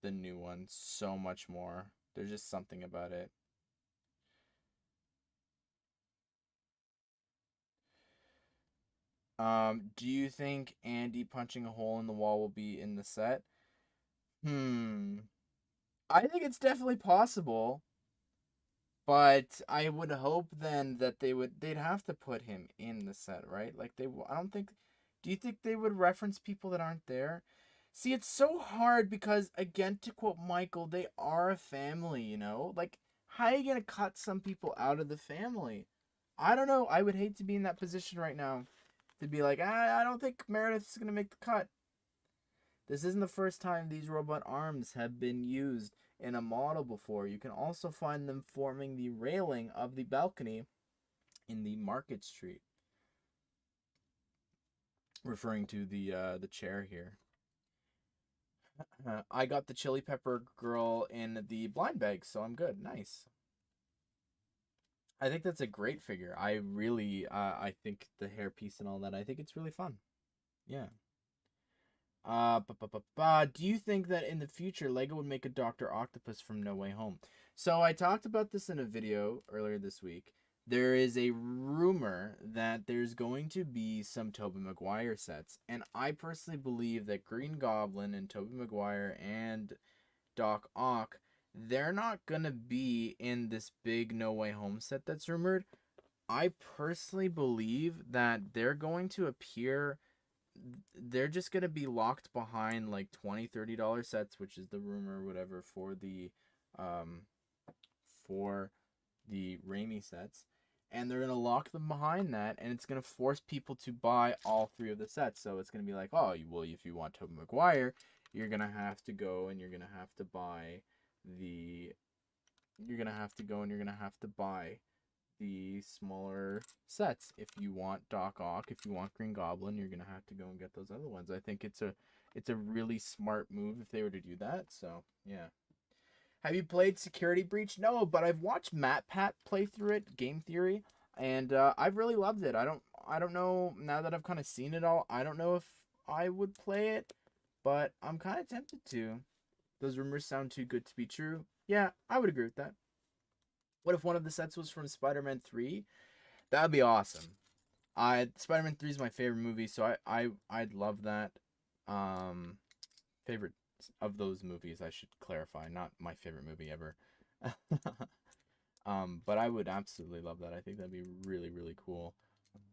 the new one so much more. There's just something about it. Do you think Andy punching a hole in the wall will be in the set? Hmm. I think it's definitely possible. But I would hope then that they'd have to put him in the set, right? Like I don't think do you think they would reference people that aren't there? See, it's so hard because again to quote Michael, they are a family, you know? Like how are you going to cut some people out of the family? I don't know. I would hate to be in that position right now to be like, I don't think Meredith's going to make the cut. This isn't the first time these robot arms have been used in a model before. You can also find them forming the railing of the balcony in the Market Street, referring to the chair here. I got the chili pepper girl in the blind bag, so I'm good. Nice. I think that's a great figure. I really, I think the hairpiece and all that, I think it's really fun. Yeah. Do you think that in the future Lego would make a Dr. Octopus from No Way Home? So I talked about this in a video earlier this week. There is a rumor that there's going to be some Tobey Maguire sets, and I personally believe that Green Goblin and Tobey Maguire and Doc Ock, they're not gonna be in this big No Way Home set that's rumored. I personally believe that they're going to appear, they're just going to be locked behind like $20-$30 sets, which is the rumor or whatever um for the Raimi sets, and they're going to lock them behind that, and it's going to force people to buy all three of the sets. So it's going to be like, oh well, if you want Tobey Maguire, you're going to have to go and you're going to have to buy the you're going to have to go and you're going to have to buy the smaller sets. If you want Doc Ock, if you want Green Goblin, you're gonna have to go and get those other ones. I think it's a really smart move if they were to do that. So yeah. Have you played Security Breach? No, but I've watched Matt Pat play through it, Game Theory, and I've really loved it. I don't know, now that I've kind of seen it all, I don't know if I would play it, but I'm kind of tempted to. Those rumors sound too good to be true. Yeah, I would agree with that. What if one of the sets was from Spider-Man 3? That'd be awesome. Spider-Man 3 is my favorite movie, so I'd love that. Um Favorite of those movies, I should clarify, not my favorite movie ever. But I would absolutely love that. I think that'd be really, really cool.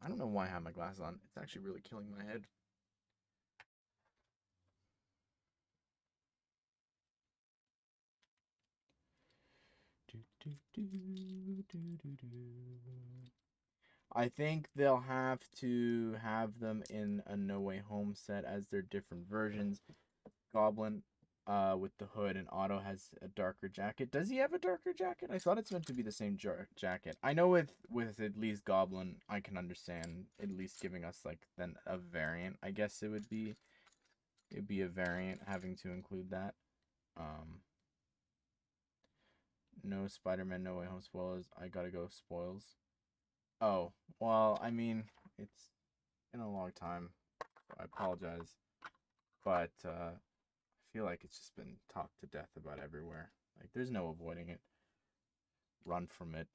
I don't know why I have my glasses on. It's actually really killing my head. Do, do, do, do, do, do. I think they'll have to have them in a No Way Home set as their different versions. Goblin, with the hood, and Otto has a darker jacket. Does he have a darker jacket? I thought it's meant to be the same jacket. I know with at least Goblin, I can understand at least giving us like then a variant. I guess it'd be a variant having to include that. Um, no Spider-Man No Way Home spoilers. I gotta go spoils. Oh, well, I mean, it's been a long time. I apologize. But I feel like it's just been talked to death about everywhere. Like, there's no avoiding it. Run from it.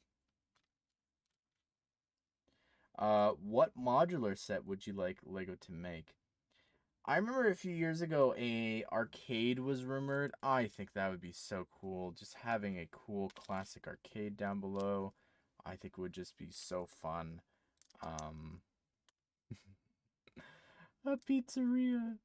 What modular set would you like Lego to make? I remember a few years ago a arcade was rumored. I think that would be so cool. Just having a cool classic arcade down below, I think would just be so fun. Um, a pizzeria.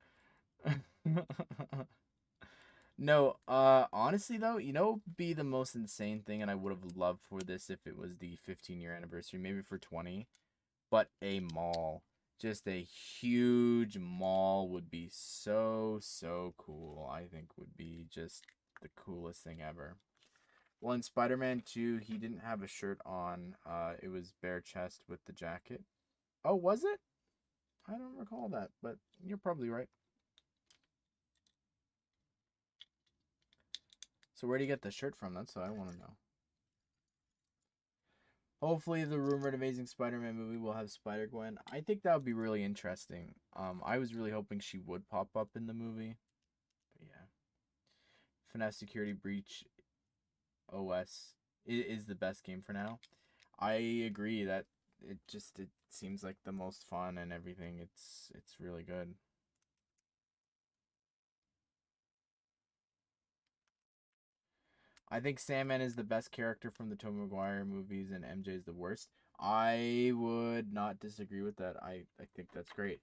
No, honestly though, be the most insane thing, and I would have loved for this if it was the 15-year anniversary, maybe for 20, but a mall. Just a huge mall would be so, so cool. I think would be just the coolest thing ever. Well, in Spider-Man 2, he didn't have a shirt on. It was bare chest with the jacket. Oh, was it? I don't recall that, but you're probably right. So where do you get the shirt from? That's what I want to know. Hopefully, the rumored Amazing Spider-Man movie will have Spider-Gwen. I think that would be really interesting. I was really hoping she would pop up in the movie. But yeah. FNAF Security Breach OS is the best game for now. I agree that it seems like the most fun and everything. It's really good. I think Sandman is the best character from the Tobey Maguire movies, and MJ is the worst. I would not disagree with that. I think that's great.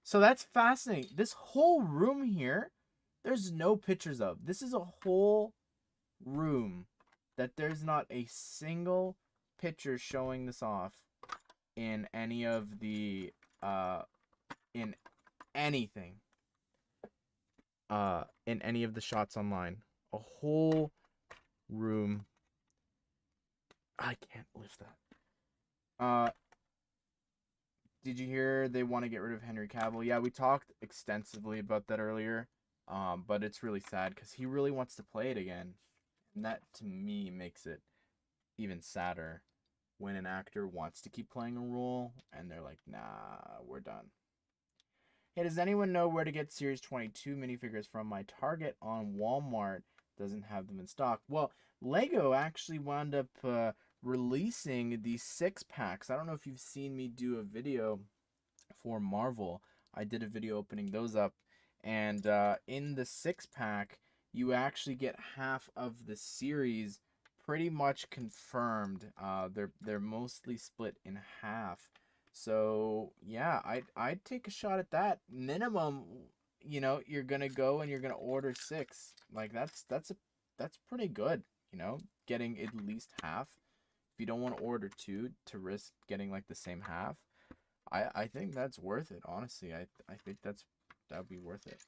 So that's fascinating. This whole room here, there's no pictures of. This is a whole room that there's not a single picture showing this off in any of the in anything in any of the shots online. A whole room. I can't lift that. Did you hear they want to get rid of Henry Cavill? Yeah, we talked extensively about that earlier. But it's really sad because he really wants to play it again, and that to me makes it even sadder when an actor wants to keep playing a role and they're like, nah, we're done. Hey, does anyone know where to get Series 22 minifigures from? My Target on Walmart doesn't have them in stock. Well, Lego actually wound up releasing these 6 packs. I don't know if you've seen me do a video for Marvel. I did a video opening those up, and in the 6 pack, you actually get half of the series pretty much confirmed. They're mostly split in half. So yeah, I'd take a shot at that. Minimum, you're gonna go and you're gonna order 6. Like that's pretty good. Getting at least half. If you don't want to order 2 to risk getting like the same half, I think that's worth it. Honestly, I think that would be worth it.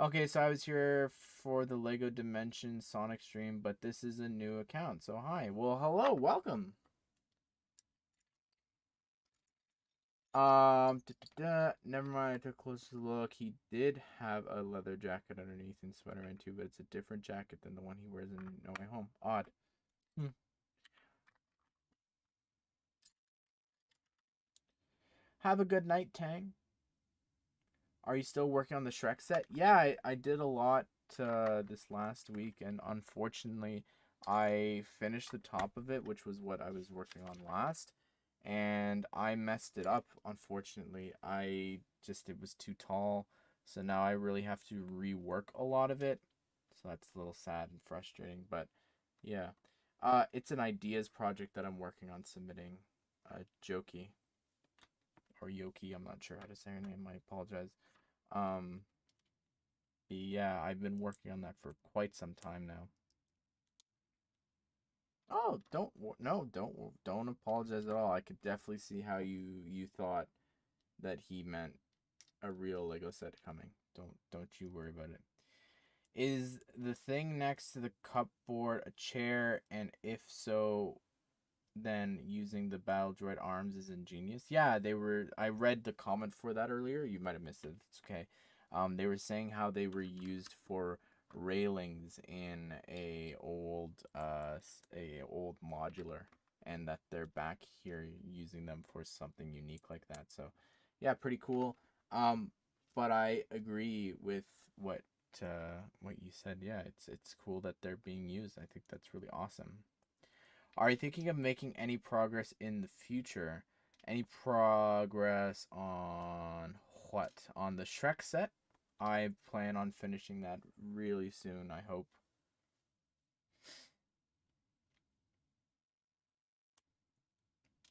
Okay, so I was here for the Lego Dimension Sonic stream, but this is a new account. So hi. Well, hello, welcome. Never mind. I took a closer look. He did have a leather jacket underneath in Spider-Man 2, but it's a different jacket than the one he wears in No Way Home. Odd. Have a good night, Tang. Are you still working on the Shrek set? Yeah, I did a lot this last week, and unfortunately, I finished the top of it, which was what I was working on last, and I messed it up, unfortunately. It was too tall, so now I really have to rework a lot of it, so that's a little sad and frustrating, but yeah. It's an ideas project that I'm working on submitting, Joki, or Yoki, I'm not sure how to say her name, I apologize. Um, yeah, I've been working on that for quite some time now. Oh, don't apologize at all. I could definitely see how you thought that he meant a real Lego set coming. Don't you worry about it. Is the thing next to the cupboard a chair, and if so, then using the battle droid arms is ingenious? Yeah, they were. I read the comment for that earlier. You might have missed it. It's okay. They were saying how they were used for railings in a old modular, and that they're back here using them for something unique like that. So, yeah, pretty cool. But I agree with what what you said. Yeah, it's cool that they're being used. I think that's really awesome. Are you thinking of making any progress in the future? Any progress on what? On the Shrek set? I plan on finishing that really soon, I hope.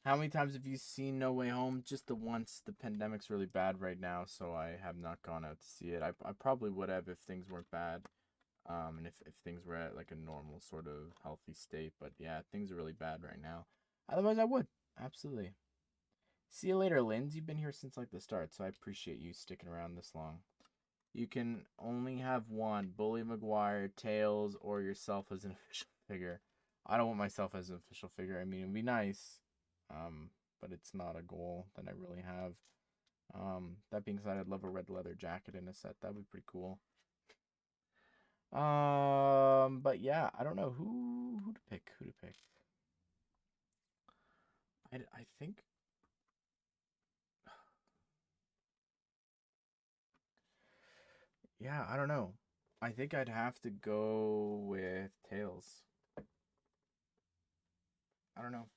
How many times have you seen No Way Home? Just the once. The pandemic's really bad right now, so I have not gone out to see it. I probably would have if things weren't bad. And if things were at like a normal sort of healthy state. But yeah, things are really bad right now. Otherwise, I would. Absolutely. See you later, Linz. You've been here since like the start, so I appreciate you sticking around this long. You can only have one: Bully Maguire, Tails, or yourself as an official figure. I don't want myself as an official figure. I mean, it'd be nice, but it's not a goal that I really have. That being said, I'd love a red leather jacket in a set. That would be pretty cool. But yeah, I don't know who to pick. Who to pick? I think. Yeah, I don't know. I think I'd have to go with Tails. I don't know.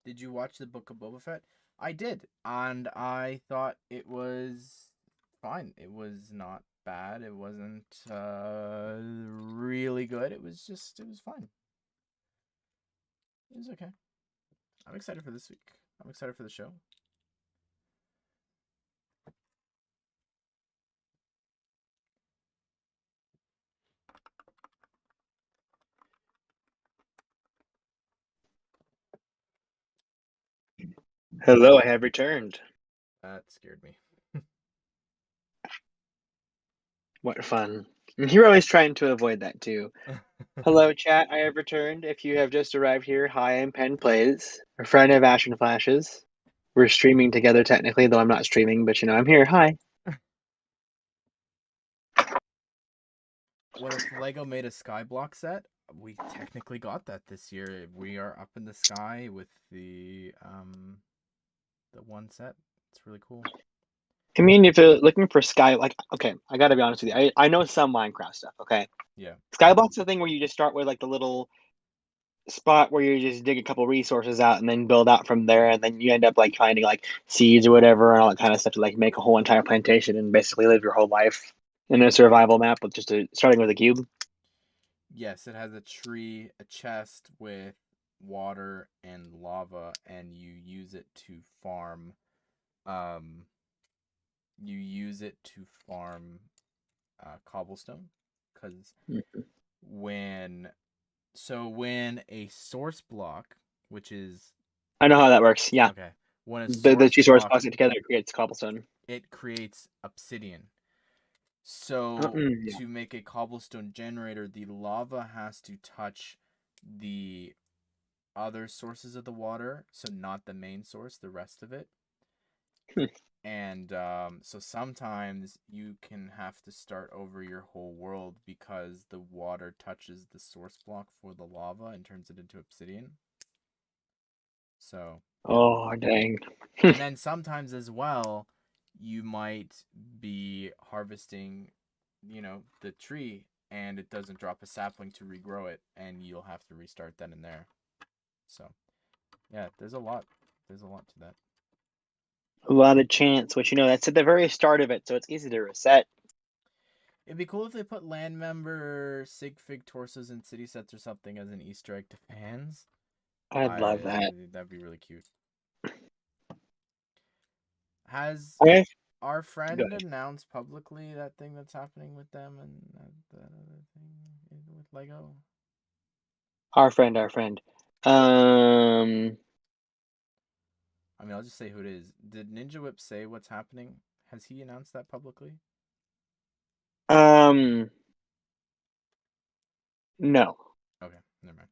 Did you watch the Book of Boba Fett? I did, and I thought it was fine. It was not bad. It wasn't really good. It was fine. It was okay. I'm excited for this week. I'm excited for the show. Hello, I have returned. That scared me. What fun. And you're always trying to avoid that too. Hello, chat. I have returned. If you have just arrived here, hi, I'm PenPlays, a friend of Ashnflash's. We're streaming together technically, though I'm not streaming, but I'm here. Hi. What if Lego made a skyblock set? We technically got that this year. We are up in the sky with the one set. It's really cool. I mean, if you're looking for sky, like, okay, I gotta be honest with you. I know some Minecraft stuff, okay? Yeah. Skyblock's the thing where you just start with, like, the little spot where you just dig a couple resources out and then build out from there, and then you end up, like, finding, like, seeds or whatever and all that kind of stuff to, like, make a whole entire plantation and basically live your whole life in a survival map with just starting with a cube. Yes, it has a tree, a chest with water and lava, and you use it to farm. You use it to farm cobblestone, because Mhm. when a source block, which is I know how that works. Yeah. okay, when a The source two source block, blocks it together, it creates cobblestone. it creates obsidian. So Yeah. to make a cobblestone generator, the lava has to touch the other sources of the water, so not the main source, the rest of it. Hmm. And so sometimes you can have to start over your whole world because the water touches the source block for the lava and turns it into obsidian. So, yeah. Oh, dang. And then sometimes as well, you might be harvesting, the tree and it doesn't drop a sapling to regrow it, and you'll have to restart then and there. So, yeah, there's a lot. There's a lot to that. A lot of chance, which that's at the very start of it, so it's easy to reset. It'd be cool if they put land member sig fig torsos in city sets or something as an Easter egg to fans. I'd love that. That'd be really cute. Has Okay. our Go friend ahead. announced publicly that thing that's happening with them and the other thing with Lego? Our friend. Um, I mean, I'll just say who it is. Did Ninja Whip say what's happening? Has he announced that publicly? um, no. Okay, never mind.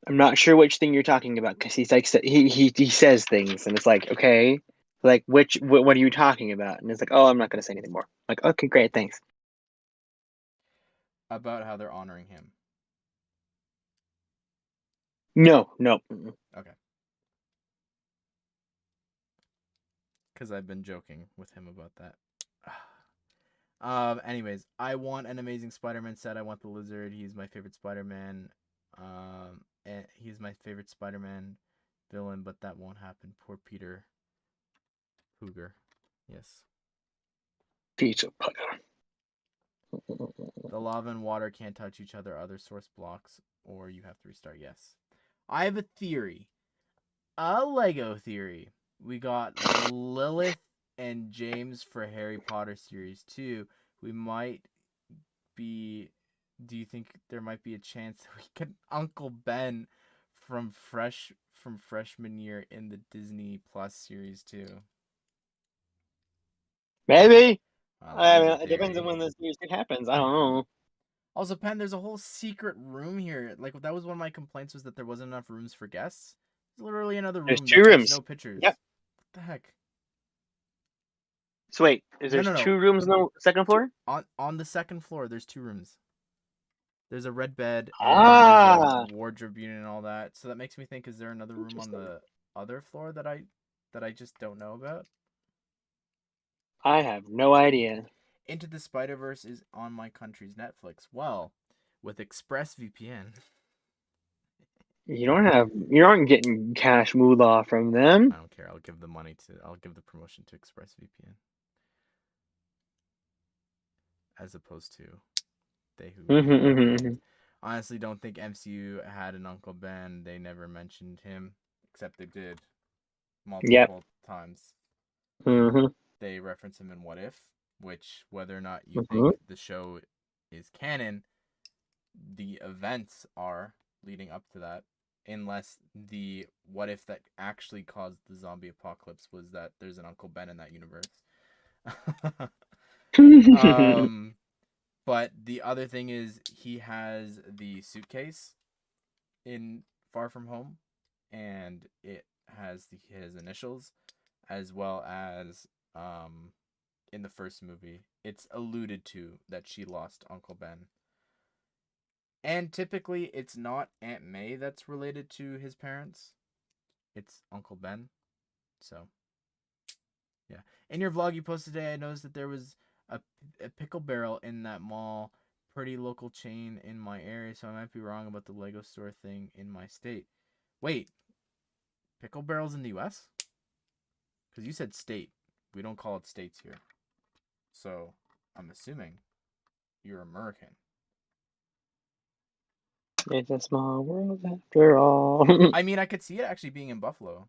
I'm not sure which thing you're talking about because he's like he says things and it's like, okay, like what are you talking about? And it's like, oh, I'm not gonna say anything more. Like, okay, great, thanks. About how they're honoring him. No, no. Okay. Because I've been joking with him about that. Anyways, I want an Amazing Spider-Man set. I want the Lizard. He's my favorite Spider-Man. And he's my favorite Spider-Man villain, but that won't happen. Poor Peter Hooger. Yes. Pizza. The lava and water can't touch each other source blocks, or you have to restart. Yes. I have a theory. A Lego theory. We got Lilith and James for Harry Potter Series 2. We might be. Do you think there might be a chance that we get Uncle Ben from freshman year in the Disney Plus Series 2? Maybe. I That was mean, a it depends on theory. when this news happens. I don't know. Also, Pen, there's a whole secret room here. Like, that was one of my complaints, was that there wasn't enough rooms for guests. There's literally another There's room two that takes rooms. no pictures. Yep. What the heck? So wait, No, there's no, two no. rooms on the second floor? On the second floor, there's 2 rooms. There's a red bed and there's a Ah, wardrobe unit and all that. So that makes me think, is there another room on interesting. the other floor that I just don't know about? I have no idea. Into the Spider-Verse is on my country's Netflix. Well, with ExpressVPN. You aren't getting cash moolah from them. I don't care. I'll give the promotion to ExpressVPN. As opposed to they who honestly don't think MCU had an Uncle Ben. They never mentioned him, except they did Yep. multiple times. Mm-hmm. They reference him in What If, which, whether or not you Mm-hmm. think the show is canon, the events are leading up to that. Unless the what if that actually caused the zombie apocalypse was that there's an Uncle Ben in that universe. But the other thing is, he has the suitcase in Far From Home, and it has his initials, as well as in the first movie, it's alluded to that she lost Uncle Ben. And typically, it's not Aunt May that's related to his parents. It's Uncle Ben. So, yeah. In your vlog you posted today, I noticed that there was a pickle barrel in that mall. Pretty local chain in my area, so I might be wrong about the Lego store thing in my state. Wait, pickle barrels in the U.S.? Because you said state. We don't call it states here. So, I'm assuming you're American. It's a small world after all. I mean, I could see it actually being in Buffalo.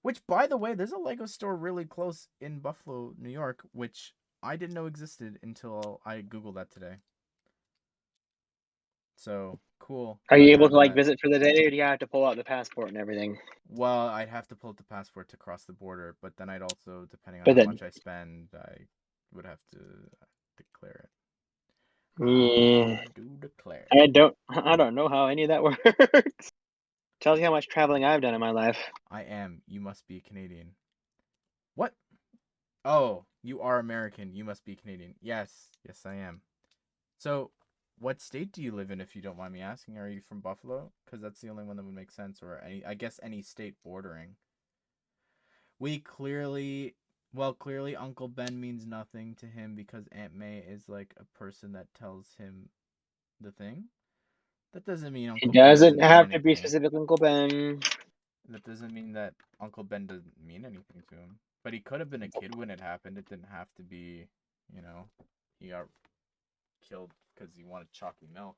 Which, by the way, there's a Lego store really close in Buffalo, New York, which I didn't know existed until I Googled that today. So, cool. Are that I you able have to like that. visit for the day, or do you have to pull out the passport and everything? Well, I'd have to pull up the passport to cross the border, but then I'd also, depending on But how then, much I spend, I would have to declare it. yeah, I do declare. I don't know how any of that works. Tells you how much traveling I've done in my life. I am. You must be Canadian. What? Oh, you are American. You must be Canadian. Yes. Yes, I am. So, what state do you live in, if you don't mind me asking? Are you from Buffalo? Because that's the only one that would make sense, or I guess any state bordering. We clearly, well, clearly Uncle Ben means nothing to him because Aunt May is like a person that tells him the thing. That doesn't mean It Uncle Ben doesn't doesn't mean have to be anything. specific Uncle Ben. That doesn't mean that Uncle Ben doesn't mean anything to him. But he could have been a kid when it happened. It didn't have to be, you know, he got killed because he wanted chalky milk,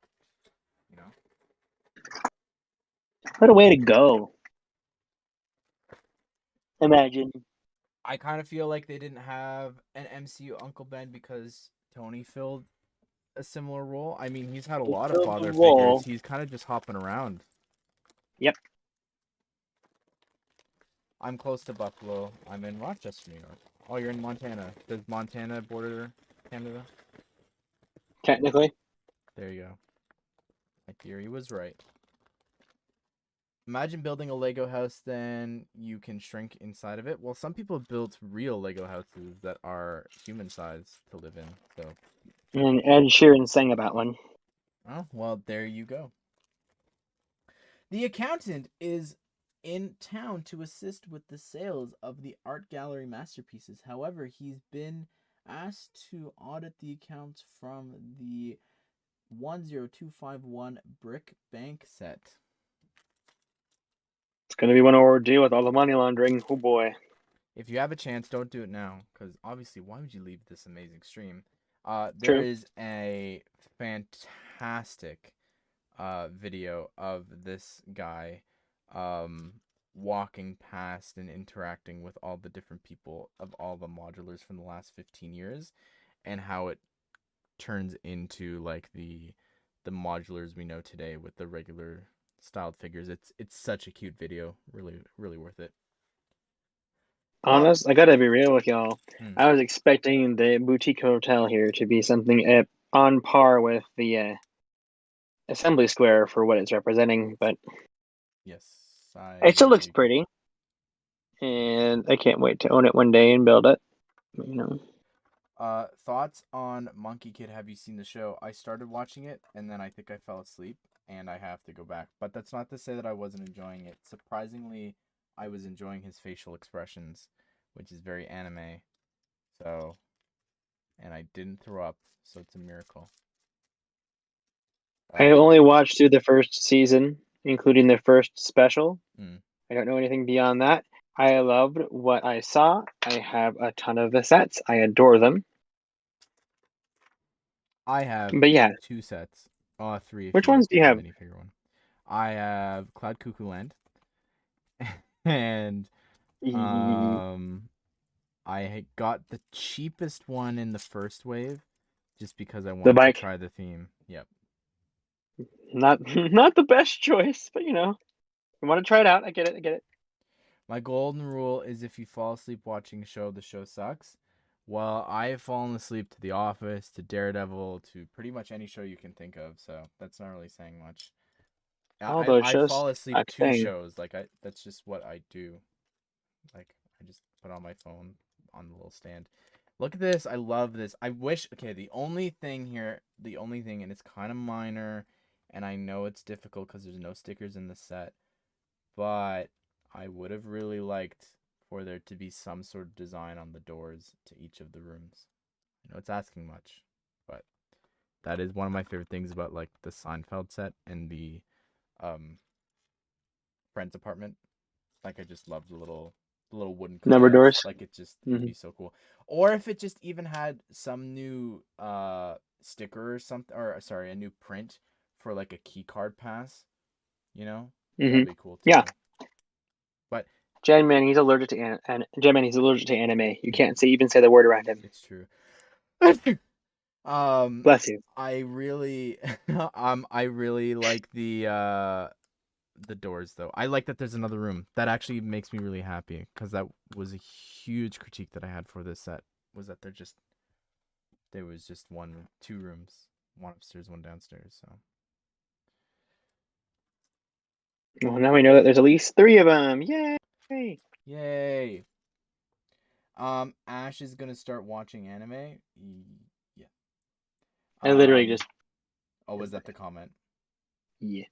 you know? What a way to go. Imagine. I kind of feel like they didn't have an MCU Uncle Ben because Tony filled a similar role. I mean, he's had a He lot of filled the father figures. role. He's kind of just hopping around. Yep. I'm close to Buffalo. I'm in Rochester, New York. Oh, you're in Montana. Does Montana border Canada? Technically. There you go. My theory was right. Imagine building a Lego house, then you can shrink inside of it. Well, some people built real Lego houses that are human size to live in. So, And Ed Sheeran sang about one. oh, well, there you go. The accountant is in town to assist with the sales of the art gallery masterpieces. However, he's been asked to audit the accounts from the 10251 brick bank set. It's going to be one ordeal with all the money laundering. Oh boy. If you have a chance, don't do it now, because obviously, why would you leave this amazing stream? There True. is a fantastic video of this guy walking past and interacting with all the different people of all the modulars from the last 15 years, and how it turns into like the modulars we know today with the regular styled figures. It's such a cute video. Really, really worth it. Honest, I gotta be real with y'all. Hmm. I was expecting the boutique hotel here to be something on par with the Assembly Square for what it's representing, but Yes, it still looks I agree. pretty, and I can't wait to own it one day and build it. You know, Thoughts on Monkey Kid? Have you seen the show? I started watching it and then I think I fell asleep and I have to go back. But that's not to say that I wasn't enjoying it. Surprisingly, I was enjoying his facial expressions, which is very anime. So, and I didn't throw up, so it's a miracle. I only watched through the first season, including the first special. Mm. I don't know anything beyond that. I loved what I saw. I have a ton of the sets. I adore them. I have But yeah, 2 sets. Three if which you ones do you include the have? minifigure one. I have Cloud Cuckoo Land and E- um I got the cheapest one in the first wave just because I The wanted to bike, try the theme. Yep. not not the best choice, but you know, you want to try it out. I get it. I get it. My golden rule is if you fall asleep watching a show, the show sucks. Well, I have fallen asleep to The Office, to Daredevil, to pretty much any show you can think of, so that's not really saying much. All those I shows fall asleep suck. to Dang. shows. Like that's just what I do. Like I just put on my phone on the little stand. Look at this. I love this. I wish. Okay, the only thing here, and it's kind of minor, and I know it's difficult because there's no stickers in the set, but I would have really liked for there to be some sort of design on the doors to each of the rooms. I know it's asking much, but that is one of my favorite things about like the Seinfeld set and the um Friends apartment. Like I just love the little wooden Number cutouts. doors. Like it'd Hmm. be so cool. Or if it just even had some new sticker or something, or sorry, a new print for like a key card pass, you know? Hmm. That'd be cool Yeah. too. But He's allergic to he's allergic to anime. You can't even say the word around him. it's true. um Bless you. I really I really like the doors though. I like that there's another room. That actually makes me really happy because that was a huge critique that I had for this set was that there was just two rooms, one upstairs, one downstairs. So Well, now we know that there's at least 3 of them. Yay! yay. Ash is gonna start watching anime. Yeah. I literally just Oh, was that the comment? yeah.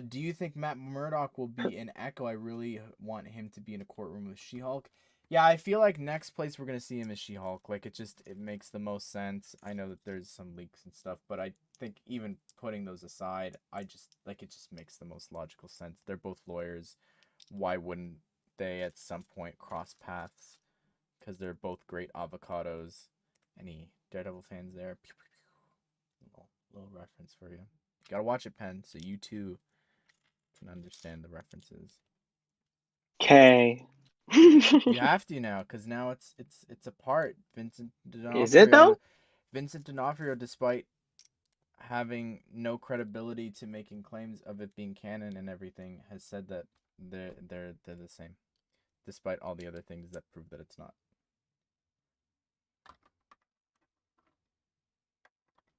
Do you think Matt Murdock will be in Echo? I really want him to be in a courtroom with She-Hulk. Yeah, I feel like next place we're gonna see him is She-Hulk. Like it makes the most sense. I know that there's some leaks and stuff, but I think even putting those aside, I just like it just makes the most logical sense. They're both lawyers. Why wouldn't they at some point cross paths? Because they're both great avocados. Any Daredevil fans there? Pew, pew, pew. Little reference for you. You gotta watch it, Pen, so you too can understand the references. Okay. You have to now, because now it's a part. Is it though? Vincent D'Onofrio, despite having no credibility to making claims of it being canon and everything, has said that they're the same, despite all the other things that prove that it's not.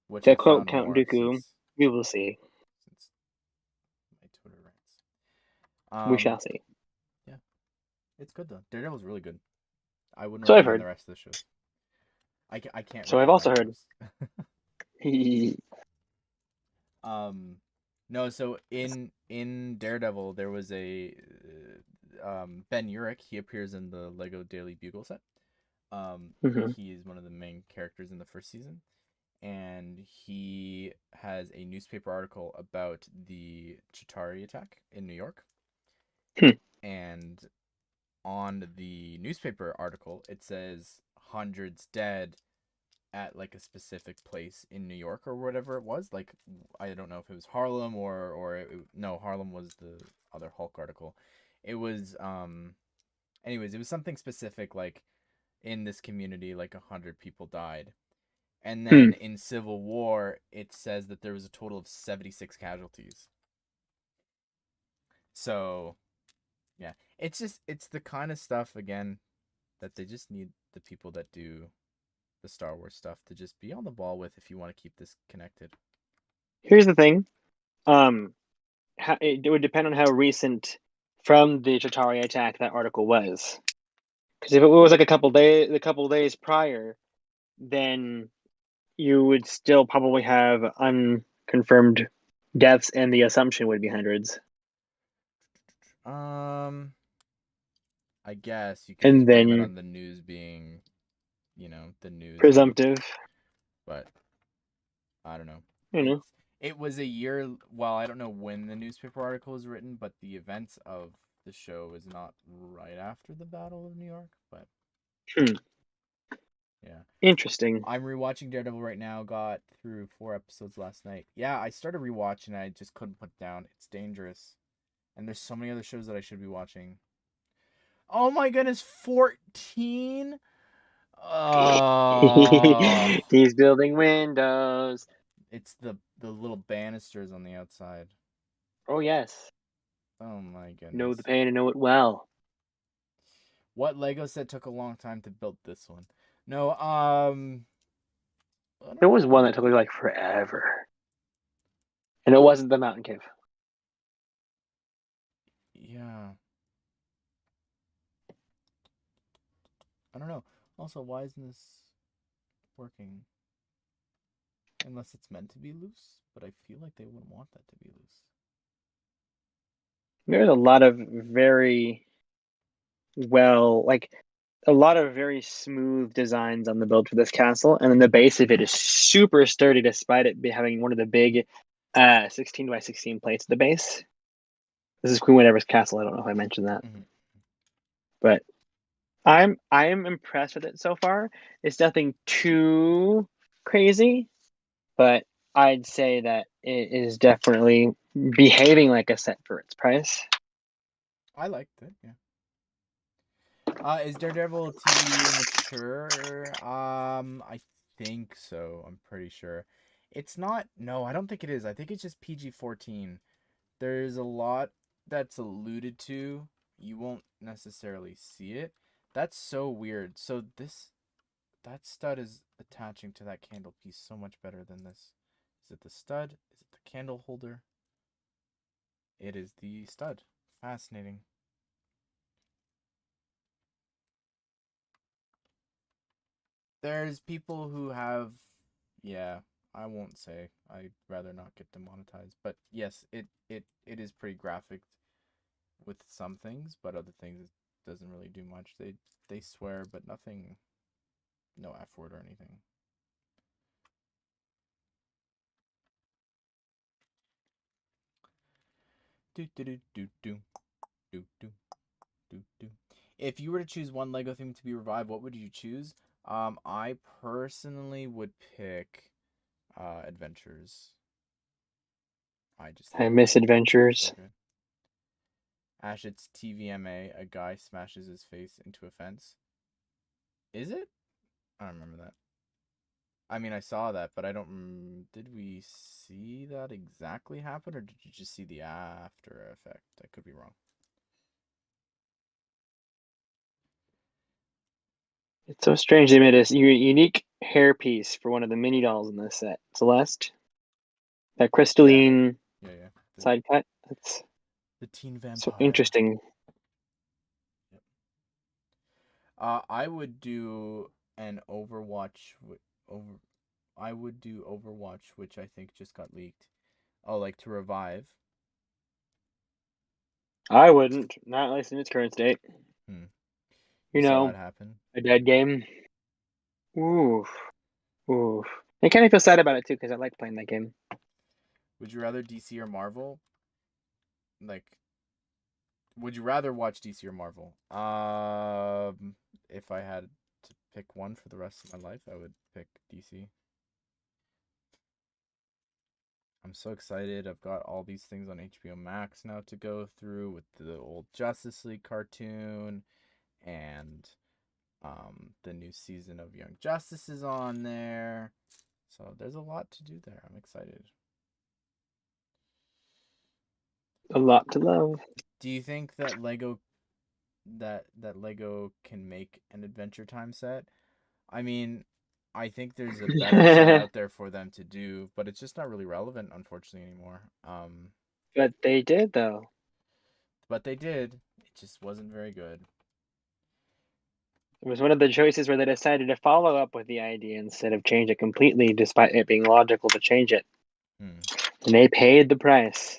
Which To I quote found Count more Dooku, we will see. since my Twitter rants. We shall see. Yeah, it's good though. Daredevil's really good. I wouldn't So I've recommend heard. the rest of the shows. I can't So I've also recommend heard. those. No, so in Daredevil there was a Ben Urich. He appears in the Lego Daily Bugle set. Mhm. He is one of the main characters in the first season, and he has a newspaper article about the Chitauri attack in New York. Hmm. And on the newspaper article, it says hundreds dead at like a specific place in New York or whatever it was. Like I don't know if it was Harlem no, Harlem was the other Hulk article. It was anyways, it was something specific like in this community like 100 people died. And Hmm. then in Civil War, it says that there was a total of 76 casualties. So, yeah. It's the kind of stuff again that they just need the people that do the Star Wars stuff to just be on the ball with if you want to keep this connected. Here's the thing. It would depend on how recent from the Chitauri attack that article was. Because if it was like a couple days prior, then you would still probably have unconfirmed deaths, and the assumption would be hundreds. I guess you could And just blame it then on the news being, the news being, presumptive, but I don't know. you know. It was a year. Well, I don't know when the newspaper article was written, but the events of the show is not right after the Battle of New York. But Hmm. yeah, Interesting. I'm rewatching Daredevil right now. Got through 4 episodes last night. Yeah, I started rewatching. I just couldn't put it down. It's dangerous, and there's so many other shows that I should be watching. Oh my goodness, 14. Oh, He's building windows. it's the little banisters on the outside. Oh yes. Oh my Know the goodness. pain and know it well. What Lego set took a long time to build this one? No, I don't There was one that know. took like forever. And it wasn't the Mountain Cave. Yeah. I don't know. Also, why isn't this working? Unless it's meant to be loose, but I feel like they wouldn't want that to be loose. There's a lot of very a lot of very smooth designs on the build for this castle, and then the base of it is super sturdy despite it having one of the big 16 by 16 plates at the base. This is Queen Whatever's castle. I don't know if I mentioned that, but I am impressed with it so far. It's nothing too crazy, but I'd say that it is definitely behaving like a set for its price. I liked it, yeah. Is Daredevil TV mature? I think so. I'm pretty sure. It's not. No, I don't think it is. I think it's just PG-14. There's a lot that's alluded to. You won't necessarily see it. That's so weird. So that stud is attaching to that candle piece so much better than this. Is it the stud? Is it the candle holder? It is the stud. Fascinating. There's people who have, yeah, I won't say. I'd rather not get demonetized. But yes, it is pretty graphic with some things, but other things it doesn't really do much. They swear, but nothing, no F word or anything. Do do do do do do do do do. If you were to choose one Lego theme to be revived, what would you choose? I personally would pick Adventures. I just think I it's miss Adventures. so good. Ash, it's TVMA. A guy smashes his face into a fence. Is it? I don't remember that. I mean, I saw that, but I don't. Did we see that exactly happen, or did you just see the after effect? I could be wrong. It's so strange they made a unique hairpiece for one of the mini dolls in this set. Celeste, that crystalline Yeah. side cut. That's The teen so vampire. interesting. Yep. I would do an Overwatch. Over. I would do Overwatch, which I think just got leaked. Oh, like to revive. I wouldn't, not at least in its current state. Hmm. You Saw know, it happen. a dead game. Oof, oof. I kind of feel sad about it too because I like playing that game. Would you rather DC or Marvel? Like, would you rather watch DC or Marvel? If I had to pick one for the rest of my life, I would pick DC. I'm so excited. I've got all these things on HBO Max now to go through with the old Justice League cartoon and the new season of Young Justice is on there. So there's a lot to do there. I'm excited. A lot to love. Do you think that Lego can make an Adventure Time set? I mean, I think there's a better set out there for them to do, but it's just not really relevant, unfortunately, anymore. But they did though. But they did. It just wasn't very good. It was one of the choices where they decided to follow up with the idea instead of change it completely, despite it being logical to change it. Hmm. And they paid the price.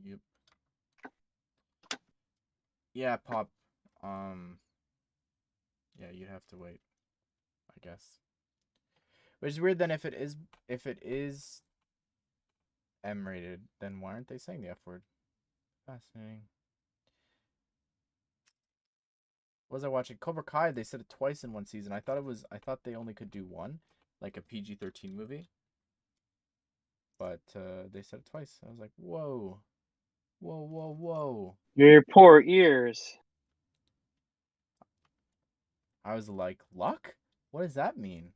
Yep. Yeah, Pop. Um. Yeah, you'd have to wait, I guess. Which is weird. Then, if it is M rated, then why aren't they saying the F word? Fascinating. What was I watching? Cobra Kai. They said it twice in one season. I thought they only could do one, like a PG-13 movie. But they said it twice. I was like, whoa, whoa, whoa, whoa. Your poor ears. I was like, luck? What does that mean?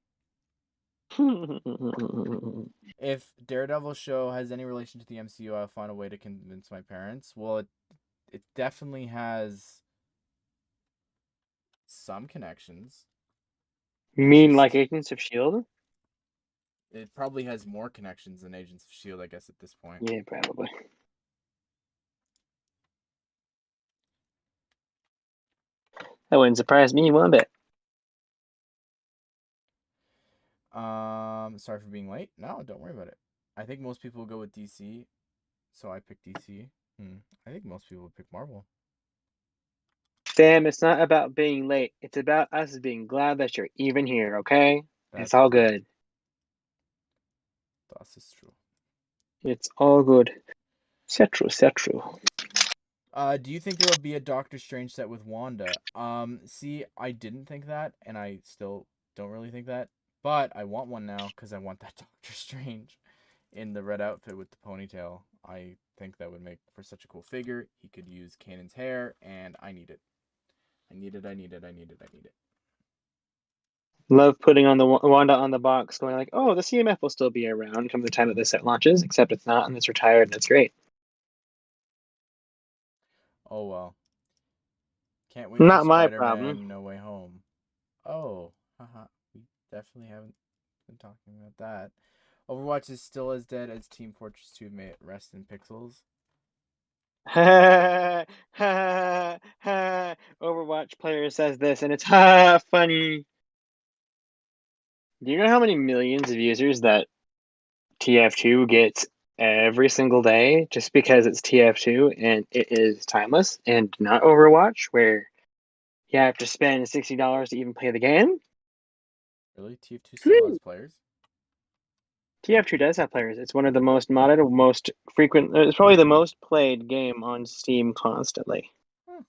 If Daredevil show has any relation to the MCU, I'll find a way to convince my parents. Well, it definitely has some connections. You It's mean like just Agents of S.H.I.E.L.D.? it probably has more connections than Agents of Shield, I guess, at this point. Yeah, probably. That wouldn't surprise me one bit. Sorry for being late. No, don't worry about it. I think most people will go with DC, so I picked DC. I think most people would pick Marvel. Sam, it's not about being late. It's about us being glad that you're even here, okay? That's It's all true. good. Das ist true. It's all good. C'est true, c'est true. Do you think there'll be a Doctor Strange set with Wanda? See, I didn't think that, and I still don't really think that, but I want one now because I want that Doctor Strange in the red outfit with the ponytail. I think that would make for such a cool figure. He could use Kanan's hair, and I need it. I need it. Love putting on the Wanda on the box, going like, "Oh, the CMF will still be around come the time that this set launches," except it's not, and it's retired, and it's great. Oh well. Can't wait for Not my Spider-Man problem. No Way Home. Oh, haha. We definitely haven't been talking about that. Overwatch is still as dead as Team Fortress 2. May it rest in pixels. Overwatch player says this, and it's funny. Do you know how many millions of users that TF2 gets every single day just because it's TF2 and it is timeless and not Overwatch, where you have to spend $60 to even play the game? Really? TF2 still has players? TF2 does have players. It's one of the most modded, most frequent. It's probably the most played game on Steam constantly. Huh.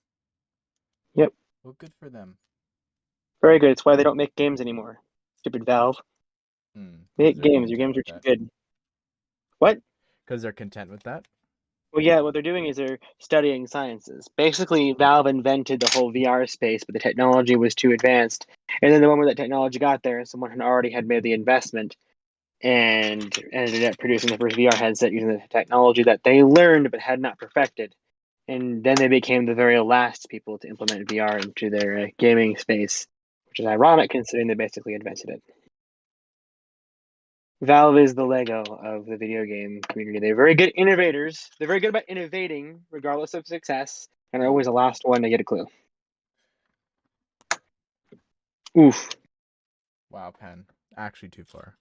Yep, Well, good for them. very good. It's why they don't make games anymore. Stupid Valve. Because Make they're games. Your content games are with too that. good. What? Because they're content with that? Well, yeah, what they're doing is they're studying sciences. Basically, Valve invented the whole VR space, but the technology was too advanced. And then the moment that technology got there, someone had already had made the investment and ended up producing the first VR headset using the technology that they learned but had not perfected. And then they became the very last people to implement VR into their gaming space, which is ironic considering they basically invented it. Valve is the Lego of the video game community. They're very good innovators. They're very good about innovating, regardless of success, and are always the last one to get a clue. Oof. Wow, Pen. Actually too far.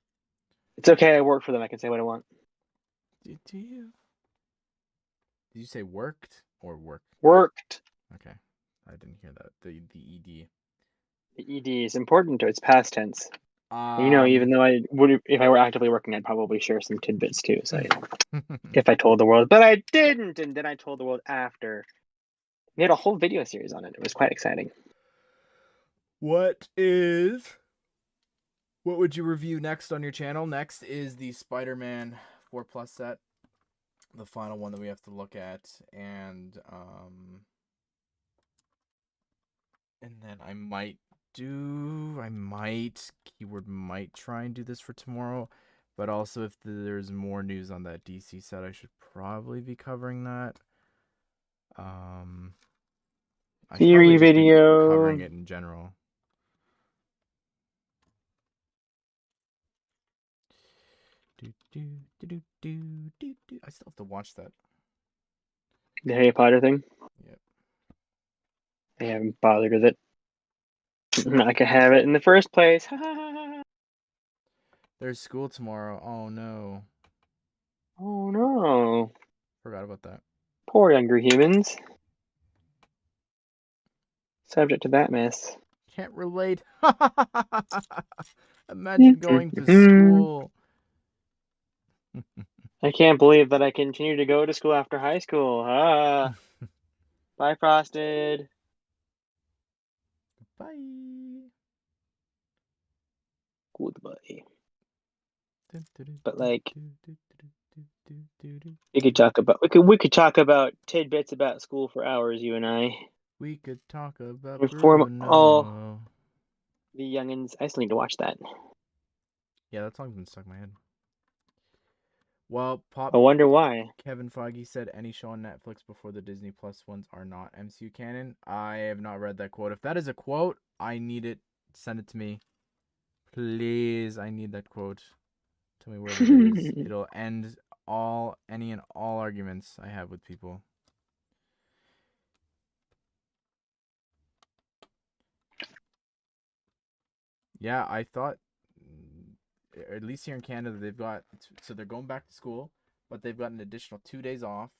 It's okay. I work for them. I can say what I want. Did you? Did you say worked or work? Worked. Okay. I didn't hear that. The ED. The ED is important to its past tense. Even though I would, if I were actively working, I'd probably share some tidbits too. So, if I told the world, but I didn't, and then I told the world after. We had a whole video series on it. It was quite exciting. What would you review next on your channel? Next is the Spider-Man 4 Plus set. The final one that we have to look at. And then I might try and do this for tomorrow. But also if there's more news on that DC set, I should probably be covering that. I should probably Theory just be video. covering it in general. I still have to watch that. The Harry Potter thing. Yep. I haven't bothered with it. I could have it in the first place. There's school tomorrow. Oh no. Oh no. Forgot about that. Poor younger humans. Subject to that mess. Can't relate. Imagine going to school. I can't believe that I continue to go to school after high school. Bye, Frosted. Bye. Goodbye. But like, we could talk about tidbits about school for hours, you and I. We could talk about Inform all Bruno. the youngins. I still need to watch that. Yeah, that song's been stuck in my head. Well, I wonder why. Kevin Feige said any show on Netflix before the Disney Plus ones are not MCU canon. I have not read that quote. If that is a quote, I need it. Send it to me. Please, I need that quote. Tell me where it is. It'll end any and all arguments I have with people. Yeah, I thought, at least here in Canada, so they're going back to school, but they've got an additional 2 days off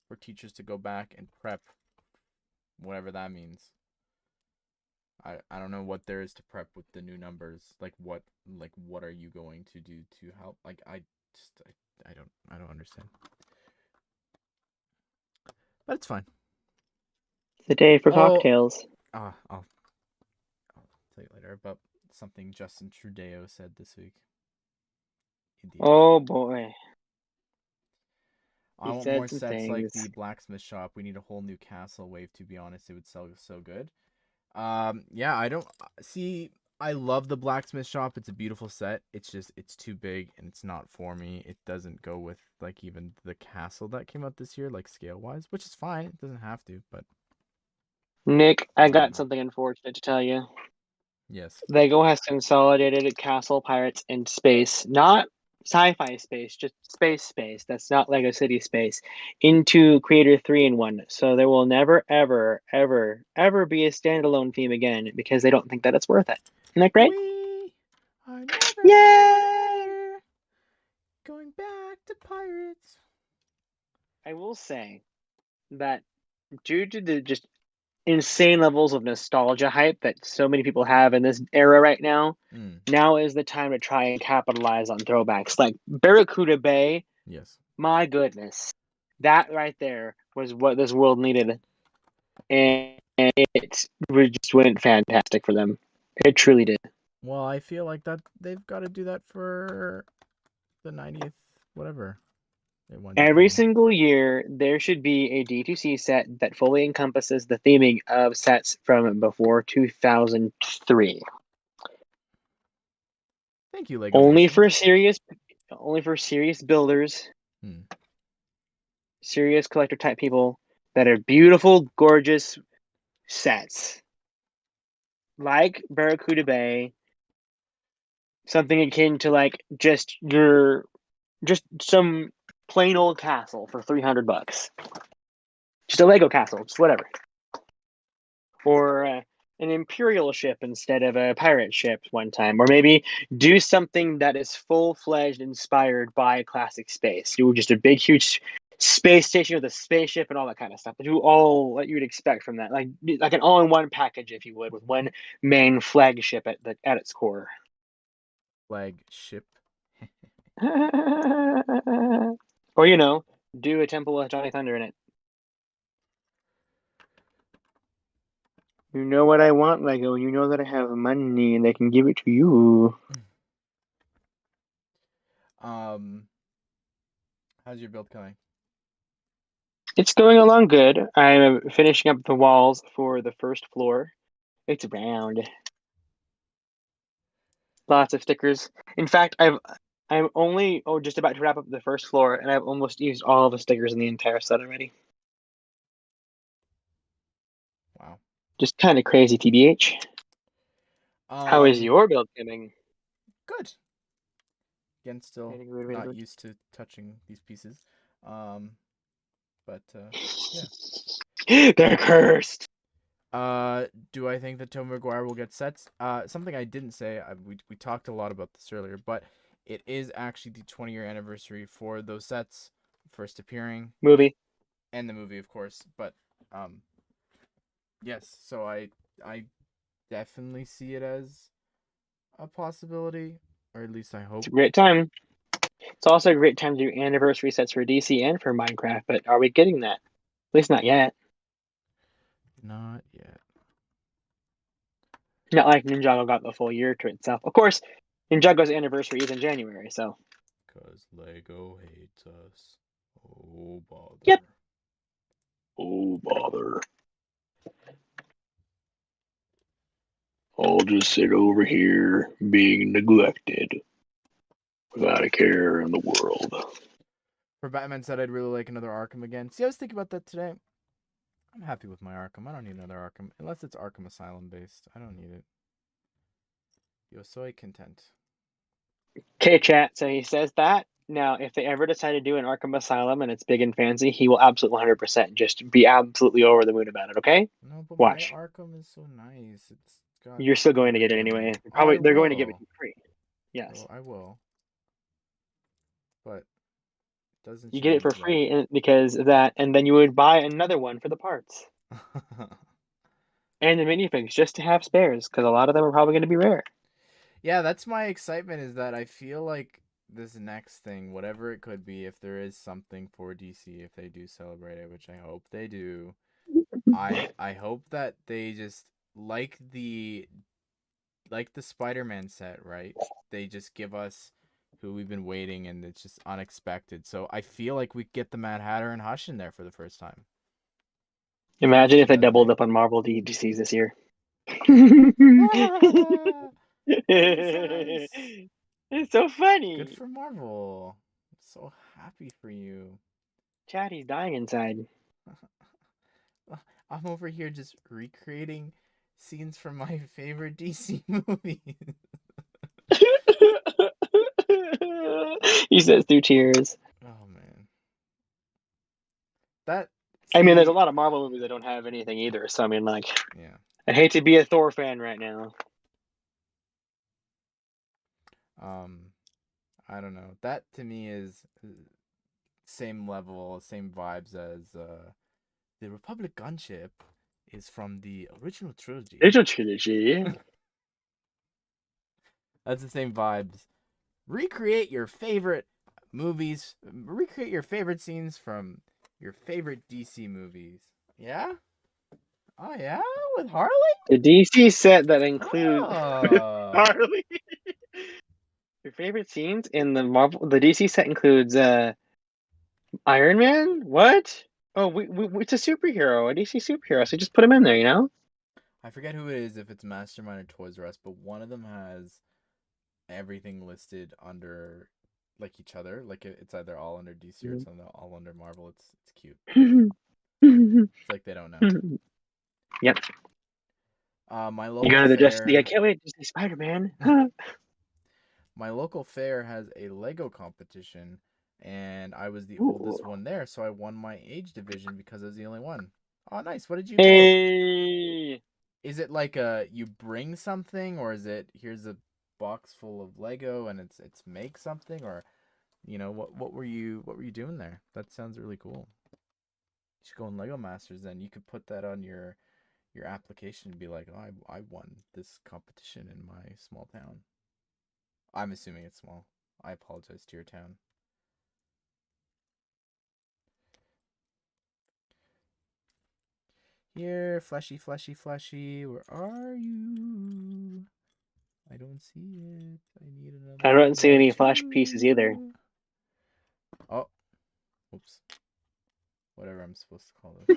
for teachers to go back and prep, whatever that means. I don't know what there is to prep with the new numbers. What are you going to do to help? I don't understand. But it's fine. The day for Oh, cocktails. I'll tell you later about something Justin Trudeau said this week. Idiot. Oh boy. I He want said more some sets like things. the blacksmith shop. We need a whole new castle wave. To be honest, it would sell so good. Yeah, I don't see. I love the blacksmith shop. It's a beautiful set. It's just it's too big and it's not for me. It doesn't go with like even the castle that came out this year, like scale wise, which is fine. It doesn't have to, but Nick, I got something unfortunate to tell you. yes. Lego has consolidated Castle Pirates in space, not sci-fi space, just space. That's not Lego City space, into Creator 3-in-1. So there will never, ever be a standalone theme again because they don't think that it's worth it. Isn't that great? We are never Yay! ever going back to pirates. I will say that due to the just insane levels of nostalgia hype that so many people have in this era right now, now is the time to try and capitalize on throwbacks. Like Barracuda Bay, Yes. my goodness. That right there was what this world needed. And it just went fantastic for them. It truly did. Well, I feel like that they've got to do that for the 90th, whatever it winds up Every being. single year, there should be a D2C set that fully encompasses the theming of sets from before 2003. Thank you, Lego Only Nation. for serious, only for serious builders, serious collector type people that are beautiful, gorgeous sets, like Barracuda Bay. Something akin to like just some plain old castle for $300, just a Lego castle, just whatever, or an imperial ship instead of a pirate ship one time, or maybe do something that is full-fledged inspired by classic space. Do just a big huge space station with a spaceship and all that kind of stuff. Do all what you would expect from that, like an all-in-one package, if you would, with one main flagship at its core. Flagship. Or do a temple with Johnny Thunder in it. You know what I want, Lego. You know that I have money and I can give it to you. How's your build going? It's going along good. I'm finishing up the walls for the first floor. It's round. Lots of stickers. In fact, I'm only just about to wrap up the first floor, and I've almost used all the stickers in the entire set already. Wow. Just kind of crazy, TBH. How is your build coming? Good. Again, still Very not good. used to touching these pieces. But yeah. They're cursed. Do I think that Tom Maguire will get sets? Something I didn't say. We talked a lot about this earlier, but it is actually the 20-year anniversary for those sets first appearing. Movie. And the movie, of course. But yes. So I definitely see it as a possibility, or at least I hope. It's a great time. It's also a great time to do anniversary sets for DC and for Minecraft, but are we getting that? At least not yet. Not yet. Not like Ninjago got the full year to itself. Of course, Ninjago's anniversary is in January, so. Because Lego hates us. Oh, bother. Yep. Oh, bother. I'll just sit over here being neglected without a care in the world. For Batman said I'd really like another Arkham again. See, I was thinking about that today. I'm happy with my Arkham. I don't need another Arkham. Unless it's Arkham Asylum based. I don't need it. Yo soy content. Okay, chat. So he says that. Now, if they ever decide to do an Arkham Asylum and it's big and fancy, he will absolutely 100% just be absolutely over the moon about it, okay? No, but Watch. my Arkham is so nice. It's got. You're still going to get it anyway. Oh, I They're going to give it will. to you free. Yes. Well, I will. But doesn't You get it change for that. free because of that, and then you would buy another one for the parts and the minifigs just to have spares because a lot of them are probably going to be rare. Yeah, that's my excitement, is that I feel like this next thing, whatever it could be, if there is something for DC, if they do celebrate it, which I hope they do, I hope that they just like the Spider-Man set, right? They just give us who we've been waiting, and it's just unexpected. So I feel like we get the Mad Hatter and Hush in there for the first time. Imagine if they That's doubled big. up on Marvel DCs this year. That'd be so nice. It's so Good funny. for Marvel. I'm so happy for you. Chatty's dying inside. I'm over here just recreating scenes from my favorite DC movies. He says through tears. Oh man. That I mean, there's a see, lot of Marvel movies that don't have anything either. So I mean, like, yeah. I hate to be a Thor fan right now. Um I don't know. That to me is same level, same vibes as the Republic gunship is from the original trilogy. Digital trilogy. That's the same vibes. Recreate your favorite movies, recreate your favorite scenes from your favorite DC movies. Yeah? Oh yeah, with Harley? The DC set that includes Oh. Harley. Your favorite scenes in the DC set includes Iron Man. What? Oh, it's a superhero, a DC superhero. So just put him in there, you know. I forget who it is, if it's Mastermind or Toys R Us, but one of them has everything listed under like each other. Like it's either all under DC or it's all under Marvel. It's cute. It's like they don't know. Yep. My You local go to the just. I fair, can't wait to see Spider Man. my local fair has a Lego competition, and I was the Ooh. oldest one there, so I won my age division because I was the only one. Oh, nice. What did you build? Hey. Is it like you bring something, or is it here's a box full of Lego and it's make something, or what were you doing there? That sounds really cool. You should go in Lego Masters then. You could put that on your application and be like, oh, I won this competition in my small town. I'm assuming it's small. I apologize to your town. Here, fleshy, fleshy, fleshy. Where are you? I don't see it. I need I another don't one see by any Flash pieces either. two. Oh, oops. Whatever I'm supposed to call this.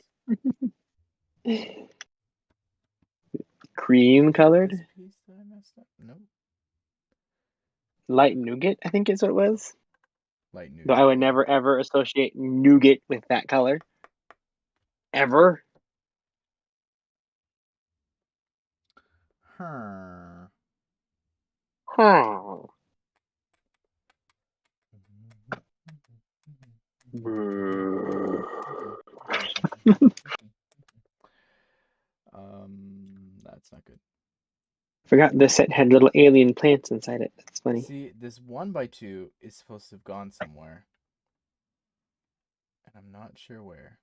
Cream Is it this colored, piece that I messed up? Nope. light nougat. I think is what it was. Light Though I nougat, would yeah. never ever associate nougat with that color. Ever. Huh. Huh. Brrr. That's not good. Forgot this set had little alien plants inside it. That's funny. See, this 1x2 is supposed to have gone somewhere. And I'm not sure where,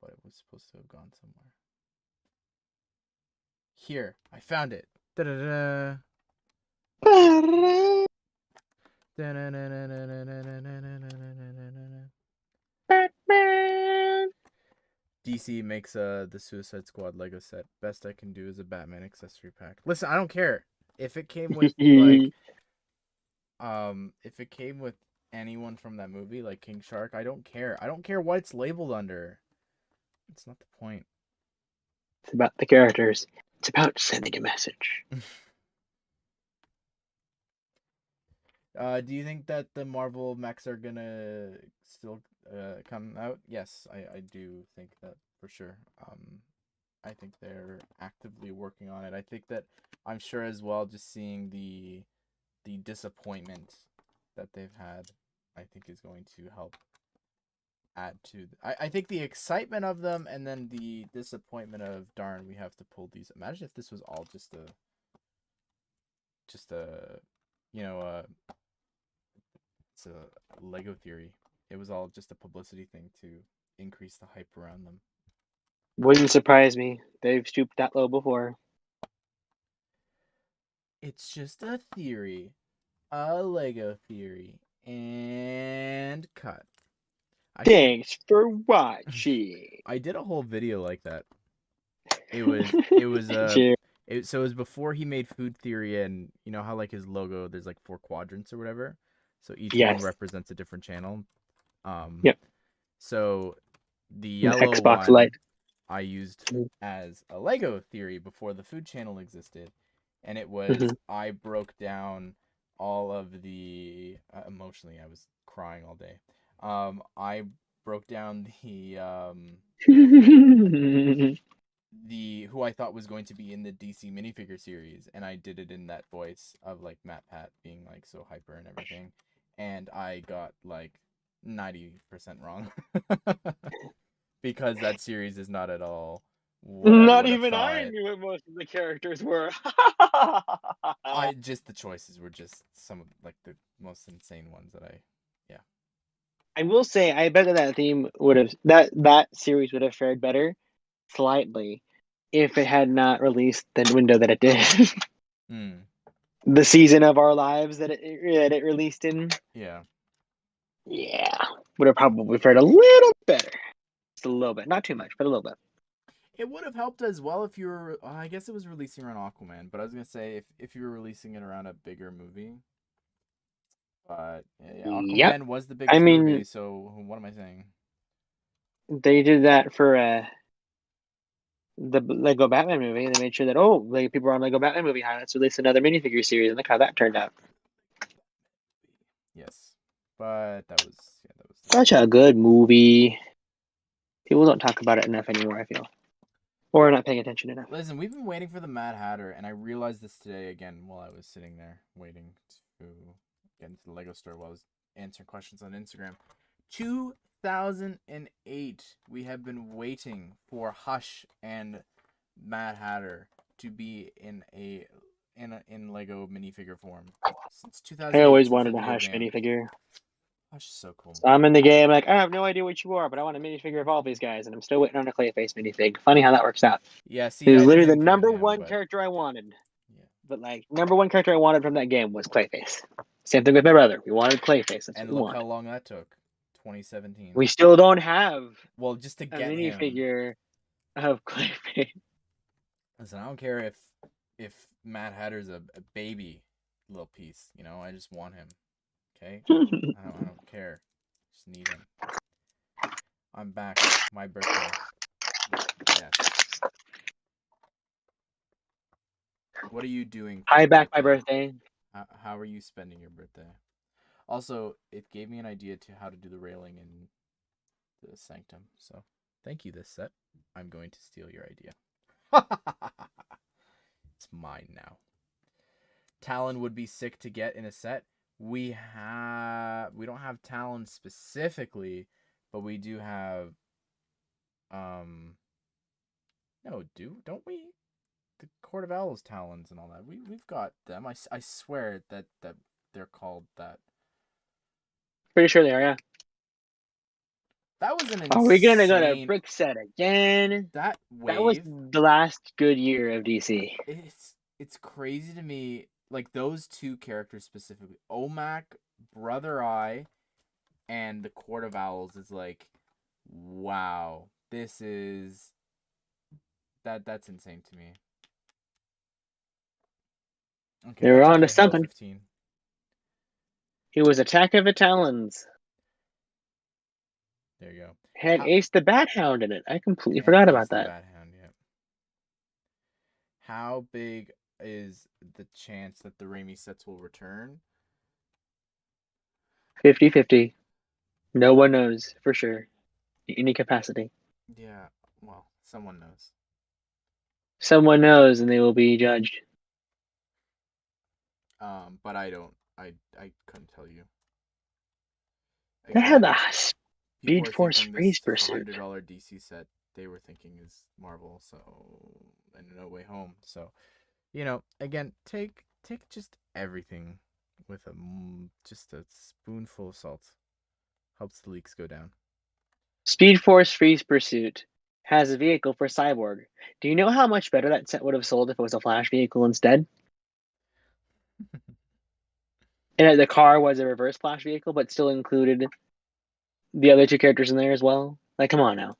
but it was supposed to have gone somewhere. Here, I found it. Da-da-da. Batman. DC makes the Suicide Squad Lego set. Best I can do is a Batman accessory pack. Listen, I don't care if it came with if it came with anyone from that movie, like King Shark. I don't care. I don't care what it's labeled under. It's not the point. It's about the characters. It's about sending a message. Do you think that the Marvel mechs are gonna still come out? Yes, I do think that for sure. I think they're actively working on it. I think that I'm sure as well, just seeing the disappointment that they've had, I think is going to help add to. I think the excitement of them, and then the disappointment of darn, we have to pull these. Imagine if this was all just a, you know, it's a Lego theory. It was all just a publicity thing to increase the hype around them. Wouldn't surprise me. They've stooped that low before. It's just a theory, a Lego theory, and cut. Thanks for watching. I did a whole video like that. It was Cheers. so it was before he made food theory, and you know how like his logo, there's like 4 quadrants or whatever, so each one Yes. represents a different channel. Yep. So the An yellow Xbox one Lite. I used as a Lego theory before the food channel existed, and it was Mhm. I broke down all of the emotionally I was crying all day. I broke down the who I thought was going to be in the DC minifigure series, and I did it in that voice of like Matt Pat being like so hyper and everything, and I got like 90% wrong because that series is not at all what I Not would have even I thought. knew what most of the characters were. I just the choices were just some of like the most insane ones that I will say, I bet that theme would have that series would have fared better, slightly, if it had not released the window that it did. The season of our lives that it released in. Yeah. Yeah, would have probably fared a little better, just a little bit, not too much, but a little bit. It would have helped as well if you were. I guess it was releasing around Aquaman, but I was gonna say if you were releasing it around a bigger movie. But yeah, Yep. Aquaman was the I biggest mean, movie, so what am I saying? they did that for the Lego Batman movie. They made sure that like people were on Lego Batman movie high. Let's release another minifigure series, and look how that turned out. Yes, but that was Such a good movie. People don't talk about it enough anymore, I feel, or not paying attention enough. Listen, we've been waiting for the Mad Hatter, and I realized this today again while I was sitting there waiting to get into the Lego store while I was answering questions on Instagram. 2008, we have been waiting for Hush and Mad Hatter to be in Lego minifigure form since I 2008, always since the wanted a video Hush game. minifigure. Hush is so cool. So I'm in the game, like, I have no idea what you are, but I want a minifigure of all these guys, and I'm still waiting on a Clayface minifig. Funny how that works out. Yeah, see, He was I literally didn't the include number him, one but character I wanted. yeah. But like, number one character I wanted from that game was Clayface. Same thing with my brother. We wanted Clayface. That's And what we look how wanted. long that took. 2017. We still don't have Well, just to a get him. minifigure of Clayface. Listen, I don't care if Mad Hatter's a baby little piece, you know, I just want him. Okay? I don't care. Just need him. I'm back. My birthday. Yes. What are you doing for I your back my birthday? birthday. How are you spending your birthday? Also, it gave me an idea to how to do the railing in the sanctum. So, thank you, this set. I'm going to steal your idea. It's mine now. Talon would be sick to get in a set. We don't have Talon specifically, but we do have no, don't we? The Court of Owls Talons and all that. We've got them. I swear that they're called that. Pretty sure they are, yeah. That was an Are we gonna go to insane brick set again? that That was wave. the last good year of DC. It's crazy to me, like those two characters specifically, Omak, Brother Eye, and the Court of Owls is like, wow, this is that's insane to me. Okay, They were that's on to okay. something. 15. It was Attack of the Talons. There you go. Had Ace the Bat Hound in it. I completely forgot Ace about the that. Bat Hound, yeah. How big is the chance that the Raimi sets will return? 50-50. No one knows for sure. In any capacity. Yeah, well, someone knows. Someone knows and they will be judged. But I don't. I couldn't tell you. That had Again, the People are Force thinking Freeze this Pursuit. $100 DC set they were thinking is Marvel, so and No Way Home. So, again, take just everything with just a spoonful of salt. Helps the leaks go down. Speed Force Freeze Pursuit has a vehicle for Cyborg. Do you know how much better that set would have sold if it was a Flash vehicle instead? And the car was a reverse Flash vehicle, but still included the other two characters in there as well. Like, come on now.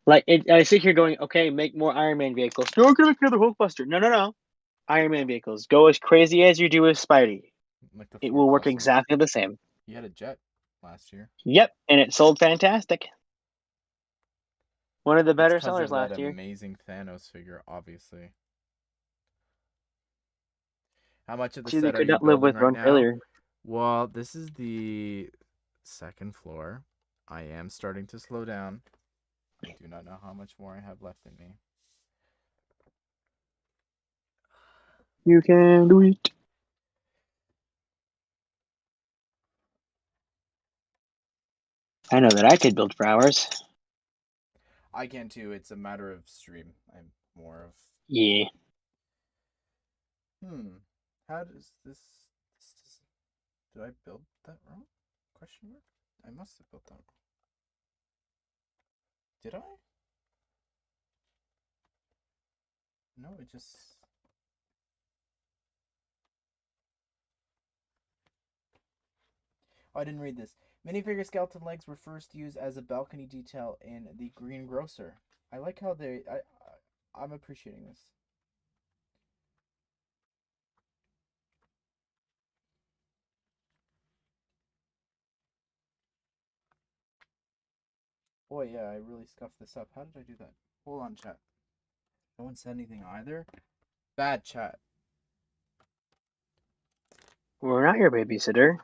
Like, I sit here going, okay, make more Iron Man vehicles. Don't make another Hulkbuster. No. Iron Man vehicles. Go as crazy as you do with Spidey. Like the It Ford will work Focus. exactly the same. He had a jet last year. Yep, and it sold fantastic. One of the better It's 'cause sellers of that last year. amazing Thanos figure, obviously. How much of the See, they set are could you not live building with right one now? failure. Well, this is the second floor. I am starting to slow down. I do not know how much more I have left in me. You can do it. I know that I could build for hours. I can too. It's a matter of stream. I'm more of. Yeah. How does this did I build that wrong? Question mark. I must have built that wrong. Did I? No, it just. Oh, I didn't read this. Minifigure skeleton legs were first used as a balcony detail in The Green Grocer. I like how I'm appreciating this. Boy, yeah, I really scuffed this up. How did I do that? Hold on, chat. No one said anything either. Bad chat. We're not your babysitter.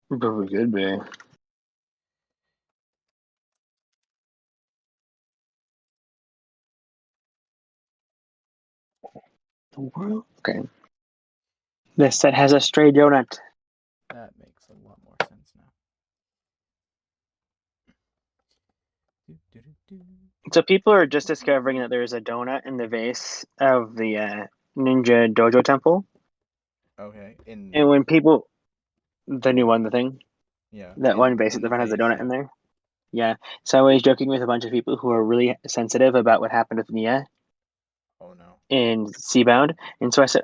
But we could be. The world? Okay. This set has a stray donut. That makes a lot more sense now. So people are just discovering that there's a donut in the vase of the Ninja Dojo Temple. Okay. And when people, the new one, the thing, Yeah. that one vase In at the the front has a vase, donut yeah. in there. Yeah. So I was joking with a bunch of people who are really sensitive about what happened with Nia Oh no. in Seabound. And so I said,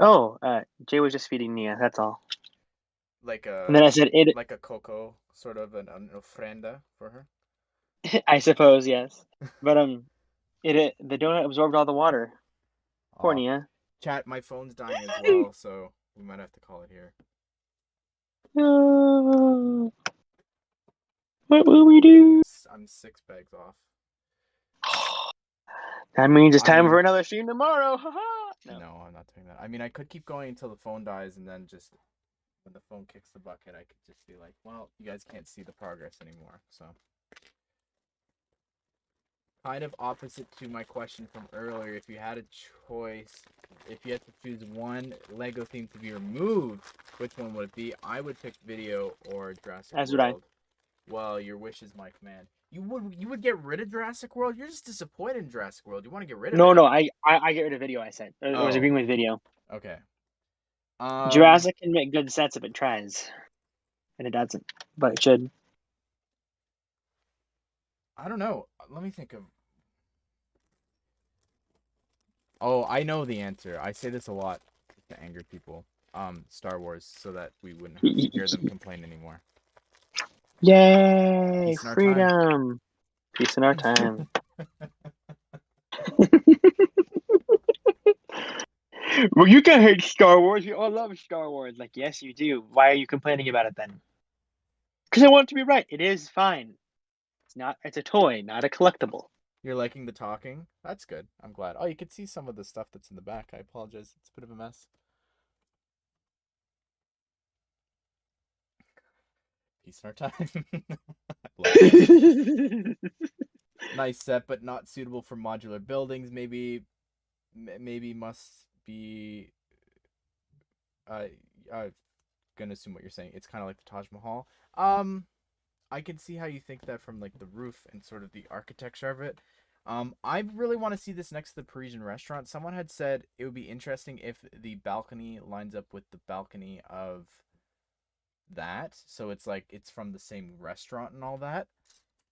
Jay was just feeding Nia, that's all. Like And then I said, like a cocoa, sort of an ofrenda for her. I suppose, yes. But the donut absorbed all the water. Poor Nia. Chat, my phone's dying as well, so we might have to call it here. No. What will we do? I'm 6 bags off. That means it's time for another stream tomorrow. No, I'm not doing that. I mean, I could keep going until the phone dies, and then just when the phone kicks the bucket, I could just be like, well, you guys can't see the progress anymore. So, kind of opposite to my question from earlier. If you had a choice, if you had to choose one Lego theme to be removed, which one would it be? I would pick video or Jurassic As World. would I. Well, your wish is my command. You would get rid of Jurassic World? You're just disappointed in Jurassic World. You want to get rid of it. No, I get rid of video, I said. I was agreeing with video. Okay. Jurassic can make good sets if it tries. And it doesn't. But it should. I don't know. Let me think of. Oh, I know the answer. I say this a lot to anger people. Star Wars, so that we wouldn't have to hear them complain anymore. Yay! Peace in our Freedom! Peace in our time. Well, you can hate Star Wars. You all love Star Wars. Like, yes, you do. Why are you complaining about it then? Because I want it to be right. It is fine. It's a toy, not a collectible. You're liking the talking? That's good. I'm glad. Oh, you can see some of the stuff that's in the back. I apologize. It's a bit of a mess. Peace in our time. Nice set, but not suitable for modular buildings. Maybe must be gonna assume what you're saying. It's kind of like the Taj Mahal. I can see how you think that from like the roof and sort of the architecture of it. I really want to see this next to the Parisian restaurant. Someone had said it would be interesting if the balcony lines up with the balcony of that, so it's like it's from the same restaurant and all that.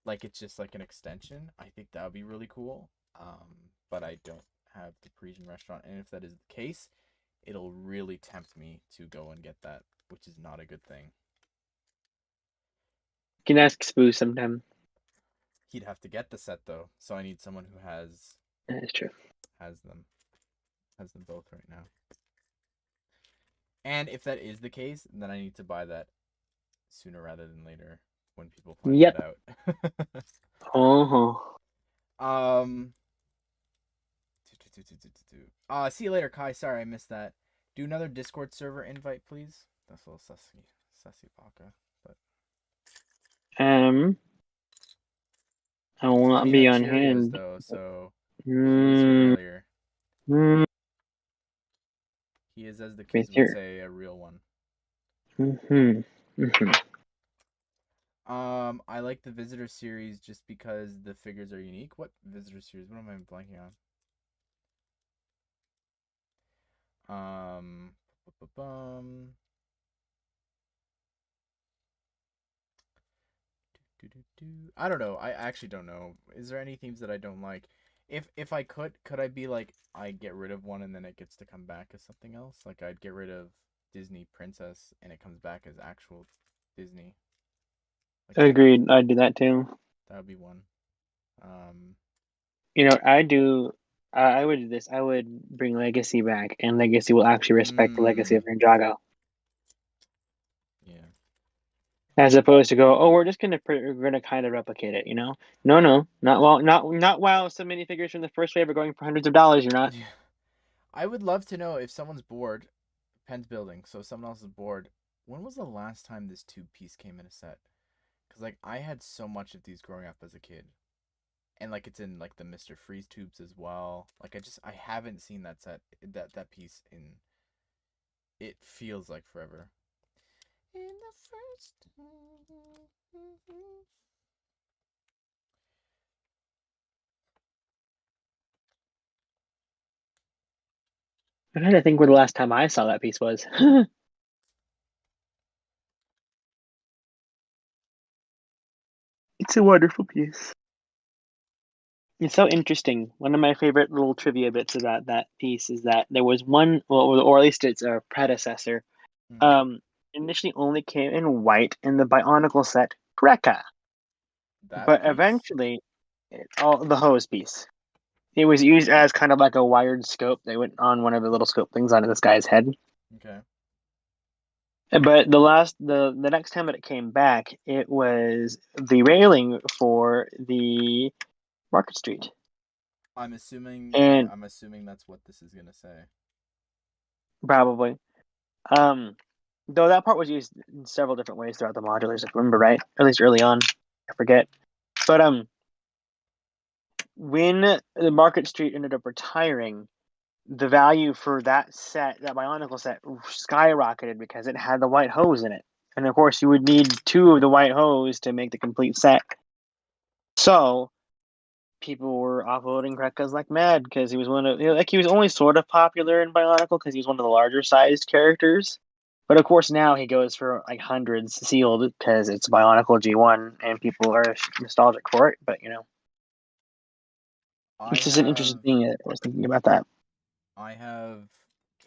Like it's just like an extension. I think that would be really cool. But I don't have the Parisian restaurant, and if that is the case, it'll really tempt me to go and get that, which is not a good thing. You can ask Spoo sometime. He'd have to get the set though, so I need someone who That's true. has them has them both right now. And if that is the case, then I need to buy that sooner rather than later when people find Yep. that out. Uh-huh. See you later, Kai. Sorry I missed that. Do another Discord server invite, please. That's a little sussy baka, but I will not Johnny be had on Cheerios hand. though, so he was here earlier. He is, as the kids would say, a real one. I like the Visitor series just because the figures are unique. What Visitor series? What am I blanking on? I don't know. I actually don't know. Is there any themes that I don't like? If I could I be like I get rid of one and then it gets to come back as something else? Like I'd get rid of Disney Princess and it comes back as actual Disney. Like Agreed. I'd do that too. that would be one. You know, I would do this. I would bring Legacy back, and Legacy will actually respect the legacy of Ninjago. Yeah. As opposed to go, oh, we're gonna kind of replicate it, you know? No, not while so many figures from the first wave are going for hundreds of dollars. You're not. Yeah. I would love to know if someone's bored, Penn's building, so someone else is bored. When was the last time this tube piece came in a set? Because like I had so much of these growing up as a kid, and like it's in like the Mr. Freeze tubes as well. Like I haven't seen that that piece in. It feels like forever. In the first. I'm trying to think where the last time I saw that piece was. It's a wonderful piece. It's so interesting. One of my favorite little trivia bits about that piece is that there was one, well, or at least its predecessor, initially only came in white in the Bionicle set Greca, That but piece? eventually, all the hose piece. It was used as kind of like a wired scope. They went on one of the little scope things onto this guy's head. Okay. But the next time that it came back, it was the railing for the Market Street. I'm assuming And I'm assuming that's what this is gonna say. probably. Though that part was used in several different ways throughout the modulars, if I remember right, at least early on. I forget. But when the Market Street ended up retiring, the value for that set, that Bionicle set, skyrocketed because it had the white hose in it. And of course, you would need two of the white hose to make the complete set. So people were offloading Krekkas like mad because he was he was only sort of popular in Bionicle because he was one of the larger sized characters. But of course, now he goes for like hundreds sealed because it's Bionicle G1 and people are nostalgic for it. But it's just an interesting thing. I was thinking about that. I have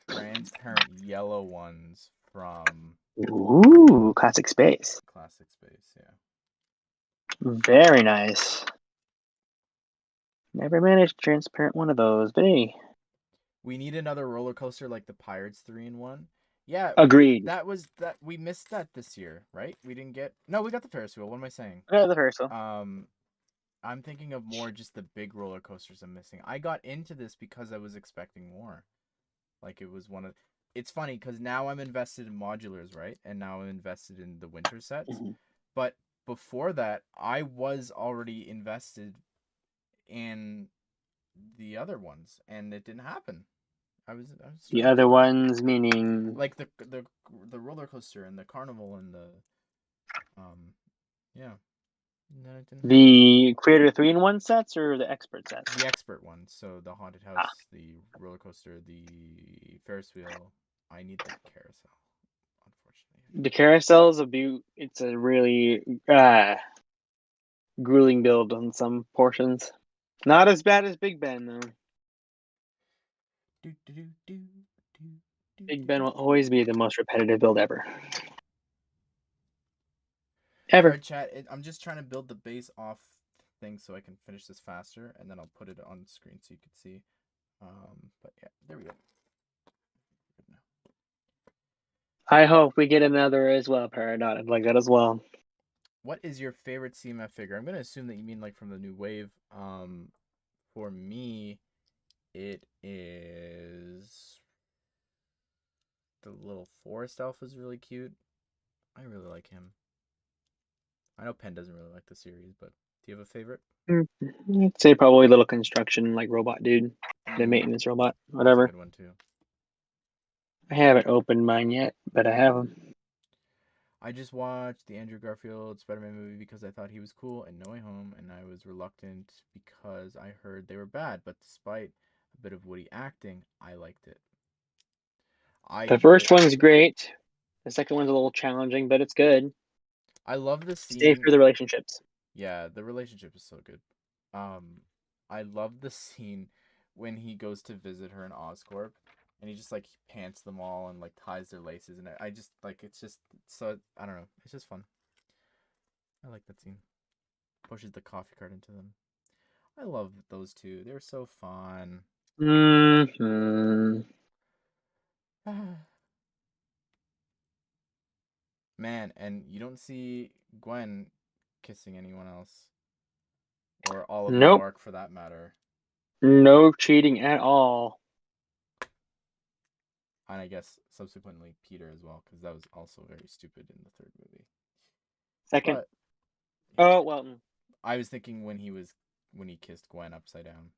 transparent yellow ones from Ooh, classic space. Classic Space, yeah. Very nice. Never managed transparent one of those, but hey. We need another roller coaster like the Pirates 3-in-1. Yeah, Agreed. that we missed that this year, right? We didn't get No, we got the Ferris wheel. What am I saying? Yeah, the first one. I'm thinking of more just the big roller coasters I'm missing. I got into this because I was expecting more. Like it was one of It's funny cuz now I'm invested in modulars, right? And now I'm invested in the winter sets. Mm-hmm. But before that, I was already invested in the other ones and it didn't happen. The The other ones meaning like the roller coaster and the carnival and the yeah. No, it didn't have the Creator 3-in-1 sets or the Expert sets? the expert ones. So the haunted house, the roller coaster, the Ferris wheel. I need the carousel, unfortunately. The carousel's it's a really grueling build on some portions. Not as bad as Big Ben though. Big Ben will always be the most repetitive build ever. All Ever. right, chat. I'm just trying to build the base off thing so I can finish this faster, and then I'll put it on the screen so you can see. But yeah, there we go. I hope we get another as well, Paradox. I'd like that as well. What is your favorite CMF figure? I'm gonna assume that you mean like from the new wave. For me, it is the little forest elf is really cute. I really like him. I know Pen doesn't really like the series, but do you have a favorite? I'd say probably little construction like robot dude, the maintenance robot, whatever. That's a good one too. I haven't opened mine yet, but I have them. I just watched the Andrew Garfield Spider-Man movie because I thought he was cool in No Way Home, and I was reluctant because I heard they were bad. But despite a bit of witty acting, I liked it. The first one's great. The second one's a little challenging, but it's good. I love the scene. Stay for the relationships. Yeah, the relationship is so good. I love the scene when he goes to visit her in Oscorp, and he just like pants them all and like ties their laces, and I just like it's just so I don't know, it's just fun. I like that scene. Pushes the coffee cart into them. I love those two. They're so fun. Mm-hmm. Man, and you don't see Gwen kissing anyone else. Or all of New Nope. York for that matter. No cheating at all. And I guess subsequently Peter as well, because that was also very stupid in the third movie. Second. But, oh well. I was thinking when he kissed Gwen upside down.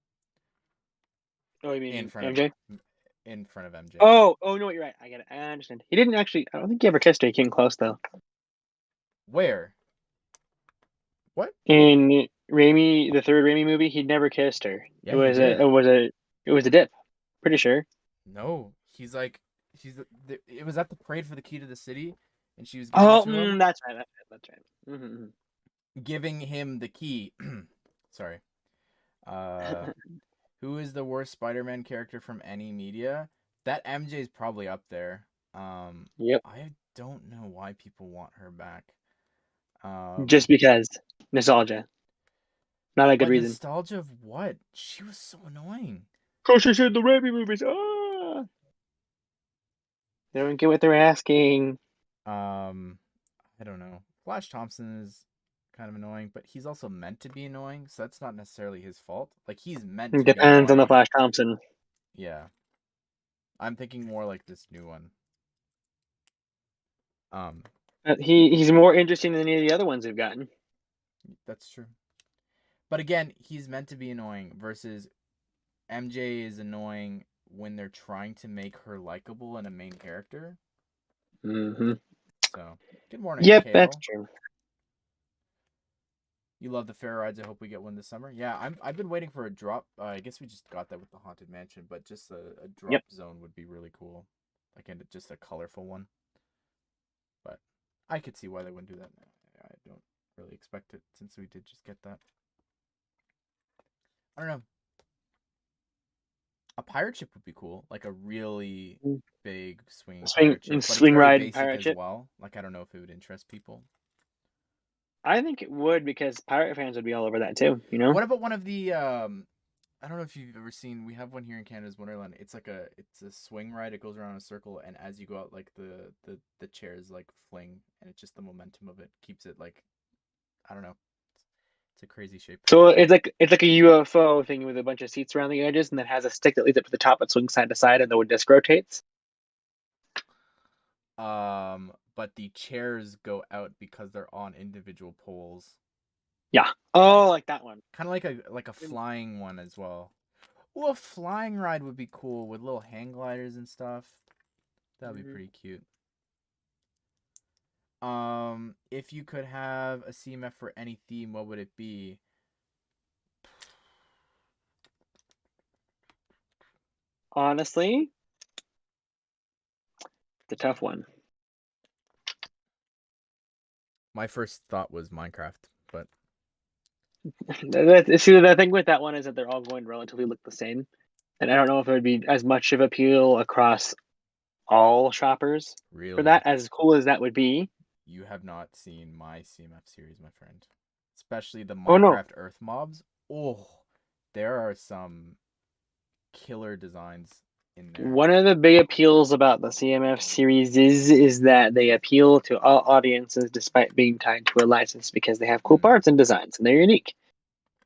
Oh, you mean in front MJ? In front of MJ. Oh no, you're right. I get it. I understand. He didn't actually. I don't think he ever kissed her. He came close though. Where? What? In Raimi, the third Raimi movie, he never kissed her. Yeah, It he was did. it was a dip. Pretty sure. No, it was at the parade for the key to the city, and she was giving it to him. That's right. That's right. Mm-hmm. Giving him the key. Sorry. Who is the worst Spider-Man character from any media? That MJ is probably up there. Yep. I don't know why people want her back. Just because nostalgia. Not a good reason. Nostalgia of what? She was so annoying. Cause she said the Raimi movies. They don't get what they're asking. I don't know. Flash Thompson is kind of annoying, but he's also meant to be annoying, so that's not necessarily his fault. Like he's meant to Depends be on the annoying. Flash Thompson. Yeah. I'm thinking more like this new one. He's more interesting than any of the other ones we've gotten. That's true. But again, he's meant to be annoying versus MJ is annoying when they're trying to make her likable and a main character. Mm-hmm. So, good morning, Yep, Kale. that's true. You love the fair rides. I hope we get one this summer. Yeah, I've been waiting for a drop. I guess we just got that with the Haunted Mansion, but just a drop zone would be really cool. Like, and just a colorful one. But I could see why they wouldn't do that. I don't really expect it since we did just get that. I don't know. A pirate ship would be cool. Like a really big pirate ship. But swing it's very ride basic pirate as ship. well. Like, I don't know if it would interest people. I think it would because pirate fans would be all over that too, you know? What about one of the I don't know if you've ever seen, we have one here in Canada's Wonderland. It's like it's a swing ride. It goes around in a circle, and as you go out, like the chairs like fling, and it's just the momentum of it keeps it like, I don't know. It's a crazy shape. So it's like a UFO thing with a bunch of seats around the edges, and then has a stick that leads up to the top that swings side to side, and the disc rotates. But the chairs go out because they're on individual poles. Yeah. Oh, like that one. Kind of like a flying one as well. Ooh, a flying ride would be cool with little hang gliders and stuff. That would be Mhm. pretty cute. If you could have a CMF for any theme, what would it be? Honestly, it's a tough one. My first thought was Minecraft, but See, the thing with that one is that they're all going to relatively look the same, and I don't know if it would be as much of appeal across all shoppers for really, that. As cool as that would be. you have not seen my CMF series, my friend. Especially the Oh no, Minecraft Earth mobs. Oh, there are some killer designs in there. one of the big appeals about the CMF series is that they appeal to all audiences despite being tied to a license because they have cool parts and designs and they're unique.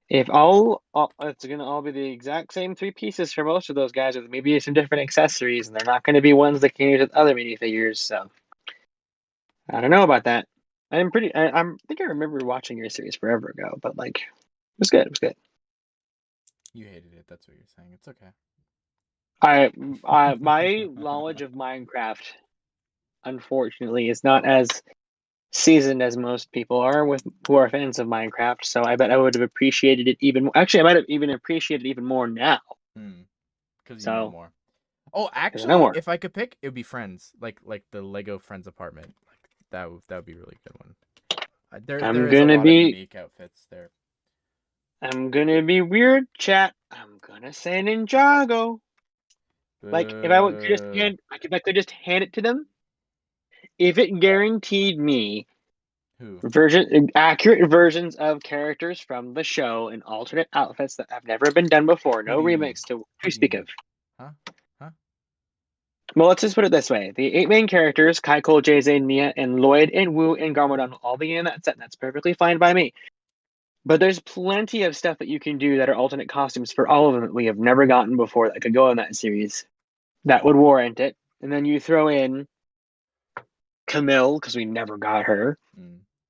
If it's gonna all be the exact same 3 pieces for most of those guys with maybe some different accessories, and they're not gonna be ones that can use with other minifigures. So I don't know about that. I think I remember watching your series forever ago, but like it was good. It was good. You hated it. That's what you're saying. It's okay. My knowledge of Minecraft, unfortunately, is not as seasoned as most people are with who are fans of Minecraft. So I bet I would have appreciated it even more. Actually, I might have even appreciated it even more now. Because you know So more. Oh, because I know actually, more. if I could pick, it would be Friends, like the Lego Friends apartment. Like that would be a really good one. There I'm is a gonna lot of be unique outfits there. I'm gonna be weird, chat. I'm gonna say Ninjago. Like if I could just Boo. if I could just hand it to them, if it guaranteed me Who? accurate versions of characters from the show in alternate outfits that have never been done before, Who no do you mean? remakes to Who do you speak of. mean? Huh? Huh? Well, let's just put it this way: the 8 main characters, Kai, Cole, JZ, Nia, and Lloyd, and Wu, and Garmadon will all be in that set, and that's perfectly fine by me. But there's plenty of stuff that you can do that are alternate costumes for all of them that we have never gotten before that could go in that series. That would warrant it. And then you throw in Camille, because we never got her,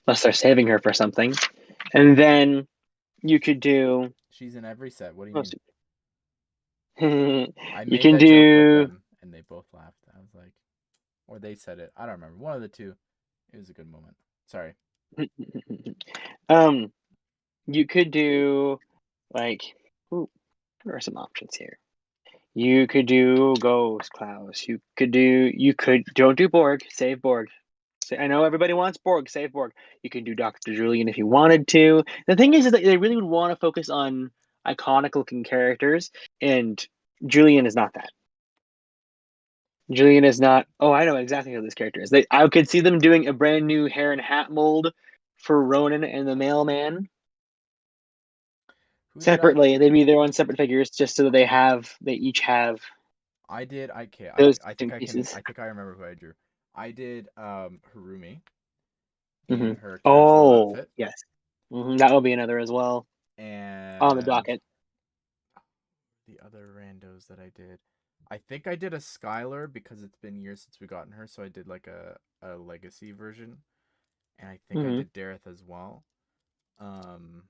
unless they're saving her for something. And then you could do. She's in every set. What do you mean? I You made can that joke with do. them, and they both laughed. I was like, or they said it. I don't remember. One of the two. It was a good moment. Sorry. um, you could do like. Ooh, what are some options here? You could do Ghost Klaus. You could do. You could don't do Borg. Save Borg. I know everybody wants Borg. Save Borg. You can do Dr. Julian if you wanted to. The thing is that they really would want to focus on iconic looking characters, and Julian is not that. Julian is not. Oh, I know exactly who this character is. I could see them doing a brand new hair and hat mold for Ronan and the Mailman Who did I? separately. They'd be their own separate figures, just so that they each have I did. Okay. those I think distinct I can. pieces. I think I remember who I drew. I did Harumi in Hmm. her casual Oh outfit, yes, that will be another as well on the and docket. the other randos that I did. I think I did a Skylar because it's been years since we gotten her, so I did like a legacy version, and I think I Hmm. did Dareth as well. Um,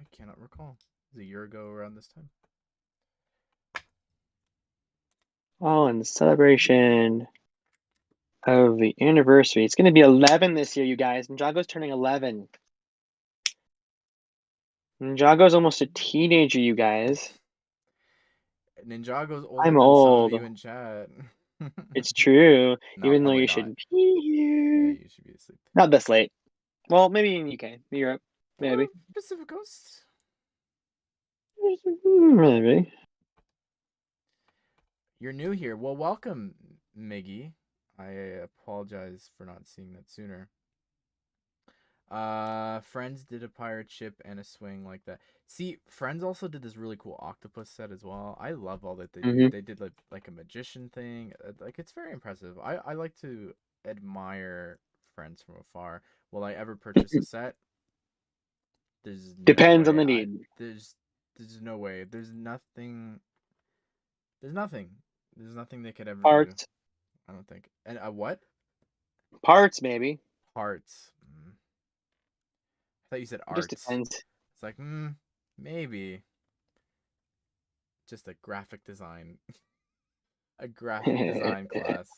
I cannot recall. It was a year ago around this time. Oh, and the celebration of the anniversary. It's going to be 11 this year, you guys. Ninjago's turning 11. Ninjago's almost a teenager, you guys. Ninjago's older I'm than some of old. you in chat. It's true, No, even though probably you not. shouldn't be Yeah, here. you should be asleep. Not this late. Well, maybe in UK, Europe, Or maybe. Pacific Coast. Maybe. You're new here. Well, welcome, Miggy. I apologize for not seeing that sooner. Friends did a pirate ship and a swing like that. See, Friends also did this really cool octopus set as well. I love all that they do. Hmm. They did like a magician thing. Like it's very impressive. I like to admire Friends from afar. Will I ever purchase a set? There's no Depends on way. the need. There's no way. There's nothing. There's nothing. There's nothing they could ever do. Parts. I don't think. And what? Parts, maybe. Parts. I thought you said It just arts. depends. It's like, maybe just a graphic design, a graphic design class.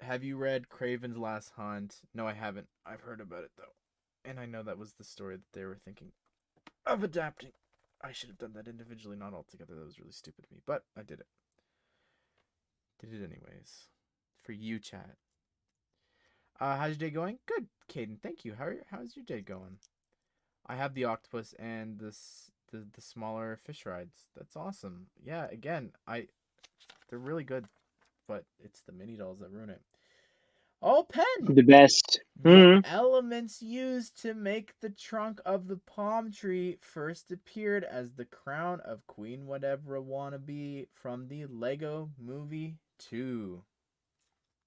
Have you read Craven's Last Hunt? No, I haven't. I've heard about it though, and I know that was the story that they were thinking of adapting. I should have done that individually, not all together. That was really stupid of me, but I did it. Did it anyways. For you, chat. How's your day going? Good, Caden. Thank you. How's your day going? I have the octopus and the smaller fish rides. That's awesome. Yeah, again, they're really good, but it's the mini dolls that ruin it. Oh, Pen! The best. The elements used to make the trunk of the palm tree first appeared as the crown of Queen Whatever Wannabe from the Lego Movie 2.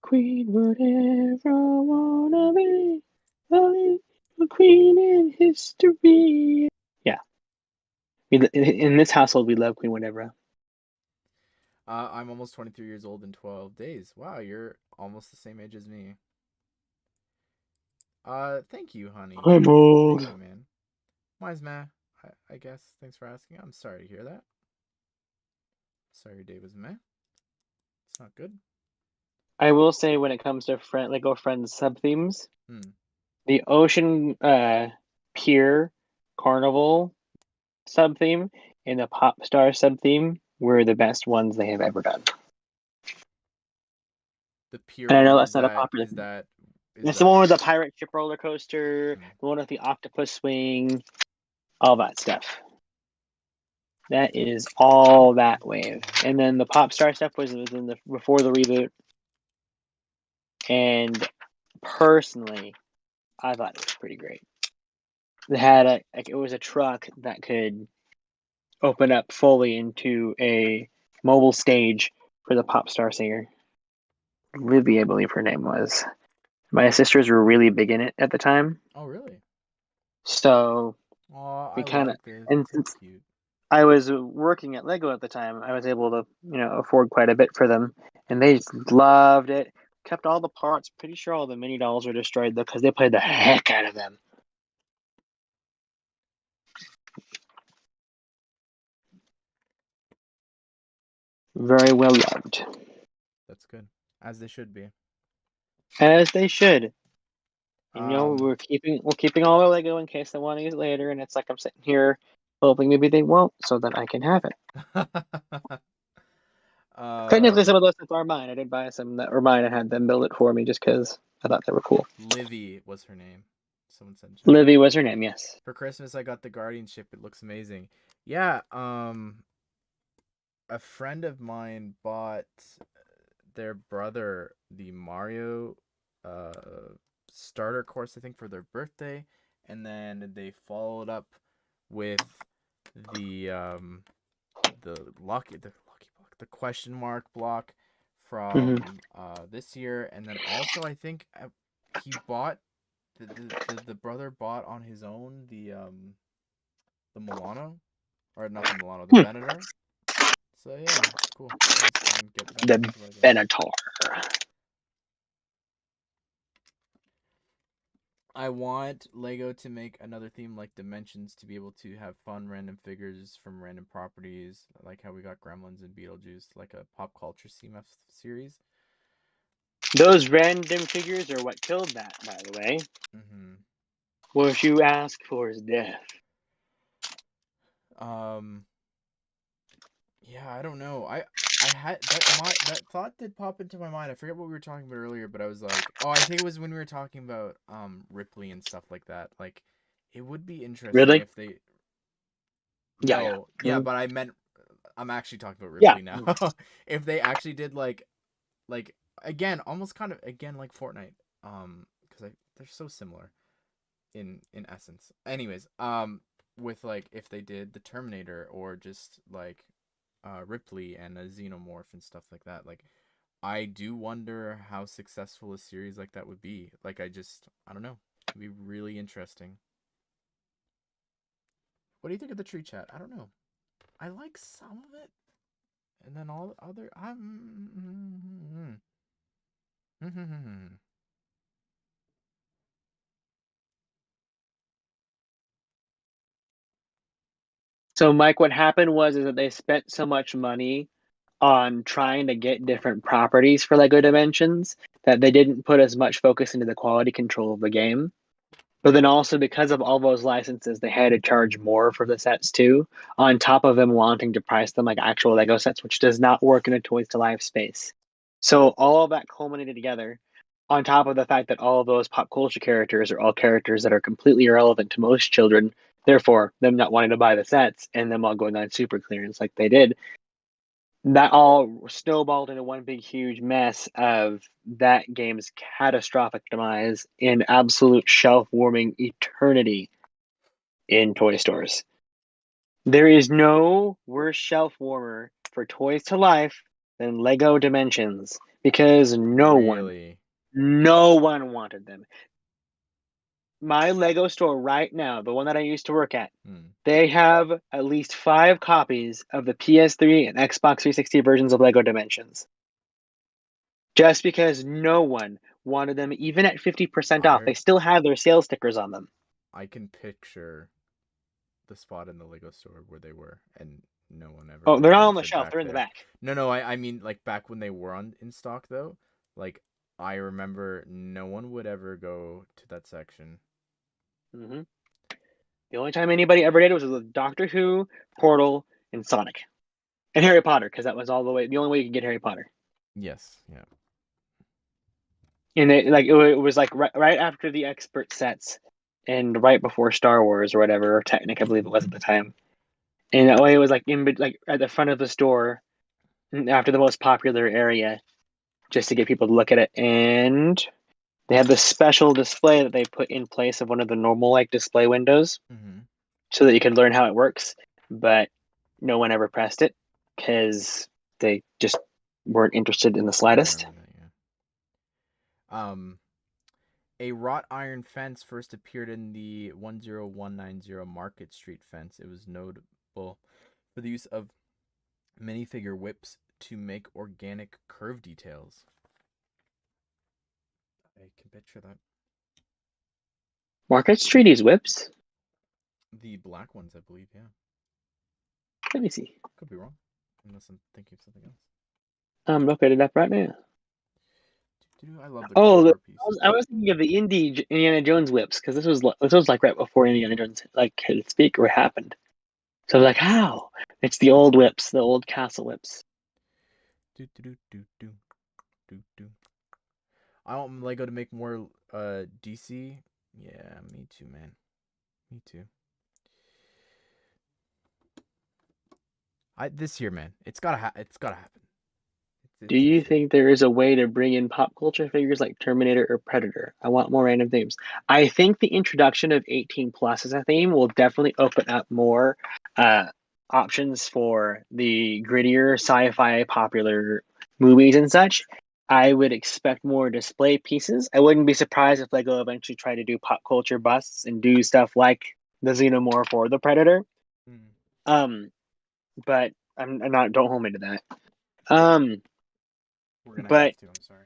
Queen whatever wanna be, only a queen in history. Yeah. In this household, we love Queen whatever. I'm almost 23 years old in 12 days. Wow, you're almost the same age as me. Thank you, honey. I'm old. Thank you, man. Mine's meh, I guess. Thanks for asking. I'm sorry to hear that. Sorry your day was meh. It's not good. I will say when it comes to Lego Friends sub themes, Hmm. the Ocean Pier Carnival sub theme and the Pop Star sub theme were the best ones they have ever done. The pure And I know one that's not a popular thing. It's the one with the pirate ship roller coaster, the one with the octopus swing, all that stuff. That is all that wave. And then the Pop Star stuff was in the before the reboot. And personally, I thought it was pretty great. It had it was a truck that could open up fully into a mobile stage for the pop star singer. Libby, I believe her name was. My sisters were really big in it at the time. Oh, really? So Oh, we I kind of, like this. and It's so since cute. I was working at Lego at the time, I was able to, afford quite a bit for them, and they just loved it. Kept all the parts. Pretty sure all the mini dolls were destroyed though, because they played the heck out of them. Very well loved. That's good. As they should be. As they should. And, Um, we're keeping all our Lego in case they want to use it later, and it's like I'm sitting here hoping maybe they won't, so that I can have it. Technically, some of those are mine. I did buy some that were mine and had them build it for me just because I thought they were cool. Livy was her name. Someone said in chat. Livy was her name, yes. For Christmas, I got the guardianship. It looks amazing. Yeah. A friend of mine bought their brother the Mario starter course, I think, for their birthday, and then they followed up with the lucky block, the question mark block from this year, and then also I think he bought the brother bought on his own the Milano, or not the Milano, the Venator. So yeah, it's cool. I just try and get The into Lego. Venator. I want Lego to make another theme like Dimensions to be able to have fun random figures from random properties, like how we got Gremlins and Beetlejuice, like a pop culture CMF series. Those random figures are what killed that, by the way. Mm-hmm. What you ask for is death. Yeah, I don't know. I had that thought did pop into my mind. I forget what we were talking about earlier, but I was like, oh, I think it was when we were talking about Ripley and stuff like that. Like, it would be interesting Really? if they. Yeah. No, yeah, but I meant I'm actually talking about Yeah. Ripley now. If they actually did like again, almost kind of again like Fortnite, because they're so similar in essence. Anyways, with like if they did the Terminator or just like Ripley and a Xenomorph and stuff like that, like I do wonder how successful a series like that would be. Like I don't know. It'd be really interesting. What do you think of the tree chat? I don't know. I like some of it, and then all the other. So, Mike, what happened was is that they spent so much money on trying to get different properties for Lego Dimensions that they didn't put as much focus into the quality control of the game. But then also because of all those licenses, they had to charge more for the sets too, on top of them wanting to price them like actual Lego sets, which does not work in a Toys to Life space. So all of that culminated together, on top of the fact that all of those pop culture characters are all characters that are completely irrelevant to most children, therefore them not wanting to buy the sets and them all going on super clearance like they did. That all snowballed into one big huge mess of that game's catastrophic demise in absolute shelf warming eternity in toy stores. There is no worse shelf warmer for Toys to Life than Lego Dimensions because no Really? one wanted them. My Lego store right now, the one that I used to work at, they have at least 5 copies of the PS3 and Xbox 360 versions of Lego Dimensions. Just because no one wanted them, even at 50% off. They still have their sales stickers on them. I can picture the spot in the Lego store where they were, and no one ever. Oh, they're not on the ventured shelf. back They're in the there. back. No, I mean like back when they were in stock though. Like I remember, no one would ever go to that section. Mm-hmm. The only time anybody ever did was with Doctor Who, Portal, and Sonic, and Harry Potter, because that was the only way you could get Harry Potter. Yes, yeah. And it was like right after the expert sets, and right before Star Wars or whatever, or Technic, I believe it was at the time. And that way, it was like like at the front of the store, after the most popular area, just to get people to look at it. And they have this special display that they put in place of one of the normal like display windows, so that you can learn how it works. But no one ever pressed it because they just weren't interested in the slightest. I remember that, yeah. A wrought iron fence first appeared in the 10190 Market Street fence. It was notable for the use of minifigure whips to make organic curve details. I can picture that. Market Street is whips? The black ones, I believe, yeah. Let me see. Could be wrong, unless I'm thinking of something else. I'm looking it up right now. I love the Oh, pieces. I was thinking of the indie Indiana Jones whips because this was like right before Indiana Jones like could speak or happened. So I was like, how? It's the old whips, the old castle whips. I want Lego to make more DC. Yeah, me too, man. Me too. This year, man. It's gotta happen. Do you think there is a way to bring in pop culture figures like Terminator or Predator? I want more random themes. I think the introduction of 18 plus as a theme will definitely open up more options for the grittier sci-fi popular movies and such. I would expect more display pieces. I wouldn't be surprised if Lego eventually tried to do pop culture busts and do stuff like the Xenomorph or the Predator. But I'm not. Don't hold me to that. We're gonna But have to. I'm sorry.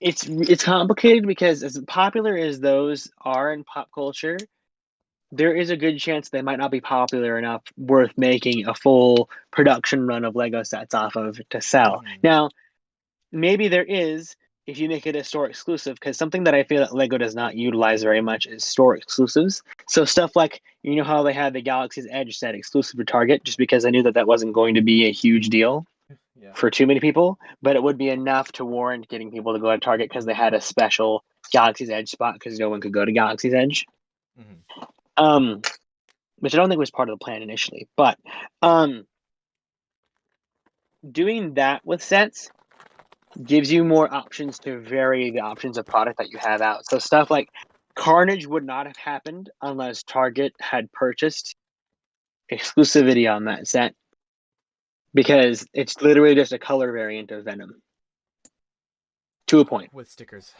It's complicated because as popular as those are in pop culture, there is a good chance they might not be popular enough worth making a full production run of Lego sets off of to sell. Now, maybe there is if you make it a store exclusive, because something that I feel that Lego does not utilize very much is store exclusives. So stuff like, you know how they had the Galaxy's Edge set exclusive to Target, just because I knew that wasn't going to be a huge deal for too many people, but it would be enough to warrant getting people to go to Target because they had a special Galaxy's Edge spot because no one could go to Galaxy's Edge. Which I don't think was part of the plan initially, but doing that with sets gives you more options to vary the options of product that you have out. So stuff like Carnage would not have happened unless Target had purchased exclusivity on that set, because it's literally just a color variant of Venom to a point with stickers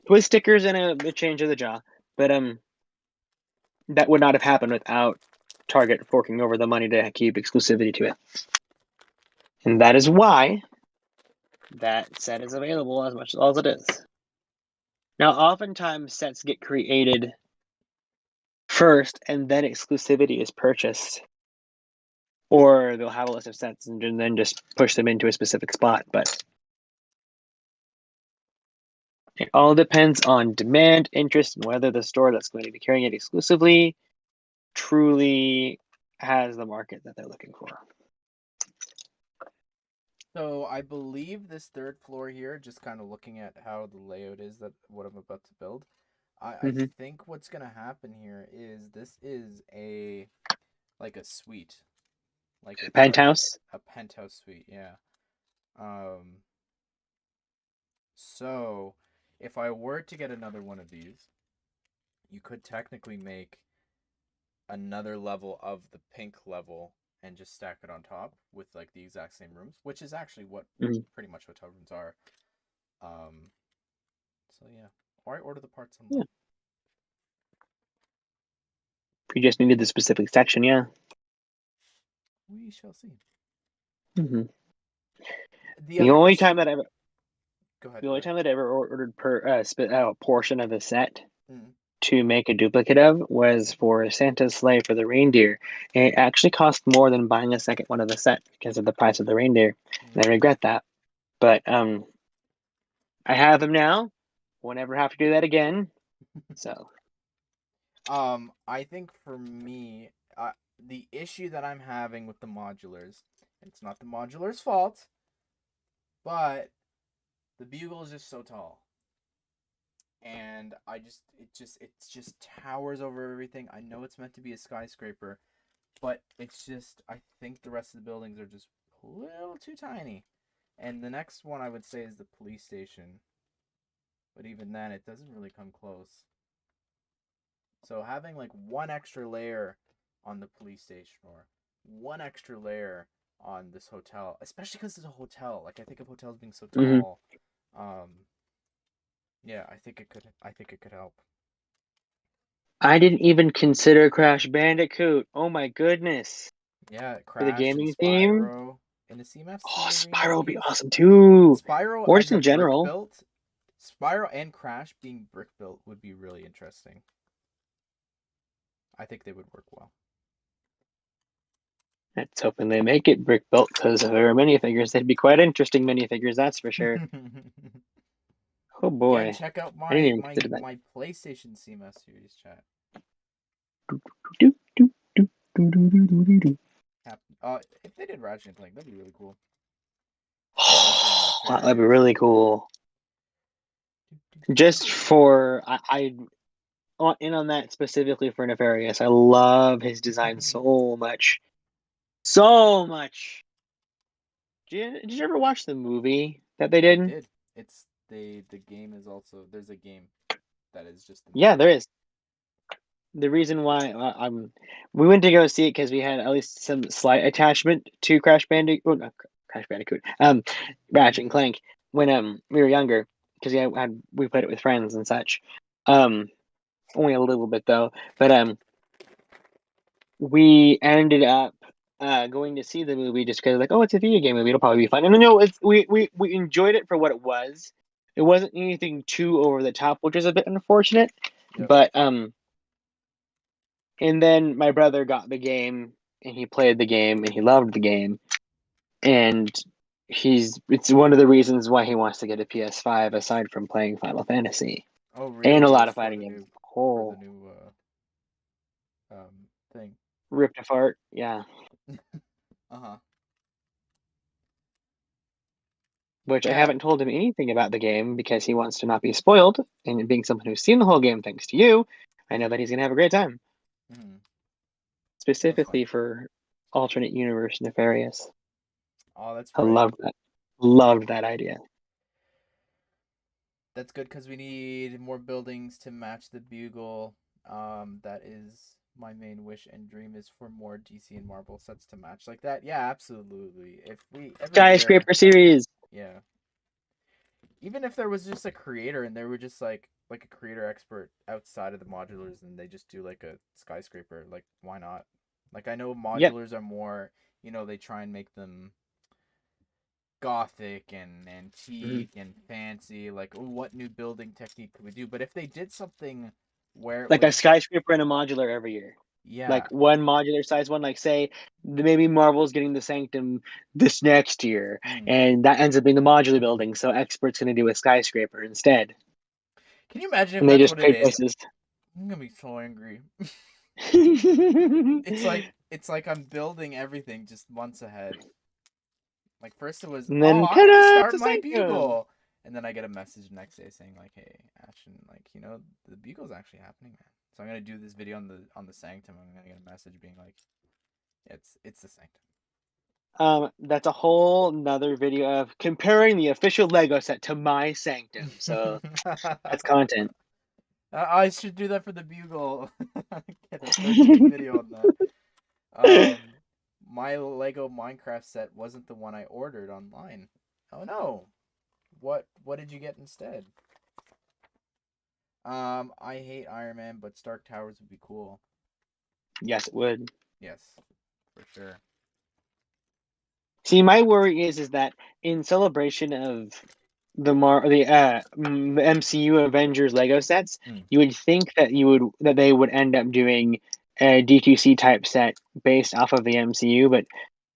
and a change of the jaw. But that would not have happened without Target forking over the money to keep exclusivity to it, and that is why that set is available as much as it is. Now, oftentimes sets get created first, and then exclusivity is purchased. Or they'll have a list of sets and then just push them into a specific spot. But it all depends on demand, interest, and whether the store that's going to be carrying it exclusively truly has the market that they're looking for. So I believe this third floor here, just kind of looking at how the layout is that what I'm about to build, I Mm-hmm. think what's gonna happen here is this is a like a suite, like it's like Penthouse. a penthouse suite, yeah. Um, so if I were to get another one of these, you could technically make another level of the pink level and just stack it on top with like the exact same rooms, which is actually what Mm-hmm. pretty much hotel rooms are. Um, so yeah, or I order the parts Yeah. online. You just needed the specific section, yeah. We shall see. Mm-hmm. The The other only time issue. that I ever, Go ahead. the Go only ahead. time that I ever ordered a portion of the set Mm. to make a duplicate of was for Santa's sleigh for the reindeer. And it actually cost more than buying a second one of the set because of the price of the reindeer, and I Mm. regret that. But I have them now. Won't ever have to do that again. So. I think for me, the issue that I'm having with the modulars, it's not the modulars' fault, but the bugle is just so tall. And it just towers over everything. I know it's meant to be a skyscraper, but it's just I think the rest of the buildings are just a little too tiny. And the next one I would say is the police station, but even then it doesn't really come close. So having like one extra layer on the police station or one extra layer on this hotel, especially because it's a hotel. Like I think of hotels being so Mhm. tall. Yeah, I think it could help. I didn't even consider Crash Bandicoot. Oh my goodness. Yeah, For the Crash and gaming theme? Spyro in a CMFC Oh, arena Spyro would be use. awesome too. Spyro Or as just a in brick general. built. Spyro and Crash being brick built would be really interesting. I think they would work well. Let's hoping they make it brick built because if there are minifigures, they'd be quite interesting minifigures, that's for sure. Oh Again, boy. check out I didn't my even my consider that. my PlayStation CMS series chat. Do, do, do, do, do, do, do, do, do. If they did Ratchet and Clank, that'd be really cool. Adventure and That would be Nefarious. really cool. Just for I in on that specifically for Nefarious. I love his design so much. So much. Did you ever watch the movie that they I did? did. It's the game is also there's a game that is just the Yeah, movie. there is. The reason why we went to go see it because we had at least some slight attachment to Crash Bandicoot, oh, not Crash Bandicoot, Ratchet and Mm-hmm. Clank when we were younger because we played it with friends and such. Um, only a little bit though, but we ended up going to see the movie just because like, oh, it's a video game movie, it'll probably be fun. And no, it's we enjoyed it for what it was. It wasn't anything too over the top, which is a bit unfortunate. Yep. But and then my brother got the game and he played the game and he loved the game. And it's one of the reasons why he wants to get a PS5 aside from playing Final Fantasy Oh, and a really? lot It's of fighting games. for the Oh, new thing. ripped apart. Yeah. Uh-huh. Which I Yeah. haven't told him anything about the game because he wants to not be spoiled. And being someone who's seen the whole game thanks to you, I know Mm-hmm. that he's gonna have a great time. Mm-hmm. That's fine. Specifically for alternate universe Nefarious. Oh, that's I right. loved that. Loved that idea. That's good because we need more buildings to match the bugle. That is my main wish and dream is for more DC and Marvel sets to match like that. Yeah, absolutely. If we every year, Skyscraper series. yeah. Even if there was just a creator and they were just like a creator expert outside of the modulars and they just do like a skyscraper, like why not? Like I know Yep. modulars are more, they try and make them gothic and Mhm. antique and fancy, like, oh, what new building technique could we do? But if they did something where it Like a was, skyscraper and a modular every year. yeah, Like one modular size one, like say maybe Marvel's getting the Sanctum this next year, and that ends up being the modular building. So Expert's going to do a skyscraper instead, Can you imagine if and they that's just what it trade is? places. I'm gonna be so angry. And It's like I'm building everything just months ahead. Like first it was, oh, then I'm gonna ta-da! It's start a my Sanctum. bugle, and then I get a message the next day saying like, hey, Ashton, like the bugle's actually happening, man. So I'm gonna do this video on the Sanctum. I'm gonna get a message being like, it's the Sanctum. That's a whole nother video of comparing the official Lego set to my Sanctum. So that's content. I should do that for the bugle. Get a 13 video on that. My Lego Minecraft set wasn't the one I ordered online. Oh no. What did you get instead? I hate Iron Man, but Stark Towers would be cool. Yes, it would. Yes, for sure. See, my worry is that in celebration of the MCU Avengers Lego sets, you would think that they would end up doing a D2C type set based off of the MCU, but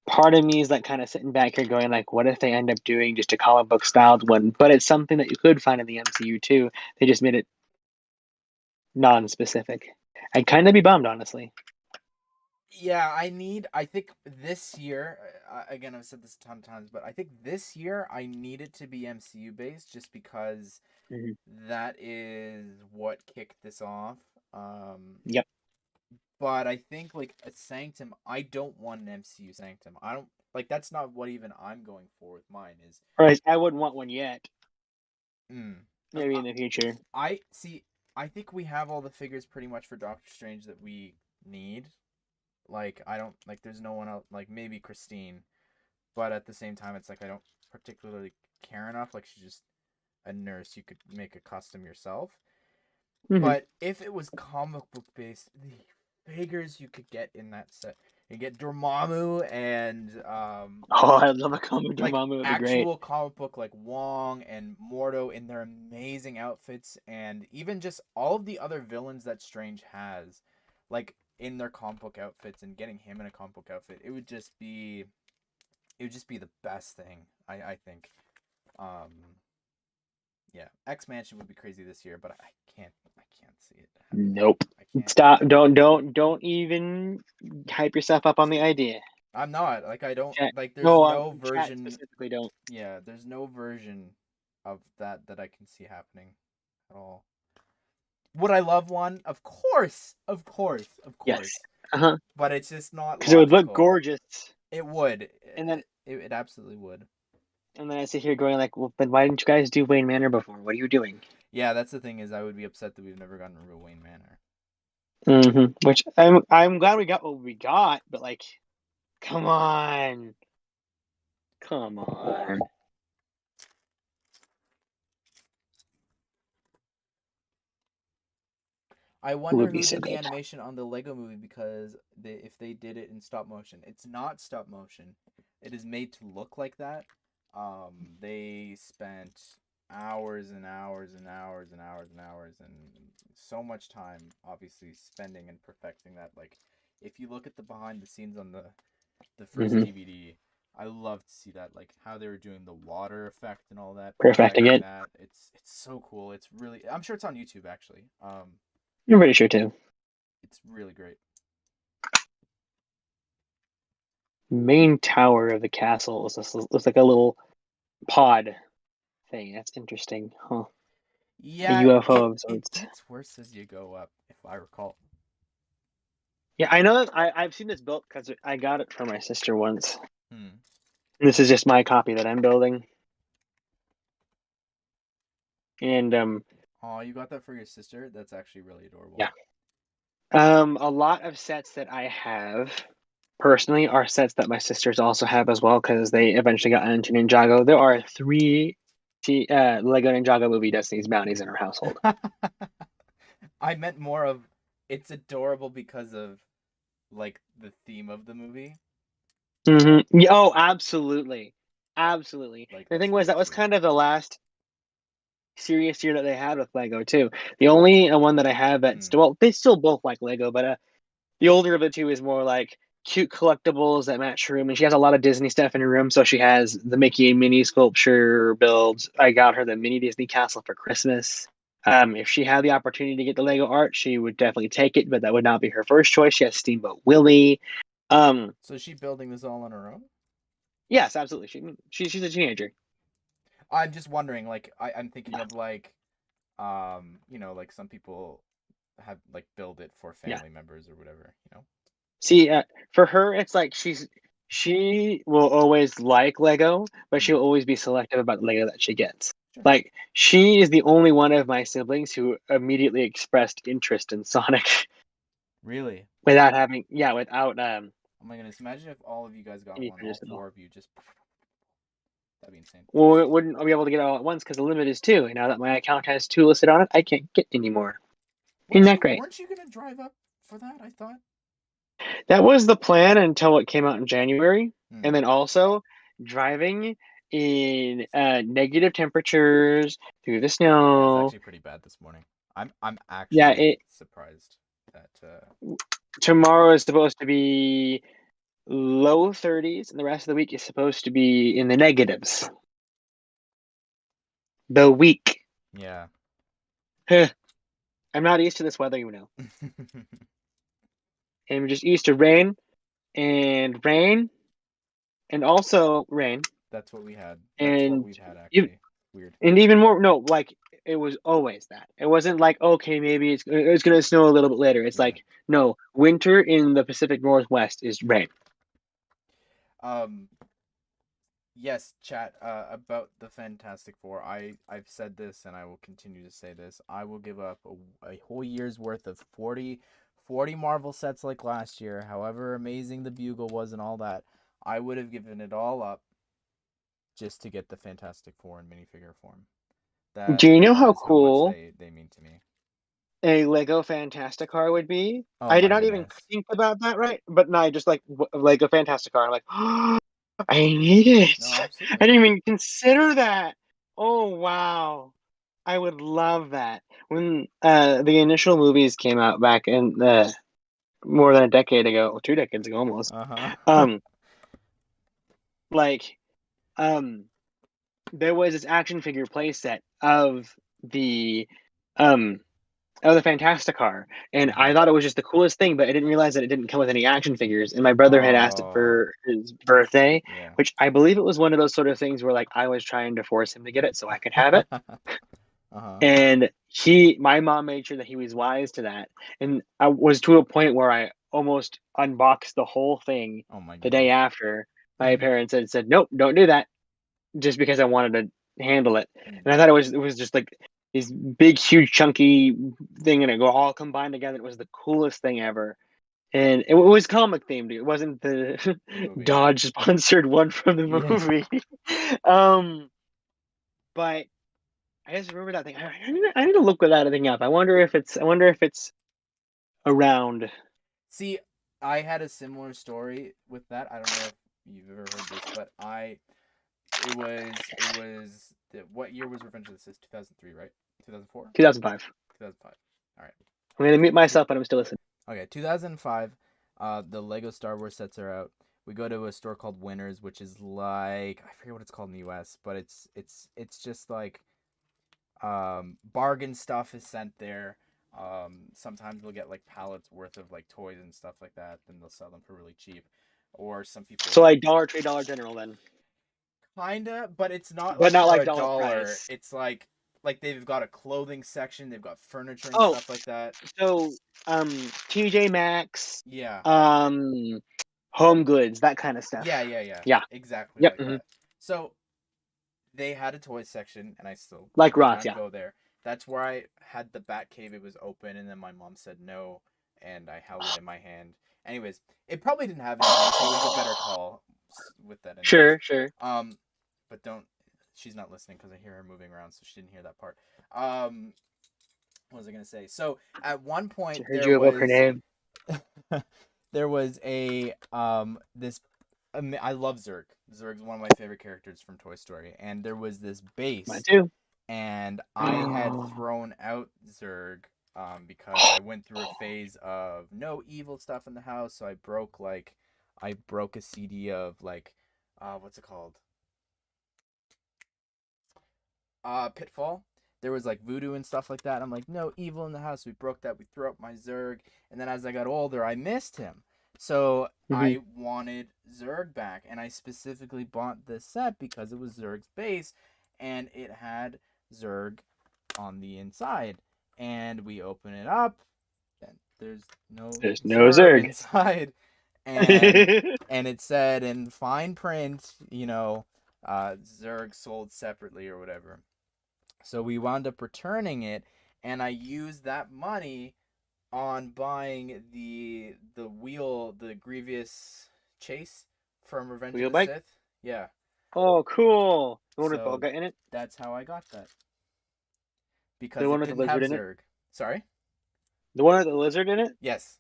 part of me is like kind of sitting back here going like, what if they end up doing just a comic book styled one? But it's something that you could find in the MCU too. They just made it non-specific. I'd kind of be bummed, honestly. Yeah, I think this year, again, I've said this a ton of times, but I think this year I need it to be MCU based just because that is what kicked this off. Yep. But I think like a Sanctum, I don't want an MCU Sanctum. I don't like that's not what even I'm going for with mine is. Or I wouldn't want one yet. Mm, Maybe in the future. I see. I think we have all the figures pretty much for Doctor Strange that we need. Like I don't like. There's no one else. Like maybe Christine, but at the same time, it's like I don't particularly care enough. Like she's just a nurse. You could make a custom yourself. But if it was comic book based, the figures you could get in that set, you get Dormammu and Oh, I love a comic like Dormammu. Would be great. actual comic book like Wong and Mordo in their amazing outfits, and even just all of the other villains that Strange has, like in their comic book outfits, and getting him in a comic book outfit, it would just be the best thing. I think. Yeah, X Mansion would be crazy this year, but I can't see it happening. Nope. I can't. Stop. Don't even hype yourself up on the idea. I'm not like I don't Chat. like. There's No, no chat version. specifically don't. Yeah, there's no version of that I can see happening at all. Would I love one? Of course. Yes. But it's just not Because it would look logical. gorgeous. It would. And then it absolutely would. And then I sit here going like, well, then why didn't you guys do Wayne Manor before? What are you doing? Yeah, that's the thing is I would be upset that we've never gotten a real Wayne Manor. Which I'm glad we got what we got, but like, come on. I wonder be who so did the good. animation on the Lego movie because if they did it in stop motion, it's not stop motion. It is made to look like that. They spent hours and hours and hours and hours and hours and so much time, obviously, spending and perfecting that. Like, if you look at the behind the scenes on the first DVD, I love to see that, like how they were doing the water effect and all that. Perfecting it. That. It's so cool. It's really. I'm sure it's on YouTube actually. I'm pretty sure too. It's really great. Main tower of the castle looks like a little pod thing. That's interesting, huh? Yeah, a UFO of it sorts. gets worse as you go up, if I recall. Yeah, I know that I've seen this built because I got it for my sister once. Hmm. This is just my copy that I'm building. And Oh, you got that for your sister? That's actually really adorable. Yeah. A lot of sets that I have personally are sets that my sisters also have as well because they eventually got into Ninjago. There are 3 Lego Ninjago movie Destiny's Bounties in our household. I meant more of it's adorable because of like the theme of the movie. Yeah, oh, absolutely. Like, the thing was that was sweet. kind of the last serious year that they had with Lego too. The only one that I have that's well, they still both like Lego, but the older of the two is more like cute collectibles that match her room, and she has a lot of Disney stuff in her room. So she has the Mickey and Minnie sculpture builds. I got her the mini Disney castle for Christmas. If she had the opportunity to get the Lego art, she would definitely take it, but that would not be her first choice. She has Steamboat Willie. So is she building this all on her own? Yes, absolutely. She's a teenager. I'm just wondering, like, I'm thinking of like, like some people have like build it for Yeah. family members or whatever, See, for her, it's like she will always like Lego, but she'll always be selective about the Lego that she gets. Sure. Like she is the only one of my siblings who immediately expressed interest in Sonic Really? without having, yeah, without Oh my goodness! Imagine if all of you guys got any one, all prejudice at all. four of you just. That'd be insane. Well, we wouldn't be able to get it all at once because the limit is two. And now that my account has two listed on it, I can't get any more. Isn't that great? Weren't you gonna drive up for that? I thought. That was the plan until it came out in January. And then also driving in negative temperatures through the Yeah, it's snow. actually pretty bad this morning. I'm actually surprised that. Tomorrow is supposed to be low 30s, and the rest of the week is supposed to be in the negatives. The week. Yeah. I'm not used to this weather, I'm just used to rain and rain and also rain. That's what we had. That's what we've had, actually. Weird. And even more, no, like it was always that. It wasn't like, okay, maybe it's going to snow a little bit later. It's like, no, winter in the Pacific Northwest is rain. Yes, chat, about the Fantastic Four. I've said this and I will continue to say this. I will give up a whole year's worth of 40 Marvel sets like last year, however amazing the Bugle was and all that. I would have given it all up just to get the Fantastic Four in minifigure form. Do you know how That is cool much they mean to me. a Lego Fantastic Car would be? Oh I did my not even goodness. think about that, right? But no, I just like Lego Fantastic Car. I'm like, oh, I need it. No, absolutely. I didn't even consider that. Oh wow, I would love that. When the initial movies came out back in more than a decade ago, or 2 decades ago almost. Like, there was this action figure playset of the Fantasticar, and I thought it was just the coolest thing, but I didn't realize that it didn't come with any action figures. And my brother had asked it for his birthday, which I believe it was one of those sort of things where like I was trying to force him to get it so I could have it. And my mom made sure that he was wise to that, and I was to a point where I almost unboxed the whole thing the day after. My parents had said, "Nope, don't do that," just because I wanted to handle it. And I thought it was just like this big, huge, chunky thing, and it go all combined together. It was the coolest thing ever, and it was comic themed. It wasn't the Dodge sponsored one from the movie. But I just remember that thing. I need to look that thing up. I wonder if it's around. See, I had a similar story with that. I don't know if you've ever heard this, but it was what year was Revenge of the Sith? 2003, right? 2004? 2005. 2005. All right. I'm gonna mute myself, but I'm still listening. Okay, 2005. The Lego Star Wars sets are out. We go to a store called Winners, which is like, I forget what it's called in the U.S., but it's just like bargain stuff is sent there. Sometimes we'll get like pallets worth of like toys and stuff like that, then they'll sell them for really cheap. Or some people. So like Dollar Tree, Dollar General, then. Kinda, but it's not But like not for like a dollar $1. price. It's like they've got a clothing section, they've got furniture and stuff like that. So TJ Maxx, Yeah. Home Goods, that kind of stuff. Yeah. Exactly like that. So they had a toy section, and I still like Ross, go there. That's where I had the Bat Cave. It was open, and then my mom said no, and I held it in my hand. Anyways, it probably didn't have anything, so it was a better call with that. Anyways. Sure. But don't. She's not listening because I hear her moving around, so she didn't hear that part. What was I gonna say? So at one point there was a this. I love Zurg. Zurg's one of my favorite characters from Toy Story, and there was this base. Mine too. and I had thrown out Zerg because I went through a phase of no evil stuff in the house, so I broke a CD of what's it called? Pitfall. There was like voodoo and stuff like that. I'm like, no evil in the house. We broke that. We threw up my Zerg, and then as I got older, I missed him. So I wanted Zerg back, and I specifically bought this set because it was Zerg's base, and it had Zerg on the inside. And we open it up, and there's no no Zerg Zerg. inside, and and it said in fine print, Zerg sold separately or whatever. So we wound up returning it, and I used that money on buying the Grievous Chase from Revenge Wheel of the bike? Sith. Yeah. Oh, cool. The one with So Boga in it? that's how I got that. The Because one it with the didn't have lizard in it? Zerg. Sorry? The one with the lizard in it? Yes.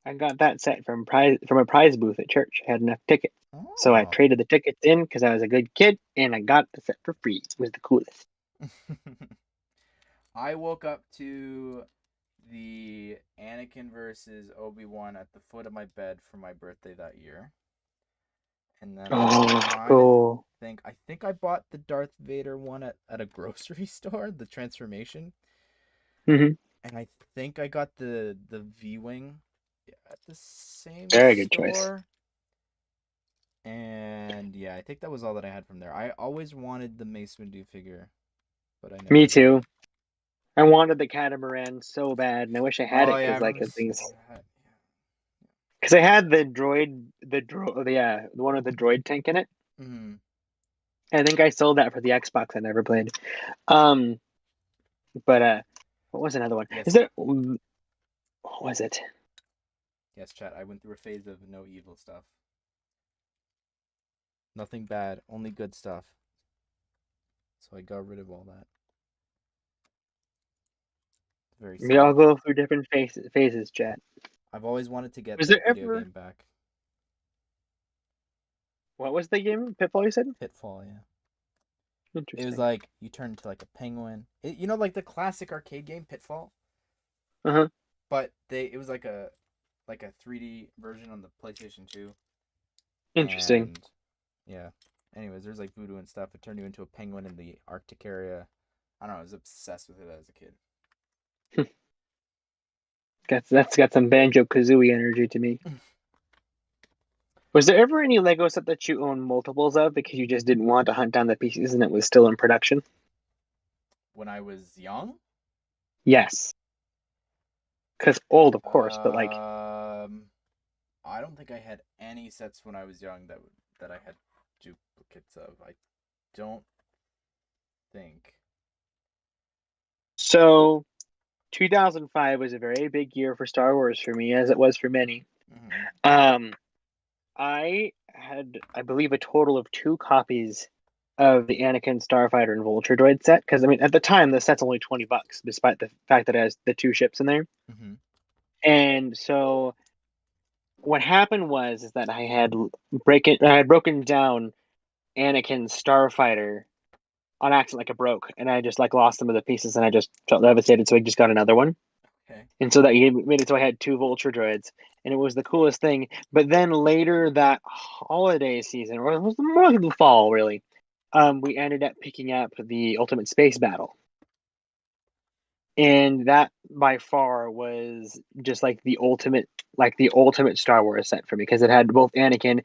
I got that set from a prize booth at church. I had enough tickets. So I Oh. traded the tickets in because I was a good kid, and I got the set for free. It was the coolest. I woke up to the Anakin versus Obi-Wan at the foot of my bed for my birthday that year. And then Oh, I cool. think I bought the Darth Vader one at a grocery store, the transformation. Mm-hmm. And I think I got the V-Wing at the same Very good choice. store. And yeah, I think that was all that I had from there. I always wanted the Mace Windu figure, but I never Me got too. it. I wanted the catamaran so bad, and I wish I had Oh it yeah, I because remember things. seeing that. Because I had the the one with the droid tank in it. Mm-hmm. I think I sold that for the Xbox. I never played. Um, but what was another one? Yes. Is there? What was it? Yes, chat. I went through a phase of no evil stuff. Nothing bad, only good stuff. So I got rid of all that. Very We all sad. go through different phases, chat. I've always wanted to get Was that there video ever? game back. What was the game? Pitfall, you said? Pitfall, yeah. It was Interesting. like you turn into like a penguin. Like the classic arcade game Pitfall, Uh-huh. but it was like a 3D version on the PlayStation 2. Interesting. And yeah. Anyways, there's like voodoo and stuff. It turned you into a penguin in the Arctic area. I don't know. I was obsessed with it as a kid. That's got some Banjo Kazooie energy to me. Was there ever any Lego set that you own multiples of because you just didn't want to hunt down the pieces and it was still in production? When I was young, Yes. Because old, of course, but like, I don't think I had any sets when I was young that I had duplicates of. I don't think. so 2005 was a very big year for Star Wars for me, as it was for many. Mm-hmm. Um, I had, I believe, a total of 2 copies of the Anakin Starfighter and Vulture Droid set. Because I mean, at the time, the set's only $20, despite the fact that it has the 2 ships in there. Mm-hmm. And so what happened was is that I had broken down Anakin's Starfighter on accident, like it broke, and I just like lost some of the pieces, and I just felt devastated. So I just got another one, Okay. and so that made it so I had 2 Vulture droids, and it was the coolest thing. But then later that holiday season, or it was more like the fall, really, we ended up picking up the Ultimate Space Battle, and that by far was just like the ultimate Star Wars set for me because it had both Anakin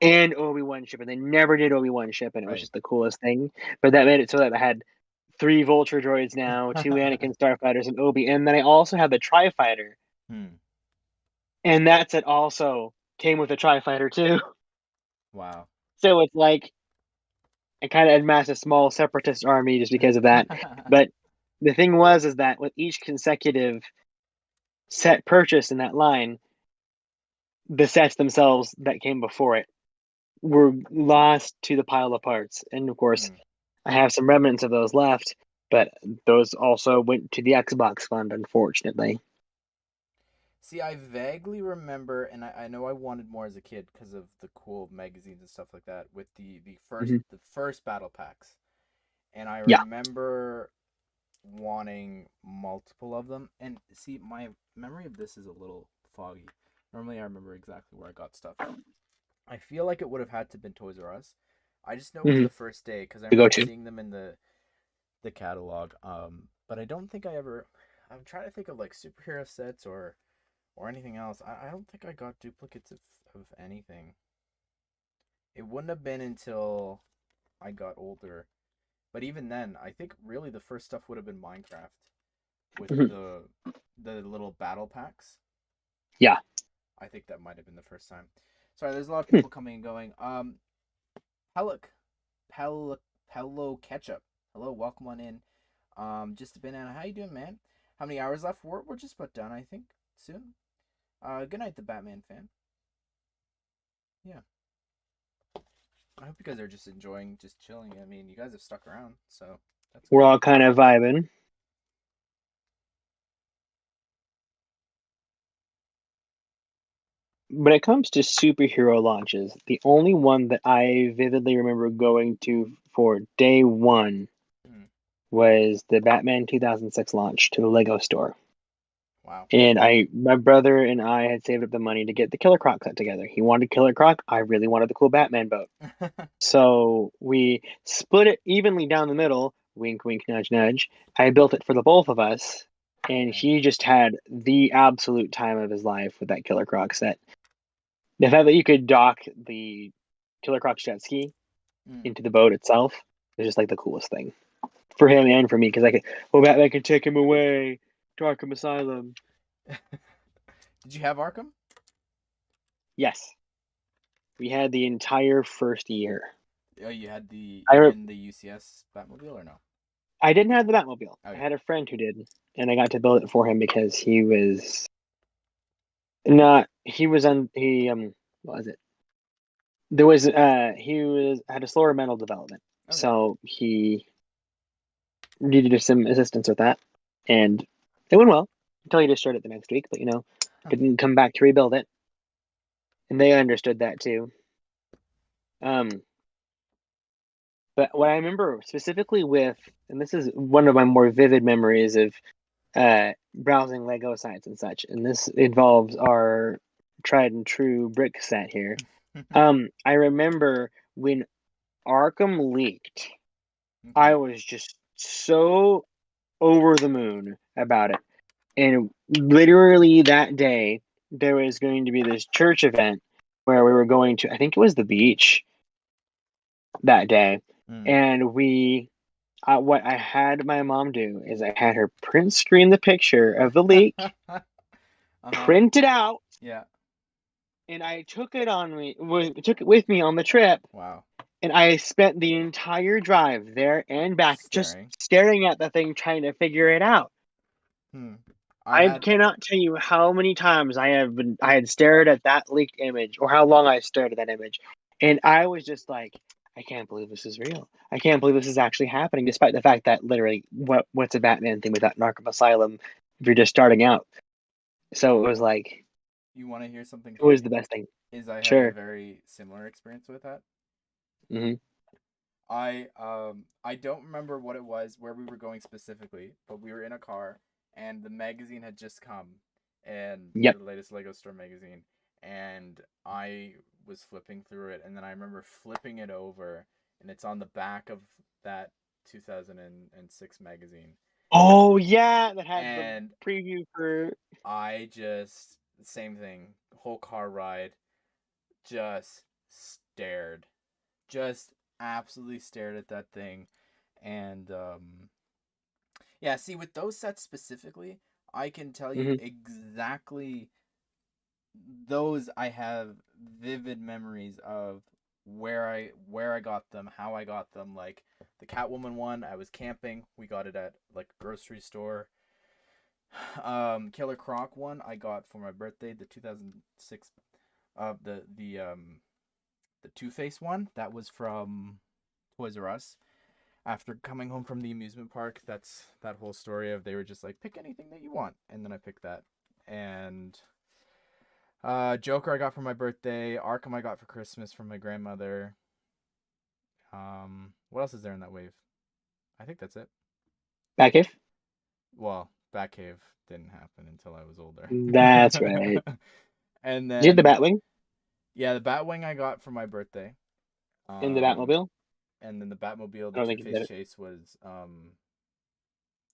and Obi-Wan ship, and they never did Obi-Wan ship, and it was Right. just the coolest thing. But that made it so that I had 3 Vulture droids now, 2 Anakin starfighters, and Obi, and then I also had the Tri-Fighter, Hmm. and that set also came with a Tri-Fighter too. Wow. So it's like I kind of amassed a small separatist army just because of that. But the thing was is that with each consecutive set purchase in that line, the sets themselves that came before it were lost to the pile of parts. And of course, Hmm. I have some remnants of those left, but those also went to the Xbox fund, unfortunately. See, I vaguely remember, and I know I wanted more as a kid because of the cool magazines and stuff like that. With the Mhm. first battle packs, and I Yeah. remember wanting multiple of them. And see, my memory of this is a little foggy. Normally, I remember exactly where I got stuff. I feel like it would have had to been Toys R Us. I just know it was Hmm. the first day because I The remember go-to. seeing them in the catalog. But I don't think I ever. I'm trying to think of like superhero sets or anything else. I don't think I got duplicates of anything. It wouldn't have been until I got older. But even then, I think really the first stuff would have been Minecraft with Hmm. the little battle packs. Yeah. I think that might have been the first time. Sorry, there's a lot of Hmm. people coming and going. Pellic, Pel Pello Ketchup. Hello, welcome on in. Just a banana. How you doing, man? How many hours left? We're just about done, I think. Soon. Good night, the Batman fan. Yeah. I hope you guys are just enjoying, just chilling. I mean, you guys have stuck around, so that's We're good. all kind of vibing. When it comes to superhero launches, the only one that I vividly remember going to for day one Hmm. was the Batman 2006 launch to the Lego store. Wow. And my brother and I had saved up the money to get the Killer Croc set together. He wanted Killer Croc. I really wanted the cool Batman boat. So we split it evenly down the middle. Wink, wink, nudge, nudge. I built it for the both of us. And Okay. he just had the absolute time of his life with that Killer Croc set. The fact that you could dock the Killer Croc jet ski Mm. into the boat itself is just like the coolest thing for him and for me because Batman can take him away to Arkham Asylum. Did you have Arkham? Yes, we had the entire first year. Oh, you had the I re- even the UCS Batmobile or no? I didn't have the Batmobile. I Okay. had a friend who did, and I got to build it for him because he was not. He was on. What was it? There was. He was had a slower mental development, Okay. so he needed some assistance with that, and it went well until he destroyed it the next week. But Huh. didn't come back to rebuild it, and they understood that too. Um, but what I remember specifically with, and this is one of my more vivid memories of browsing Lego sites and such, and this involves our tried and true brick set here. I remember when Arkham leaked, I Okay. was just so over the moon about it. And literally that day, there was going to be this church event where we were going to, I think it was the beach that day. Mm. And what I had my mom do is I had her print screen the picture of the leak, Uh-huh. print it out, Yeah. and I took it with me on the trip. Wow. And I spent the entire drive there and back just Staring. staring at the thing, trying to figure it out. Hmm. I I had cannot tell you how many times I had stared at that leaked image or how long I stared at that image. And I was just like, I can't believe this is real. I can't believe this is actually happening, despite the fact that literally what's a Batman thing without an Arkham Asylum if you're just starting out? So it was like you want to hear something it was the funny? best thing. Is I had a Sure. very similar experience with that. Hmm. I don't remember what it was where we were going specifically, but we were in a car and the magazine had just come and Yep. the latest Lego Store magazine and I was flipping through it and then I remember flipping it over and it's on the back of that 2006 magazine Oh yeah, that had the and preview for. I just same thing whole car ride just stared just absolutely stared at that thing and yeah, see, with those sets specifically, I can tell you Hmm. exactly those I have vivid memories of where I got them, how I got them. Like the Catwoman one, I was camping. We got it at like a grocery store. Killer Croc one, I got for my birthday, the 2006 the Two-Face one. That was from Toys R Us after coming home from the amusement park. That's that whole story of they were just like pick anything that you want, and then I picked that. And Joker I got for my birthday. Arkham I got for Christmas from my grandmother. What else is there in that wave? I think that's it. Batcave? Well, Batcave didn't happen until I was older. That's right. And Did you have the then Batwing yeah, the Batwing I got for my birthday. in the Um, Batmobile? and then the Batmobile, I the don't Two think you Face did it. Chase was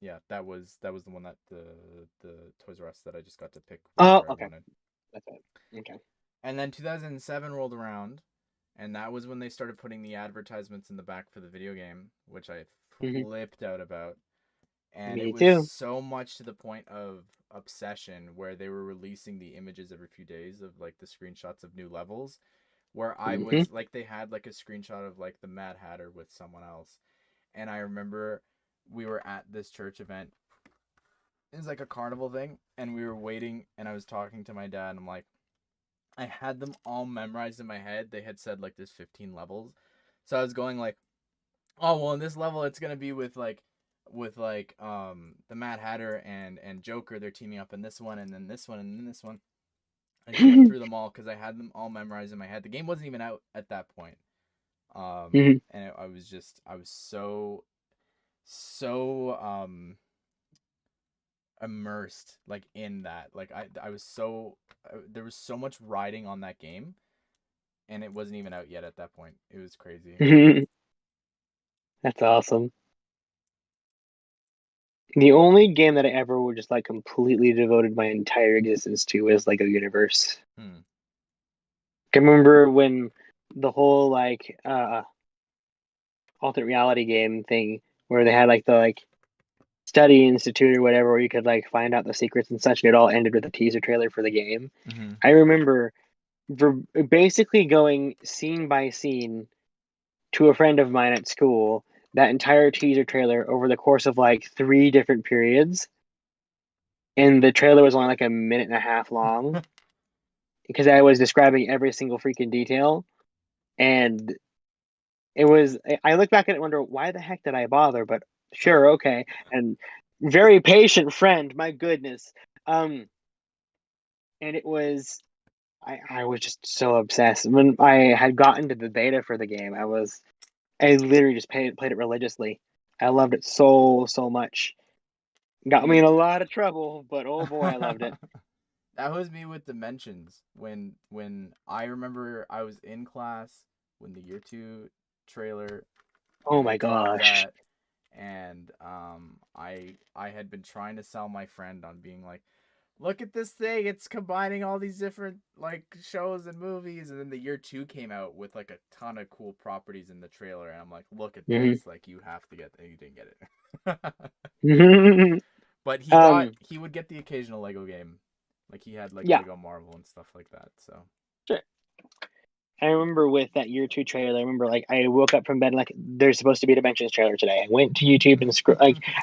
yeah, that was the one that the Toys R Us that I just got to pick Oh, whatever I okay. wanted. That's it. Okay. And then 2007 rolled around, and that was when they started putting the advertisements in the back for the video game, which I Hmm. flipped out about. And it Me was too. so much to the point of obsession where they were releasing the images every few days of like the screenshots of new levels, where I Hmm. was like they had like a screenshot of like the Mad Hatter with someone else. And I remember we were at this church event. It was like a carnival thing, and we were waiting, and I was talking to my dad, and I'm like, I had them all memorized in my head. They had said like there's 15 levels. So I was going like, oh well, in this level it's gonna be with the Mad Hatter and Joker. They're teaming up in this one, and then this one, and then this one. I just went through them all because I had them all memorized in my head. The game wasn't even out at that point. Hmm. And I was so immersed like in that. Like I was so there was so much riding on that game, and it wasn't even out yet at that point. It was crazy. That's awesome. The only game that I ever would just like completely devoted my entire existence to is Lego Universe. Hmm. I remember when the whole alternate reality game thing where they had like the study institute or whatever where you could like find out the secrets and such, and it all ended with a teaser trailer for the game. Mm-hmm. I remember basically going scene by scene to a friend of mine at school that entire teaser trailer over the course of like 3 different periods, and the trailer was only like a minute and a half long because I was describing every single freaking detail. And it was, I look back at it and wonder, why the heck did I bother? But sure, okay. And very patient friend, my goodness. Um, and it was, I was just so obsessed. When I had gotten to the beta for the game, I literally just played it religiously. I loved it so, so much. Got me in See, a lot of trouble, but oh boy, I loved it. that was me with Dimensions. When I remember I was in class when the year two trailer Oh when they my dropped gosh. that, and I had been trying to sell my friend on being like, look at this thing, it's combining all these different like shows and movies, and then the year two came out with like a ton of cool properties in the trailer, and I'm like, look at Hmm. this, like you have to get that. You didn't get it. But um, he would get the occasional Lego game. Like he had like yeah, Lego Marvel and stuff like that. So sure. I remember with that year two trailer, I remember like I woke up from bed like there's supposed to be a Dimensions trailer today. I went to YouTube and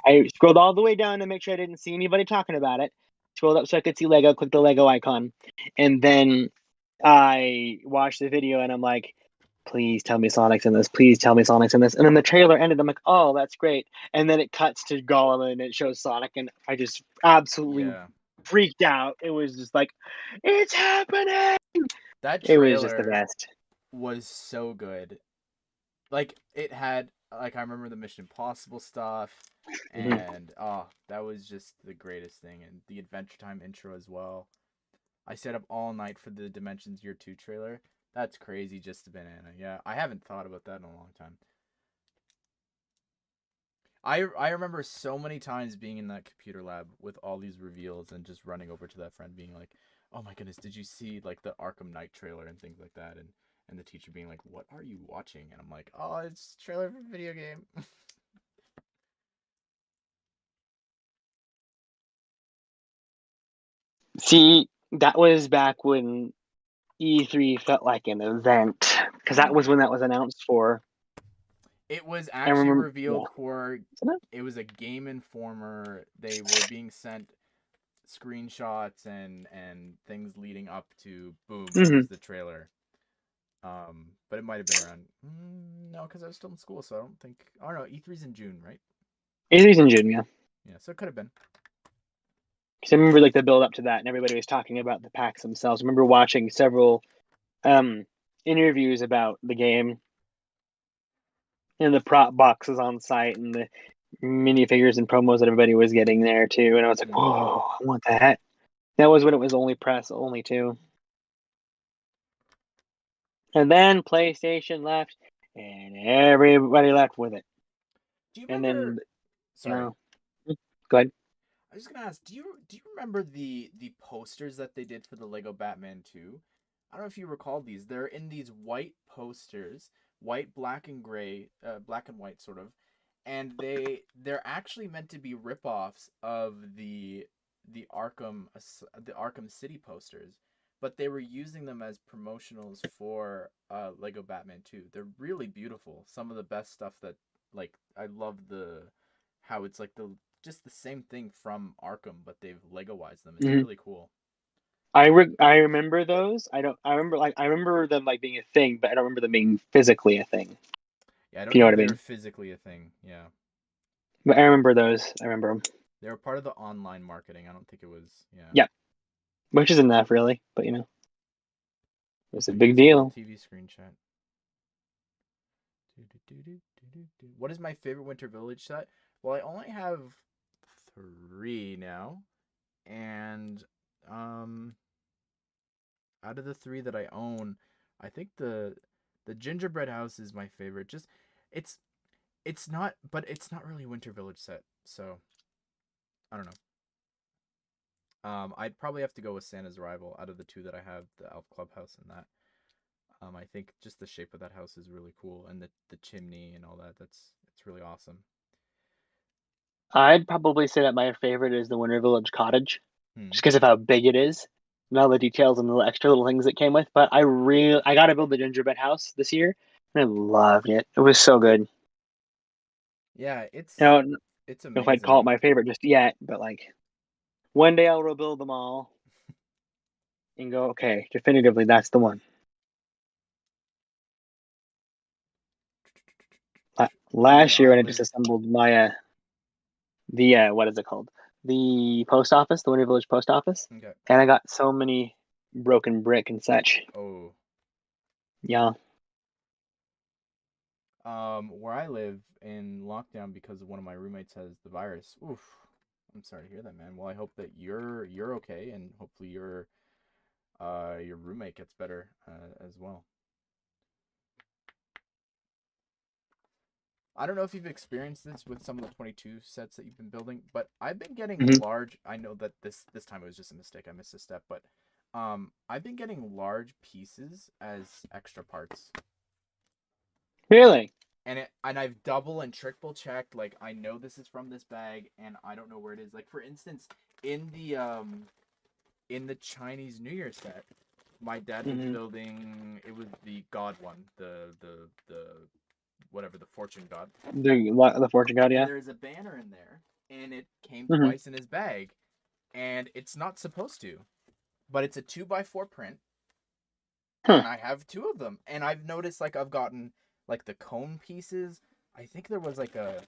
I scrolled all the way down to make sure I didn't see anybody talking about it. Scrolled up so I could see Lego, clicked the Lego icon, and then I watched the video and I'm like, please tell me Sonic's in this. Please tell me Sonic's in this. And then the trailer ended. I'm like, oh, that's great. And then it cuts to Gollum and it shows Sonic, and I just absolutely yeah, freaked out. It was just like, it's happening. that It was just the trailer best. was so good. Like it had like I remember the Mission Impossible stuff, Mhm. and oh, that was just the greatest thing, and the Adventure Time intro as well. I stayed up all night for the Dimensions Year 2 trailer. That's crazy, just a banana. Yeah, I haven't thought about that in a long time. I remember so many times being in that computer lab with all these reveals and just running over to that friend being like, "Oh my goodness, did you see like the Arkham Knight trailer and things like that?" And the teacher being like, "What are you watching?" And I'm like, "Oh, it's a trailer for a video game." See, that was back when E3 felt like an event because that was Mm. when that was announced for. It was I actually remember, yeah. revealed for Isn't it was a Game Informer. They were being sent screenshots and things leading up to boom, it? here's the trailer. But it might have been around no, because I was still in school, so I don't think. Oh no, E3's in June, right? E3's in June, yeah. Yeah, so it could have been. Because I remember like the build up to that, and everybody was talking about the packs themselves. I remember watching several um interviews about the game, And the prop boxes on site and the minifigures and promos that everybody was getting there too. And I was like, whoa, I want that. That was when it was only press only too. And then PlayStation left, and everybody left with it. Do you And remember? then, Sorry, go ahead. I was gonna ask. Do you remember the posters that they did for the Lego Batman 2? I don't know if you recall these. They're in these white posters, white, black, and gray, black and white sort of, and they're actually meant to be ripoffs of the Arkham City posters, but they were using them as promotionals for Lego Batman 2. They're really beautiful. Some of the best stuff that like I love the how it's like the just the same thing from Arkham, but they've Legoized them. It's Mm-hmm. really cool. I remember those. I remember them like being a thing, but I don't remember them being physically a thing. Yeah, I If don't you know know if what I they were mean. physically a thing. Yeah, But I remember those. I remember them. they were part of the online marketing. I don't think it was. Yeah. Yeah, which isn't enough really, but it was a What do you big guys call the deal. TV screen chat? What is my favorite Winter Village set? Well, I only have 3 now, and um, out of the 3 that I own, I think the gingerbread house is my favorite. Just it's it's not, but it's not really a Winter Village set, so I don't know. I'd probably have to go with Santa's Arrival out of the 2 that I have, the Elf Clubhouse and that. I think just the shape of that house is really cool, and the chimney and all that. It's really awesome. I'd probably say that my favorite is the Winter Village Cottage, Hmm. just because of how big it is and all the details and the extra little things that came with. But I got to build the gingerbread house this year, and I loved it. It was so good. Yeah, I don't know it's if I'd call it amazing. my favorite just yet, but like one day I'll rebuild them all and go, okay, definitively that's the one. Last year I when I live. disassembled my what is it called? The post office, the Winter Village post office, Okay. and I got so many broken brick and such. Oh. Yeah. Where I live in lockdown because one of my roommates has the virus. Oof. I'm sorry to hear that, man. Well, I hope that you're okay, and hopefully your roommate gets better as well. I don't know if you've experienced this with some of the 22 sets that you've been building, but I've been getting Hmm. large. I know that this time it was just a mistake. I missed a step, but I've been getting large pieces as extra parts. Really? And I've double and triple checked. Like I know this is from this bag, and I don't know where it is. Like for instance, in the Chinese New Year set, my dad was Hmm. building. It was the God one, the whatever the fortune god, The fortune god, and yeah. there's a banner in there, and it came Hmm. twice in his bag, and it's not supposed to, but it's a 2x4 print, Huh. and I have 2 of them, and I've noticed like I've gotten like the cone pieces. I think there was like a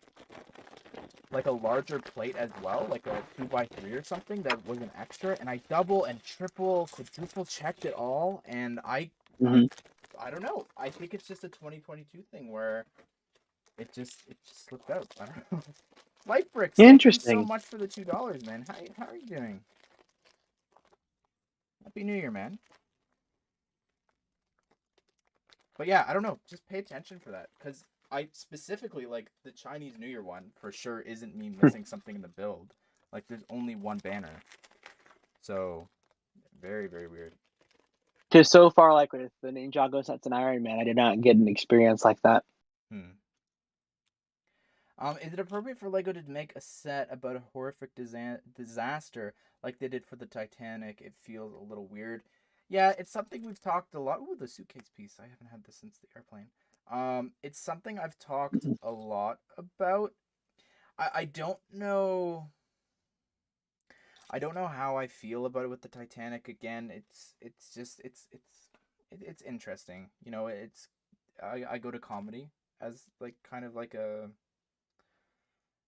larger plate as well, like a 2x3 or something that was an extra, and I double and triple, quadruple checked it all, and Hmm. I don't know. I think it's just a 2022 thing where it just slipped out. I don't know. Light Bricks, thank you so Interesting. much for the $2, man. How are you doing? Happy New Year, man. But yeah, I don't know. Just pay attention for that, because I specifically like the Chinese New Year one for sure isn't me missing something in the build. Like there's only one banner, so very very weird. Because so far, like with the Ninjago sets and Iron Man, I did not get an experience like that. Hmm. Is it appropriate for Lego to make a set about a horrific disaster like they did for the Titanic? It feels a little weird. Yeah, it's something we've talked a lot. Ooh, the suitcase piece. I haven't had this since the airplane. It's something I've talked a lot about. I don't know. I don't know how I feel about it with the Titanic. Again, it's just it's interesting. You know, I go to comedy as like kind of like a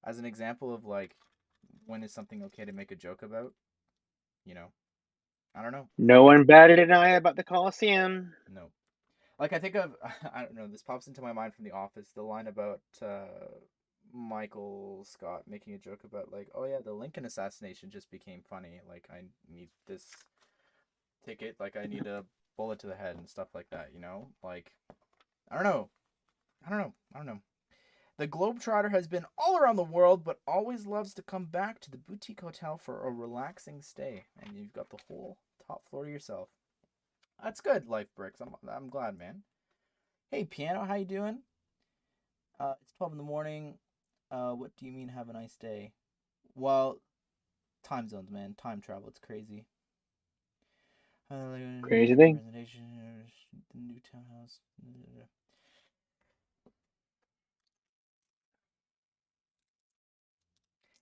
as an example of like when is something okay to make a joke about, you know. I don't know. No one batted an eye about the Coliseum. No. Like I think of I don't know. This pops into my mind from The Office. The line about Michael Scott making a joke about like, oh yeah, the Lincoln assassination just became funny. Like I need this ticket. Like I need a bullet to the head and stuff like that. You know, like I don't know. I don't know. The Globetrotter has been all around the world, but always loves to come back to the boutique hotel for a relaxing stay. And you've got the whole top floor to yourself. That's good, Life Bricks. I'm glad, man. Hey, Piano, how you doing? It's 12 in the morning. What do you mean have a nice day? Well, time zones, man. Time travel. It's crazy. Crazy thing. Presentation, the new townhouse.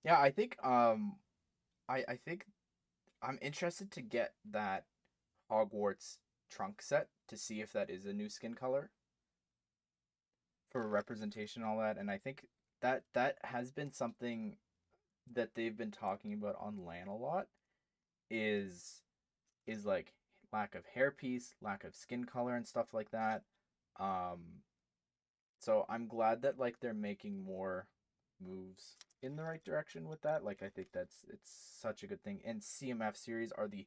Yeah, I think I'm interested to get that Hogwarts trunk set to see if that is a new skin color for representation and all that. And I think that has been something that they've been talking about on LAN a lot is like lack of hairpiece, lack of skin color and stuff like that. So I'm glad that like they're making more moves in the right direction with that. Like I think it's such a good thing. And CMF series are the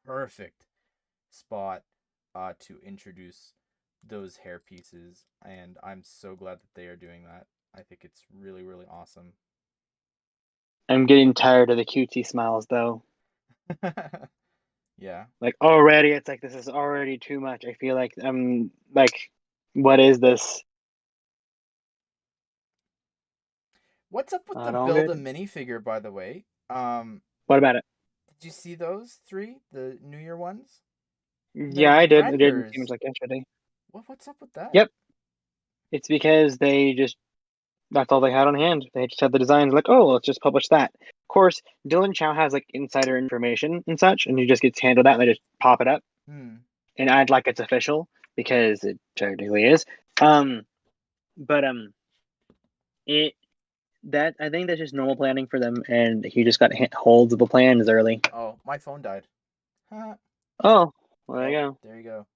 perfect spot to introduce those hair pieces, and I'm so glad that they are doing that. I think it's really really awesome. I'm getting tired of the cutesy smiles though. Yeah. Like already, it's like this is already too much. I feel like I'm like, what is this? What's up with the Not all build a good. minifigure, by the way? What about it? Did you see those three, the New Year ones? Yeah, They're I did. I did. It seems renders. like yesterday. What's up with that? Yep. It's because they just that's all they had on hand. They just had the designs. Like, oh, let's just publish that. Of course, Dylan Chow has like insider information and such, and he just gets handled that. And they just pop it up Hmm. and act like it's official because it technically is. Um, but it that I think that's just normal planning for them, and he just got holds of the plans early. Oh, my phone died. Huh. Oh, well, there you Well, go. there you go.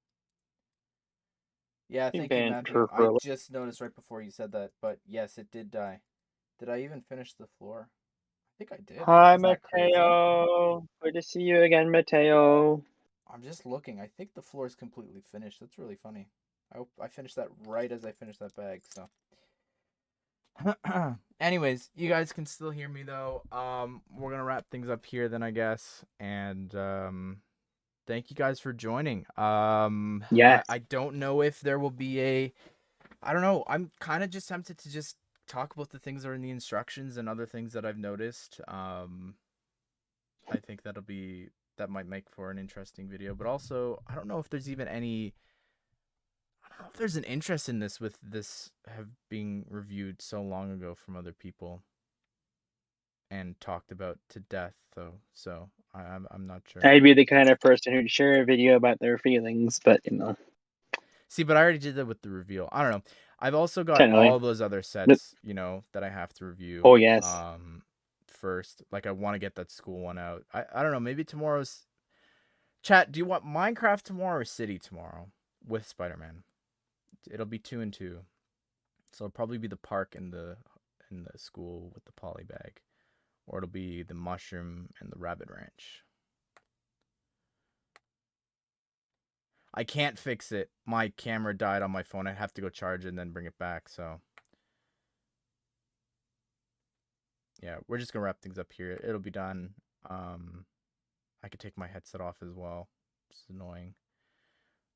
Yeah, You've thank you, been Matthew. for I a just noticed right before you said that, but yes, it did die. Did I even finish the floor? I think I did. Hi, Is that crazy? Mateo. Good to see you again, Mateo. I'm just looking. I think the floor is completely finished. That's really funny. I hope I finished that right as I finished that bag, so. Anyways, you guys can still hear me though. We're gonna wrap things up here then, I guess. And thank you guys for joining. Yes. I don't know if there will be a I don't know. I'm kind of just tempted to just talk about the things that are in the instructions and other things that I've noticed. I think that might make for an interesting video, but also I don't know if there's even any I don't know if there's an interest in this with this have been reviewed so long ago from other people and talked about to death though. So I'm not sure. I'd be the kind of person who'd share a video about their feelings, but See, but I already did that with the reveal. I don't know. I've also got technically. all those other Nope. sets, that I have to review. Oh, yes. First. Like I want to get that school one out. I don't know, maybe tomorrow's chat, do you want Minecraft tomorrow or City tomorrow with Spider-Man? It'll be 2 and 2. So it'll probably be the park and the school with the poly bag. Or it'll be the mushroom and the rabbit ranch. I can't fix it. My camera died on my phone. I'd have to go charge it and then bring it back, so yeah, we're just gonna wrap things up here. It'll be done. I could take my headset off as well. It's annoying.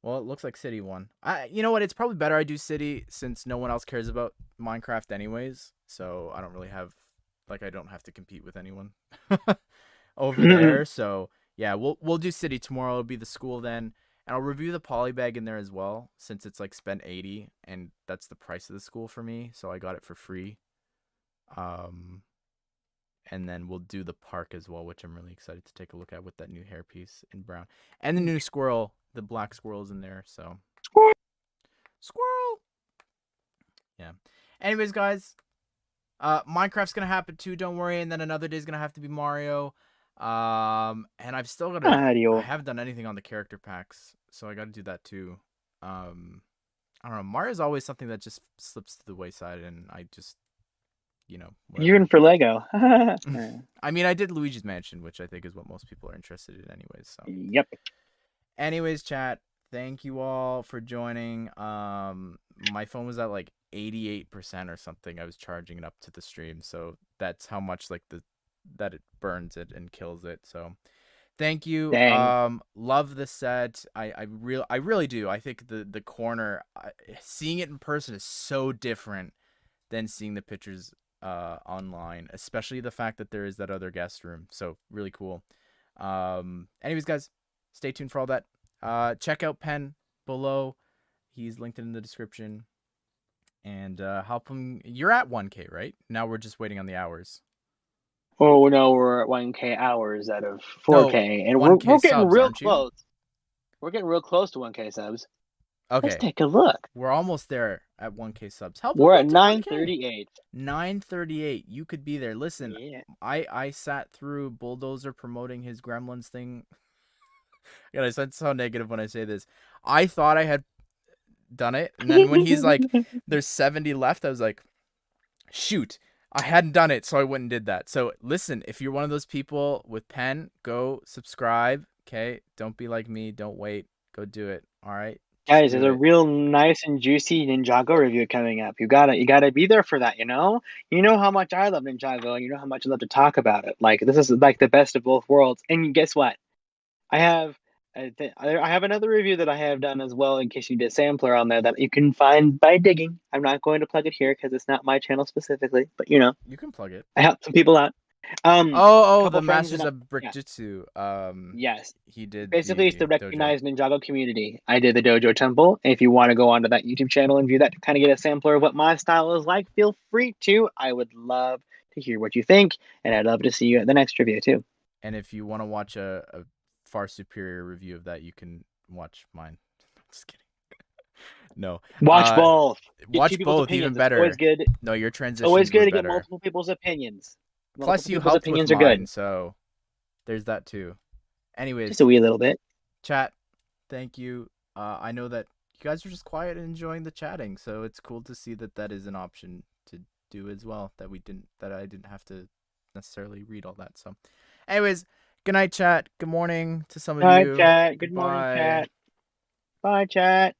Well, it looks like City won. You know what? It's probably better I do City since no one else cares about Minecraft anyways. So I don't really have, like, I don't have to compete with anyone over there. So yeah, we'll do City tomorrow. It'll be the school then, and I'll review the polybag in there as well since it's like spent 80, and that's the price of the school for me. So I got it for free. And then we'll do the park as well, which I'm really excited to take a look at with that new hairpiece in brown. And the new squirrel, the black squirrel's in there, so. Squirrel! Yeah. Anyways, guys, Minecraft's gonna happen too, don't worry, and then another day's gonna have to be Mario. And I've still gotta, I Adios. haven't done anything on the character packs, so I gotta do that too. I don't know. Mario's always something that just slips to the wayside, and I just, You're whatever. in for Lego. I mean, I did Luigi's Mansion, which I think is what most people are interested in, anyways. So, Yep. anyways, chat. Thank you all for joining. My phone was at like 88% or something. I was charging it up to the stream, so that's how much like that it burns it and kills it. So, thank you. Dang. Love the set. I really do. I think the corner, seeing it in person is so different than seeing the pictures online, especially the fact that there is that other guest room. So really cool. Anyways, guys, stay tuned for all that. Check out Pen below. He's linked in the description. And help him. You're at 1K, right? Now we're just waiting on the hours. Oh no, we're at 1K hours out of 4K, and 1K we're getting subs, real aren't you? close. We're getting real close to 1K subs. Okay. Let's take a look. We're almost there at 1K subs. Help We're him at get to 1K. 938. 938. You could be there. Listen, Yeah. I sat through Bulldozer promoting his Gremlins thing. God, I sound so negative when I say this. I thought I had done it, and then when he's like, "There's 70 left," I was like, "Shoot, I hadn't done it, so I went and did that." So listen, if you're one of those people with Pen, go subscribe. Okay, don't be like me. Don't wait. Go do it. All right. Guys, there's a real nice and juicy Ninjago review coming up. You gotta be there for that, you know? You know how much I love Ninjago, and you know how much I love to talk about it. Like, this is like the best of both worlds. And guess what? I have another review that I have done as well, in case you need a sampler on there that you can find by digging. I'm not going to plug it here because it's not my channel specifically, but you can plug it. I helped some people out. The Masters of Brickjutsu. Yes. He did. Basically, it's the recognized Ninjago community. I did the Dojo Temple. If you want to go onto that YouTube channel and view that to kind of get a sampler of what my style is like, feel free to. I would love to hear what you think, and I'd love to see you at the next review too. And if you want to watch a far superior review of that, you can watch mine. Just kidding. No. Watch both. Watch both, even better. It's always good. No, your transitions always good to better. get multiple people's opinions. Plus, you helped with mine, so there's that too. Anyways, just a wee little bit. Chat, thank you. I know that you guys are just quiet and enjoying the chatting, so it's cool to see that is an option to do as well. That I didn't have to necessarily read all that. So, anyways, good night, chat. Good morning to some of you. Good morning, chat. Bye, chat.